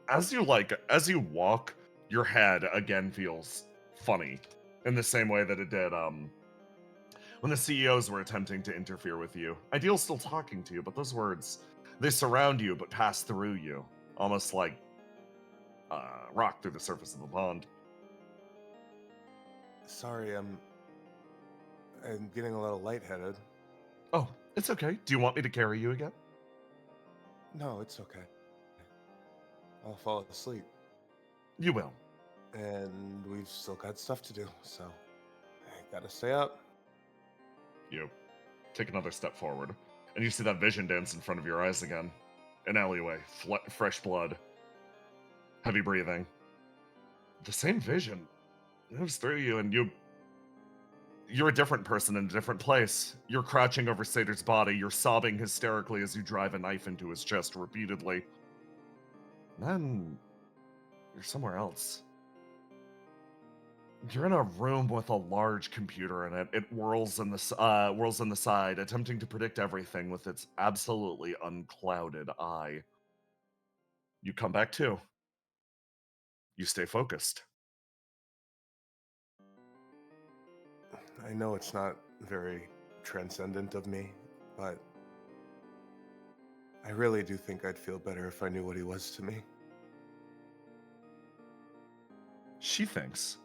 as you walk, your head again feels funny in the same way that it did when the CEOs were attempting to interfere with you. Ideal's still talking to you, but those words, they surround you but pass through you, almost like rock through the surface of a pond. Sorry, I'm getting a little lightheaded. Oh, it's okay. Do you want me to carry you again? No, it's okay. I'll fall asleep. You will. And we've still got stuff to do, so I gotta stay up. You take another step forward, and you see that vision dance in front of your eyes again. An alleyway, fresh blood, heavy breathing. The same vision moves through you, and you're a different person in a different place. You're crouching over Sator's body. You're sobbing hysterically as you drive a knife into his chest repeatedly. Then you're somewhere else. You're in a room with a large computer in it. It whirls in the side, attempting to predict everything with its absolutely unclouded eye. You come back to. You stay focused. I know it's not very transcendent of me, but I really do think I'd feel better if I knew what he was to me. She thinks.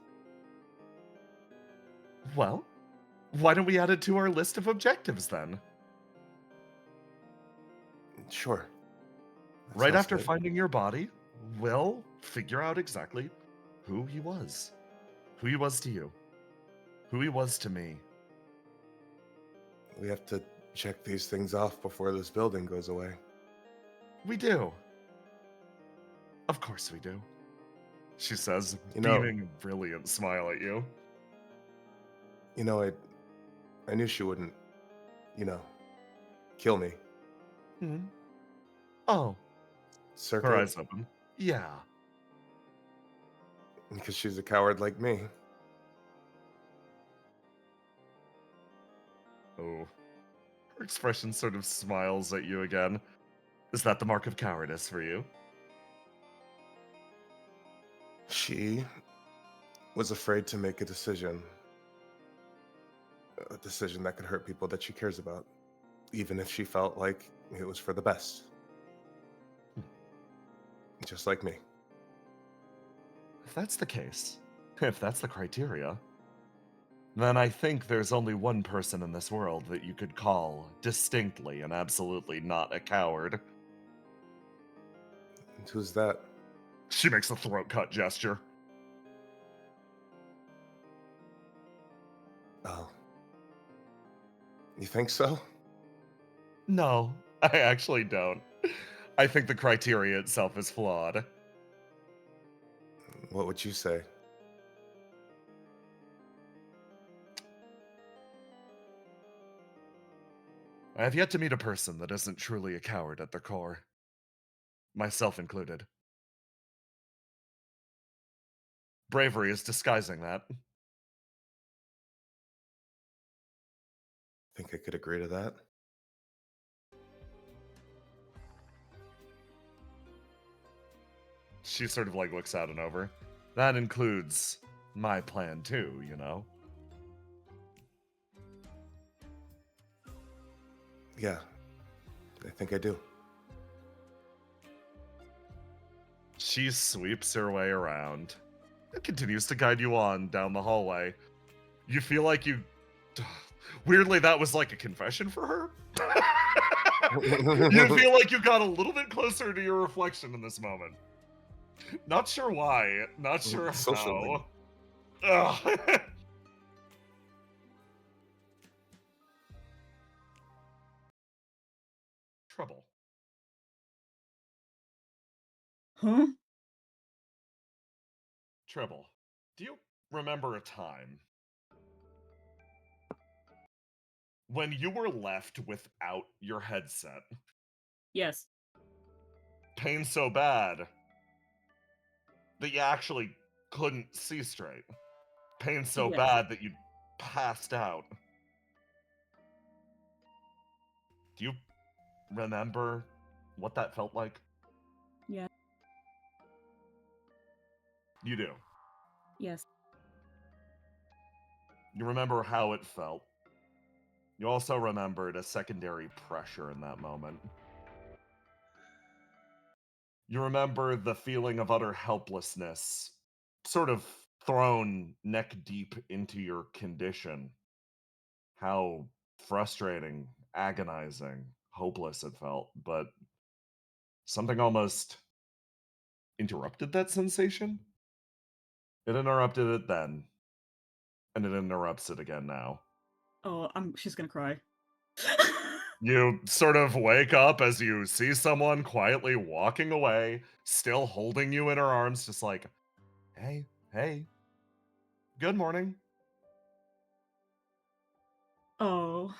Well, why don't we add it to our list of objectives then? Sure. That Right sounds after good. finding your body, we'll figure out exactly who he was. Who he was to you. Who he was to me. We have to check these things off before this building goes away. We do. Of course we do. She says, You know- beaming a brilliant smile at you. You know, I knew she wouldn't, kill me. Hmm. Oh, Circle. her eyes open. Yeah. Because she's a coward like me. Oh. Her expression sort of smiles at you again. Is that the mark of cowardice for you? She was afraid to make a decision that could hurt people that she cares about, even if she felt like it was for the best. Just like me. If that's the case, if that's the criteria, then I think there's only one person in this world that you could call distinctly and absolutely not a coward. And who's that? She makes a throat cut gesture. Oh. You think so? No, I actually don't. I think the criteria itself is flawed. What would you say? I have yet to meet a person that isn't truly a coward at their core. Myself included. Bravery is disguising that. Think I could agree to that? She sort of looks out and over. That includes my plan too, you know? Yeah, I think I do. She sweeps her way around and continues to guide you on down the hallway. You feel like you... Weirdly, that was like a confession for her. You feel like you got a little bit closer to your reflection in this moment. Not sure why. Not sure Socially. how. Ugh. Trouble. Huh? Trouble. Do you remember a time when you were left without your headset? Yes. Pain so bad that you actually couldn't see straight. Pain so Yes. bad that you passed out. Do you remember what that felt like? Yeah. You do. Yes. You remember how it felt. You also remembered a secondary pressure in that moment. You remember the feeling of utter helplessness, sort of thrown neck deep into your condition. How frustrating, agonizing, hopeless it felt, but something almost interrupted that sensation. It interrupted it then, and it interrupts it again now. Oh, she's gonna cry. You sort of wake up as you see someone quietly walking away, still holding you in her arms, just like, hey, hey, good morning. Oh.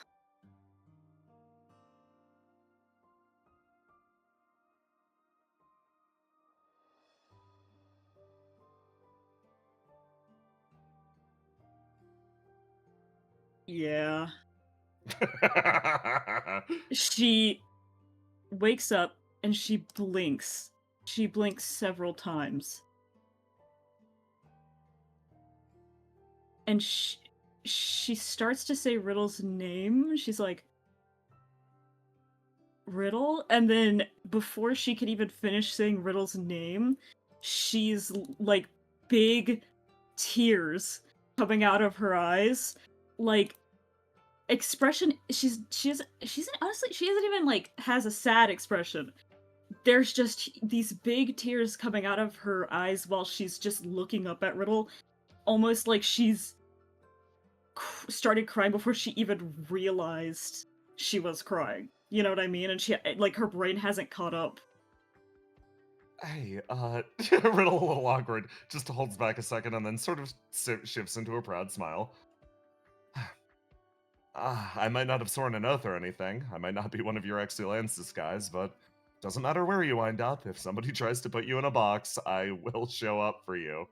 Yeah. She wakes up and she blinks. She blinks several times. And she starts to say Riddle's name. She's like, Riddle? And then before she can even finish saying Riddle's name, she's like big tears coming out of her eyes. Like expression honestly she isn't even like has a sad expression. There's just these big tears coming out of her eyes while she's just looking up at Riddle, almost like she's started crying before she even realized she was crying. You know what I mean? And she like her brain hasn't caught up. Hey, Riddle a little awkward, just holds back a second and then sort of shifts into a proud smile. I might not have sworn an oath or anything. I might not be one of your excellences guys, but doesn't matter where you wind up. If somebody tries to put you in a box, I will show up for you.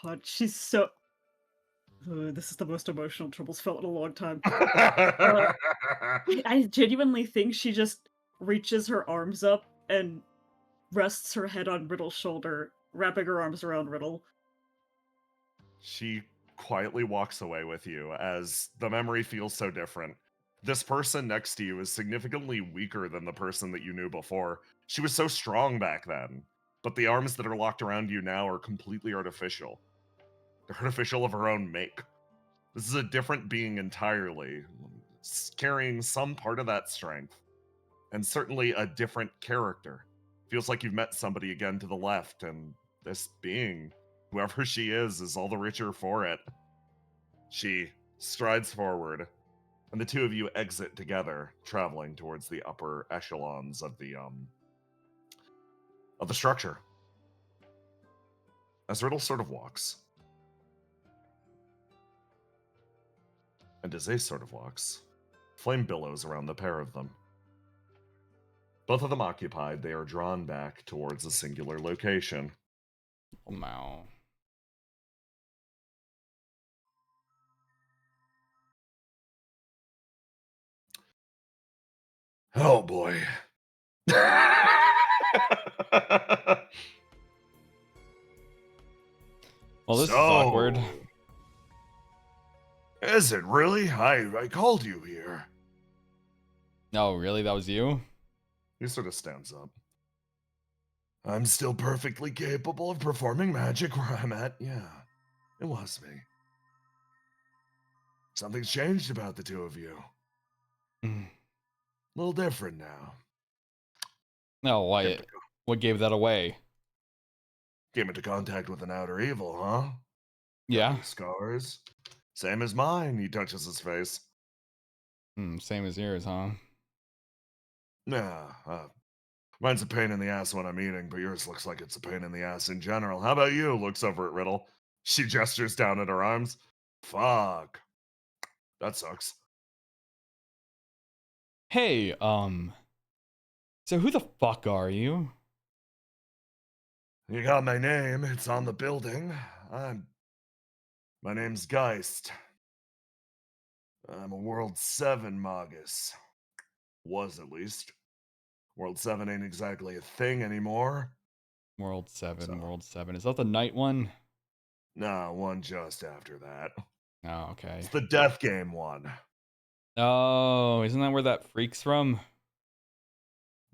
God, she's so. This is the most emotional Trouble's felt in a long time. I genuinely think she just reaches her arms up and rests her head on Riddle's shoulder, wrapping her arms around Riddle. She quietly walks away with you as the memory feels so different. This person next to you is significantly weaker than the person that you knew before. She was so strong back then, but the arms that are locked around you now are completely artificial. They're artificial of her own make. This is a different being entirely, carrying some part of that strength, and certainly a different character. Feels like you've met somebody again to the left, and this being, whoever she is all the richer for it. She strides forward, and the two of you exit together, traveling towards the upper echelons of the structure. As Riddle sort of walks, and as Ace sort of walks, flame billows around the pair of them. Both of them occupied, they are drawn back towards a singular location. Oh, wow. Oh boy. Well, this is awkward. Is it really? I called you here. No, really? That was you? He sort of stands up. I'm still perfectly capable of performing magic where I'm at. Yeah, it was me. Something's changed about the two of you. Mm. A little different now. No, why? What gave that away? Came into contact with an outer evil, huh? Yeah. Any scars? Same as mine, he touches his face. Same as yours, huh? Nah, mine's a pain in the ass when I'm eating, but yours looks like it's a pain in the ass in general. How about you? Looks over at Riddle. She gestures down at her arms. Fuck. That sucks. Hey, so who the fuck are you? You got my name. It's on the building. My name's Geist. I'm a World 7 Magus. Was, at least. World 7 ain't exactly a thing anymore. World 7, So, World 7. Is that the night one? nah, one just after that. Oh, okay. It's the Death Game one. Oh, isn't that where that freak's from?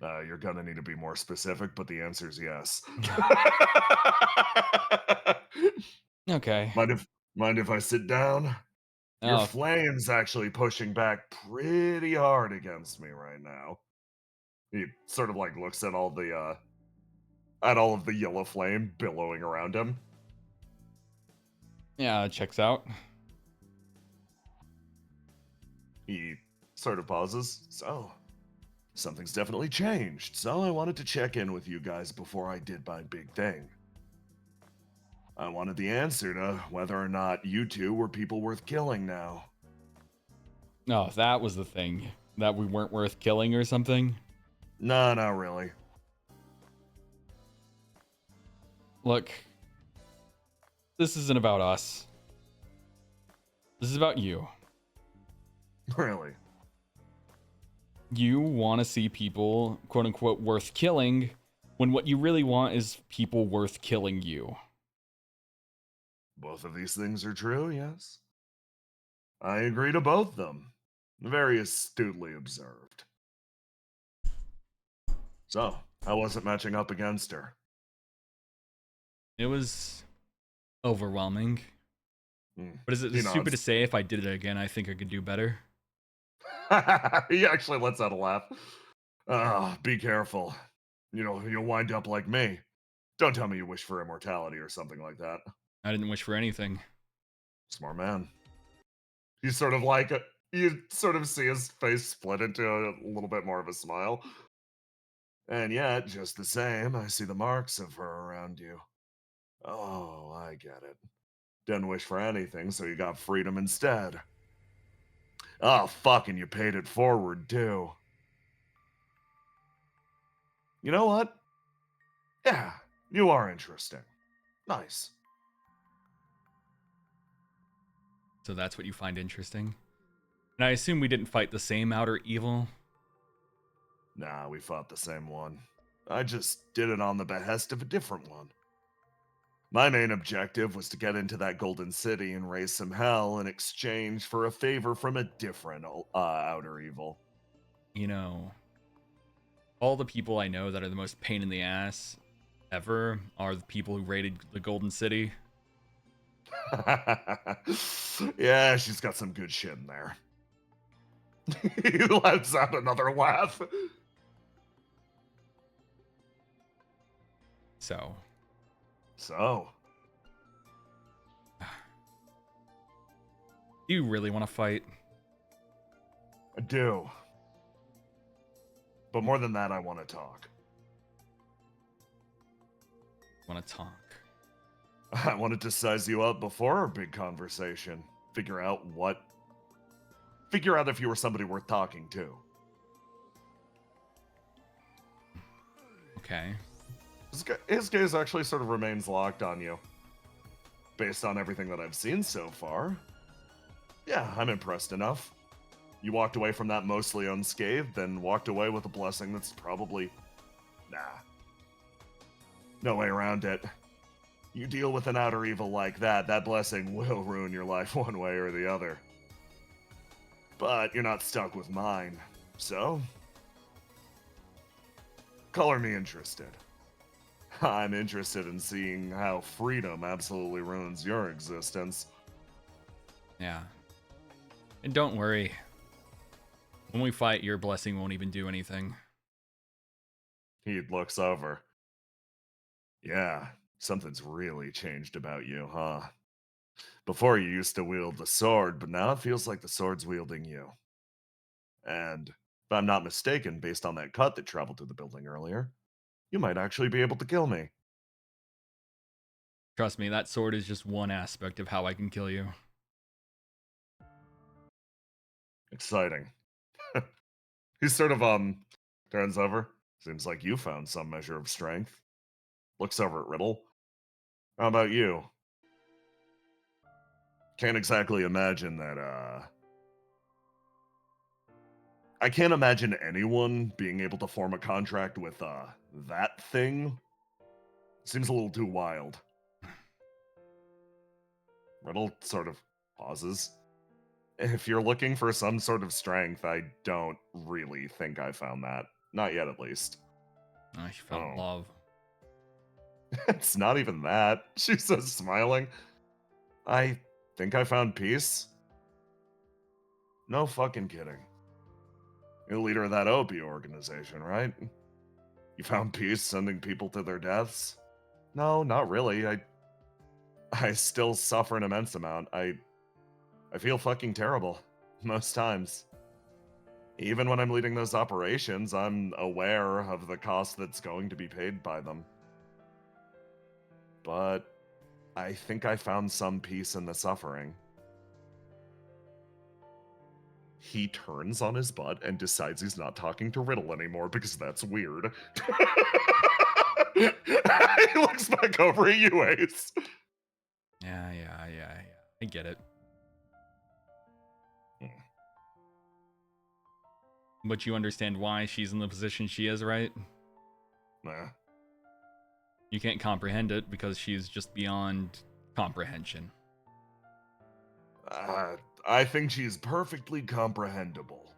You're gonna need to be more specific, but the answer's yes. Okay. Mind if I sit down? Your Oh, flame's actually pushing back pretty hard against me right now. He sort of like looks at all of the yellow flame billowing around him. yeah, checks out. He sort of pauses. So, something's definitely changed. So I wanted to check in with you guys before I did my big thing. I wanted the answer to whether or not you two were people worth killing now. No, that was the thing. That we weren't worth killing or something. No, not really. Look, this isn't about us. This is about you. Really? You want to see people, quote unquote, worth killing, when what you really want is people worth killing you. Both of these things are true, yes. I agree to both of them. Very astutely observed. So, how was it matching up against her? It was overwhelming. But is it He stupid to nods. say if I did it again, I think I could do better? He actually lets out a laugh. Be careful. You'll wind up like me. Don't tell me you wish for immortality or something like that. I didn't wish for anything. Smart man. You sort of see his face split into a little bit more of a smile. And yet, just the same, I see the marks of her around you. Oh, I get it. Didn't wish for anything, so you got freedom instead. Oh, fuck, and you paid it forward, too. You know what? Yeah, you are interesting. Nice. So that's what you find interesting? And I assume we didn't fight the same outer evil? Nah, we fought the same one. I just did it on the behest of a different one. My main objective was to get into that golden city and raise some hell in exchange for a favor from a different outer evil. You know, all the people I know that are the most pain in the ass ever are the people who raided the Golden City. Yeah, she's got some good shit in there. He lets out another laugh. So, do you really want to fight? I do. But more than that, I want to talk. Want to talk? I wanted to size you up before our big conversation. Figure out if you were somebody worth talking to. Okay. His gaze actually sort of remains locked on you. Based on everything that I've seen so far. Yeah, I'm impressed enough. You walked away from that mostly unscathed, then walked away with a blessing that's probably... Nah. No way around it. You deal with an outer evil like that blessing will ruin your life one way or the other. But you're not stuck with mine, so... Color me interested. I'm interested in seeing how freedom absolutely ruins your existence. Yeah. And don't worry. When we fight, your blessing won't even do anything. He looks over. Yeah, something's really changed about you, huh? Before you used to wield the sword, but now it feels like the sword's wielding you. And if I'm not mistaken, based on that cut that traveled through the building earlier, you might actually be able to kill me. Trust me, that sword is just one aspect of how I can kill you. Exciting. He sort of turns over. Seems like you found some measure of strength. Looks over at Riddle. How about you? Can't exactly imagine that, I can't imagine anyone being able to form a contract with, that thing. Seems a little too wild. Riddle sort of pauses. If you're looking for some sort of strength, I don't really think I found that. Not yet, at least. Oh, she found Oh. love. It's not even that, she says, smiling. I think I found peace. No fucking kidding. You're the leader of that OPIA organization, right? You found peace sending people to their deaths? No, not really. I still suffer an immense amount. I feel fucking terrible. Most times. Even when I'm leading those operations, I'm aware of the cost that's going to be paid by them. But I think I found some peace in the suffering. He turns on his butt and decides he's not talking to Riddle anymore because that's weird. He looks back over at you, Ace. Yeah. I get it. But you understand why she's in the position she is, right? Nah. You can't comprehend it because she's just beyond comprehension. I think she's perfectly comprehensible.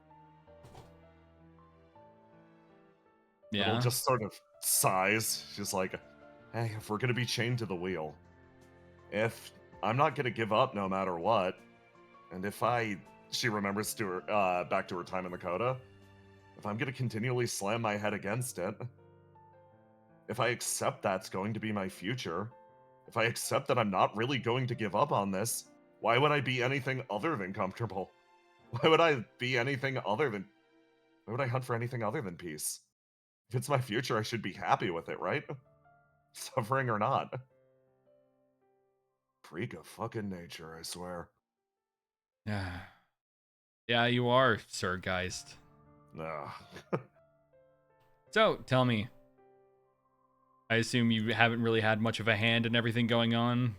Yeah. Riddle just sort of sighs. She's like, hey, if we're going to be chained to the wheel, if I'm not going to give up no matter what, and if she remembers to her, back to her time in the Coda, if I'm going to continually slam my head against it, if I accept that's going to be my future, if I accept that I'm not really going to give up on this, why would I be anything other than comfortable? Why would I hunt for anything other than peace? If it's my future, I should be happy with it, right? Suffering or not. Freak of fucking nature, I swear. Yeah. Yeah, you are, Sir Geist. Ugh. So, tell me. I assume you haven't really had much of a hand in everything going on?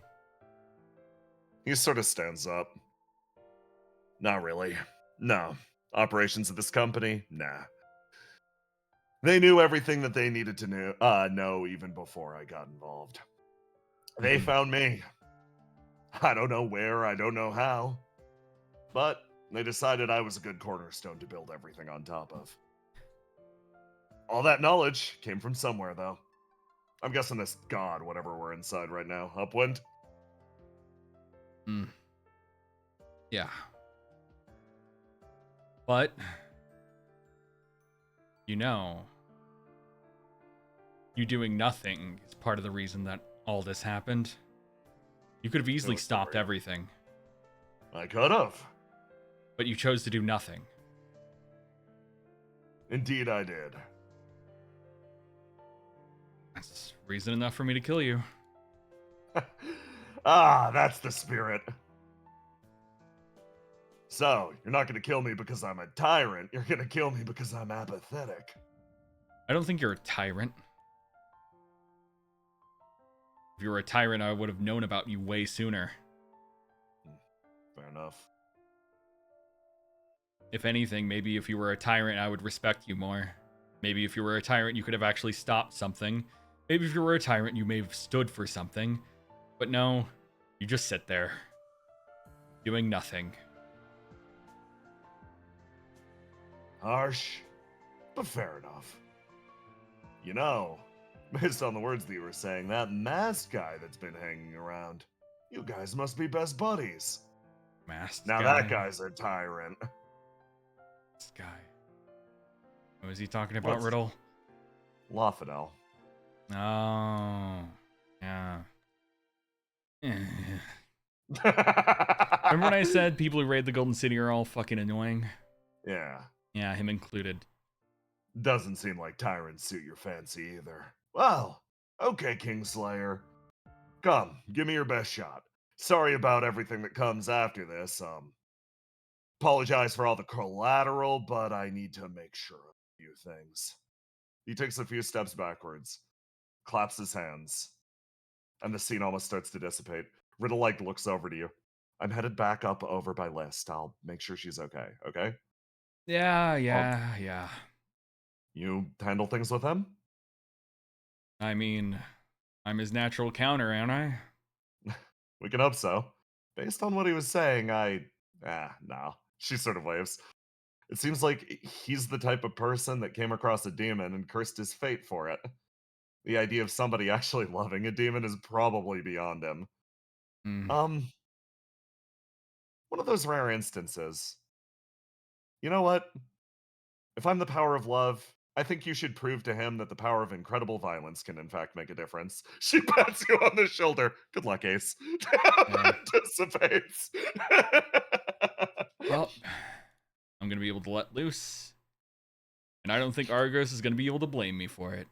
He sort of stands up. Not really. No. Operations of this company? Nah. They knew everything that they needed to know even before I got involved. They found me. I don't know where, I don't know how. But they decided I was a good cornerstone to build everything on top of. All that knowledge came from somewhere, though. I'm guessing this god, whatever we're inside right now. Upwind? Yeah. But, you doing nothing is part of the reason that all this happened. You could have easily stopped everything. I could have. But you chose to do nothing. Indeed I did. That's reason enough for me to kill you. That's the spirit. So, you're not gonna kill me because I'm a tyrant, you're gonna kill me because I'm apathetic. I don't think you're a tyrant. If you were a tyrant, I would have known about you way sooner. Fair enough. If anything, maybe if you were a tyrant, I would respect you more. Maybe if you were a tyrant, you could have actually stopped something. Maybe if you were a tyrant, you may have stood for something. But no, you just sit there, doing nothing. Harsh, but fair enough. You know, based on the words that you were saying, that masked guy that's been hanging around, you guys must be best buddies. Masked Now guy. that guy's a tyrant. This guy. What was he talking about, Riddle? Lafadel. Oh, yeah. Remember when I said people who raid the Golden City are all fucking annoying? Yeah. Yeah, him included. Doesn't seem like tyrants suit your fancy either. Well, okay, Kingslayer. Come, give me your best shot. Sorry about everything that comes after this. Apologize for all the collateral, but I need to make sure of a few things. He takes a few steps backwards, claps his hands, and the scene almost starts to dissipate. Riddle like looks over to you. I'm headed back up over by List. I'll make sure she's okay, okay? Yeah. You handle things with him? I mean, I'm his natural counter, aren't I? We can hope so. Based on what he was saying, no. She sort of waves. It seems like he's the type of person that came across a demon and cursed his fate for it. The idea of somebody actually loving a demon is probably beyond him. Hmm. One of those rare instances. You know what? If I'm the power of love, I think you should prove to him that the power of incredible violence can in fact make a difference. She pats you on the shoulder. Good luck, Ace. Yeah. Anticipates. Well, I'm gonna be able to let loose, and I don't think Argos is gonna be able to blame me for it.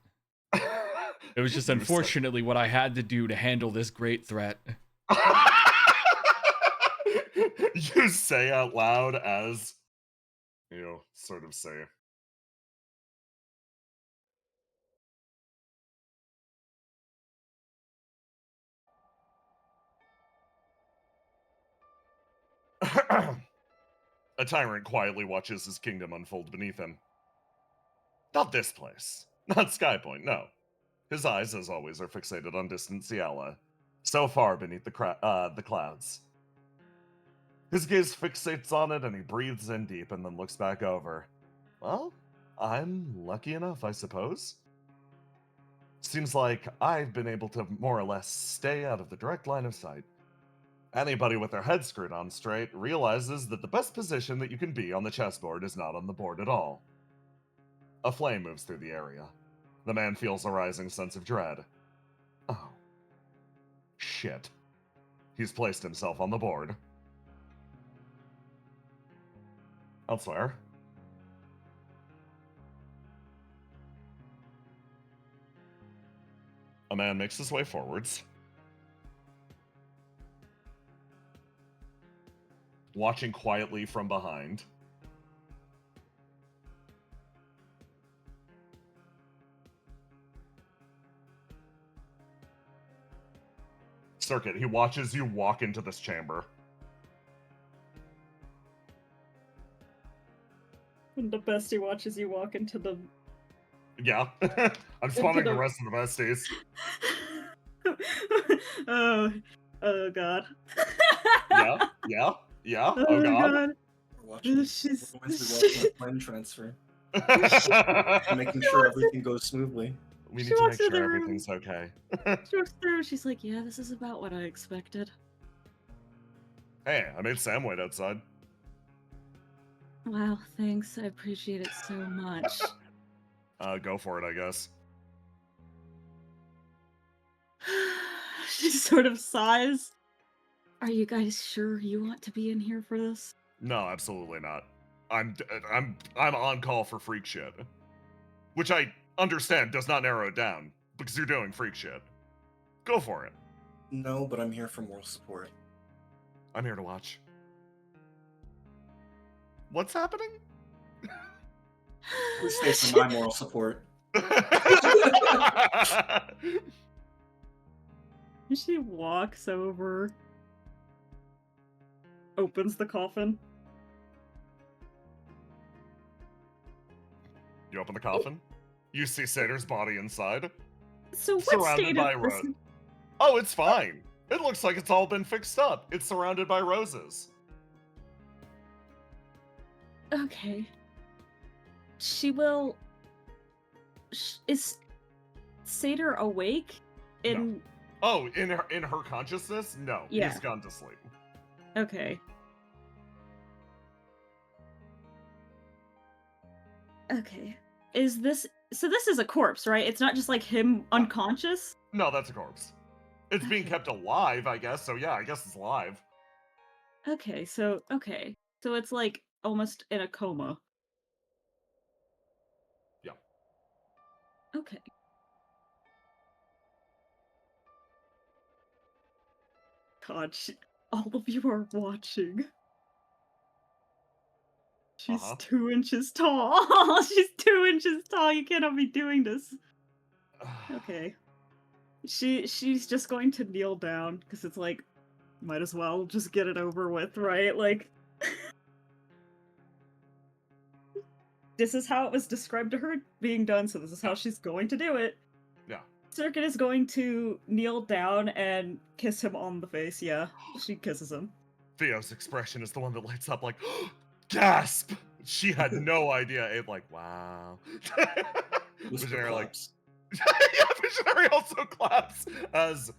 It was just unfortunately what I had to do to handle this great threat. You say out loud as you sort of say. A tyrant quietly watches his kingdom unfold beneath him. Not this place. Not Skypoint, no. His eyes, as always, are fixated on distant Ciela, so far beneath the clouds. His gaze fixates on it and he breathes in deep and then looks back over. Well, I'm lucky enough, I suppose. Seems like I've been able to more or less stay out of the direct line of sight. Anybody with their head screwed on straight realizes that the best position that you can be on the chessboard is not on the board at all. A flame moves through the area. The man feels a rising sense of dread. Oh. Shit. He's placed himself on the board. Elsewhere. A man makes his way forwards, watching quietly from behind. Circuit, he watches you walk into this chamber. And the bestie watches you walk into the. Yeah. I'm spawning the rest of the besties. Oh god. Yeah. Oh god. We're watching, She's- we're watching a plan transfer, making sure everything goes smoothly. We She need to walks make in the sure room. everything's okay. She walks through, she's like, yeah, this is about what I expected. Hey, I made Sam wait outside. Wow, thanks. I appreciate it so much. Go for it, I guess. She sort of sighs. Are you guys sure you want to be in here for this? No, absolutely not. I'm on call for freak shit, which I understand does not narrow it down because you're doing freak shit. Go for it. No, but I'm here for moral support. I'm here to watch. What's happening? Please stay for my moral support. She walks over, opens the coffin. You open the coffin. You see Sator's body inside. So what Surrounded state by of this? Oh, it's fine. It looks like it's all been fixed up. It's surrounded by roses. Okay. She will. Is Satyr awake? In Oh, in her consciousness? No, Yeah. he's gone to sleep. Okay. Okay. Is this so? This is a corpse, right? It's not just like him unconscious. No, that's a corpse. It's being Okay. kept alive, I guess. So yeah, I guess it's alive. Okay, so it's like almost in a coma. Yeah. Okay. God, all of you are watching. She's Uh-huh. 2 inches tall. She's 2 inches tall. You cannot be doing this. Okay. She's just going to kneel down because it's like, might as well just get it over with, right? Like, this is how it was described to her being done, so this is how she's going to do it. Yeah. Circuit is going to kneel down and kiss him on the face. Yeah, she kisses him. Theo's expression is the one that lights up like, gasp! She had no idea. It like, wow. Whisper Visionary like, claps. yeah, Visionary also claps as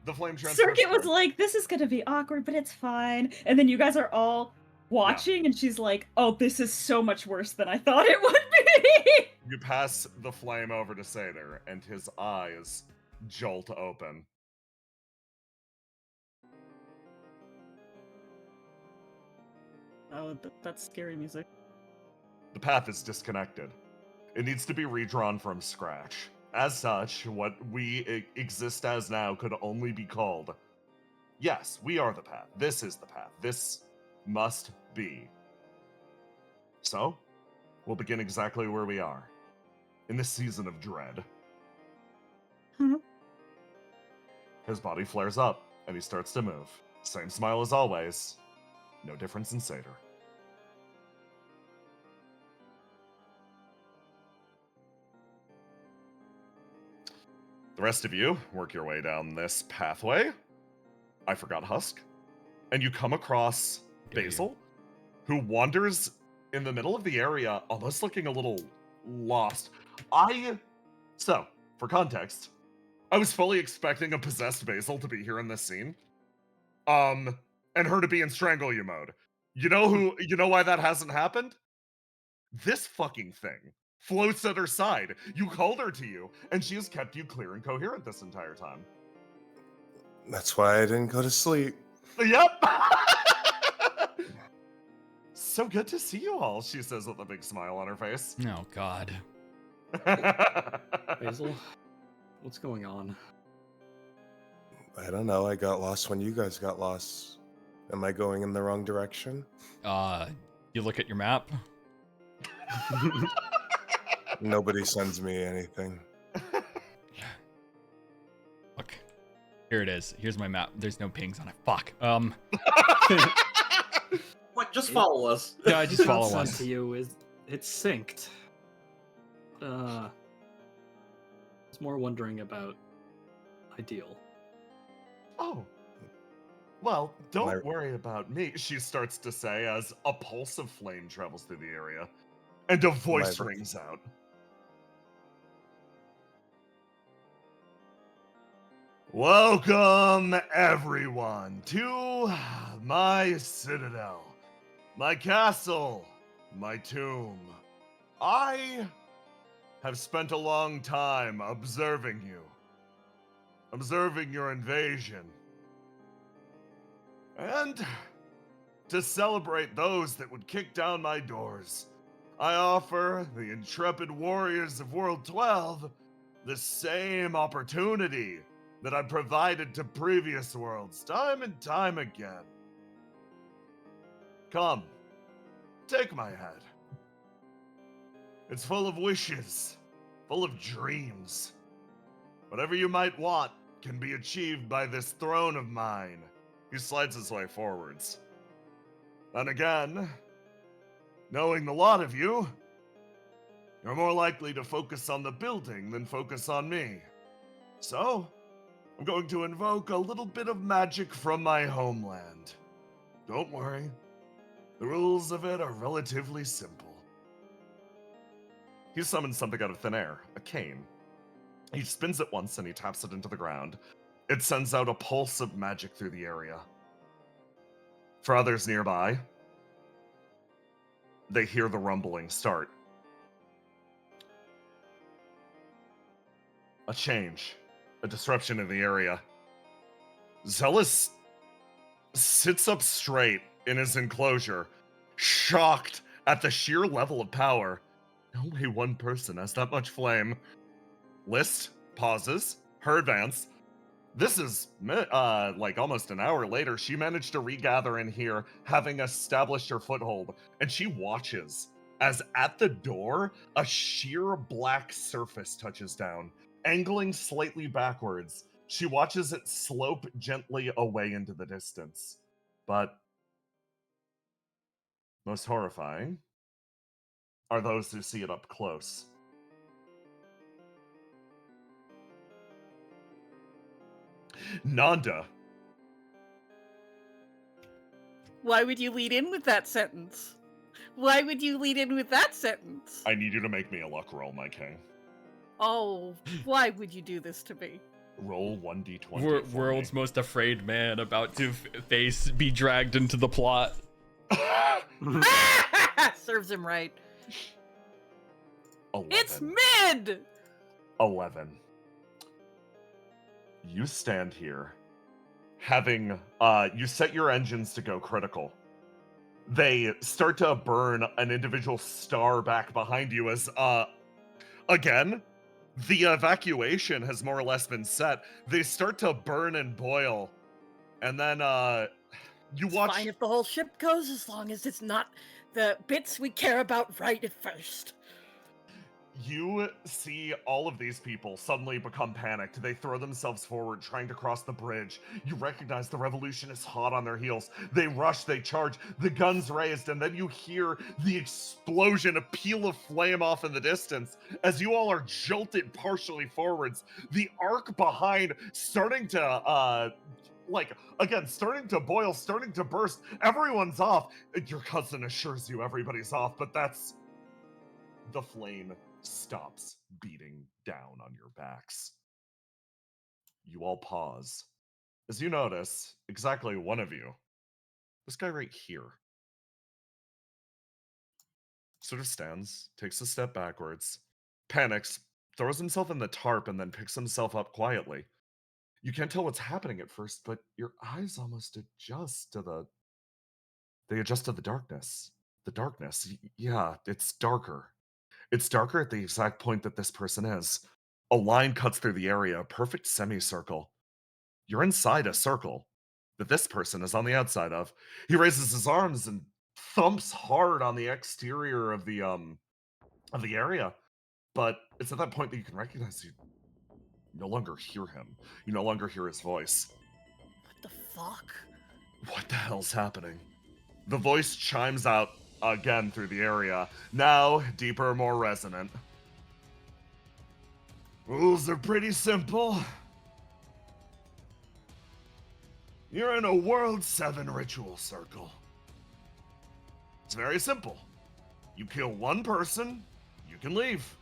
the flame transfers. Circuit was through. like, this is gonna be awkward, but it's fine. And then you guys are all watching, and she's like, oh, this is so much worse than I thought it would be. You pass the flame over to Seder, and his eyes jolt open. Oh, that's scary music. The path is disconnected. It needs to be redrawn from scratch. As such, what we exist as now could only be called, yes, we are the path. This is the path. This must be. So, we'll begin exactly where we are, in this season of dread. His body flares up, and he starts to move. Same smile as always. No difference in Seder. The rest of you work your way down this pathway. I forgot Husk. And you come across Basil, who wanders in the middle of the area, almost looking a little lost. So, for context, I was fully expecting a possessed Basil to be here in this scene. And her to be in Strangle You mode. You know why that hasn't happened? This fucking thing floats at her side. You called her to you, and she has kept you clear and coherent this entire time. That's why I didn't go to sleep. Yep. So good to see you all, she says with a big smile on her face. Oh, God. Basil, what's going on? I don't know. I got lost when you guys got lost. Am I going in the wrong direction? You look at your map. Nobody sends me anything. Look. Here it is. Here's my map. There's no pings on it. Fuck. Like, just follow us. Yeah, just follow What's us. sent to you is it's synced. I was more wondering about Ideal. Oh. Well, don't I- worry about me, she starts to say as a pulse of flame travels through the area. And a voice My- rings out. Welcome, everyone, to my citadel, my castle, my tomb. I have spent a long time observing you, observing your invasion. And to celebrate those that would kick down my doors, I offer the intrepid warriors of World 12 the same opportunity that I provided to previous worlds time and time again. Come, take my head. It's full of wishes, full of dreams. Whatever you might want can be achieved by this throne of mine. He slides his way forwards. And again, knowing the lot of you, you're more likely to focus on the building than focus on me. So, I'm going to invoke a little bit of magic from my homeland. Don't worry, the rules of it are relatively simple. He summons something out of thin air, a cane. He spins it once and he taps it into the ground. It sends out a pulse of magic through the area. For others nearby, they hear the rumbling start. A change, a disruption in the area. Zealous sits up straight in his enclosure, shocked at the sheer level of power. Only one person has that much flame. List pauses, her advance, This is like almost an hour later. She managed to regather in here, having established her foothold, and she watches as at the door a sheer black surface touches down, angling slightly backwards. She watches it slope gently away into the distance. But most horrifying are those who see it up close. Nanda. Why would you lead in with that sentence? Why would you lead in with that sentence? I need you to make me a luck roll, my king. Oh, why would you do this to me? Roll 1d20. World's most afraid man about to be dragged into the plot. Serves him right. 11. It's mid! 11. You stand here, having, you set your engines to go critical. They start to burn an individual star back behind you as, again, the evacuation has more or less been set. They start to burn and boil. And then, you watch... Fine if the whole ship goes, as long as it's not the bits we care about right at first. You see all of these people suddenly become panicked. They throw themselves forward, trying to cross the bridge. You recognize the revolution is hot on their heels. They rush, they charge, the guns raised, and then you hear the explosion, a peal of flame off in the distance. As you all are jolted partially forwards, the arc behind starting to, starting to boil, starting to burst. Everyone's off. Your cousin assures you everybody's off, but that's... The flame stops beating down on your backs. You all pause as you notice exactly one of you, this guy right here, sort of stands, takes a step backwards, panics, throws himself in the tarp, and then picks himself up quietly. You can't tell what's happening at first, but your eyes almost adjust to the... They adjust to the darkness. The darkness, yeah, it's darker. It's darker at the exact point that this person is. A line cuts through the area, a perfect semicircle. You're inside a circle that this person is on the outside of. He raises his arms and thumps hard on the exterior of the area. But it's at that point that you can recognize you no longer hear him. You no longer hear his voice. What the fuck? What the hell's happening? The voice chimes out again through the area, now deeper, more resonant. Rules are pretty simple. You're in a World 7 ritual circle. It's very simple. You kill one person, you can leave.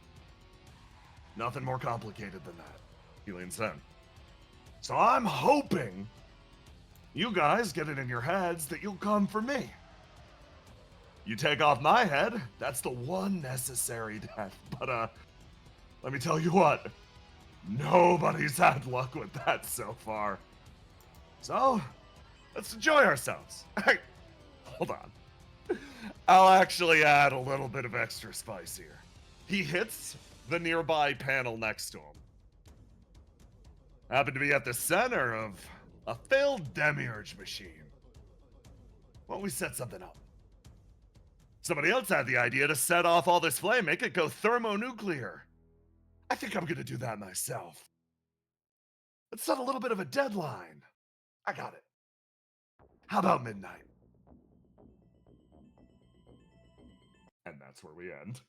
Nothing more complicated than that. He leans in. So I'm hoping you guys get it in your heads that you'll come for me. You take off my head, that's the one necessary death. But, let me tell you what, nobody's had luck with that so far. So, let's enjoy ourselves. Hey, hold on. I'll actually add a little bit of extra spice here. He hits the nearby panel next to him. Happen to be at the center of a failed demiurge machine. Why don't we set something up? Somebody else had the idea to set off all this flame, make it go thermonuclear. I think I'm gonna do that myself. Let's set a little bit of a deadline. I got it. How about midnight? And that's where we end.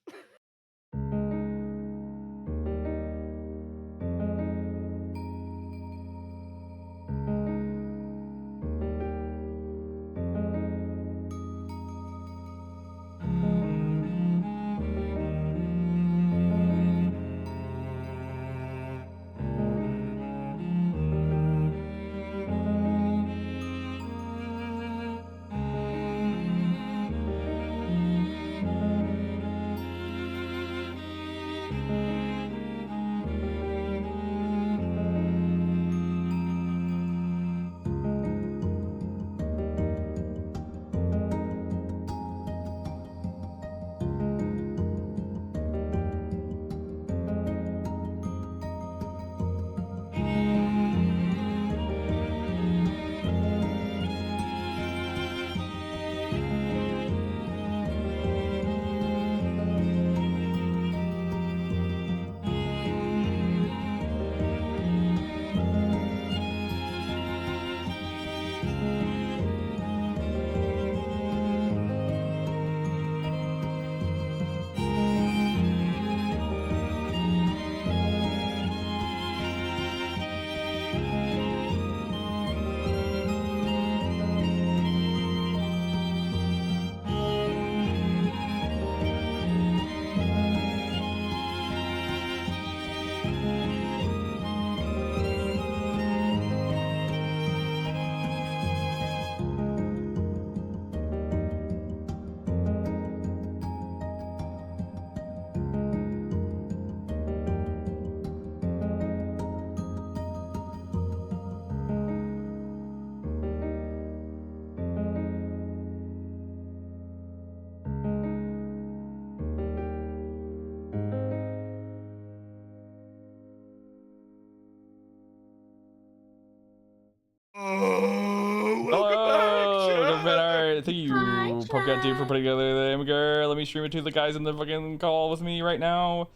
Oh, Oh, man, all right. Thank you, Hi, Popcat Dude, for Chad. putting together the hamburger. Let me stream it to the guys in the fucking call with me right now.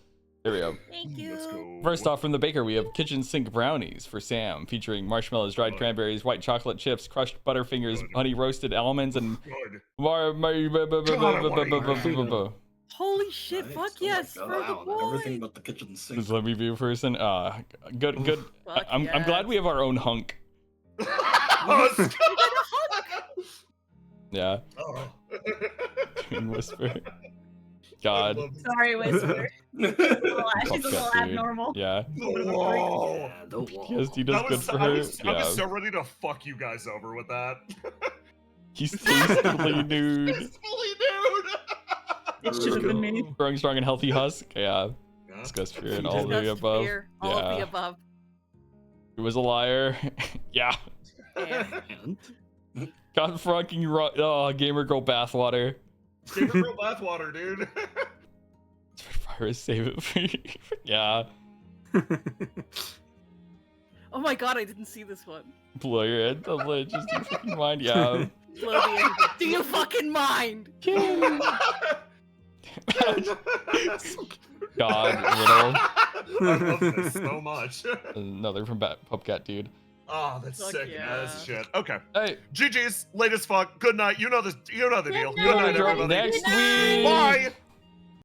There we go. Thank Let's you. go. First off, from the baker, we have kitchen sink brownies for Sam, featuring marshmallows, dried Good. cranberries, white chocolate chips, crushed butterfingers, Good. honey roasted almonds, and Good. Holy shit, Nice. fuck Oh my yes, God. for the Wow, everything boy. but the kitchen sink. Just let me be a person. Good. Fuck I'm glad yes. we have our own hunk. Yeah. Oh. Whisper. I God. love this. Sorry, Whisper. She's a little Popcat Dude. abnormal. Yeah. Whoa. Yeah, the wall. PSD does good for I her. was Yeah. so ready to fuck you guys over with that. He's tastefully nude. Tastefully nude. It should have been me. Growing strong and healthy husk. Yeah. Yeah. Disgust fear and all the Disgust, above. fear, all of the Yeah. above. He was a liar. Yeah. Yeah. And God fucking gamer girl bathwater. Gamer girl bathwater, dude. Virus, save it for you. Yeah. Oh my god, I didn't see this one. Blow your head. The lid. Just do you fucking mind. Yeah. Blow the end. Do you fucking mind? God, little. I love this so much. Another from Popcat Dude. Oh, that's Fuck sick yeah. as shit. Okay. Hey, GG's, late as fuck. Good night. You know the deal. Good Good night, night. everybody. next Good night. week. Bye.